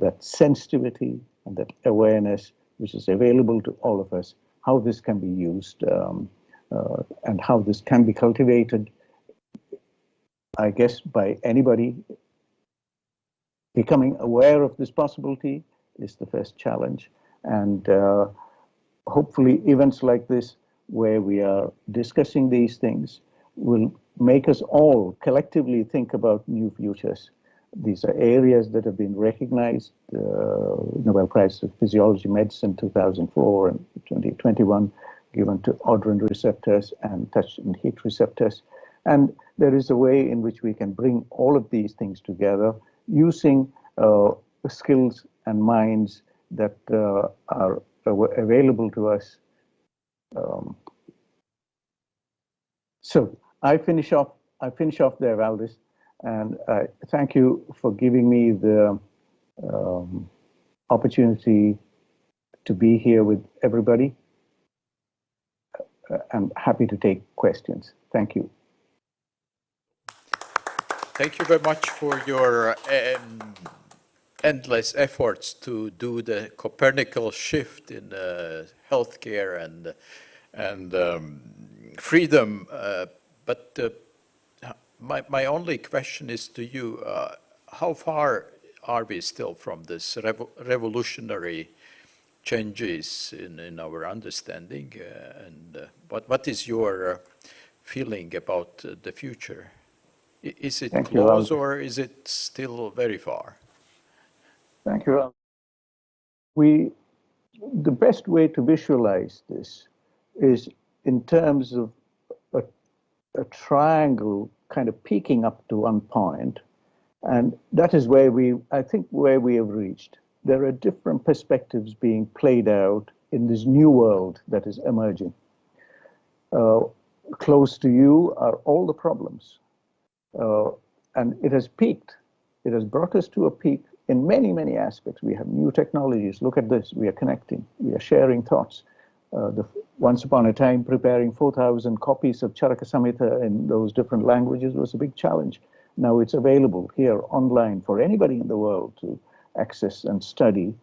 that sensitivity and that awareness, which is available to all of us, how this can be used and how this can be cultivated, I guess, by anybody. Becoming aware of this possibility is the first challenge. And hopefully events like this, where we are discussing these things, will make us all collectively think about new futures. These are areas that have been recognized, Nobel Prize of Physiology, Medicine 2004 and 2021, given to odorant receptors and touch and heat receptors. And there is a way in which we can bring all of these things together using skills and minds that are available to us. So I finish off there, Valdis, and I thank you for giving me the opportunity to be here with everybody. I'm happy to take questions. Thank you. Thank you very much for your endless efforts to do the Copernican shift in healthcare and freedom. But my only question is to you, how far are we still from this revolutionary changes in our understanding? And what is your feeling about the future? Is it close or is it still very far? Thank you. The best way to visualize this is in terms of a triangle kind of peaking up to one point, and that is where I think where we have reached. There are different perspectives being played out in this new world that is emerging. Close to you are all the problems. And it has peaked. It has brought us to a peak in many, many aspects. We have new technologies. Look at this. We are connecting. We are sharing thoughts. Once upon a time, preparing 4,000 copies of Charaka Samhita in those different languages was a big challenge. Now it's available here online for anybody in the world to access and study.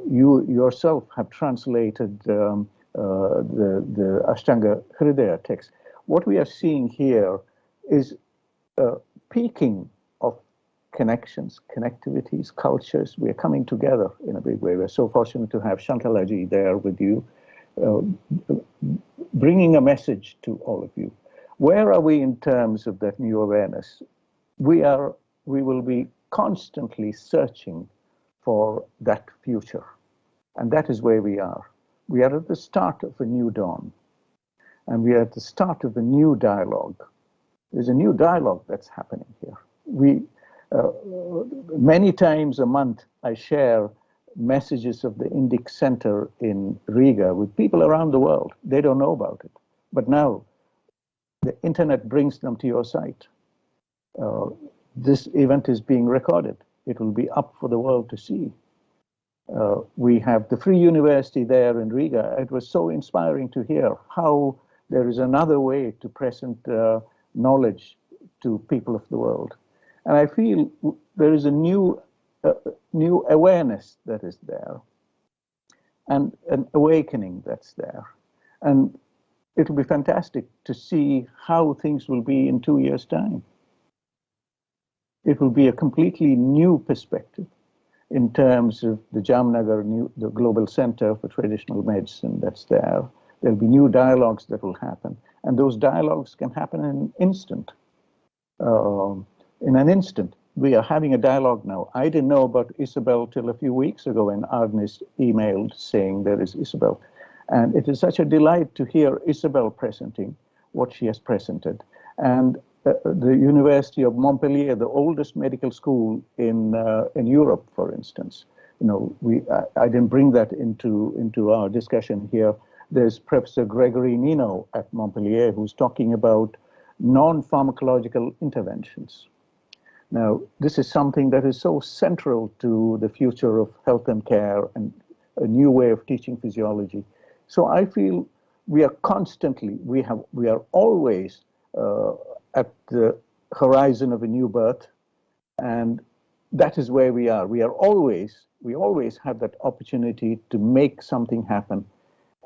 You yourself have translated the Ashtanga Hridaya text. What we are seeing here is peaking of connections, connectivities, cultures. We are coming together in a big way. We're so fortunate to have Shantalaji there with you, bringing a message to all of you. Where are we in terms of that new awareness? We will be constantly searching for that future. And that is where we are. We are at the start of a new dawn. And we are at the start of a new dialogue. There's a new dialogue that's happening here. Many times a month, I share messages of the Indic Center in Riga with people around the world. They don't know about it. But now, the internet brings them to your site. This event is being recorded. It will be up for the world to see. We have the Free University there in Riga. It was so inspiring to hear how there is another way to present knowledge to people of the world. And I feel there is a new awareness that is there, and an awakening that's there. And it will be fantastic to see how things will be in 2 years' time. It will be a completely new perspective in terms of the Jamnagar, the Global Center for Traditional Medicine that's there. There'll be new dialogues that will happen. And those dialogues can happen in an instant. In an instant. We are having a dialogue now. I didn't know about Isabel till a few weeks ago when Arnis emailed saying there is Isabel. And it is such a delight to hear Isabel presenting what she has presented. And the University of Montpellier, the oldest medical school in Europe, for instance, you know, I didn't bring that into our discussion here. There's Professor Gregory Nino at Montpellier who's talking about non-pharmacological interventions. Now, this is something that is so central to the future of health and care and a new way of teaching physiology. So I feel we are constantly, we are always at the horizon of a new birth, and that is where we are. We always have that opportunity to make something happen.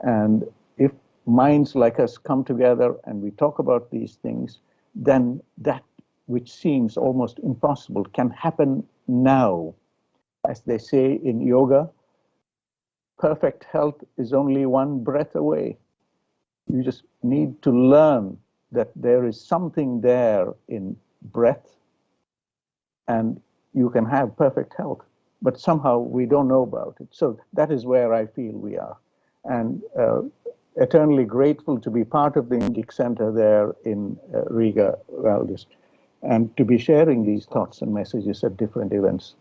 And if minds like us come together and we talk about these things, then that which seems almost impossible can happen now. As they say in yoga, perfect health is only one breath away. You just need to learn that there is something there in breath and you can have perfect health, but somehow we don't know about it. So that is where I feel we are. And eternally grateful to be part of the Indic Center there in Riga, Valdis, and to be sharing these thoughts and messages at different events.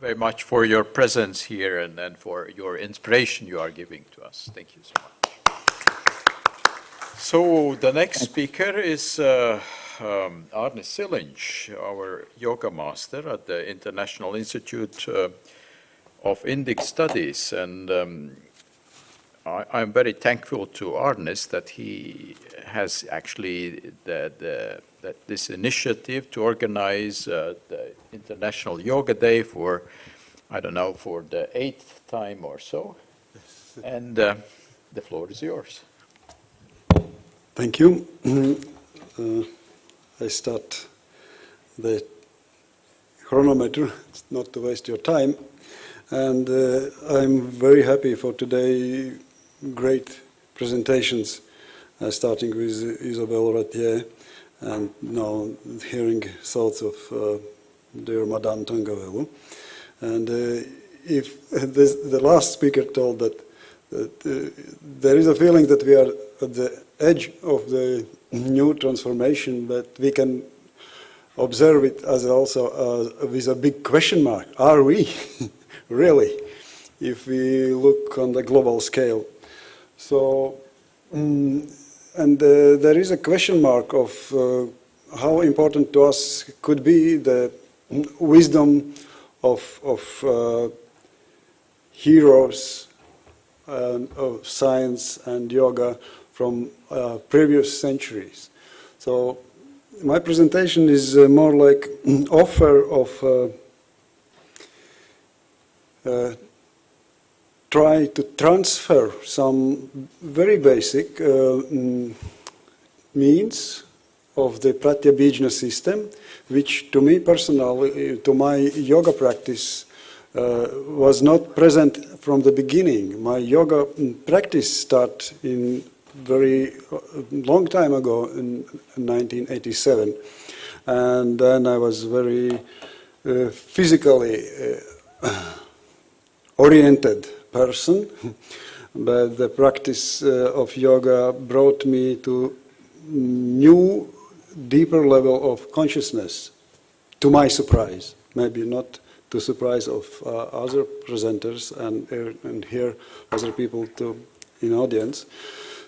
Very much for your presence here and for your inspiration you are giving to us. Thank you so much. So the next speaker is Arne Silinch, our yoga master at the International Institute of Indic Studies. And I'm very thankful to Arnis that he has actually this initiative to organize the International Yoga Day for, I don't know, for the 8th time or so. And the floor is yours. Thank you. I start the chronometer, not to waste your time. And I'm very happy for today. Great presentations, starting with Isabelle Ratier, and now hearing thoughts of dear Madame Tangavelu. And if the last speaker told that there is a feeling that we are at the edge of the new transformation, but we can observe it as also with a big question mark. Are we really, if we look on the global scale? So, and there is a question mark of how important to us could be the wisdom of heroes of science and yoga from previous centuries. So my presentation is more like an offer of try to transfer some very basic means of the Pratyabhijna system, which to me personally, to my yoga practice, was not present from the beginning. My yoga practice started in very long time ago, in 1987. And then I was very physically oriented person, but the practice of yoga brought me to new, deeper level of consciousness, to my surprise. maybe not to surprise of other presenters and hear other people in audience.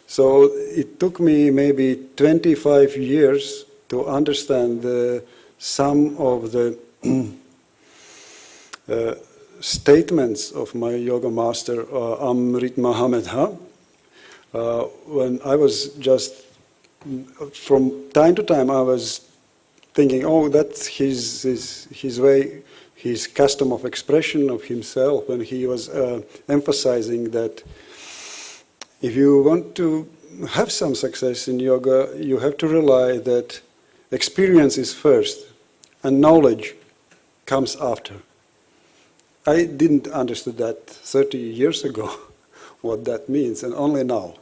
So it took me maybe 25 years to understand some of the statements of my yoga master, Amrit Mohammed. When I was just, from time to time, I was thinking, oh, that's his way, his custom of expression of himself, when he was emphasizing that if you want to have some success in yoga, you have to rely that experience is first and knowledge comes after. I didn't understand that 30 years ago, what that means, and only now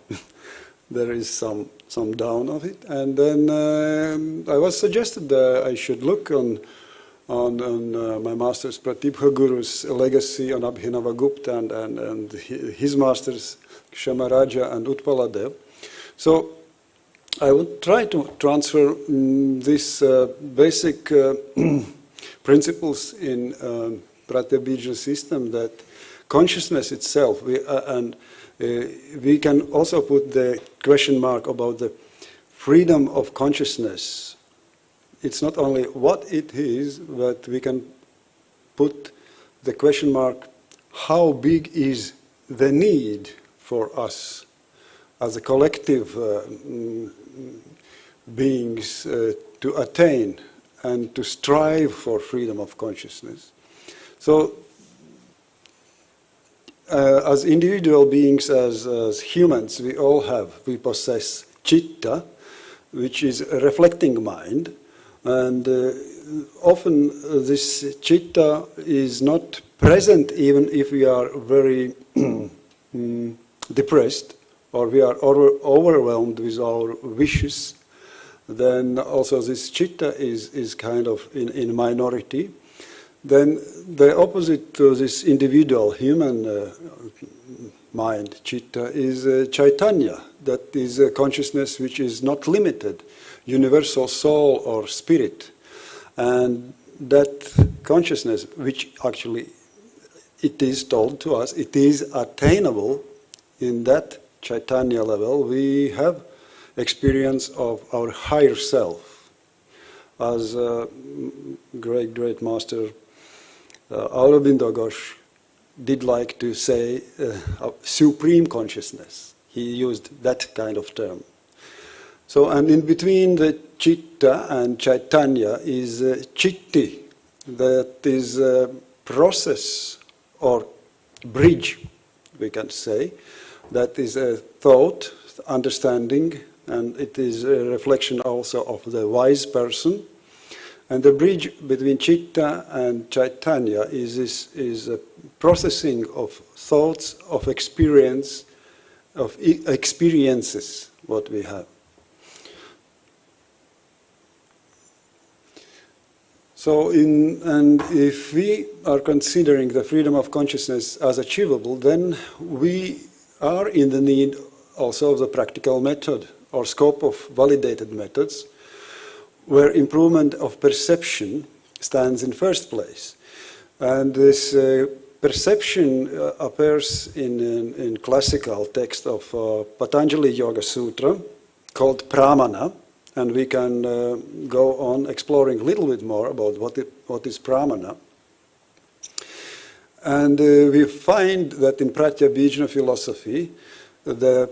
there is some down of it. And then I was suggested that I should look on my master's Pratibha Guru's legacy on Abhinavagupta and his masters Kshamaraja and Utpaladev. So I would try to transfer these basic principles in Pratyabhijna system, that consciousness itself, we can also put the question mark about the freedom of consciousness. It's not only what it is, but we can put the question mark, how big is the need for us as a collective beings to attain and to strive for freedom of consciousness. So, as individual beings, as humans, we possess citta, which is a reflecting mind, and often this citta is not present even if we are very depressed or we are overwhelmed with our wishes. Then also this citta is kind of in minority. Then the opposite to this individual human mind, citta, is chaitanya. That is a consciousness which is not limited, universal soul or spirit. And that consciousness, which actually it is told to us, it is attainable in that chaitanya level. We have experience of our higher self. As great master Aurobindo Ghosh did like to say supreme consciousness. He used that kind of term. So, and in between the citta and chaitanya is chitti, that is a process or bridge, we can say, that is a thought, understanding, and it is a reflection also of the wise person. And the bridge between citta and chaitanya is a processing of thoughts, of experience, of experiences, what we have. So, and if we are considering the freedom of consciousness as achievable, then we are in the need also of the practical method or scope of validated methods, where improvement of perception stands in first place. And this perception appears in classical text of Patanjali Yoga Sutra called Pramana, and we can go on exploring a little bit more about what is Pramana. And we find that in Pratyabhijna philosophy, the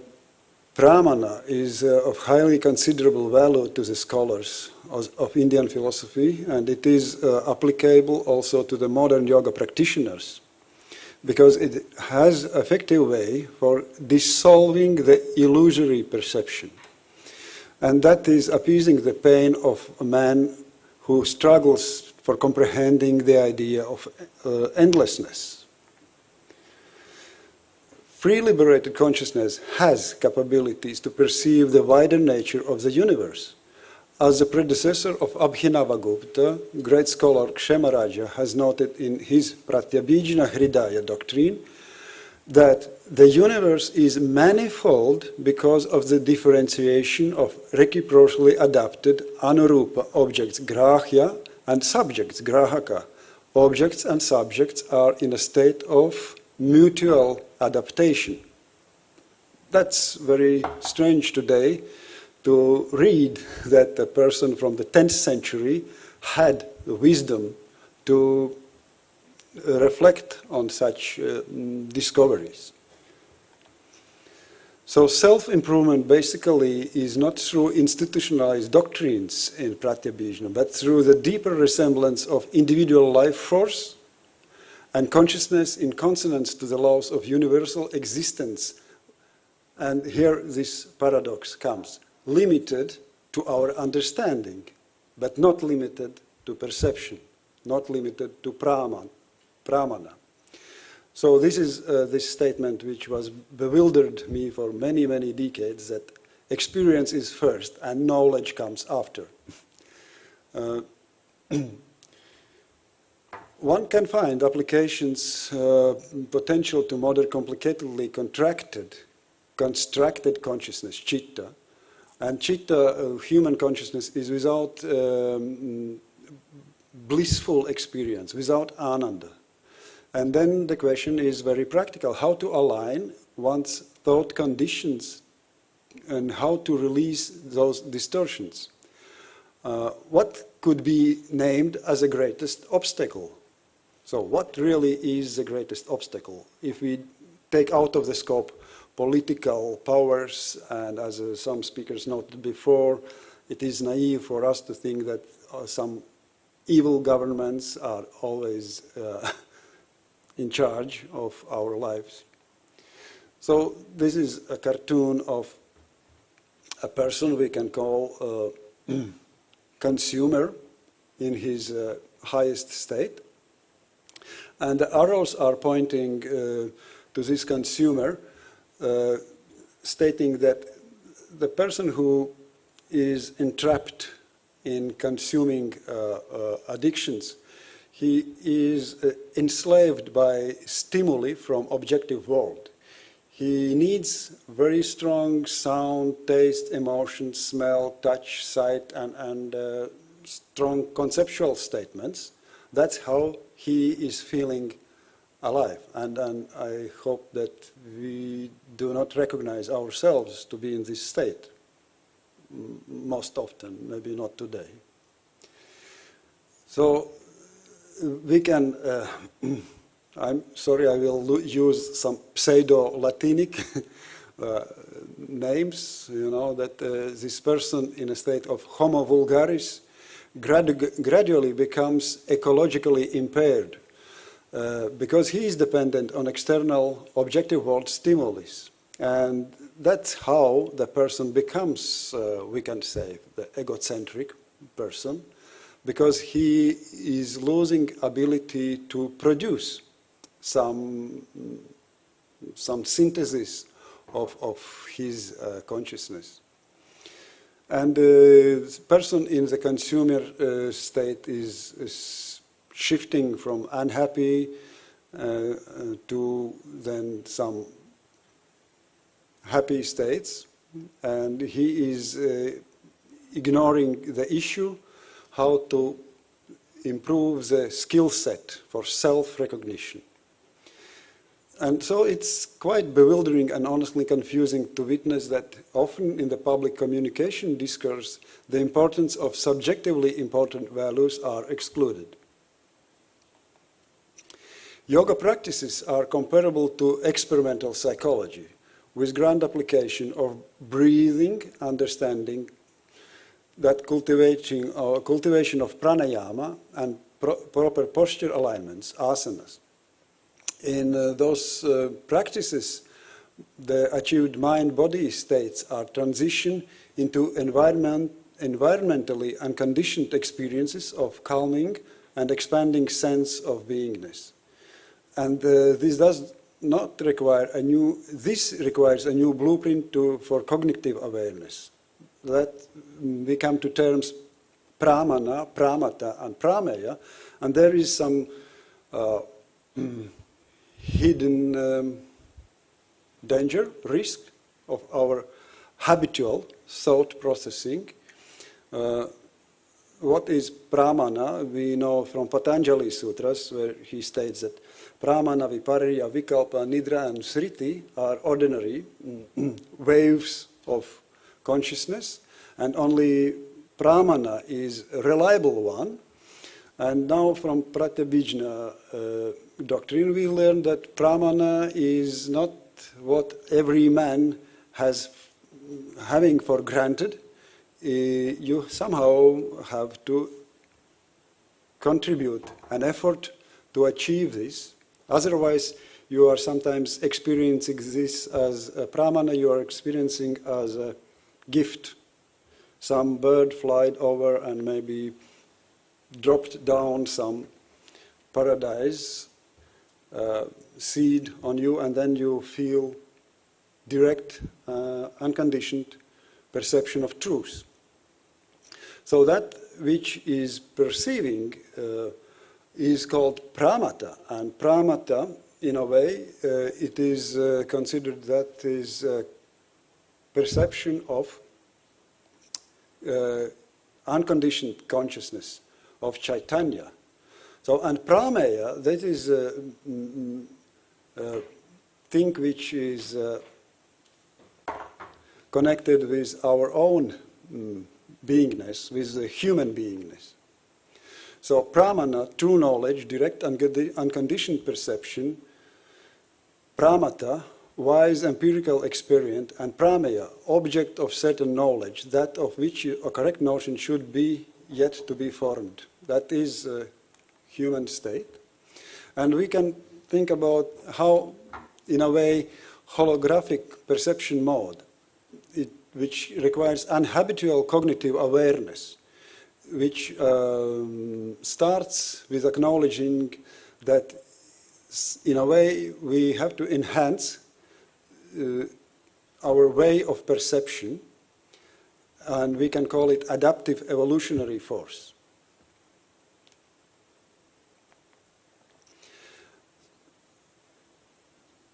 Pramana is of highly considerable value to the scholars of Indian philosophy, and it is applicable also to the modern yoga practitioners, because it has an effective way for dissolving the illusory perception. And that is appeasing the pain of a man who struggles for comprehending the idea of endlessness. Free liberated consciousness has capabilities to perceive the wider nature of the universe. As the predecessor of Abhinavagupta, great scholar Kshamaraja has noted in his Pratyabhijna Hridaya doctrine that the universe is manifold because of the differentiation of reciprocally adapted anurupa objects grahya and subjects grahaka, objects and subjects are in a state of mutual adaptation. That's very strange today to read that a person from the 10th century had the wisdom to reflect on such discoveries. So self-improvement basically is not through institutionalized doctrines in Pratyabhijna, but through the deeper resemblance of individual life force and consciousness in consonance to the laws of universal existence. And here this paradox comes, limited to our understanding, but not limited to perception, not limited to pramana. So this is this statement which was bewildered me for many, many decades, that experience is first and knowledge comes after. One can find applications potential to modern complicatedly constructed consciousness, citta. And citta, human consciousness, is without blissful experience, without ananda. And then the question is very practical, how to align one's thought conditions and how to release those distortions. What could be named as the greatest obstacle? So what really is the greatest obstacle? If we take out of the scope political powers, and as some speakers noted before, it is naive for us to think that some evil governments are always in charge of our lives. So this is a cartoon of a person we can call a consumer in his highest state. And the arrows are pointing to this consumer, stating that the person who is entrapped in consuming addictions, he is enslaved by stimuli from objective world. He needs very strong sound, taste, emotion, smell, touch, sight, and strong conceptual statements. That's how he is feeling alive. And I hope that we do not recognize ourselves to be in this state most often, maybe not today. So we can, I'm sorry, I will use some pseudo-Latinic names, you know, that this person in a state of homo vulgaris gradually becomes ecologically impaired because he is dependent on external objective world stimulus. And that's how the person becomes, we can say, the egocentric person, because he is losing ability to produce some synthesis of his consciousness. And the person in the consumer state is shifting from unhappy to then some happy states, and he is ignoring the issue how to improve the skill set for self-recognition. And so it's quite bewildering and honestly confusing to witness that often in the public communication discourse, the importance of subjectively important values are excluded. Yoga practices are comparable to experimental psychology, with grand application of breathing, understanding, that cultivation of pranayama and proper posture alignments, asanas. In those practices, the achieved mind-body states are transitioned into environmentally unconditioned experiences of calming and expanding sense of beingness. And this does not require this requires a new blueprint for cognitive awareness. That we come to terms pramana, pramata, and prameya, and there is some hidden danger, risk of our habitual thought processing. what is pramana? We know from Patanjali Sutras, where he states that pramana, viparya, vikalpa, nidra, and sriti are ordinary waves of consciousness, and only pramana is a reliable one. And now from Pratyabhijna doctrine, we learn that pramana is not what every man has having for granted. You somehow have to contribute an effort to achieve this. Otherwise, you are sometimes experiencing this as a pramana, you are experiencing as a gift. Some bird flied over and maybe dropped down some paradise seed on you, and then you feel direct, unconditioned perception of truth. So that which is perceiving is called pramata, and pramata, in a way, it is considered that is perception of unconditioned consciousness, of Chaitanya. So, and prameya, that is a thing which is connected with our own beingness, with the human beingness. So pramana, true knowledge, direct unconditioned perception, pramata, wise empirical experience, and prameya, object of certain knowledge, that of which a correct notion should be yet to be formed. That is a human state. And we can think about how, in a way, holographic perception mode, which requires unhabitual cognitive awareness, which starts with acknowledging that, in a way, we have to enhance our way of perception, and we can call it adaptive evolutionary force.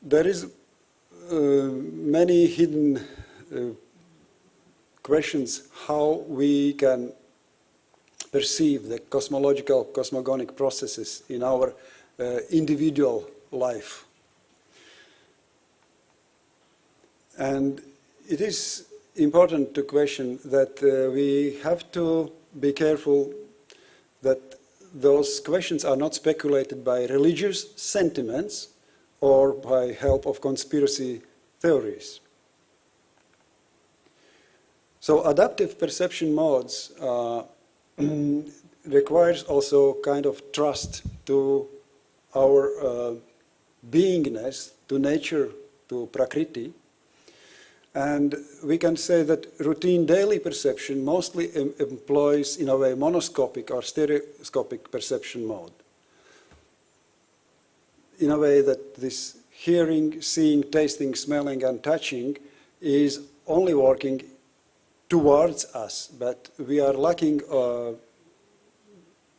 There is many hidden questions how we can perceive the cosmological, cosmogonic processes in our individual life. And it is important to question that we have to be careful that those questions are not speculated by religious sentiments or by help of conspiracy theories. So adaptive perception modes requires also kind of trust to our beingness, to nature, to prakriti. And we can say that routine daily perception mostly employs, in a way, monoscopic or stereoscopic perception mode. In a way that this hearing, seeing, tasting, smelling, and touching is only working towards us, but we are lacking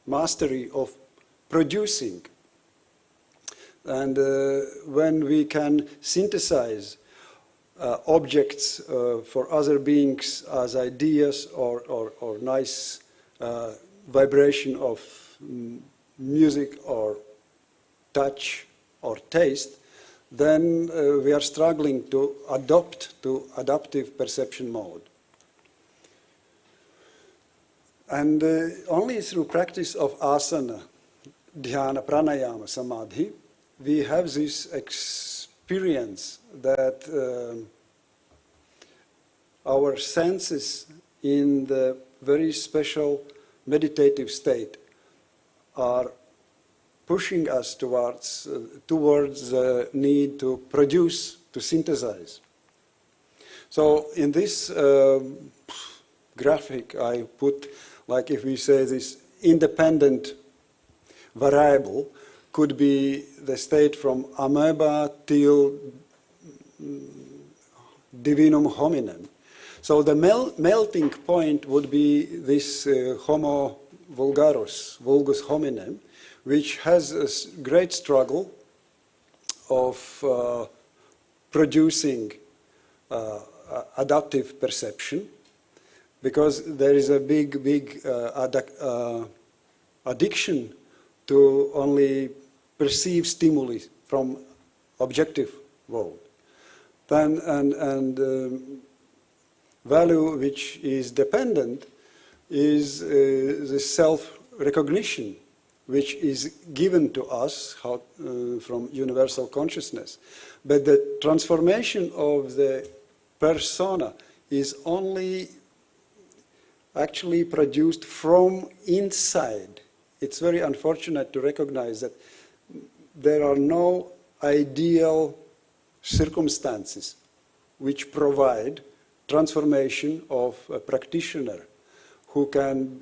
mastery of producing. And when we can synthesize objects for other beings as ideas or nice vibration of music or touch or taste, then we are struggling to adopt to adaptive perception mode. And only through practice of asana, dhyana, pranayama, samadhi, we have this experience that our senses in the very special meditative state are pushing us towards the need to produce, to synthesize. So in this graphic I put, like if we say this independent variable could be the state from amoeba till divinum hominem. So the melting point would be this homo vulgarus, vulgus hominem, which has a great struggle of producing adaptive perception, because there is a big addiction to only perceive stimuli from objective world. Then value which is dependent is the self-recognition, which is given to us from universal consciousness. But the transformation of the persona is only actually produced from inside. It's very unfortunate to recognize that there are no ideal circumstances which provide transformation of a practitioner who can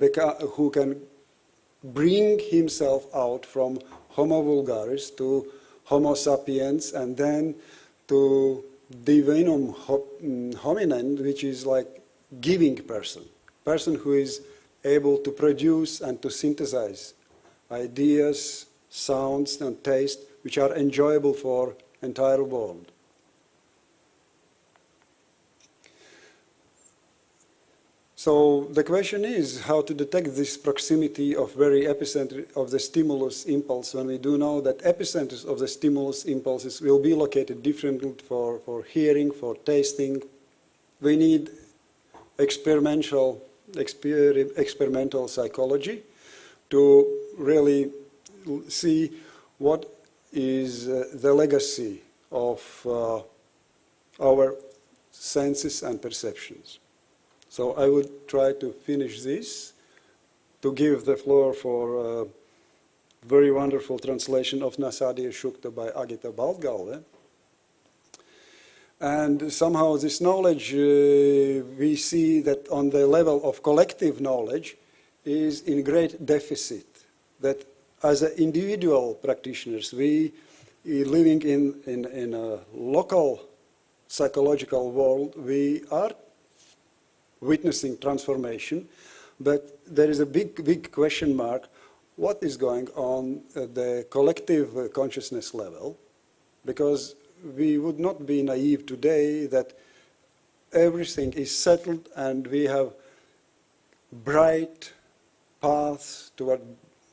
bring himself out from Homo vulgaris to Homo sapiens and then to divinum hominem, which is like giving person who is able to produce and to synthesize ideas, sounds, and taste which are enjoyable for entire world. So the question is how to detect this proximity of very epicenter of the stimulus impulse when we do know that epicenters of the stimulus impulses will be located differently for hearing, for tasting. We need experimental psychology to really see what is the legacy of our senses and perceptions. So I would try to finish this, to give the floor for a very wonderful translation of Nasadiya Shukta by Agita Baltgalve. And somehow this knowledge, we see that on the level of collective knowledge is in great deficit. That as individual practitioners, we living in a local psychological world, we are witnessing transformation, but there is a big question mark. What is going on at the collective consciousness level? Because we would not be naive today that everything is settled and we have bright paths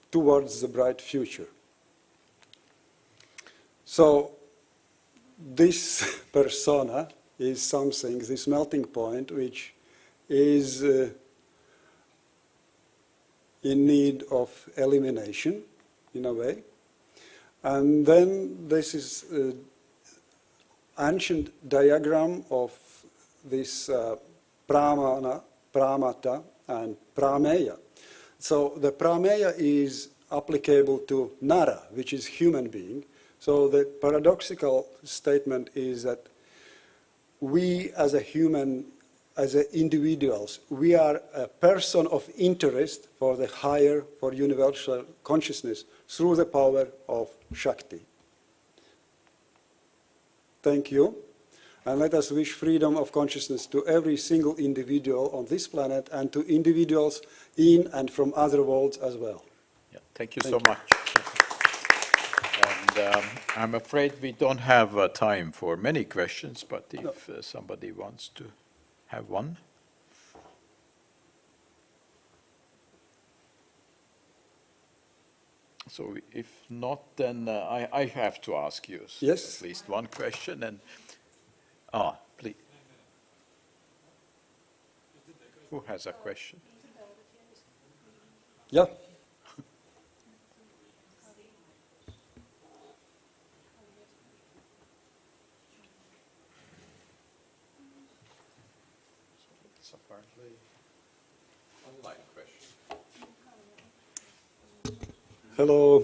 towards the bright future. So this persona is something, this melting point, which is in need of elimination, in a way. And then this is ancient diagram of this pramana, pramata, and prameya. So the prameya is applicable to nara, which is human being. So the paradoxical statement is that we as a human, as individuals, we are a person of interest for the higher, for universal consciousness through the power of Shakti. Thank you. And let us wish freedom of consciousness to every single individual on this planet and to individuals in and from other worlds as well. Yeah, thank you so much. And I'm afraid we don't have time for many questions, but if somebody wants to have one. So if not, then I have to ask you at least one question. And please. Who has a question? Yeah. It's apparently online question. Hello.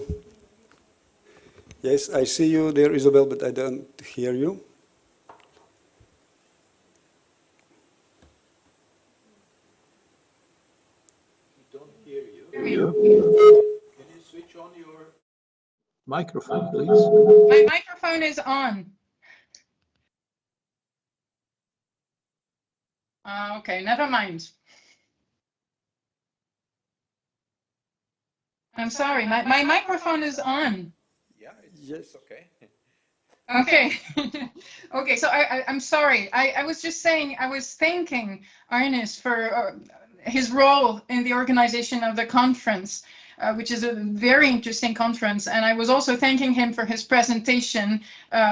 Yes, I see you there, Isabel, but I don't hear you. We don't hear you. Can you switch on your microphone, please? My microphone is on. Okay, never mind. I'm sorry, my microphone is on. Yeah, it's okay. Okay. Okay, so I'm sorry. I was just saying, I was thanking Arnis for his role in the organization of the conference, which is a very interesting conference. And I was also thanking him for his presentation,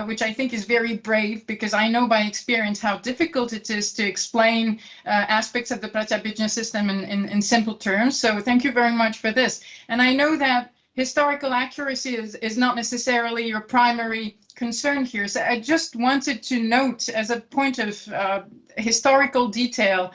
which I think is very brave, because I know by experience how difficult it is to explain aspects of the Pratyabhijna system in simple terms. So thank you very much for this. And I know that historical accuracy is not necessarily your primary concern here. So I just wanted to note, as a point of historical detail,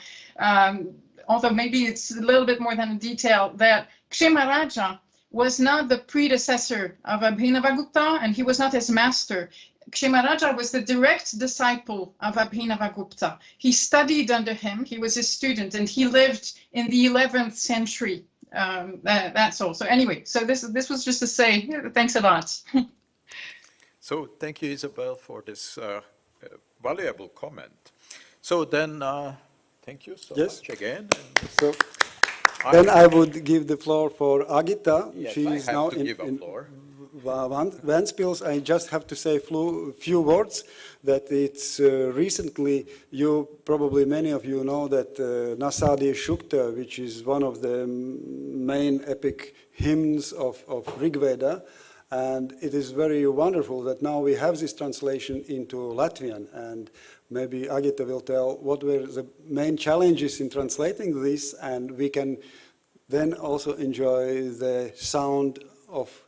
although maybe it's a little bit more than a detail, that Kshemaraja was not the predecessor of Abhinavagupta, and he was not his master. Kshemaraja was the direct disciple of Abhinavagupta. He studied under him, he was his student, and he lived in the 11th century. That's all. So anyway, so this was just to say, thanks a lot. So thank you, Isabel, for this valuable comment. So then, thank you so much again. So then I would give the floor for Agita. Yes, She I is have now to give a floor. Ventspils. I just have to say a few words that it's recently, probably many of you know that Nasadi Shukta, which is one of the main epic hymns of Rigveda, and it is very wonderful that now we have this translation into Latvian, and maybe Agita will tell what were the main challenges in translating this, and we can then also enjoy the sound of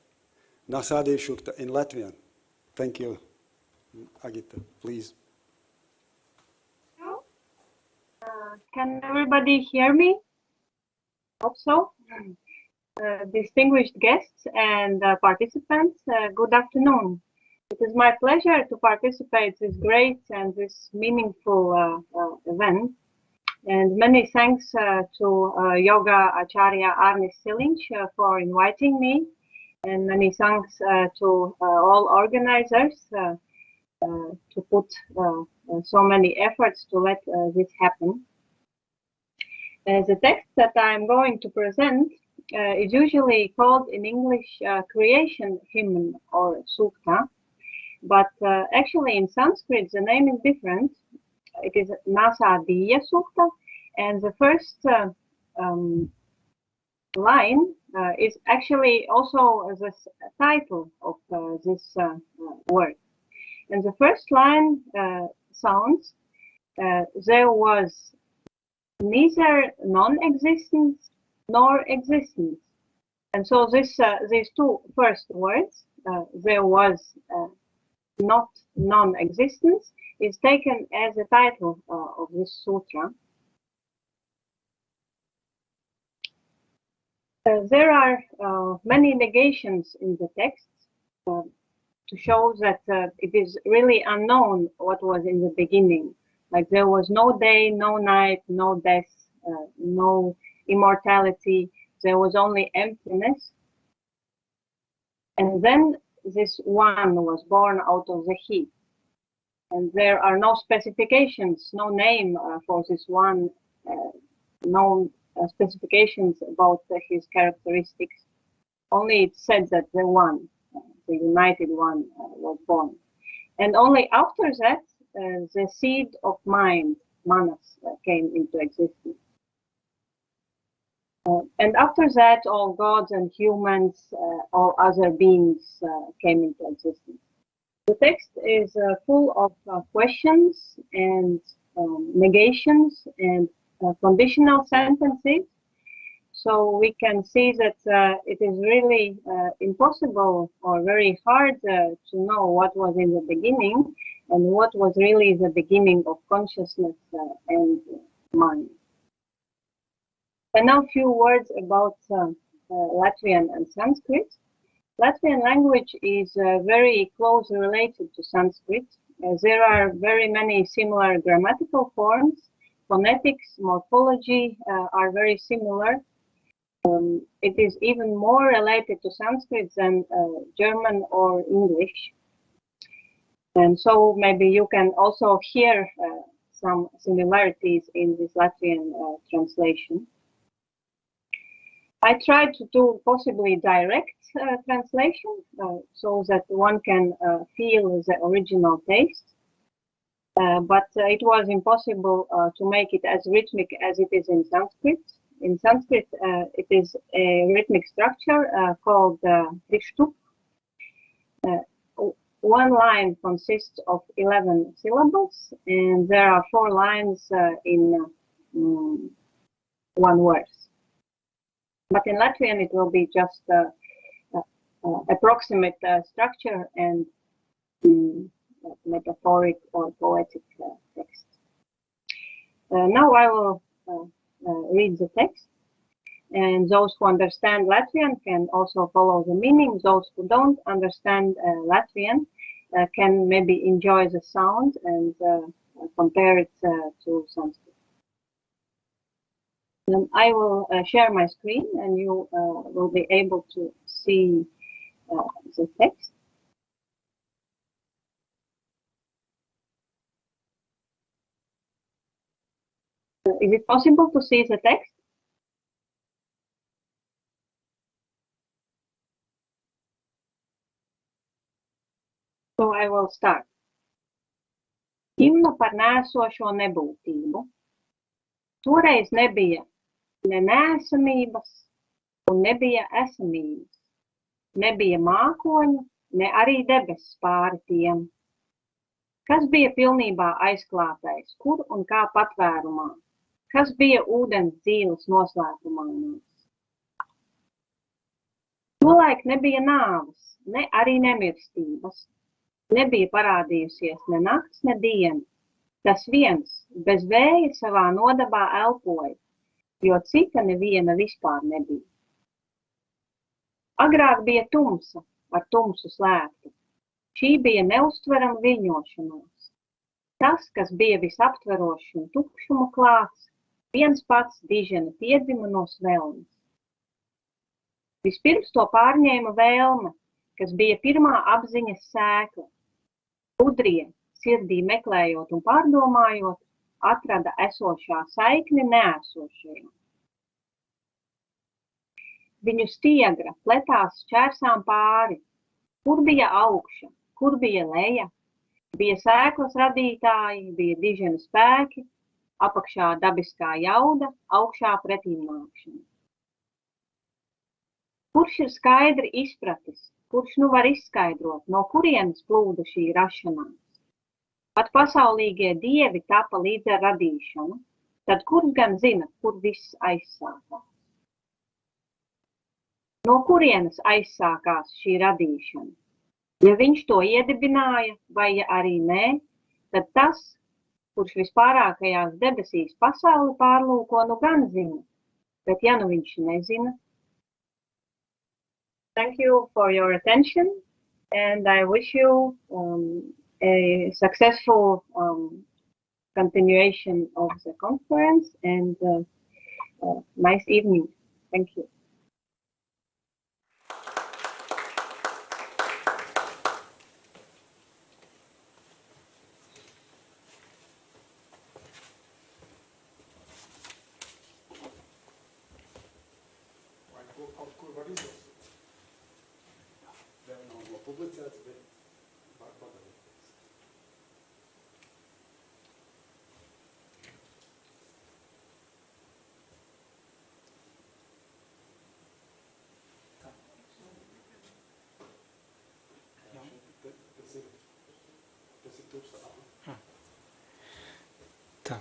Nasadi Shukta in Latvian. Thank you. Agita, please. Can everybody hear me? Hope so. Distinguished guests and participants, good afternoon. It is my pleasure to participate in this great and this meaningful event. And many thanks to Yoga Acharya Arnis Siliņš for inviting me. And many thanks to all organizers to put so many efforts to let this happen. The text that I'm going to present is usually called in English creation hymn or sukta, but actually in Sanskrit the name is different. It is Nasadiya Sukta, and the first line is actually also the title of this work. And the first line sounds, there was neither non-existence nor existence. And so this, these two first words, there was not non-existence, is taken as the title of this sutra. There are many negations in the text to show that it is really unknown what was in the beginning. Like there was no day, no night, no death, no immortality. There was only emptiness. And then this one was born out of the heat. And there are no specifications, no name for this one, no specifications about his characteristics. Only it said that the one, the united one, was born. And only after that, the seed of mind, manas, came into existence. And after that, all gods and humans, all other beings came into existence. The text is full of questions and negations and conditional sentences. So we can see that it is really impossible or very hard to know what was in the beginning and what was really the beginning of consciousness and mind. And now a few words about Latvian and Sanskrit. Latvian language is very closely related to Sanskrit. There are very many similar grammatical forms. Phonetics, morphology are very similar. It is even more related to Sanskrit than German or English. And so maybe you can also hear some similarities in this Latvian translation. I tried to do possibly direct translation so that one can feel the original taste. but it was impossible to make it as rhythmic as it is in Sanskrit. In Sanskrit, it is a rhythmic structure called Trishtu. One line consists of 11 syllables, and there are 4 lines in one verse. But in Latvian, it will be just approximate structure and metaphoric or poetic text. Now I will read the text, and those who understand Latvian can also follow the meaning. Those who don't understand Latvian can maybe enjoy the sound and compare it to Sanskrit. Then I will share my screen, and you will be able to see the text. Is it possible to see the text? So I will start. Himna par nēsošo nebūtību. Toreiz nebija ne nēsamības un nebija esamības. Nebija mākoņu, ne arī debesis pāri tiem. Kas bija pilnībā aizklātais, kur un kā patvērumā? Kas bija ūdens dzīves noslēpumā? Tolaik nebija nāves, ne arī nemirstības. Nebija parādījusies ne nakts, ne diena. Tas viens bez vēja savā nodabā elpoja, jo cita neviena vispār nebija. Agrāk bija tumsa, ar tumsu slēgta. Šī bija neustverama viļņošanās. Tas, kas bija visaptverošs un tukšuma klāts, viens pats dižena piedzima no svelmes. Vispirms to pārņēma vēlme, kas bija pirmā apziņas sēkla. Gudrie, sirdī meklējot un pārdomājot, atrada esošā saikni neesošajā. Viņu stiegra pletās šķērsām pāri, kur bija augša, kur bija leja, bija sēklas radītāji, bija dižena spēki, apakšā dabiskā jauda, augšā pretīmnākšana. Kurš ir skaidri izpratis, kurš nu var izskaidrot, no kurienes plūda šī rašanās? Pat pasaulīgie dievi tapa līdz ar radīšanu, tad kurš gan zina, kur viss aizsākās? No kurienes aizsākās šī radīšana? Ja viņš to iedibināja, vai ja arī nē, tad tas, kurš vispārākajās debesīs pasauli pārlūko, nu gan zina, bet ja nu viņš nezina. Thank you for your attention, and I wish you a successful continuation of the conference and nice evening. Thank you. Tā.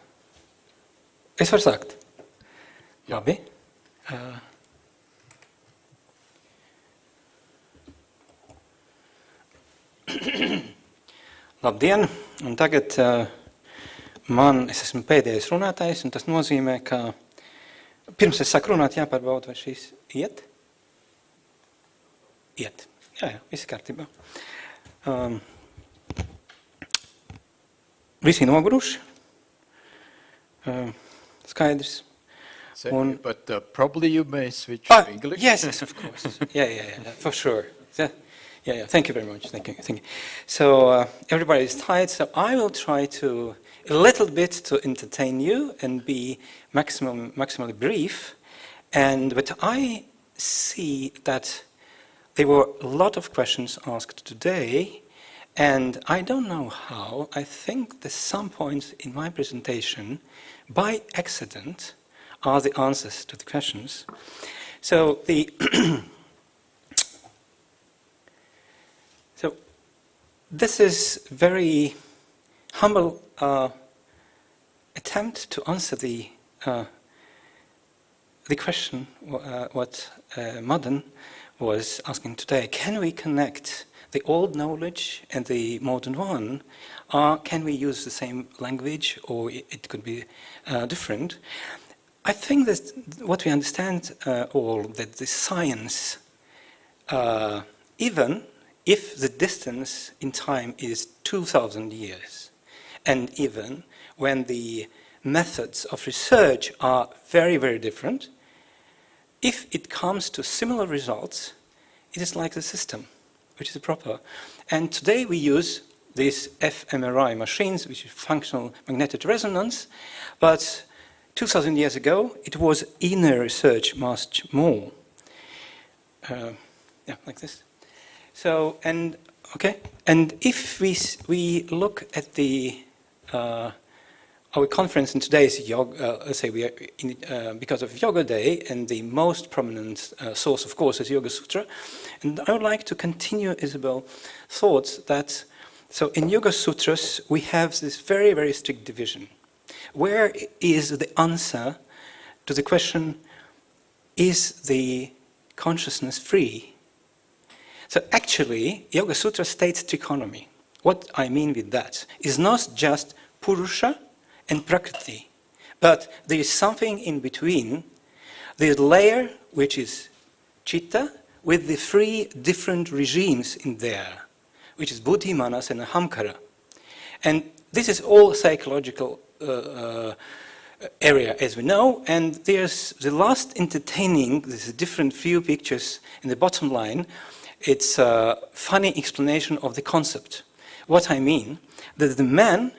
Es varu sākt. Labi. Labdien! Un tagad es esmu pēdējais runātājs, un tas nozīmē, ka pirms es sāku runāt, jāpārbauda, vai šīs iet? Iet. Jā, viss kārtībā. Visi noguruši. Skaidrs. So, but probably you may switch to English. Yes, of course. Yeah, for sure. Yeah, thank you very much. Thank you. So everybody is tired, so I will try to a little bit to entertain you and be maximally brief. But I see that there were a lot of questions asked today, And I don't know how, I think that some points in my presentation, by accident, are the answers to the questions. So so this is very humble attempt to answer the question what Madan was asking today. Can we connect the old knowledge and the modern one? Can we use the same language, or it could be different? I think that what we understand all, that the science, even if the distance in time is 2,000 years, and even when the methods of research are very, very different, if it comes to similar results, it is like the system, which is proper. And today we use these fMRI machines, which is functional magnetic resonance, but 2,000 years ago, it was inner research much more. Yeah, like this. So, and if we look at the our conference in today's yoga, let's say we are in, because of Yoga Day, and the most prominent source, of course, is Yoga Sutra. And I would like to continue Isabel's thoughts that, so in Yoga Sutras, we have this very, very strict division. Where is the answer to the question, is the consciousness free? So actually, Yoga Sutra states trichotomy. What I mean with that is not just Purusha and Prakriti, but there is something in between, the layer which is Chitta, with the three different regimes in there, which is Buddhi, Manas, and Ahamkara. And this is all psychological area, as we know, and there's the last entertaining, there's a different few pictures in the bottom line. It's a funny explanation of the concept. What I mean, that the man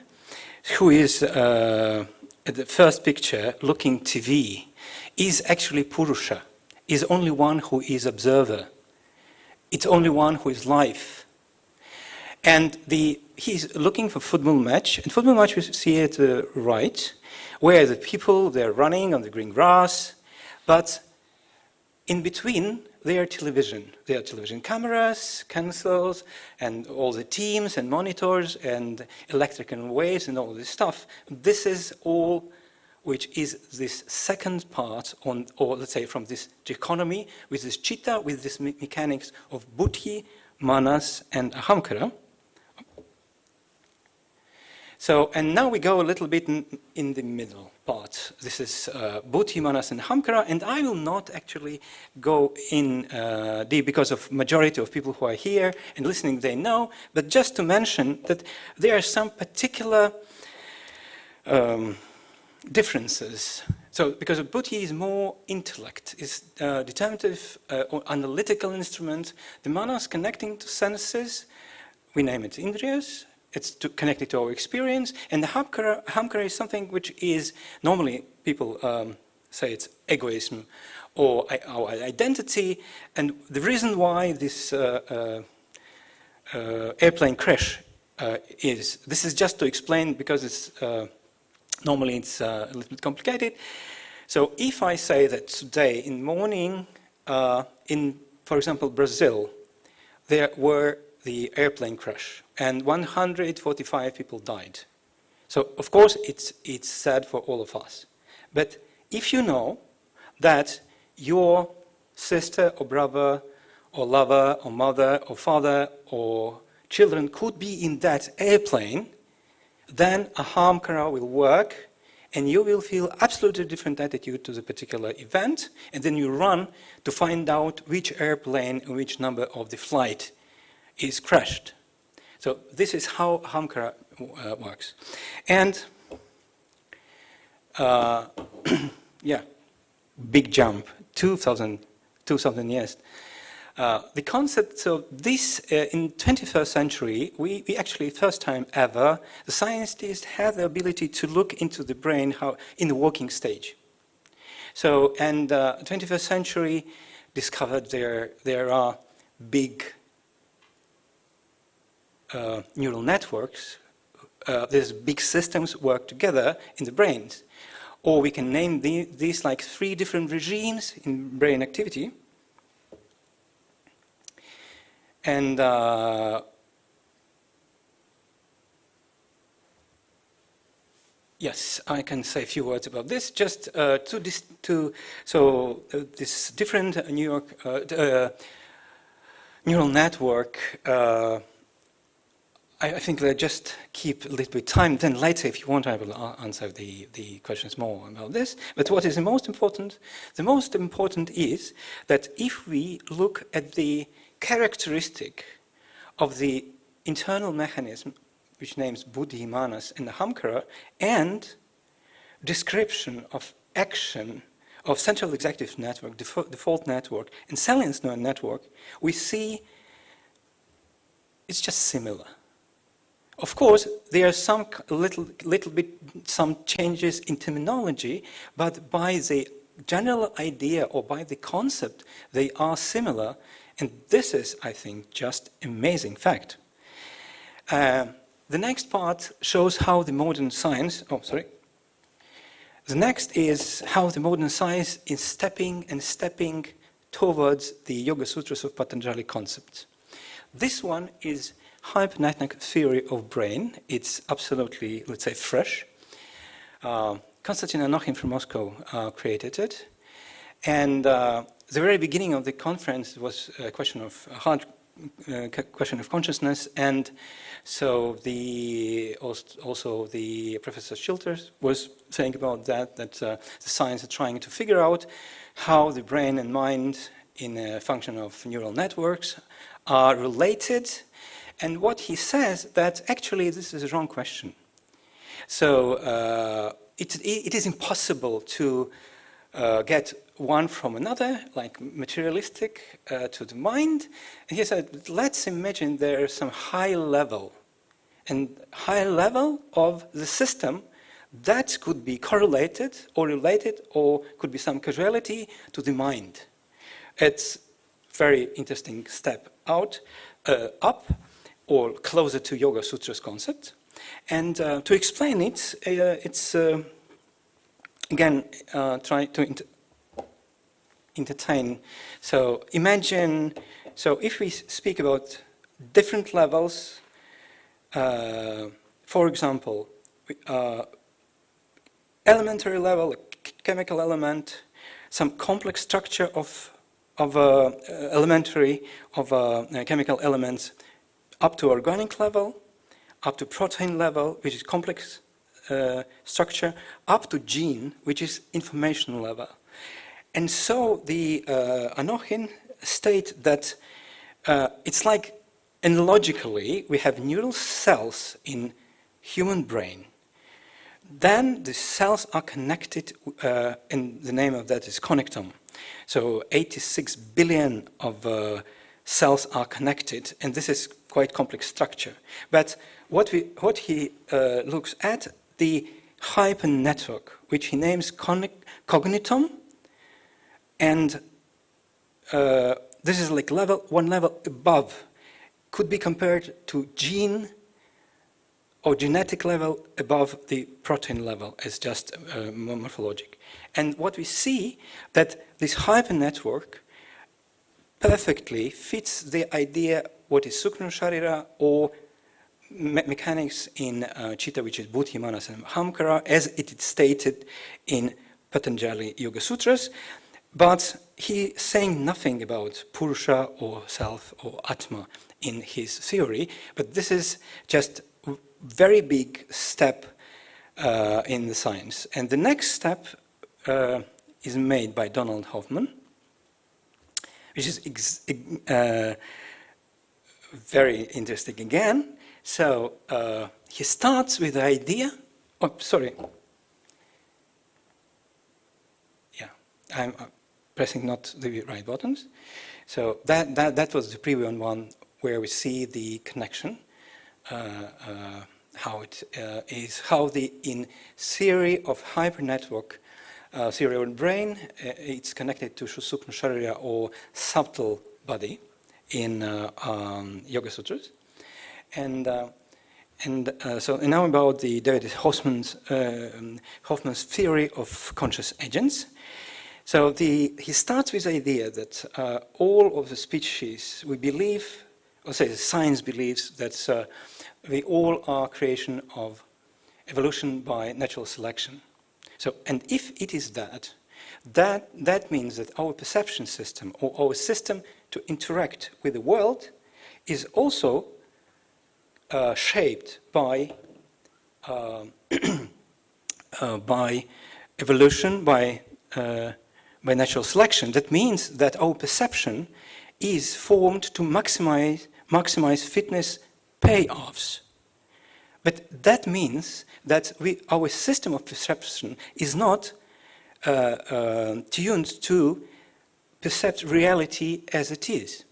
who is at the first picture looking TV is actually Purusha, is only one who is observer. It's only one who is life. And he's looking for football match, and football match we see at the right, where the people, they're running on the green grass, but in between, they are television. They are television cameras, consoles, and all the teams and monitors and electrical waves and all this stuff. This is all which is this second part on, or let's say from this economy, with this chitta, with this mechanics of buddhi, manas, and ahamkara. So, and now we go a little bit in the middle part. This is Buddhi, Manas, and Ahamkara, and I will not actually go in deep because of majority of people who are here and listening, they know, but just to mention that there are some particular differences. So, because Buddhi is more intellect, is determinative or analytical instrument. The Manas connecting to senses, we name it Indriyas. It's connected to our experience, and the Ahamkara is something which is, normally people say it's egoism or our identity, and the reason why this airplane crash this is just to explain, because it's normally it's a little bit complicated. So if I say that today in morning in, for example, Brazil, there were the airplane crash, and 145 people died. So, of course, it's sad for all of us. But if you know that your sister or brother or lover or mother or father or children could be in that airplane, then Ahamkara will work, and you will feel absolutely different attitude to the particular event, and then you run to find out which airplane and which number of the flight is crashed. So this is how Ahamkara works. And yeah, big jump, 2,000 years. The concept of this in 21st century, we actually, first time ever, the scientists had the ability to look into the brain how in the working stage. So, and 21st century discovered there are big neural networks, these big systems work together in the brains. Or we can name these like 3 different regimes in brain activity. And yes, I can say a few words about this. Just this different neural network. I think I just keep a little bit of time. Then later, if you want, I will answer the questions more about this. But what is the most important? The most important is that if we look at the characteristic of the internal mechanism, which names buddhi, manas, and ahamkara, and description of action of central executive network, default network, and salience neural network, we see it's just similar. Of course, there are some some changes in terminology, but by the general idea or by the concept, they are similar. And this is, I think, just amazing fact. The next part shows how the modern science, The next is how the modern science is stepping towards the Yoga Sutras of Patanjali concepts. This one is hypernethic theory of brain. It's absolutely, let's say, fresh. Konstantin Anokhin from Moscow created it. And the very beginning of the conference was a question of question of consciousness, and so also the Professor Schilters was saying about that the science is trying to figure out how the brain and mind in a function of neural networks are related. And what he says that actually this is a wrong question. So it is impossible to get one from another, like materialistic to the mind. And he said, let's imagine there is some high level of the system that could be correlated or related or could be some causality to the mind. It's very interesting step up or closer to Yoga Sutras concept. And to explain it, it's again trying to entertain. So imagine, so if we speak about different levels, for example, elementary level, chemical element, some complex structure of elementary chemical elements up to organic level, up to protein level, which is complex structure, up to gene, which is information level. And so the Anokhin state that it's like analogically we have neural cells in human brain. Then the cells are connected, and the name of that is connectome. So 86 billion of cells are connected, and this is quite complex structure. But what he looks at, the hyper network, which he names cognitome, and this is like one level above, could be compared to gene or genetic level above the protein level as just morphologic. And what we see that this hyper network perfectly fits the idea what is Sukna Sharira or mechanics in Chitta, which is Buddhi, Manas, and Ahamkara, as it is stated in Patanjali Yoga Sutras. But he's saying nothing about Purusha or Self or Atma in his theory. But this is just a very big step in the science. And the next step is made by Donald Hoffman, which is very interesting again. So he starts with the idea. Oh, sorry. Yeah, I'm pressing not the right buttons. So that was the previous one where we see the connection, how it is, how in theory of hypernetwork, theory of brain, it's connected to Sukna Sharira or subtle body in Yoga Sutras. And so now about the David Hoffman's theory of conscious agents. So he starts with the idea that all of the species we believe, or say science believes that we all are creation of evolution by natural selection. So, and if it is that means that our perception system or our system to interact with the world is also shaped by evolution, by natural selection. That means that our perception is formed to maximize fitness payoffs. But that means that our system of perception is not tuned to perceive reality as it is.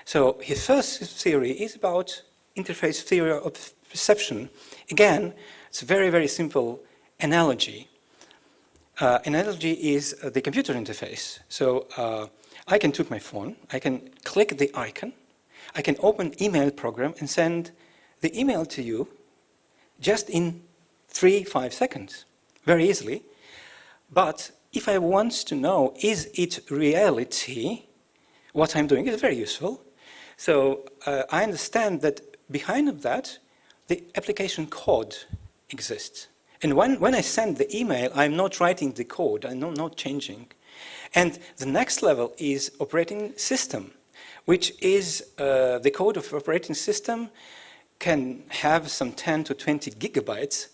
So his first theory is about interface theory of perception. Again, it's a very, very simple analogy. Analogy is the computer interface. So I can take my phone, I can click the icon, I can open email program and send the email to you just in 3-5 seconds, very easily. But if I want to know, is it reality, what I'm doing is very useful. So I understand that behind of that, the application code exists. And when I send the email, I'm not writing the code, I'm not changing. And the next level is operating system, which is the code of operating system can have some 10 to 20 gigabytes,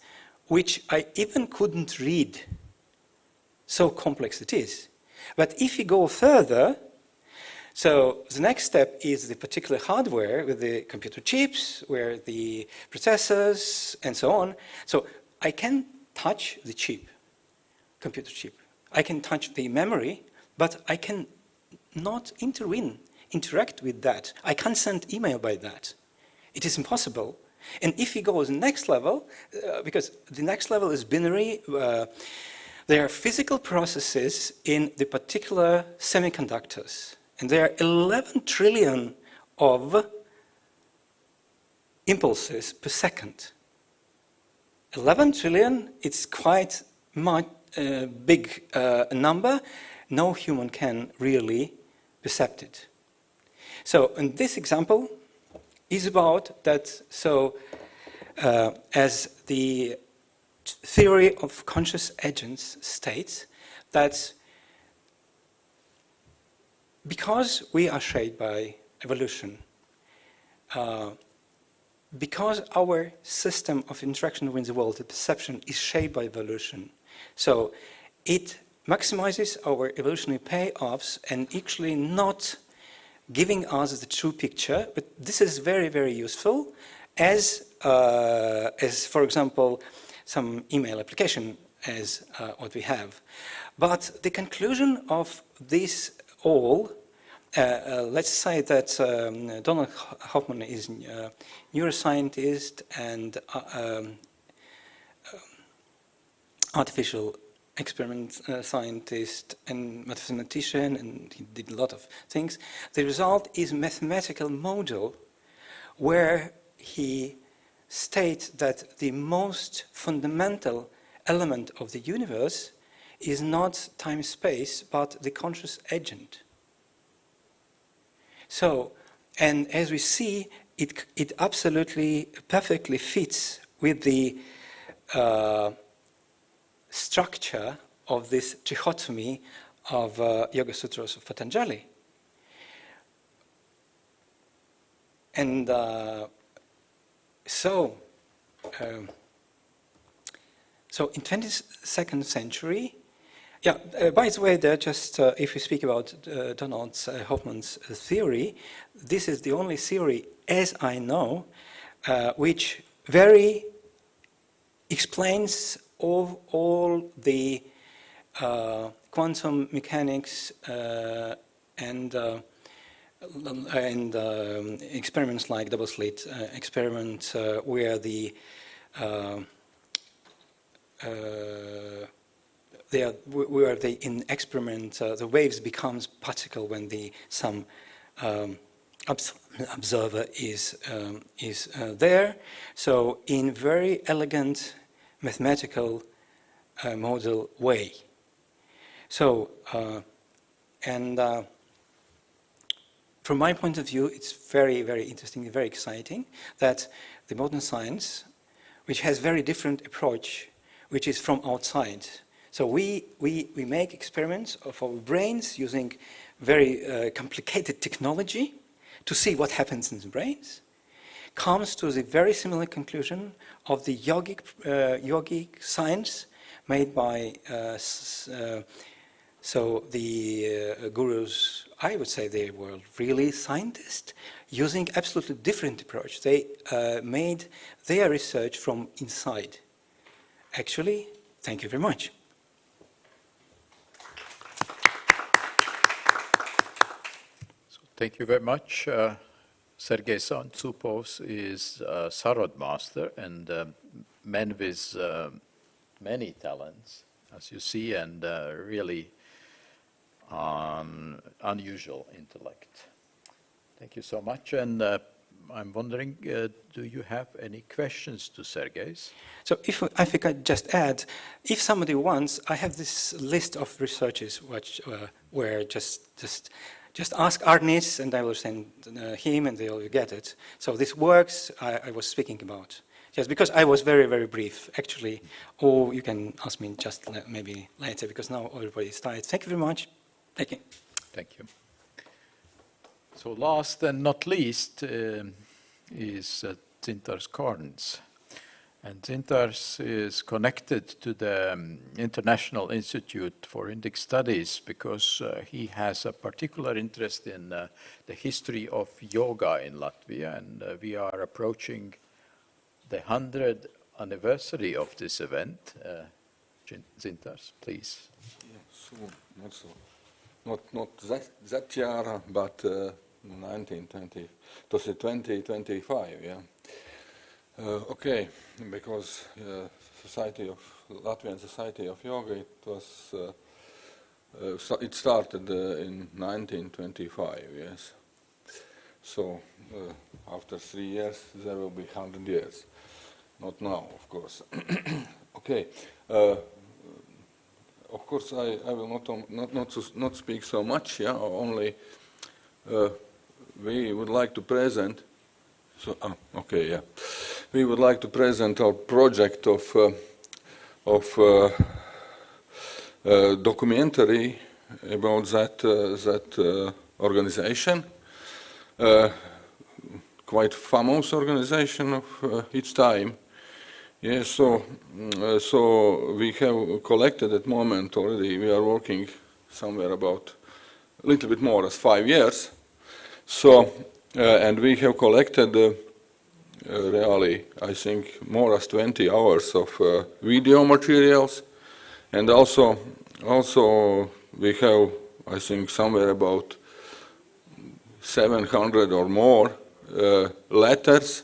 which I even couldn't read. So complex it is. But if you go further, so the next step is the particular hardware with the computer chips, where the processors and so on. So I can touch the chip, computer chip. I can touch the memory, but I can not interact with that. I can't send email by that. It is impossible. And if you go to the next level, because the next level is binary, there are physical processes in the particular semiconductors. And there are 11 trillion of impulses per second. 11 trillion, it's quite much, big number. No human can really perceive it. So in this example is about that, so as the theory of conscious agents states, that because we are shaped by evolution, because our system of interaction with the world, the perception, is shaped by evolution, so it maximizes our evolutionary payoffs and actually not giving us the true picture. But this is very, very useful as for example, some email application as what we have. But the conclusion of this all, let's say that Donald Hoffman is a neuroscientist and artificial experiment scientist and mathematician, and he did a lot of things. The result is a mathematical model where he states that the most fundamental element of the universe is not time-space, but the conscious agent. So, and as we see, it absolutely perfectly fits with the structure of this trichotomy of Yoga Sutras of Patanjali. And so in 22nd century, by the way, there just if we speak about Donald Hoffman's theory, this is the only theory, as I know, which very explains all the quantum mechanics and experiments like double slit experiment, where the in experiment the waves becomes particle when some observer is there. So in very elegant mathematical model way. So, from my point of view, it's very, very interesting, very exciting that the modern science, which has very different approach, which is from outside. So we make experiments of our brains using very complicated technology to see what happens in the brains, comes to the very similar conclusion of the yogic science made by so the gurus. I would say they were really scientists using absolutely different approach. They made their research from inside. Actually, thank you very much. So thank you very much. Sergei Santsupovs is a Sarod master and a man with many talents, as you see, and really unusual intellect. Thank you so much. And I'm wondering, do you have any questions to Sergei? So if I could just add, if somebody wants, I have this list of researches which where just ask Arnis and I will send him and they'll get it. So this works I was speaking about. Just because I was very, very brief, actually, or you can ask me just maybe later because now everybody is tired. Thank you very much. Thank you. Thank you. So last and not least is Dzintars Korns. And Dzintars is connected to the International Institute for Indic Studies because he has a particular interest in the history of yoga in Latvia, and we are approaching the 100th anniversary of this event. Dzintars, please. Yeah, not that year, but 1920, 2025, yeah. Okay, because Latvian Society of Yoga, it started in 1925, yes. So after 3 years, there will be 100 years. Not now, of course. Okay. Of course, I will not speak so much. Yeah, only we would like to present. So, okay, yeah, we would like to present our project of documentary about that organization. Quite famous organization of its time. Yes, so we have collected at the moment already. We are working somewhere about a little bit more as 5 years. So and we have collected really, I think, more as 20 hours of video materials, and also we have, I think, somewhere about 700 or more letters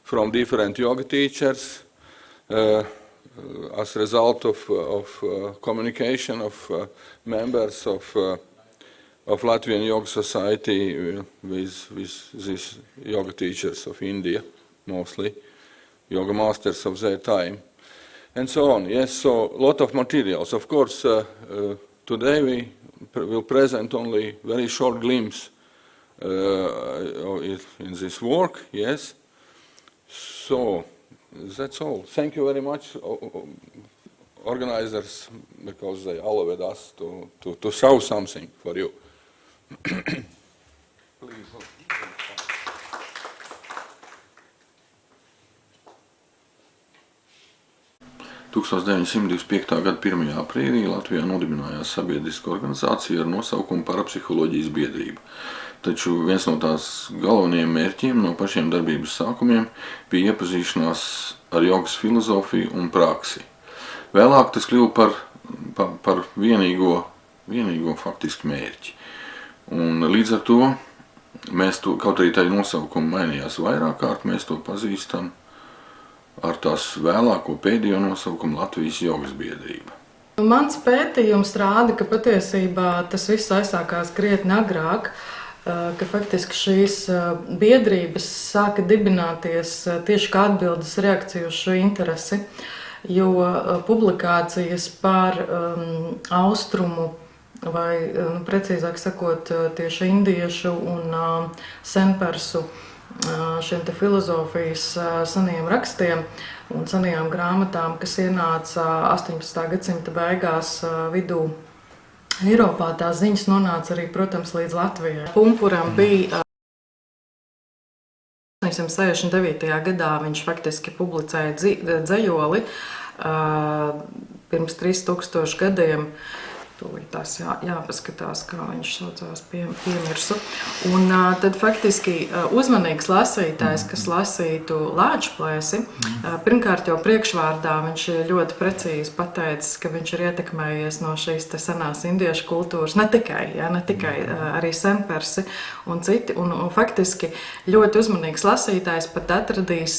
from different yoga teachers. As a result of communication of members of Latvian Yoga Society with these yoga teachers of India, mostly, yoga masters of their time, and so on. Yes, so a lot of materials. Of course, today we will present only very short glimpse in this work, yes. So that's all. Thank you very much, organizers, because they allowed us to show something for you. Please. 1925. gada 1. aprīlī Latvijā nodibinājās sabiedriska organizācija ar nosaukumu Parapsiholoģijas biedrība. Taču viens no tās galvenajiem mērķiem no pašiem darbības sākumiem bija iepazīšanās ar jogas filozofiju un praksi. Vēlāk tas kļuva par vienīgo faktiski mērķi. Un līdz ar to mēs to, kaut arī tā nosaukuma mainījās vairāk kārt, mēs to pazīstam ar tās vēlāko pēdējo nosaukumu Latvijas jogas biedrība. Mans pētījums rāda, ka patiesībā tas viss aizsākās krietni agrāk. ka faktiski šīs biedrības sāka dibināties tieši kā atbildes reakciju uz šo interesi, jo publikācijas par austrumu vai, precīzāk sakot, tieši indiešu un senpersu šiem te filozofijas senajiem rakstiem un senajām grāmatām, kas ienāca 18. gadsimta beigās vidū Eiropā, tās ziņas nonāca arī, protams, līdz Latvijai. Pumpuram bija 869. gadā viņš faktiski publicēja dzejoli pirms 3000 gadiem. Tās jāpaskatās, kā viņš saucās, piemirsu. Un tad faktiski uzmanīgs lasītājs, kas lasītu Lāčplēsi, pirmkārt jau priekšvārdā viņš ļoti precīzi pateicis, ka viņš ir ietekmējies no šīs te senās indiešu kultūras, ne tikai arī senpersi un citi. Un faktiski ļoti uzmanīgs lasītājs pat atradīs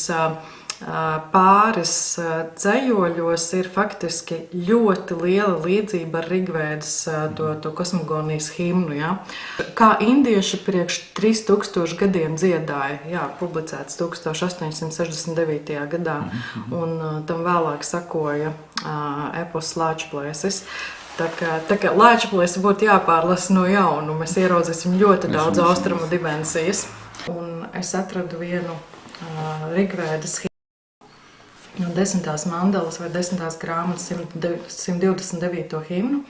pāris dzejoļos ir faktiski ļoti liela līdzība ar Rigvēdas to kosmogonijas himnu. Ja? Kā indieši priekš 3000 gadiem dziedāja, publicēts 1869. gadā, un tam vēlāk sakoja epos Lāčplēsis. Tā kā Lāčplēsi būtu jāpārlasa no jaunu, mēs ieraudzīsim ļoti daudz austrumu dimensijas. Un es atradu vienu Rigvēdas himnu. No 10. mandalas vai 10. grāmatas 129. himnu,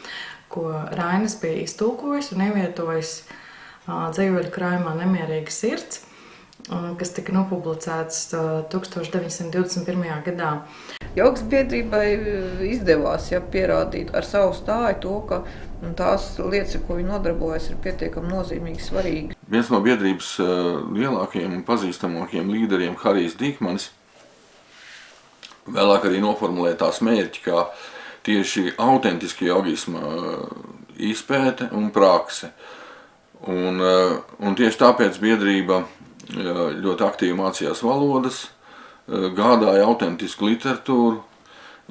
ko Rainis bija iztulkojis un ievietojis dzejoļu krājumā Nemierīga sirds, kas tika nopublicēts 1921. gadā. Jogas biedrībai izdevās pierādīt ar savu stāju to, ka tās lietas, ar ko viņi nodarbojas, ir pietiekami nozīmīgi svarīgi. Viens no biedrības lielākajiem un pazīstamākajiem līderiem, Harijs Dīkmanis, vēlāk arī noformulēja tās mērķi, kā tieši autentiski jogisma izpēte un prakse. Un tieši tāpēc biedrība ļoti aktīvi mācījās valodas, gādāja autentisku literatūru,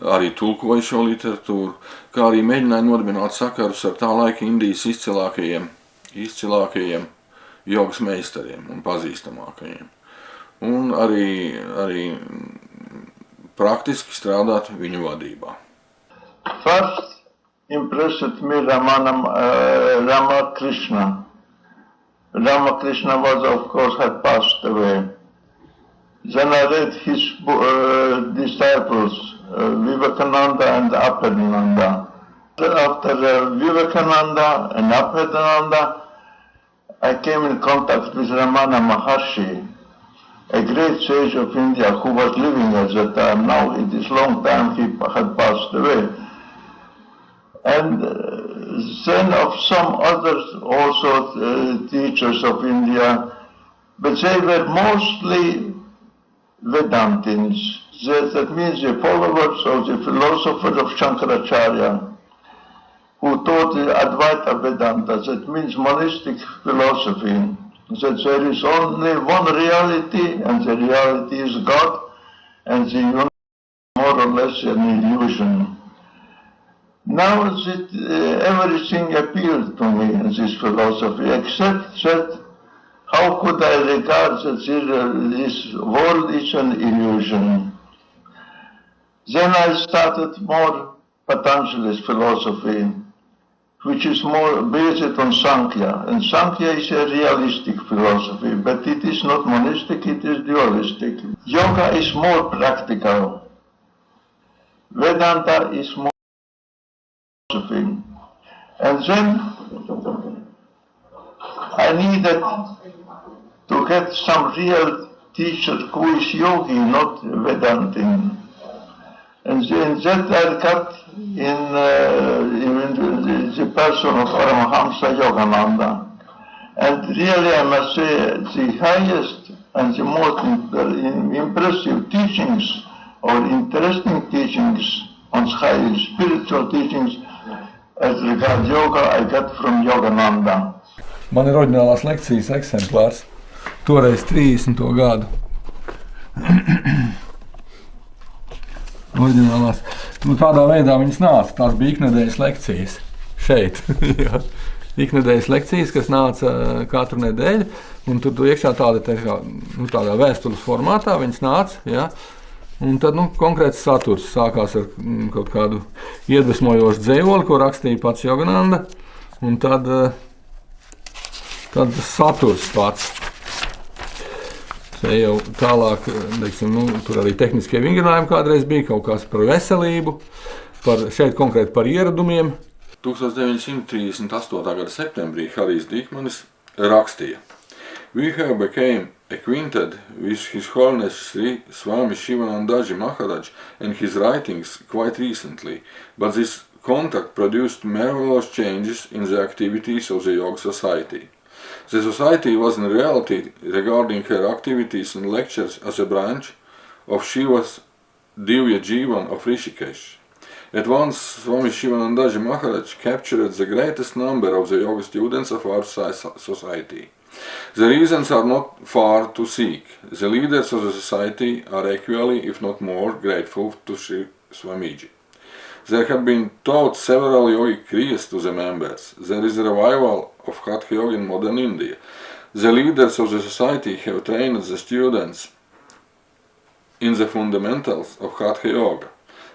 arī tulkoja šo literatūru, kā arī mēģināja nodibināt sakarus ar tā laika Indijas izcilākajiem jogas meistariem un pazīstamākajiem. Un arī praktiski strādāt viņu vadībā. First impressed me Ramakrishna. Ramakrishna was, of course, had passed away. Then I read his disciples, Vivekananda and Abhedananda. After Vivekananda and Abhedananda, I came in contact with Ramana Maharshi, a great sage of India who was living at that time. Now it is long time he had passed away. And then of some others also teachers of India, but they were mostly Vedantins. That means the followers of the philosophers of Shankaracharya, who taught the Advaita Vedanta, that means monistic philosophy. That there is only one reality, and the reality is God, and the universe is more or less an illusion. Now that everything appealed to me in this philosophy, except that how could I regard that this world is an illusion? Then I started more Patanjali's philosophy, which is more based on Sankhya. And Sankhya is a realistic philosophy, but it is not monistic, it is dualistic. Yoga is more practical. Vedanta is more philosophy. And then I needed to get some real teacher who is yogi, not Vedantin. And then that I got in the person of Paramahamsa Yogananda. And really I must say the highest and the most impressive teachings or interesting teachings on high spiritual teachings as regards yoga I got from Yogananda. Man ir oriģinālās lekcijas eksemplārs, toreiz 30. gadu. Oriģinālās. Tādā veidā viņas nāca, tās bija iknedēļas lekcijas šeit. iknedēļas lekcijas, kas nāca katru nedēļu, un tur iekšā tādā vēstules formātā viņas nāca, ja? Un tad, konkrēts saturs sākās ar kaut kādu iedvesmojošu dzejoli, ko rakstīja pats Jogananda, un tad saturs pats. Te jau tālāk, tur arī tehniskie vingrinājumi kādreiz bija, kaut kas par veselību, šeit konkrēti par ieradumiem. 1938. gada septembrī Harijs Dīkmanis rakstīja: We have become acquainted with His Holiness Sri Swami Shivanandaji Maharaj and his writings quite recently, but this contact produced marvelous changes in the activities of the Yoga Society. The society was in reality regarding her activities and lectures as a branch of Shiva's Divya Jivan of Rishikesh. At once, Swami Shivanandaji Maharaj captured the greatest number of the yoga students of our society. The reasons are not far to seek. The leaders of the society are equally, if not more, grateful to Sri Swamiji. There have been taught several yogic kriyas to the members. There is a revival of Hatha Yoga in modern India. The leaders of the society have trained the students in the fundamentals of Hatha Yoga.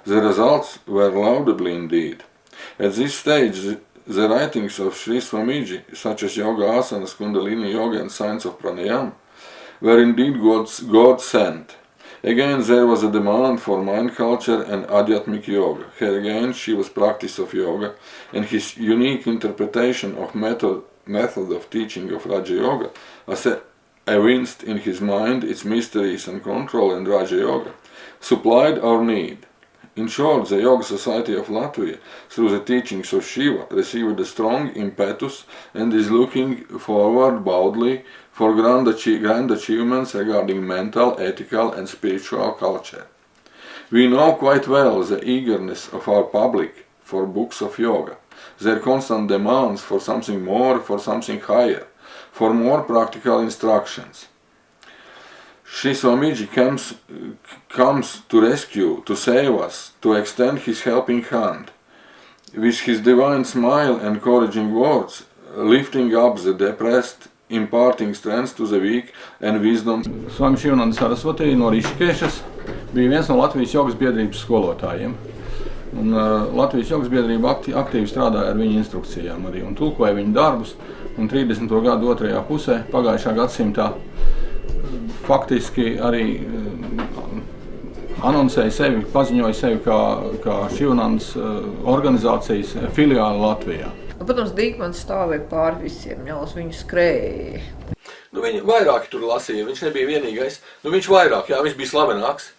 The results were laudable indeed. At this stage, the writings of Sri Swamiji, such as Yoga Asanas, Kundalini Yoga and Science of Pranayama, were indeed God sent. Again, there was a demand for mind culture and Adhyatmic Yoga. Here again, Shiva's practice of yoga and his unique interpretation of method of teaching of Raja Yoga, as evinced in his mind, its mysteries and control and Raja Yoga, supplied our need. In short, the Yoga Society of Latvia, through the teachings of Shiva, received a strong impetus and is looking forward boldly for grand achievements regarding mental, ethical and spiritual culture. We know quite well the eagerness of our public for books of yoga, their constant demands for something more, for something higher, for more practical instructions. Sri Swamiji comes to rescue, to save us, to extend his helping hand. With his divine smile, encouraging words, lifting up the depressed, imparting strength to the weak and wisdom. Swami Shivananda Sarasvati no Rishikešas bija viens no Latvijas jogas biedrības skolotājiem. Un Latvijas jogas biedrība aktīvi strādāja ar viņu instrukcijām arī un tulkoja viņu darbus. Un 30. gadu otrajā pusē pagājušā gadsimtā faktiski arī anoncēja sevi, paziņoja sevi kā Šivanandas organizācijas filiāli Latvijā. Protams, Dīkmanis stāvēja pāri visiem, jau uz viņu skrēja. Viņi vairāki tur lasīja, viņš nebija vienīgais. Viņš vairāk, viņš bija slavenāks.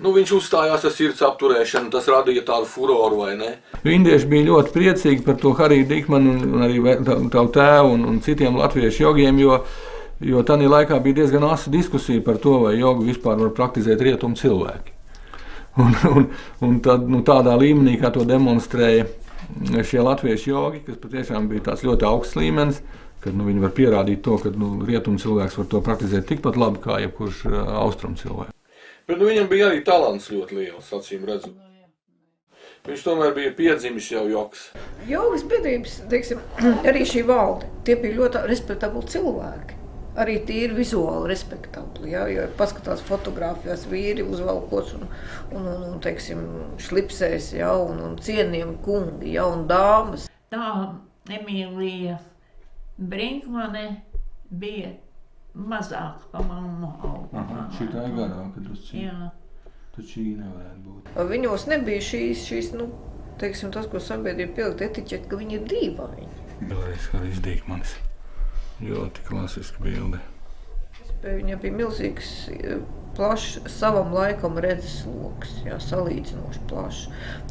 Viņš uzstājās ar sirds apturēšanu, tas radīja tādu furoru, vai ne? Indieši bija ļoti priecīgi par to Hariju Dīkmanu un arī tavu tēvu un citiem latviešu jogiem, jo tādā laikā bija diezgan asa diskusija par to, vai jogu vispār var praktizēt rietumu cilvēki. Un tad, tādā līmenī, kā to demonstrēja šie latviešu jogi, kas patiešām bija tāds ļoti augsts līmenis, kad viņi var pierādīt to, ka rietumu cilvēks var to praktizēt tikpat labi kā jebkurš austrumu cilvēks. Bet viņam bija arī talants ļoti liels, acīm redzot. Viņš tomēr bija piedzimis jau joks. Jogas biedrības, teiksim, arī šī valde, tie bija ļoti respektabli cilvēki. Arī tīri vizuāli respektabli, jo paskatās fotogrāfijās vīri uzvalkots un teiksim, šlipsēs, un cienījami kungi, un dāmas. Tā Emīlija Brinkmane bija mazāk pa mammu augumā. Šitā ir garāk, kad uz cīm. Jā. Tad šī nevarētu būt. Viņos nebija šīs teiksim, tas, ko sabiedrība pielikt etiķeti, ka viņi ir dīvaini. Vēlreiz Harijs Dīkmanis. Ļoti klasiska bilde. Viņam bija milzīgs, plašs, savam laikam redzes loks, salīdzinoši plašs.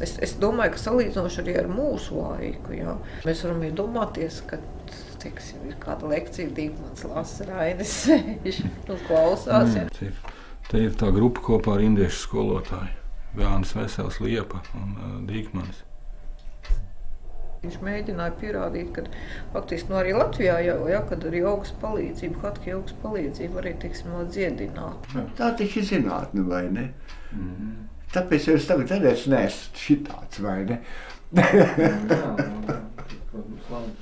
Es domāju, ka salīdzinoši arī ar mūsu laiku. Mēs varam iedomāties, ka teiksim, ir kāda lekcija, Dīkmans lasa, Rainis sēž un klausās. Te ir tā grupa kopā ar indiešu skolotāju. Jānis Vesels Liepa un Dīkmanis. Viņš mēģināja pierādīt, ka faktiski arī Latvijā kad ar jogas palīdzību, Hatha jogas palīdzību arī, teiksim, dziedināt. Tā taču ir zinātne, vai ne? Tāpēc es tagad neesmu šitāds, vai ne? Jā, protams, labi.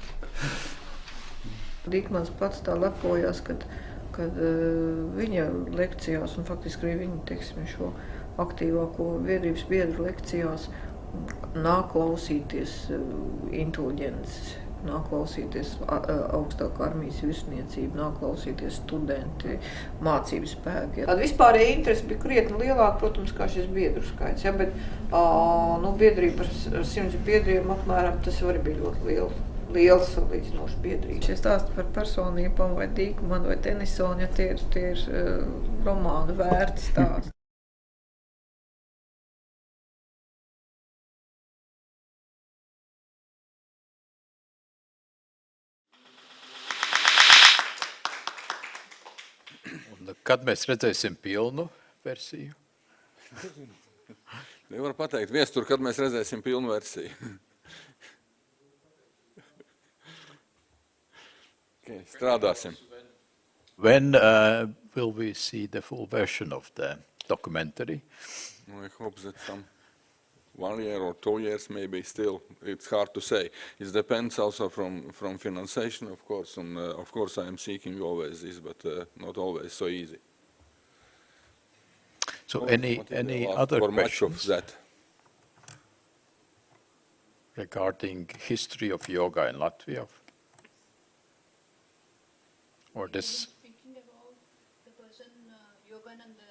Dīkmans pats tā lepojās, kad viņa lekcijās, un faktiski arī viņa, teiksim, šo aktīvāko biedrības biedru lekcijās nāk klausīties inteliģences, nāk klausīties augstākā armijas virsniecība, nāk klausīties studenti, mācību spēki. Tāda vispārēja interese bija krietni lielāka, protams, kā šis biedru skaits, ja, bet biedrība ar 100 biedriem apmēram tas arī bija ļoti liels salīdzinoši biedrība. Šie stāsti par personībām vai Dīkmanu vai Tenisonu, ja tie ir romānu vērti stāsti. Un kad mēs redzēsim pilnu versiju? Nevar pateikt, viestur, kad mēs redzēsim pilnu versiju. Okay, strādāsim. When will we see the full version of the documentary? I hope that some 1 year or 2 years maybe still. It's hard to say. It depends also from financiation, of course. And of course I am seeking always this, but not always so easy. So any other questions of that? Regarding history of yoga in Latvia? Or this? Thinking about the person Yogananda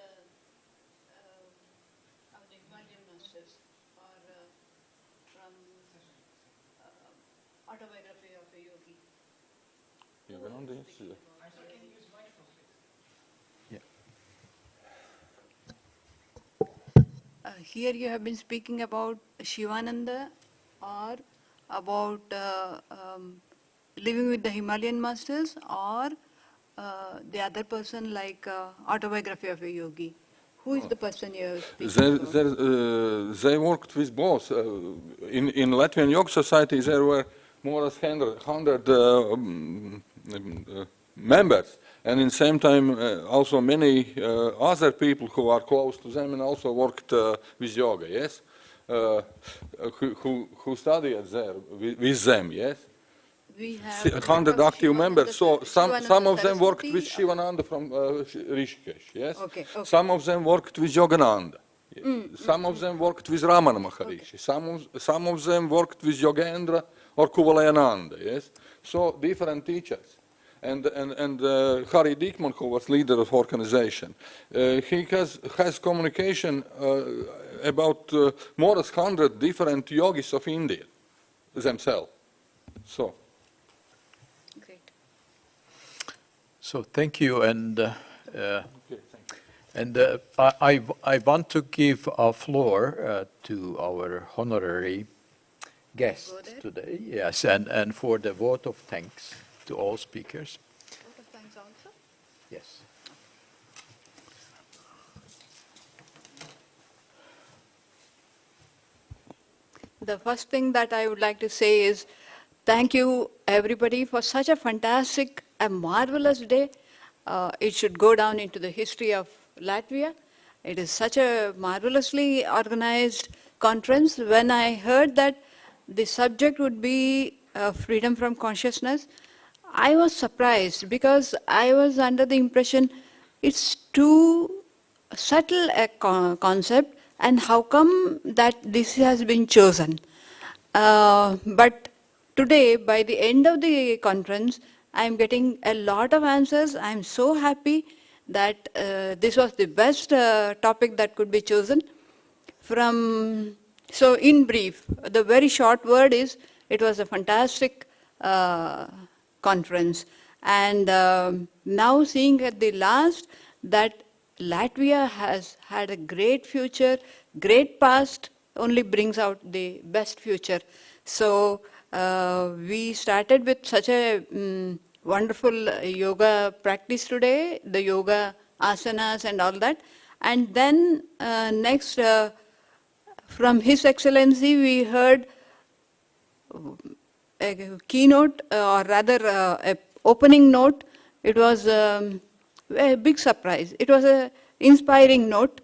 of the Himalayan masters, or from autobiography of a yogi. Yogananda, yes. Here you have been speaking about Shivananda or about living with the Himalayan masters, or the other person like autobiography of a yogi. Who is the person you are speaking They worked with both. In Latvian Yoga Society there were more than 100 members. And in the same time, also many other people who are close to them and also worked with yoga, yes? Who studied there with them, yes? We have 100 active members. So some of them worked with Shivananda from Rishikesh, yes? Okay. Some of them worked with Yogananda. Some of them worked with Ramana Maharishi. Some of them worked with Yogendra or Kuvalayananda, yes? So different teachers. And Hari Dīkman, who was leader of organization, he has communication about more than 100 different yogis of India themselves. So. Great. So thank you, and I want to give a floor to our honorary guest today. Yes, and for the vote of thanks to all speakers. Vote of thanks also? Yes. The first thing that I would like to say is thank you everybody for such a fantastic and marvelous day. It should go down into the history of Latvia. It is such a marvelously organized conference. When I heard that the subject would be freedom from consciousness, I was surprised because I was under the impression it's too subtle a concept, and how come that this has been chosen. But today, by the end of the conference, I am getting a lot of answers. I am so happy that this was the best topic that could be chosen. So in brief, the very short word is, it was a fantastic conference. And now seeing at the last that Latvia has had a great future, great past only brings out the best future. So we started with such a wonderful yoga practice today, the yoga asanas and all that. And then next, from His Excellency, we heard a keynote, or rather a opening note. It was a big surprise. It was an inspiring note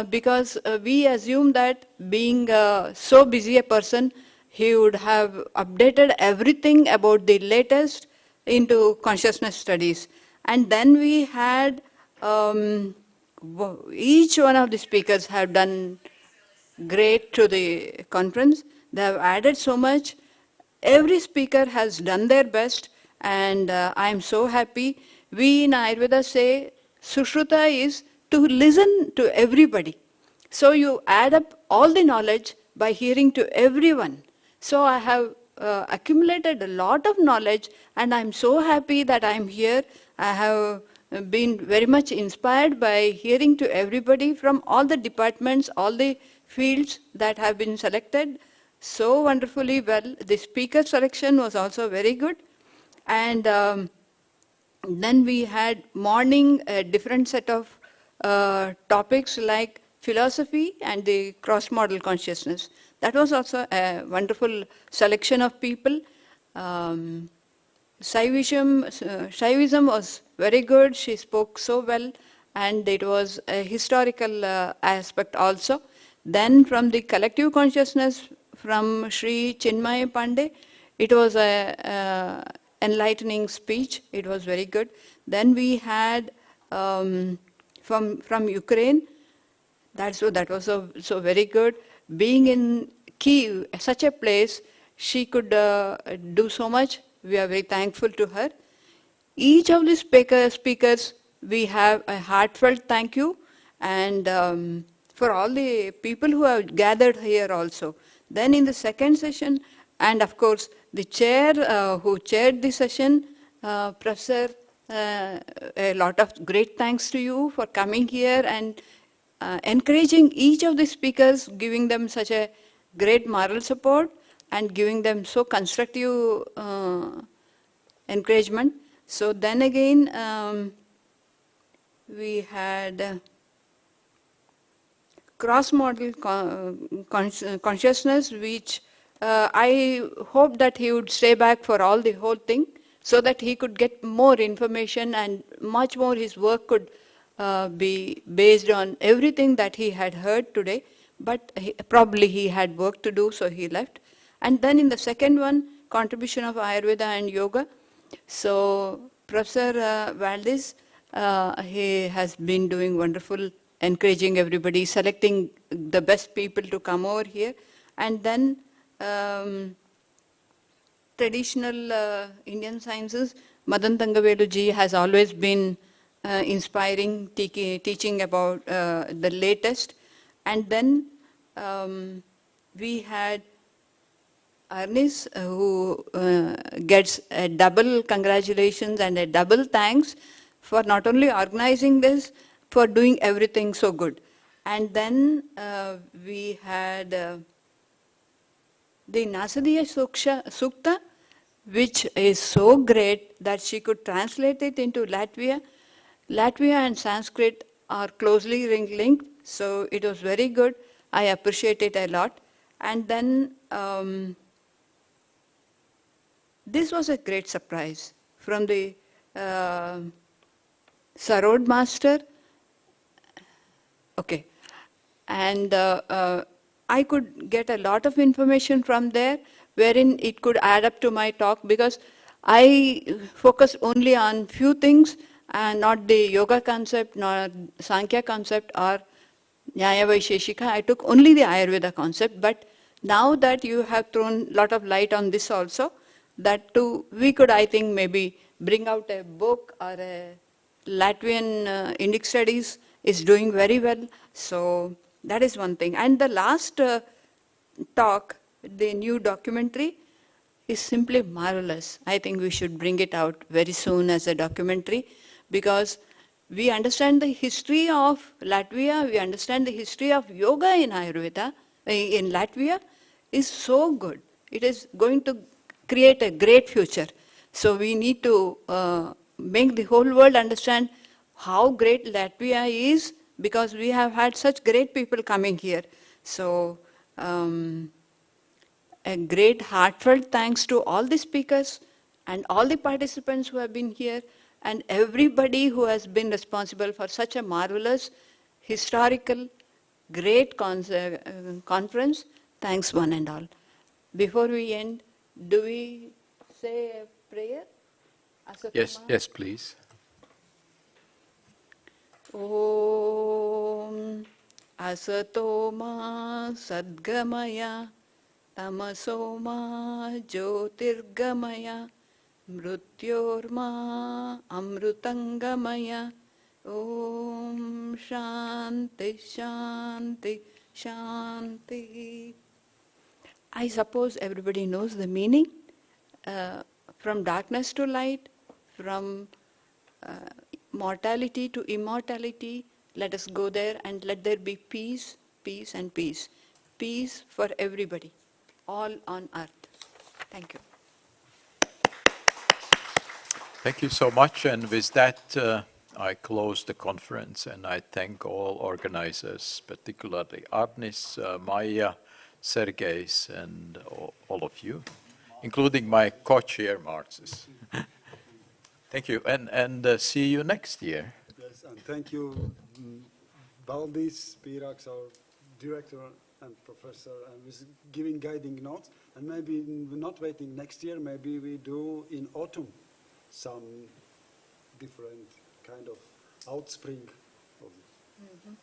because we assume that being so busy a person, he would have updated everything about the latest into consciousness studies. And then we had, each one of the speakers have done great to the conference. They have added so much. Every speaker has done their best, and I'm so happy. We in Ayurveda say, Sushruta is to listen to everybody. So you add up all the knowledge by hearing to everyone. So I have accumulated a lot of knowledge, and I'm so happy that I'm here. I have been very much inspired by hearing to everybody from all the departments, all the fields that have been selected so wonderfully well. The speaker selection was also very good. And then we had morning a different set of topics like philosophy and the cross-modal consciousness. That was also a wonderful selection of people. Shaivism was very good. She spoke so well, and it was a historical aspect also. Then from the collective consciousness from Sri Chinmay Pandey, it was a enlightening speech. It was very good. Then we had from Ukraine. That was so very good. Being in Kyiv, such a place, she could do so much. We are very thankful to her. Each of the speakers, we have a heartfelt thank you, and for all the people who have gathered here also. Then in the second session, and of course the chair who chaired the session, Professor, a lot of great thanks to you for coming here and encouraging each of the speakers, giving them such a great moral support and giving them so constructive encouragement. So then again, we had cross-modal consciousness, which I hope that he would stay back for all the whole thing, so that he could get more information and much more his work could be based on everything that he had heard today. But probably he had work to do, so he left. And then in the second one, contribution of Ayurveda and Yoga. So Professor Valdez, he has been doing wonderful, encouraging everybody, selecting the best people to come over here. And then traditional Indian sciences, Madan Thangavelu ji has always been inspiring, teaching about the latest. And then we had Arnis, who gets a double congratulations and a double thanks for not only organizing this, for doing everything so good. And then we had the Nasadiya Sukta, which is so great that she could translate it into Latvia. Latvia and Sanskrit are closely linked, so it was very good. I appreciate it a lot. And then this was a great surprise from the Sarod master. Okay. And I could get a lot of information from there, wherein it could add up to my talk, because I focused only on few things, and not the yoga concept, nor Sankhya concept, or Nyaya Vaisheshika. I took only the Ayurveda concept, but now that you have thrown a lot of light on this also, that too, we could, I think, maybe bring out a book, or a Latvian Indic studies is doing very well. So that is one thing. And the last talk, the new documentary, is simply marvelous. I think we should bring it out very soon as a documentary, because we understand the history of Latvia, we understand the history of yoga in Ayurveda, in Latvia, is so good. It is going to create a great future. So we need to make the whole world understand how great Latvia is, because we have had such great people coming here. So a great heartfelt thanks to all the speakers and all the participants who have been here, and everybody who has been responsible for such a marvelous, historical, great conference. Thanks one and all. Before we end, do we say a prayer? Yes, yes, please. Om Asato Ma Sadgamaya Tamaso Ma Jyotirgamaya Mrutyorma Amrutangamaya Om Shanti Shanti Shanti. I suppose everybody knows the meaning. From darkness to light, from mortality to immortality, let us go there and let there be peace, peace and peace. Peace for everybody, all on earth. Thank you. Thank you so much. And with that, I close the conference and I thank all organizers, particularly Arnis, Maya, Sergejs, and all of you, including my co-chair, Marxis. Thank you, and see you next year. Yes, and thank you, Valdis Pīrāgs, our director and professor, and was giving guiding notes. And maybe we're not waiting next year, maybe we do in autumn some different kind of outspring of this.